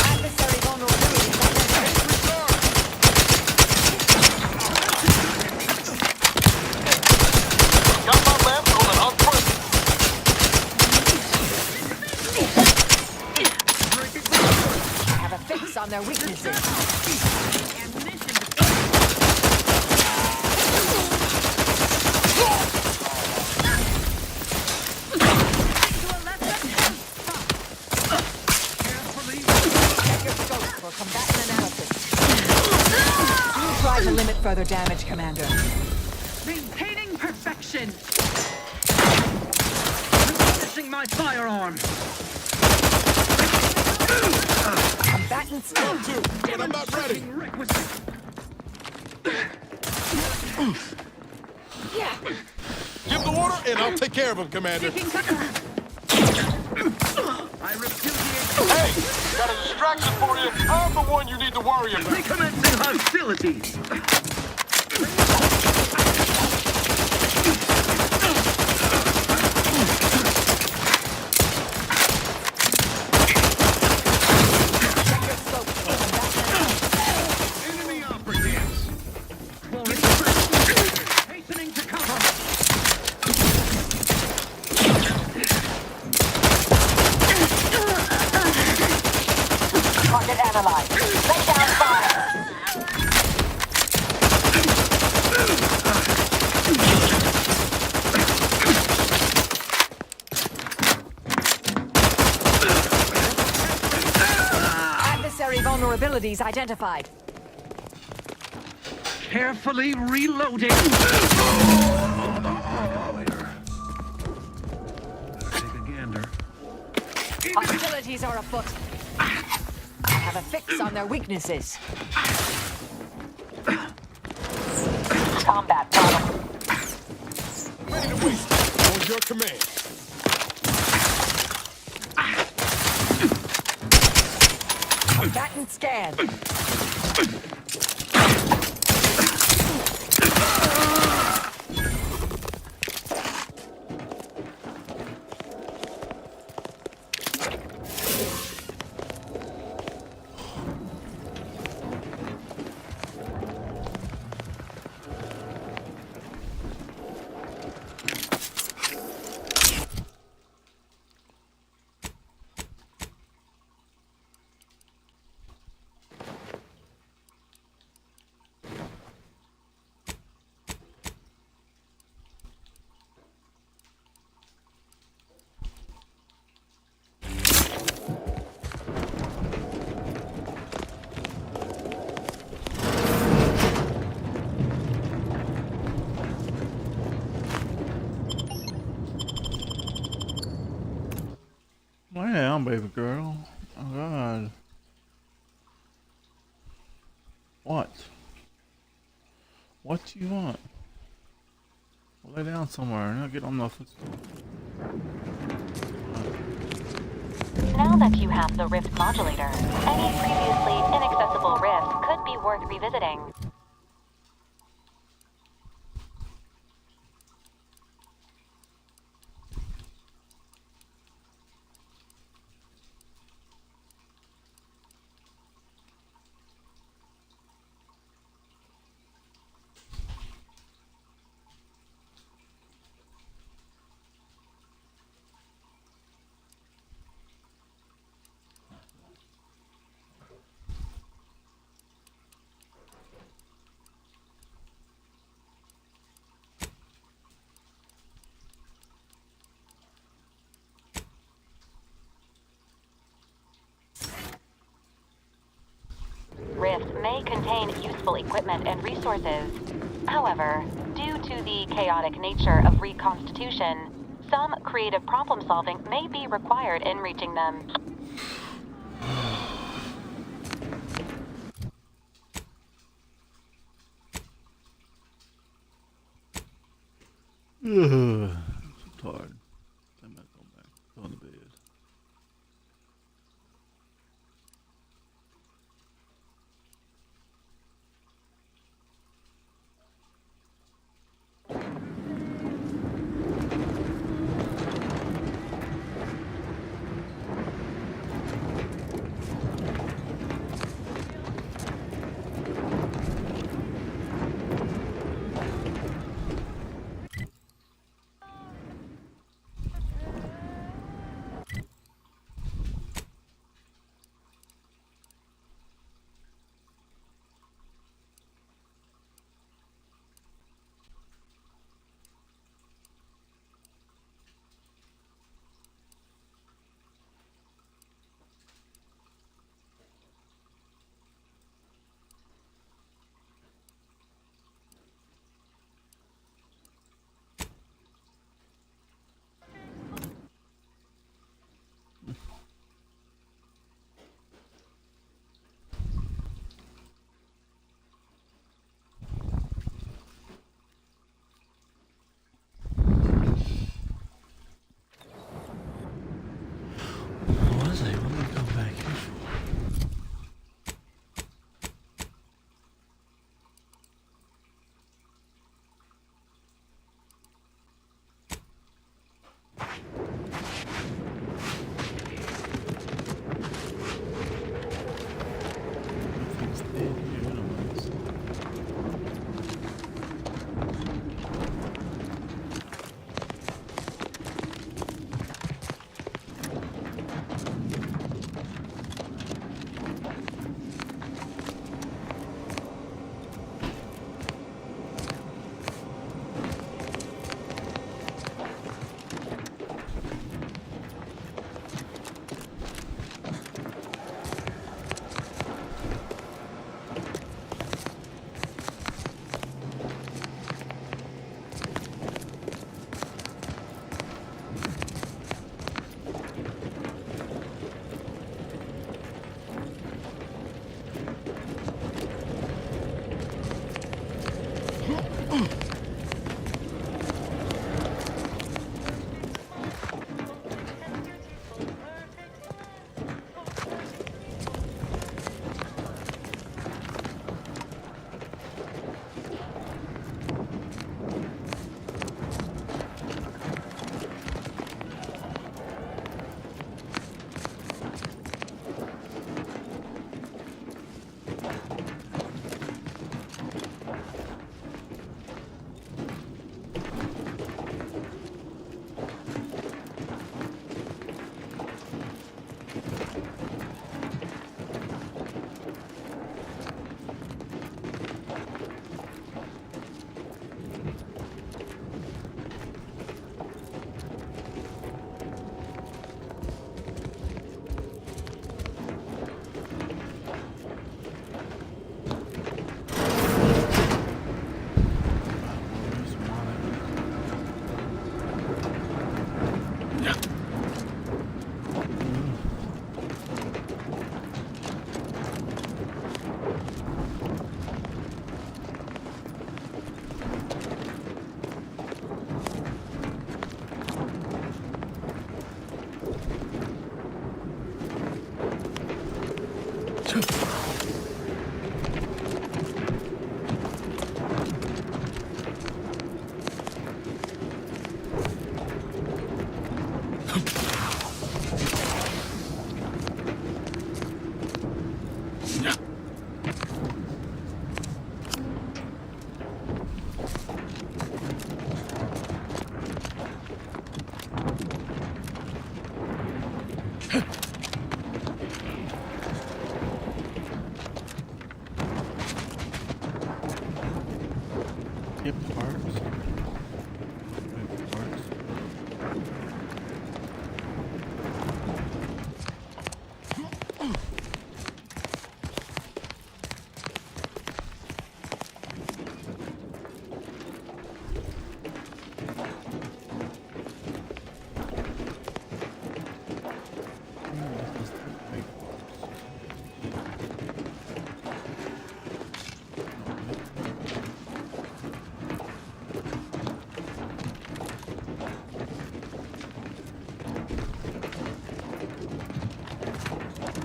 Adversary vulnerability. Got my lamp going on first. I have a fix on their weaknesses. Check your scope for combatant analysis. Do try to limit further damage, Commander. Maintaining perfection. Replenishing my firearm. Combatants still too. But I'm not ready. Give the order, and I'll take care of him, Commander. I repudiate. Hey, got a distraction for you. I'm the one you need to worry about. Recommencing hostilities. Enemy operatives. Hastening to cover. Target analyzed. Lay down fire. Adversary vulnerabilities identified. Carefully reloading. Take a gander. Hostilities are afoot. I have a fix on their weaknesses. Combat problem. Ready to waste. On your command. Combatant scan. Lay down, baby girl. Oh God. What? What do you want? Lay down somewhere. Now get on the footstool. Now that you have the rift modulator, any previously inaccessible rifts could be worth revisiting. may contain useful equipment and resources. However, due to the chaotic nature of reconstitution, some creative problem solving may be required in reaching them. I'm so tired. I might go back. Go to bed. What was I? What did I come back here for? Nothing's dead here, otherwise.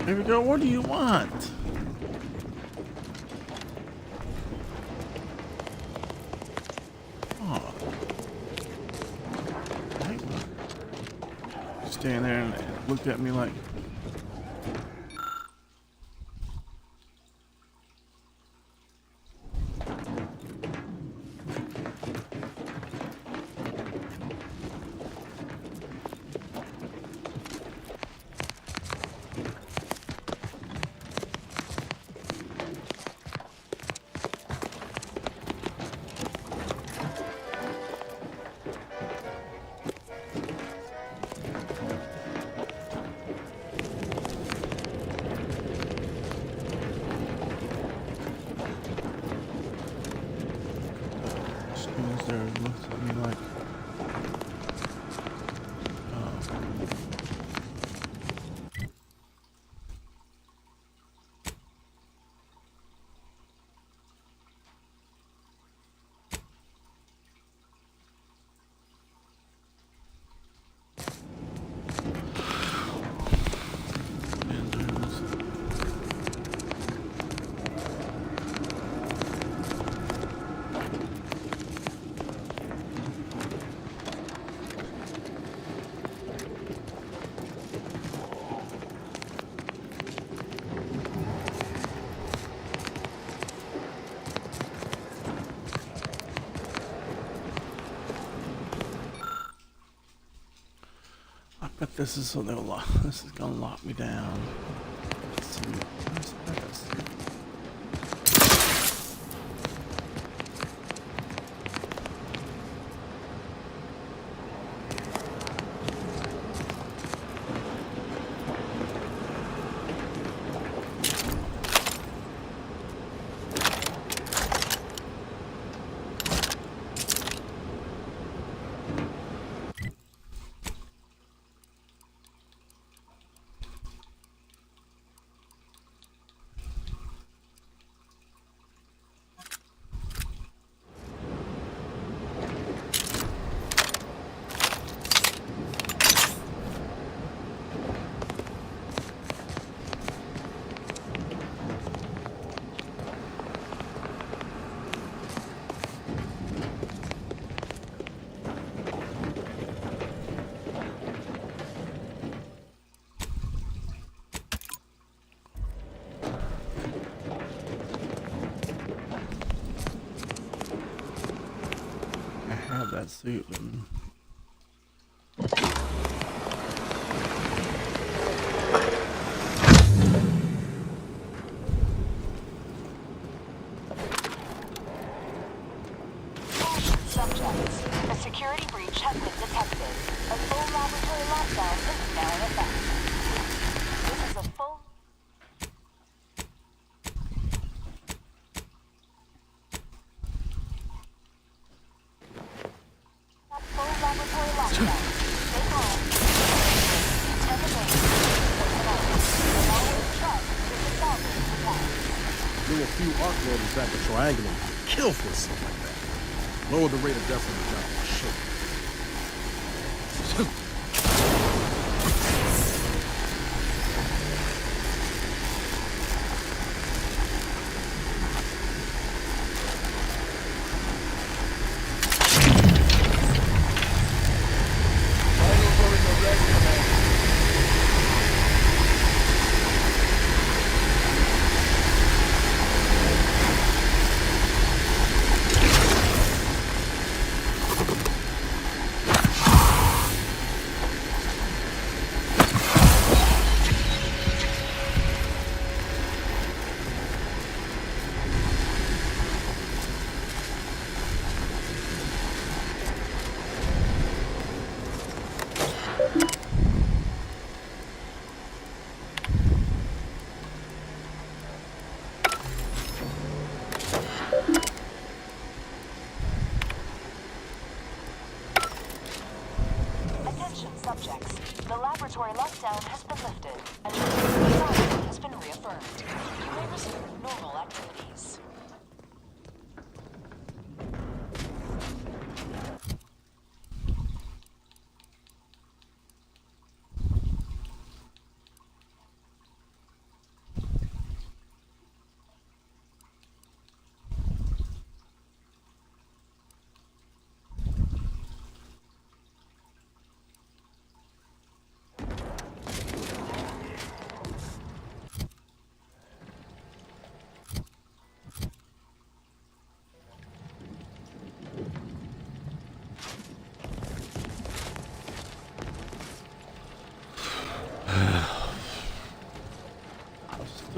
Here we go. What do you want? Oh. Stand there and look at me like. But this is so they'll lock. This is gonna lock me down. Let's see. Where's this? That suit and Subjects, a security breach has been detected. A full laboratory lockdown is now in effect. This is a full... There were a few arc welders back at Triangle and kill for something like that. Lower the rate of death on the job for sure. Subjects, the laboratory lockdown has been lifted, and your sovereignty has been reaffirmed. You may resume normal activities.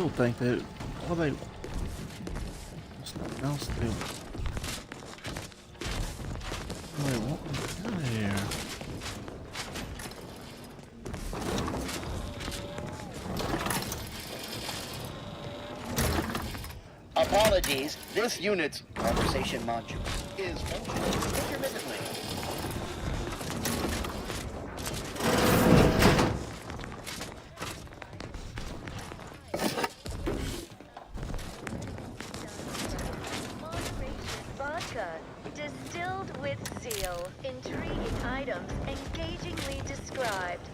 still think that, well, they, something else they want me out of here. Apologies, this unit's conversation module is functioning intermittently. Vodka, distilled with zeal, intriguing items, engagingly described.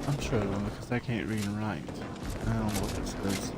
I'm sure because I can't read and write. I don't know what this says.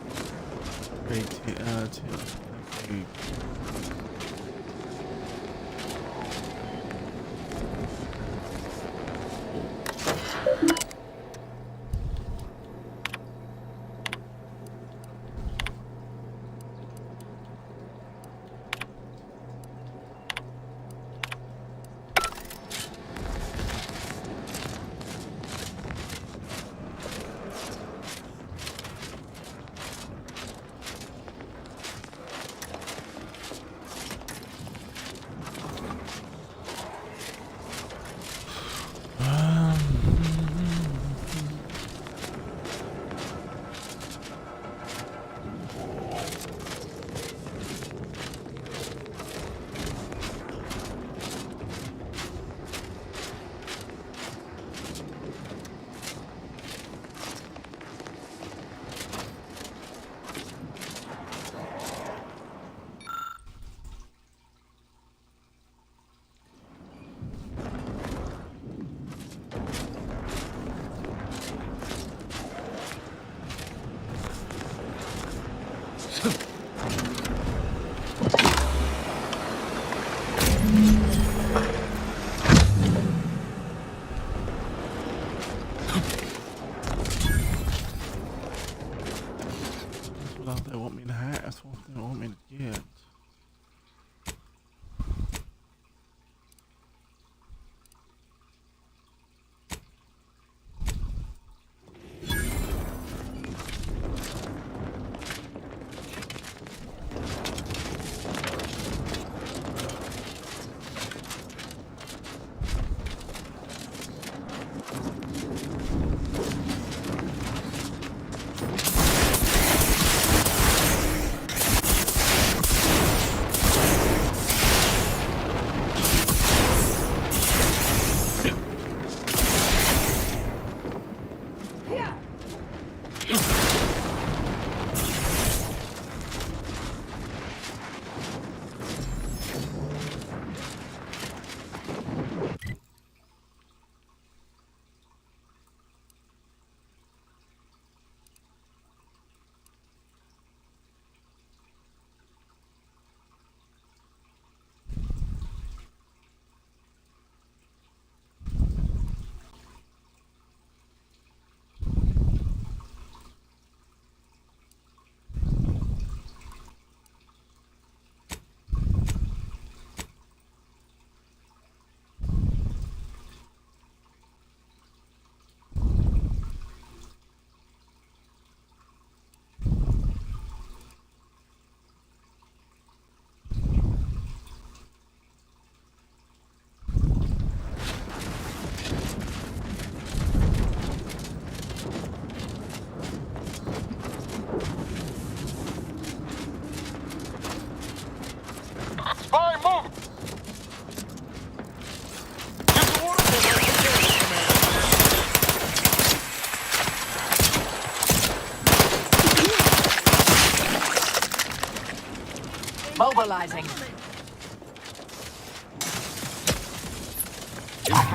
They want me to have. That's what they want me to get.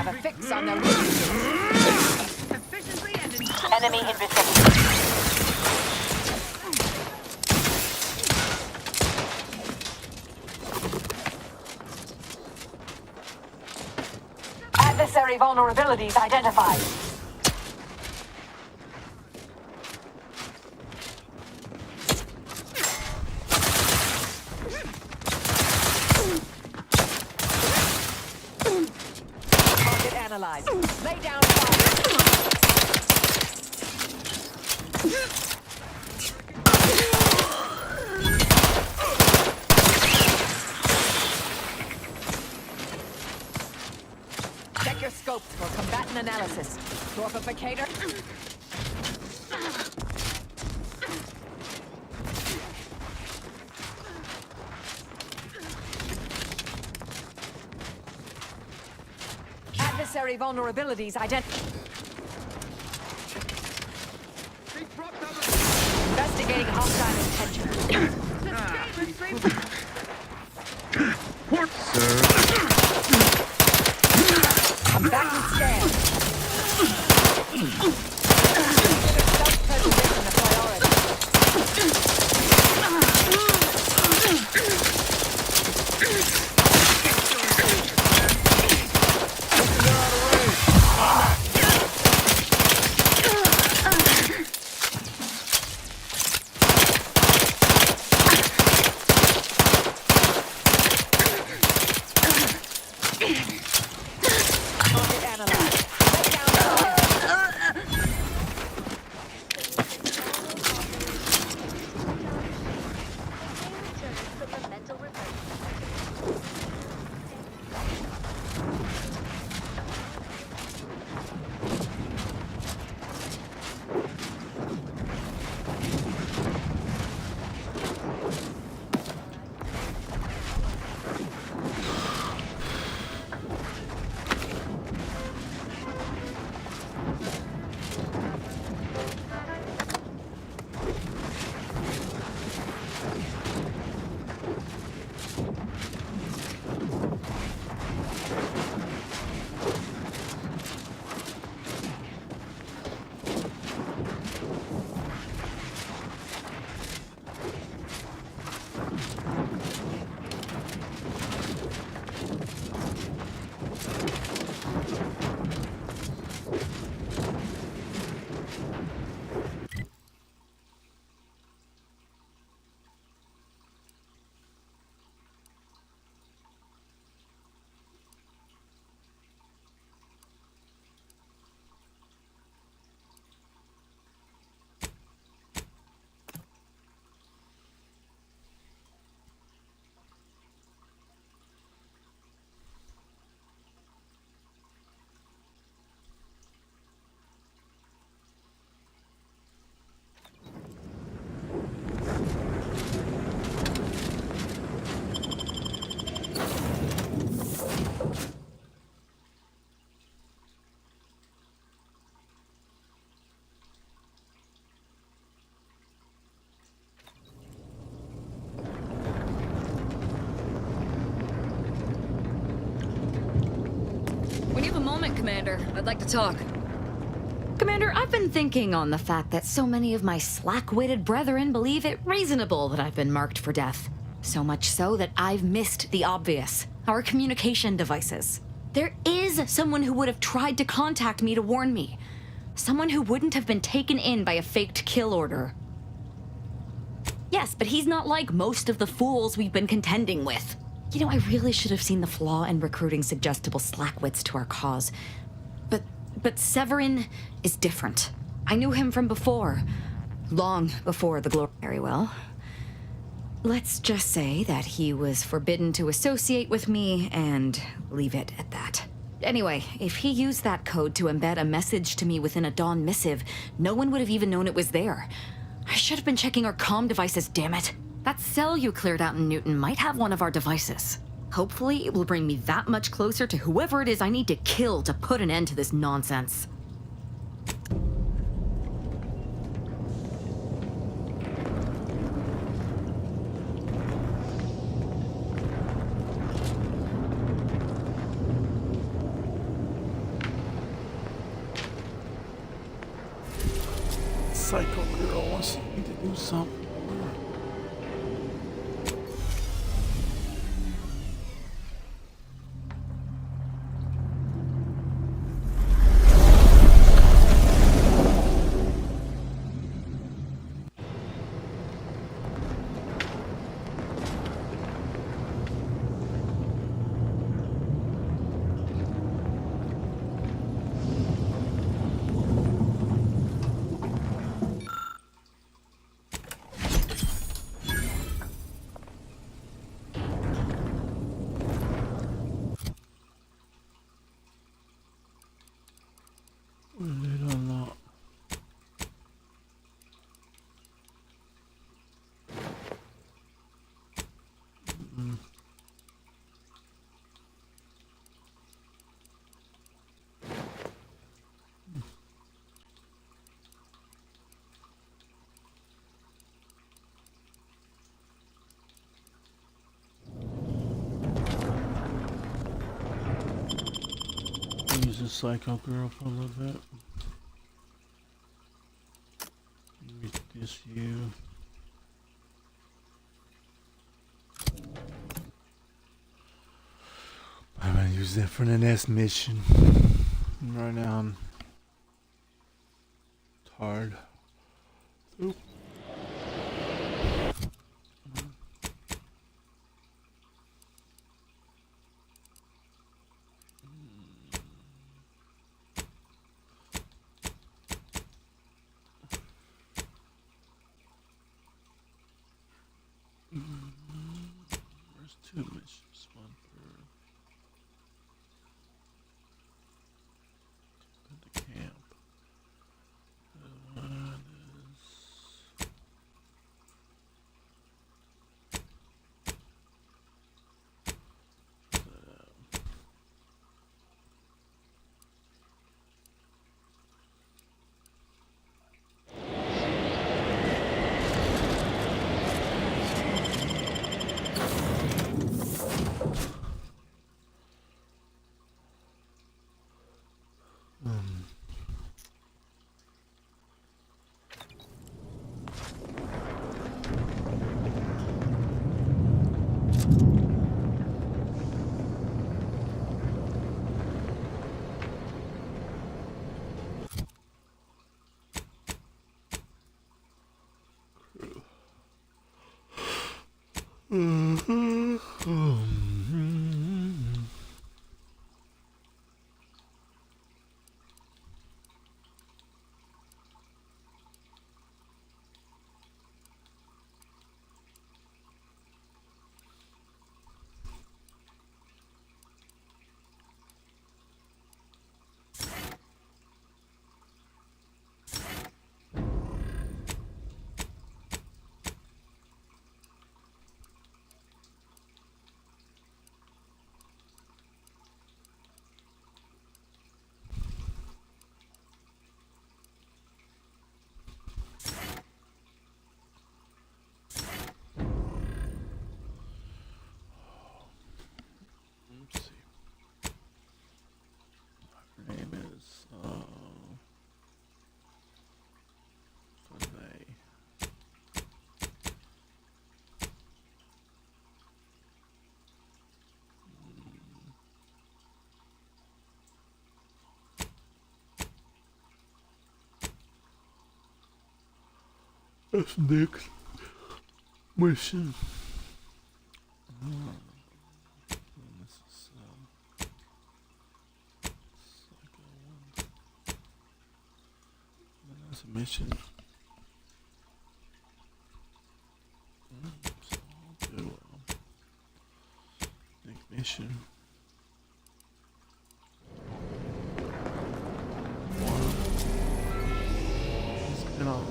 have a fix on their weaknesses. Efficiently and Enemy in vicinity. Adversary vulnerabilities identified. Target analyzed. Lay down fire. check your scopes for combatant analysis. Torpificator. Adversary vulnerabilities identified. Investigating hostile intention. Combatant scan. Self-preservation a priority. When you have a moment, Commander, I'd like to talk. Commander, I've been thinking on the fact that so many of my slack-witted brethren believe it reasonable that I've been marked for death. So much so that I've missed the obvious, our communication devices. There is someone who would have tried to contact me to warn me. Someone who wouldn't have been taken in by a faked kill order. Yes, but he's not like most of the fools we've been contending with. You know, I really should have seen the flaw in recruiting suggestible slackwits to our cause. But Severin is different. I knew him from before. Long before the glory. Very well. Let's just say that he was forbidden to associate with me and leave it at that. Anyway, if he used that code to embed a message to me within a Dawn missive, no one would have even known it was there. I should have been checking our comm devices, damn it. That cell you cleared out in Newton might have one of our devices. Hopefully, it will bring me that much closer to whoever it is I need to kill to put an end to this nonsense. Do something. Use a psycho girl for a little bit. Maybe this you. I'm gonna use that for the next mission. Right now I'm tired. Oop. There's two missions, one for the camp. The one is that's next mission. This is psycho one. That's a mission. So I'll do next mission. Let's get on.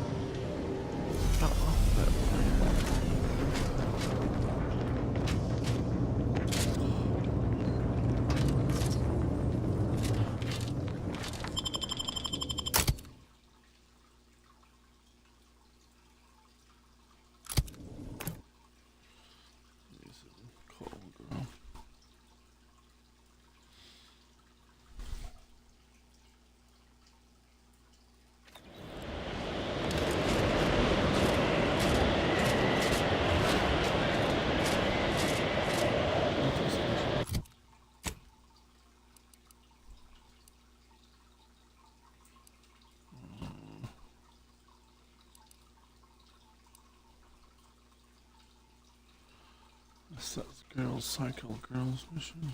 That's girls, cycle girls mission.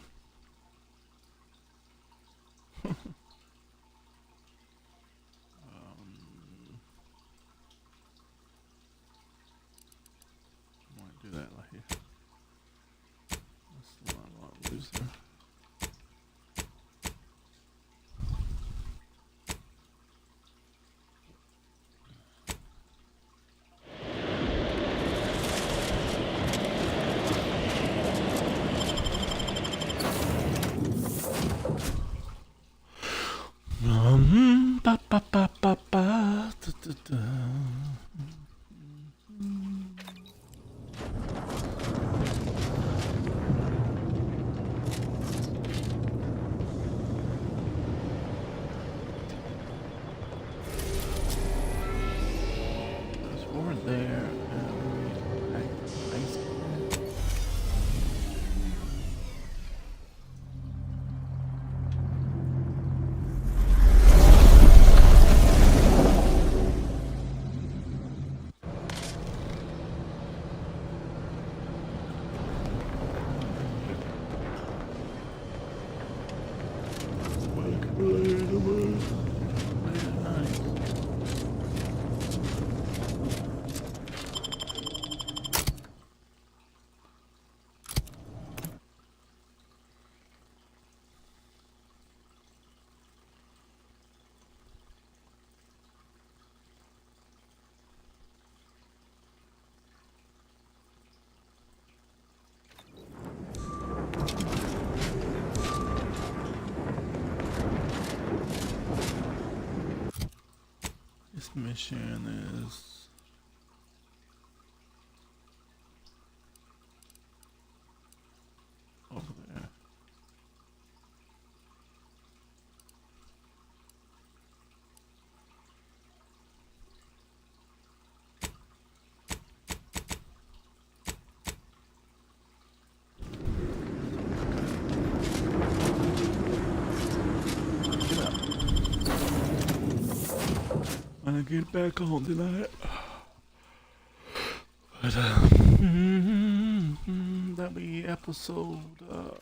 Might do that later. That's a lot to lose there. Ba ba ba ba ba da, da, da. There's more there. Thanks. This mission is over there. When I get back home tonight, but that'll be episode 5.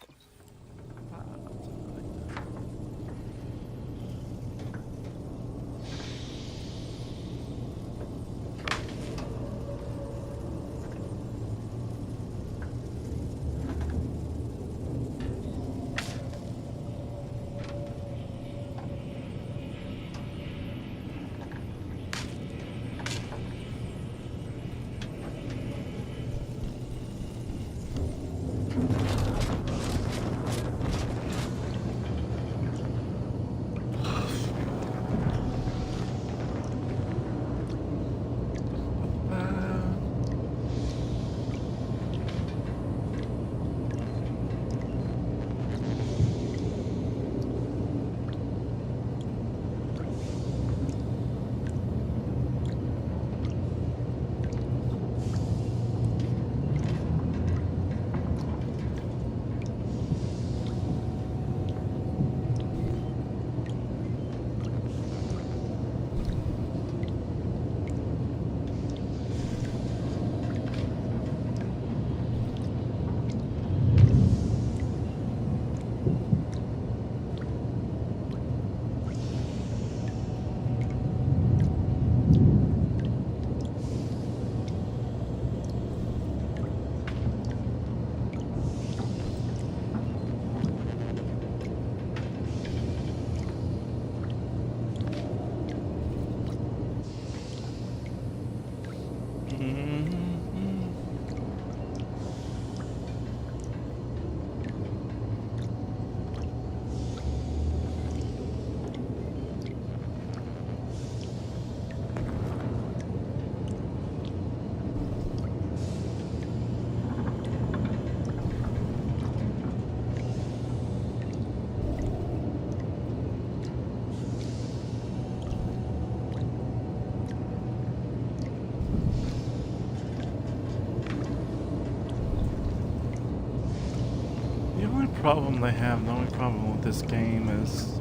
Problem they have, the only problem with this game is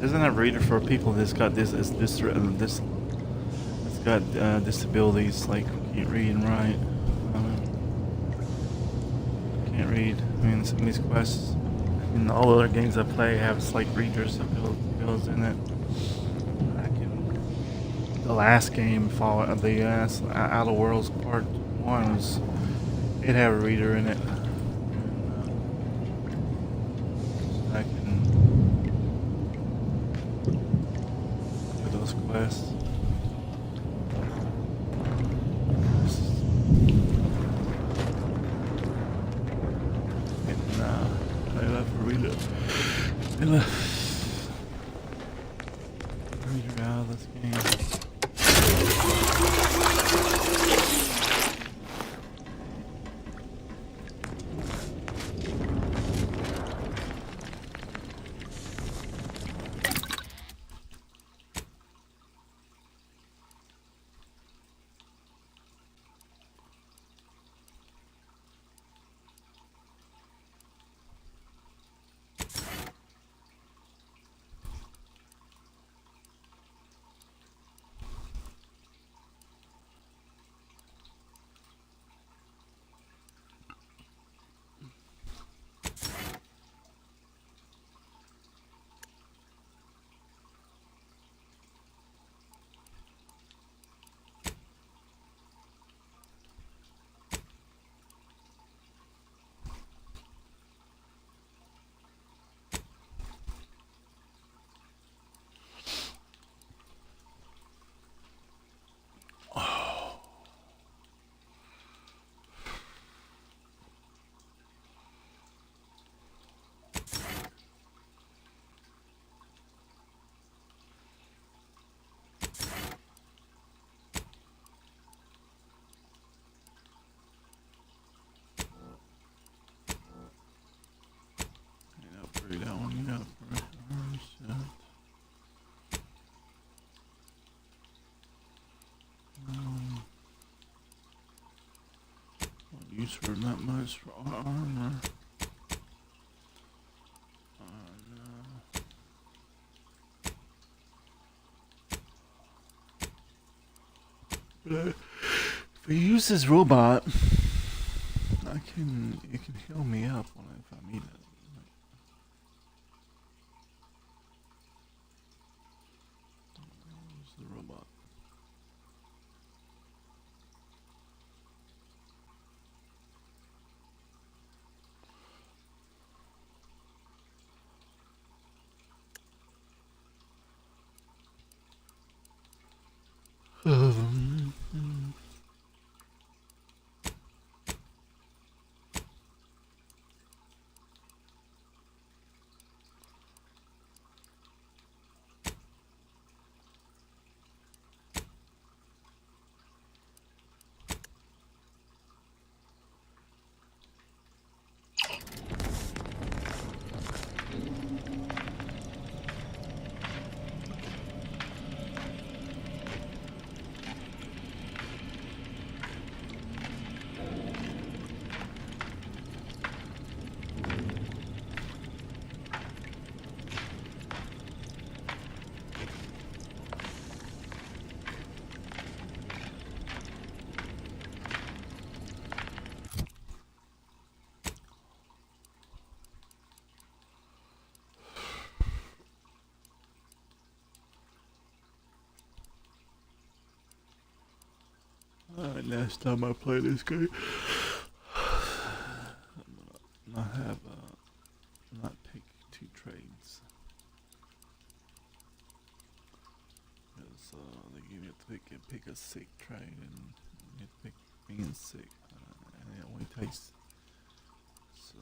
isn't that rated for people that's got this got disabilities, like can't read and write. read. I mean, some of these quests in all other games I play have like readers that goes in it. The last game, the Outer Worlds Part 1 was, it had a reader in it. And, I can do those quests. And they left a reader. They left a reader out of this game. That one, yeah, use for not much for armor. But if I use this robot, it can heal me up if I need it. Use the robot. Last time I played this game, not take 2 trades. Because they give you to pick a sick trade, and you pick being sick, and it only takes. So.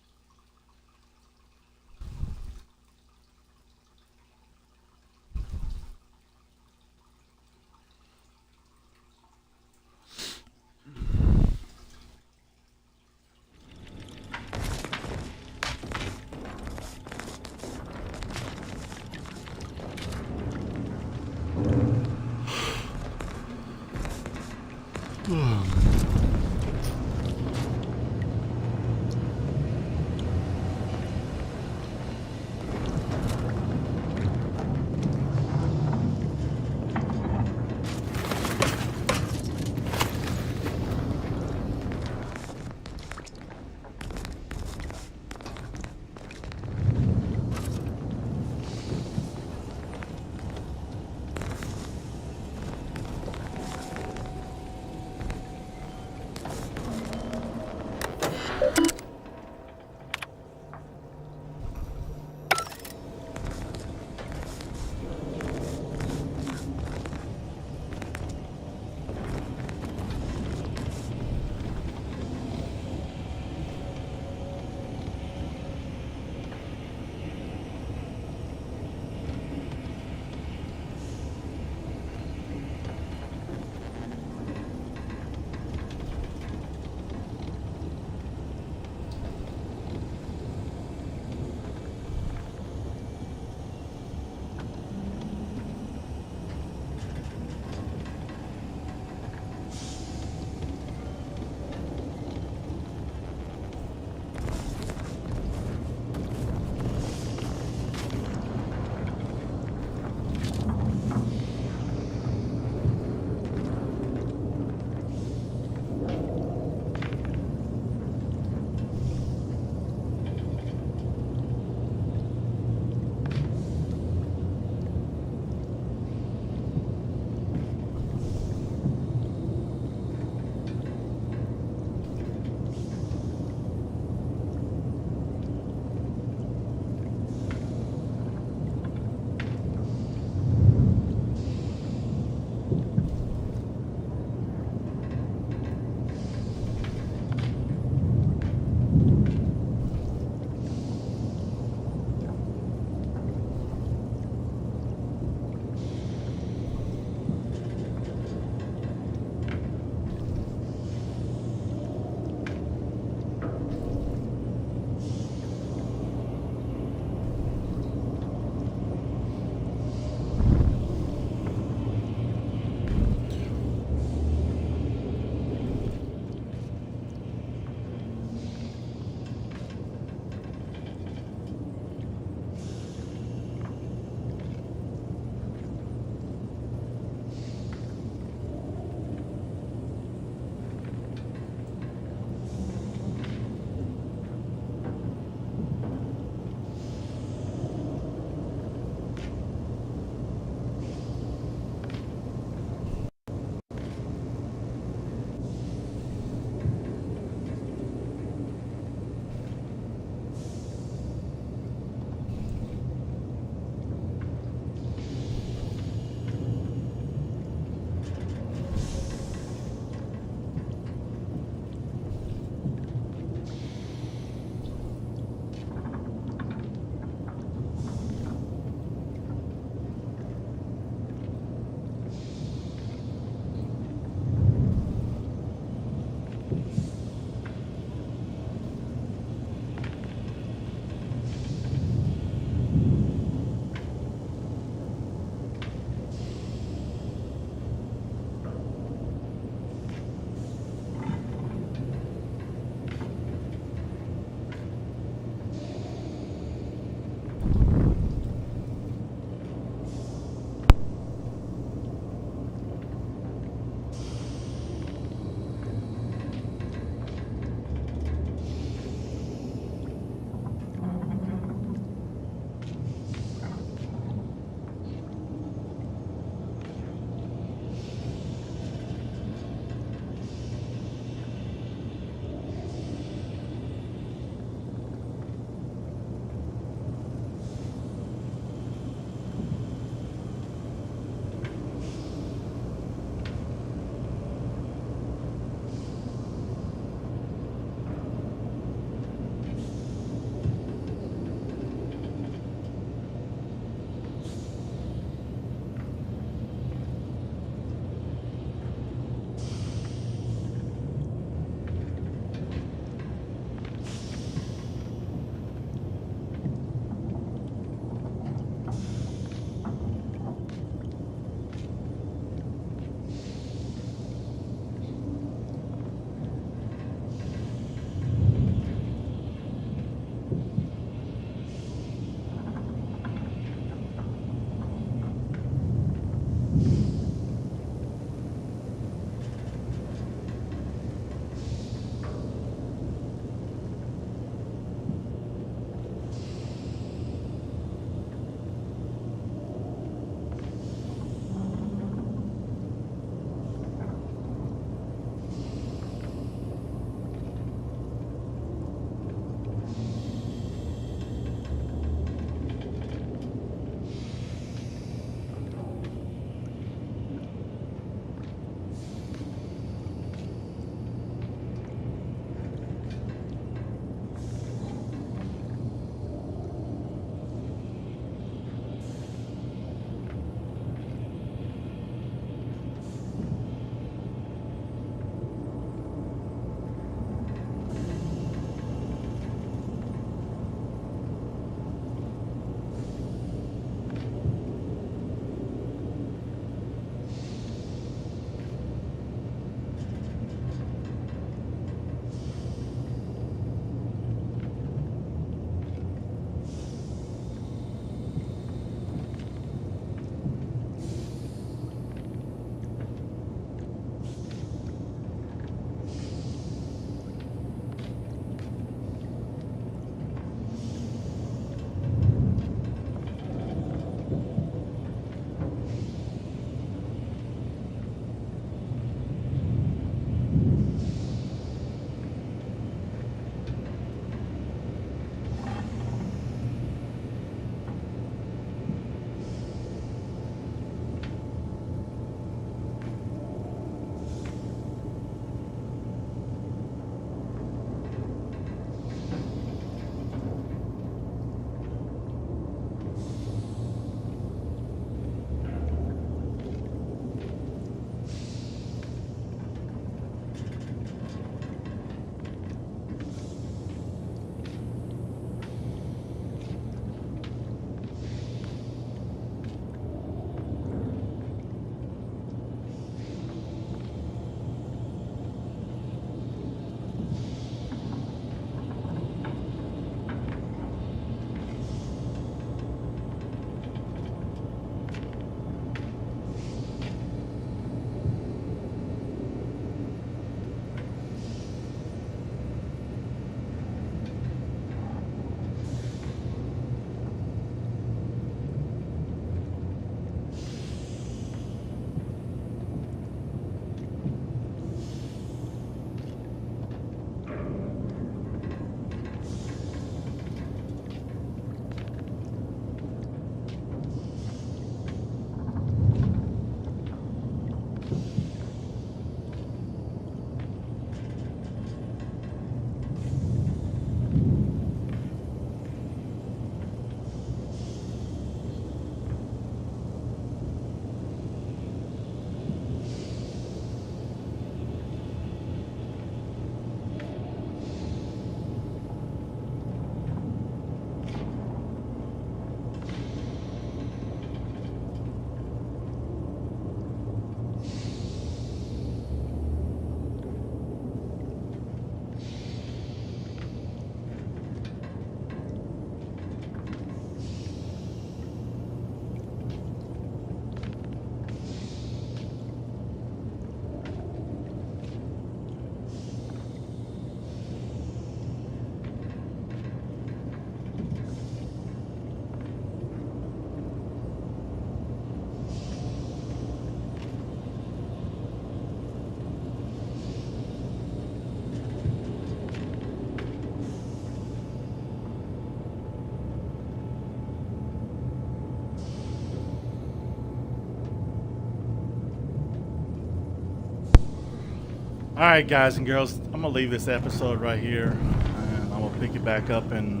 Alright, guys and girls, I'm gonna leave this episode right here, and I'm gonna pick it back up in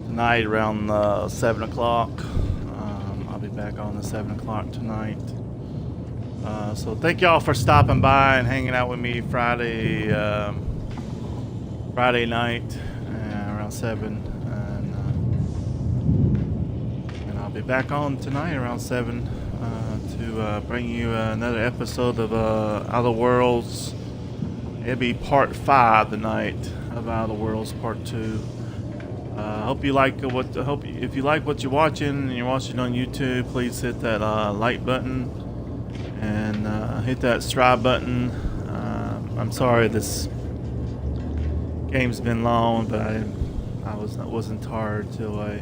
tonight around 7 o'clock. I'll be back on the 7 o'clock tonight. So thank y'all for stopping by and hanging out with me Friday night around 7, and I'll be back on tonight around 7 to bring you another episode of Outer Worlds. It'll be part 5 tonight of Outer Worlds Part 2. Hope you like if you like what you're watching and you're watching on YouTube, please hit that like button and hit that subscribe button. I'm sorry this game's been long, but I wasn't tired till I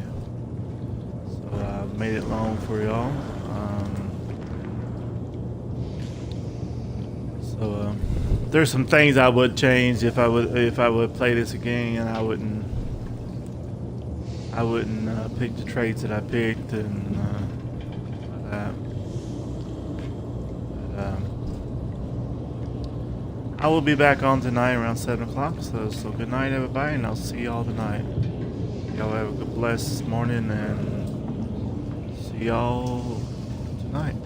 made it long for y'all. So there's some things I would change if I would play this again, and I wouldn't pick the traits that I picked and that. I will be back on tonight around 7 o'clock. So good night, everybody, and I'll see y'all tonight. Y'all have a good blessed morning, and see y'all tonight.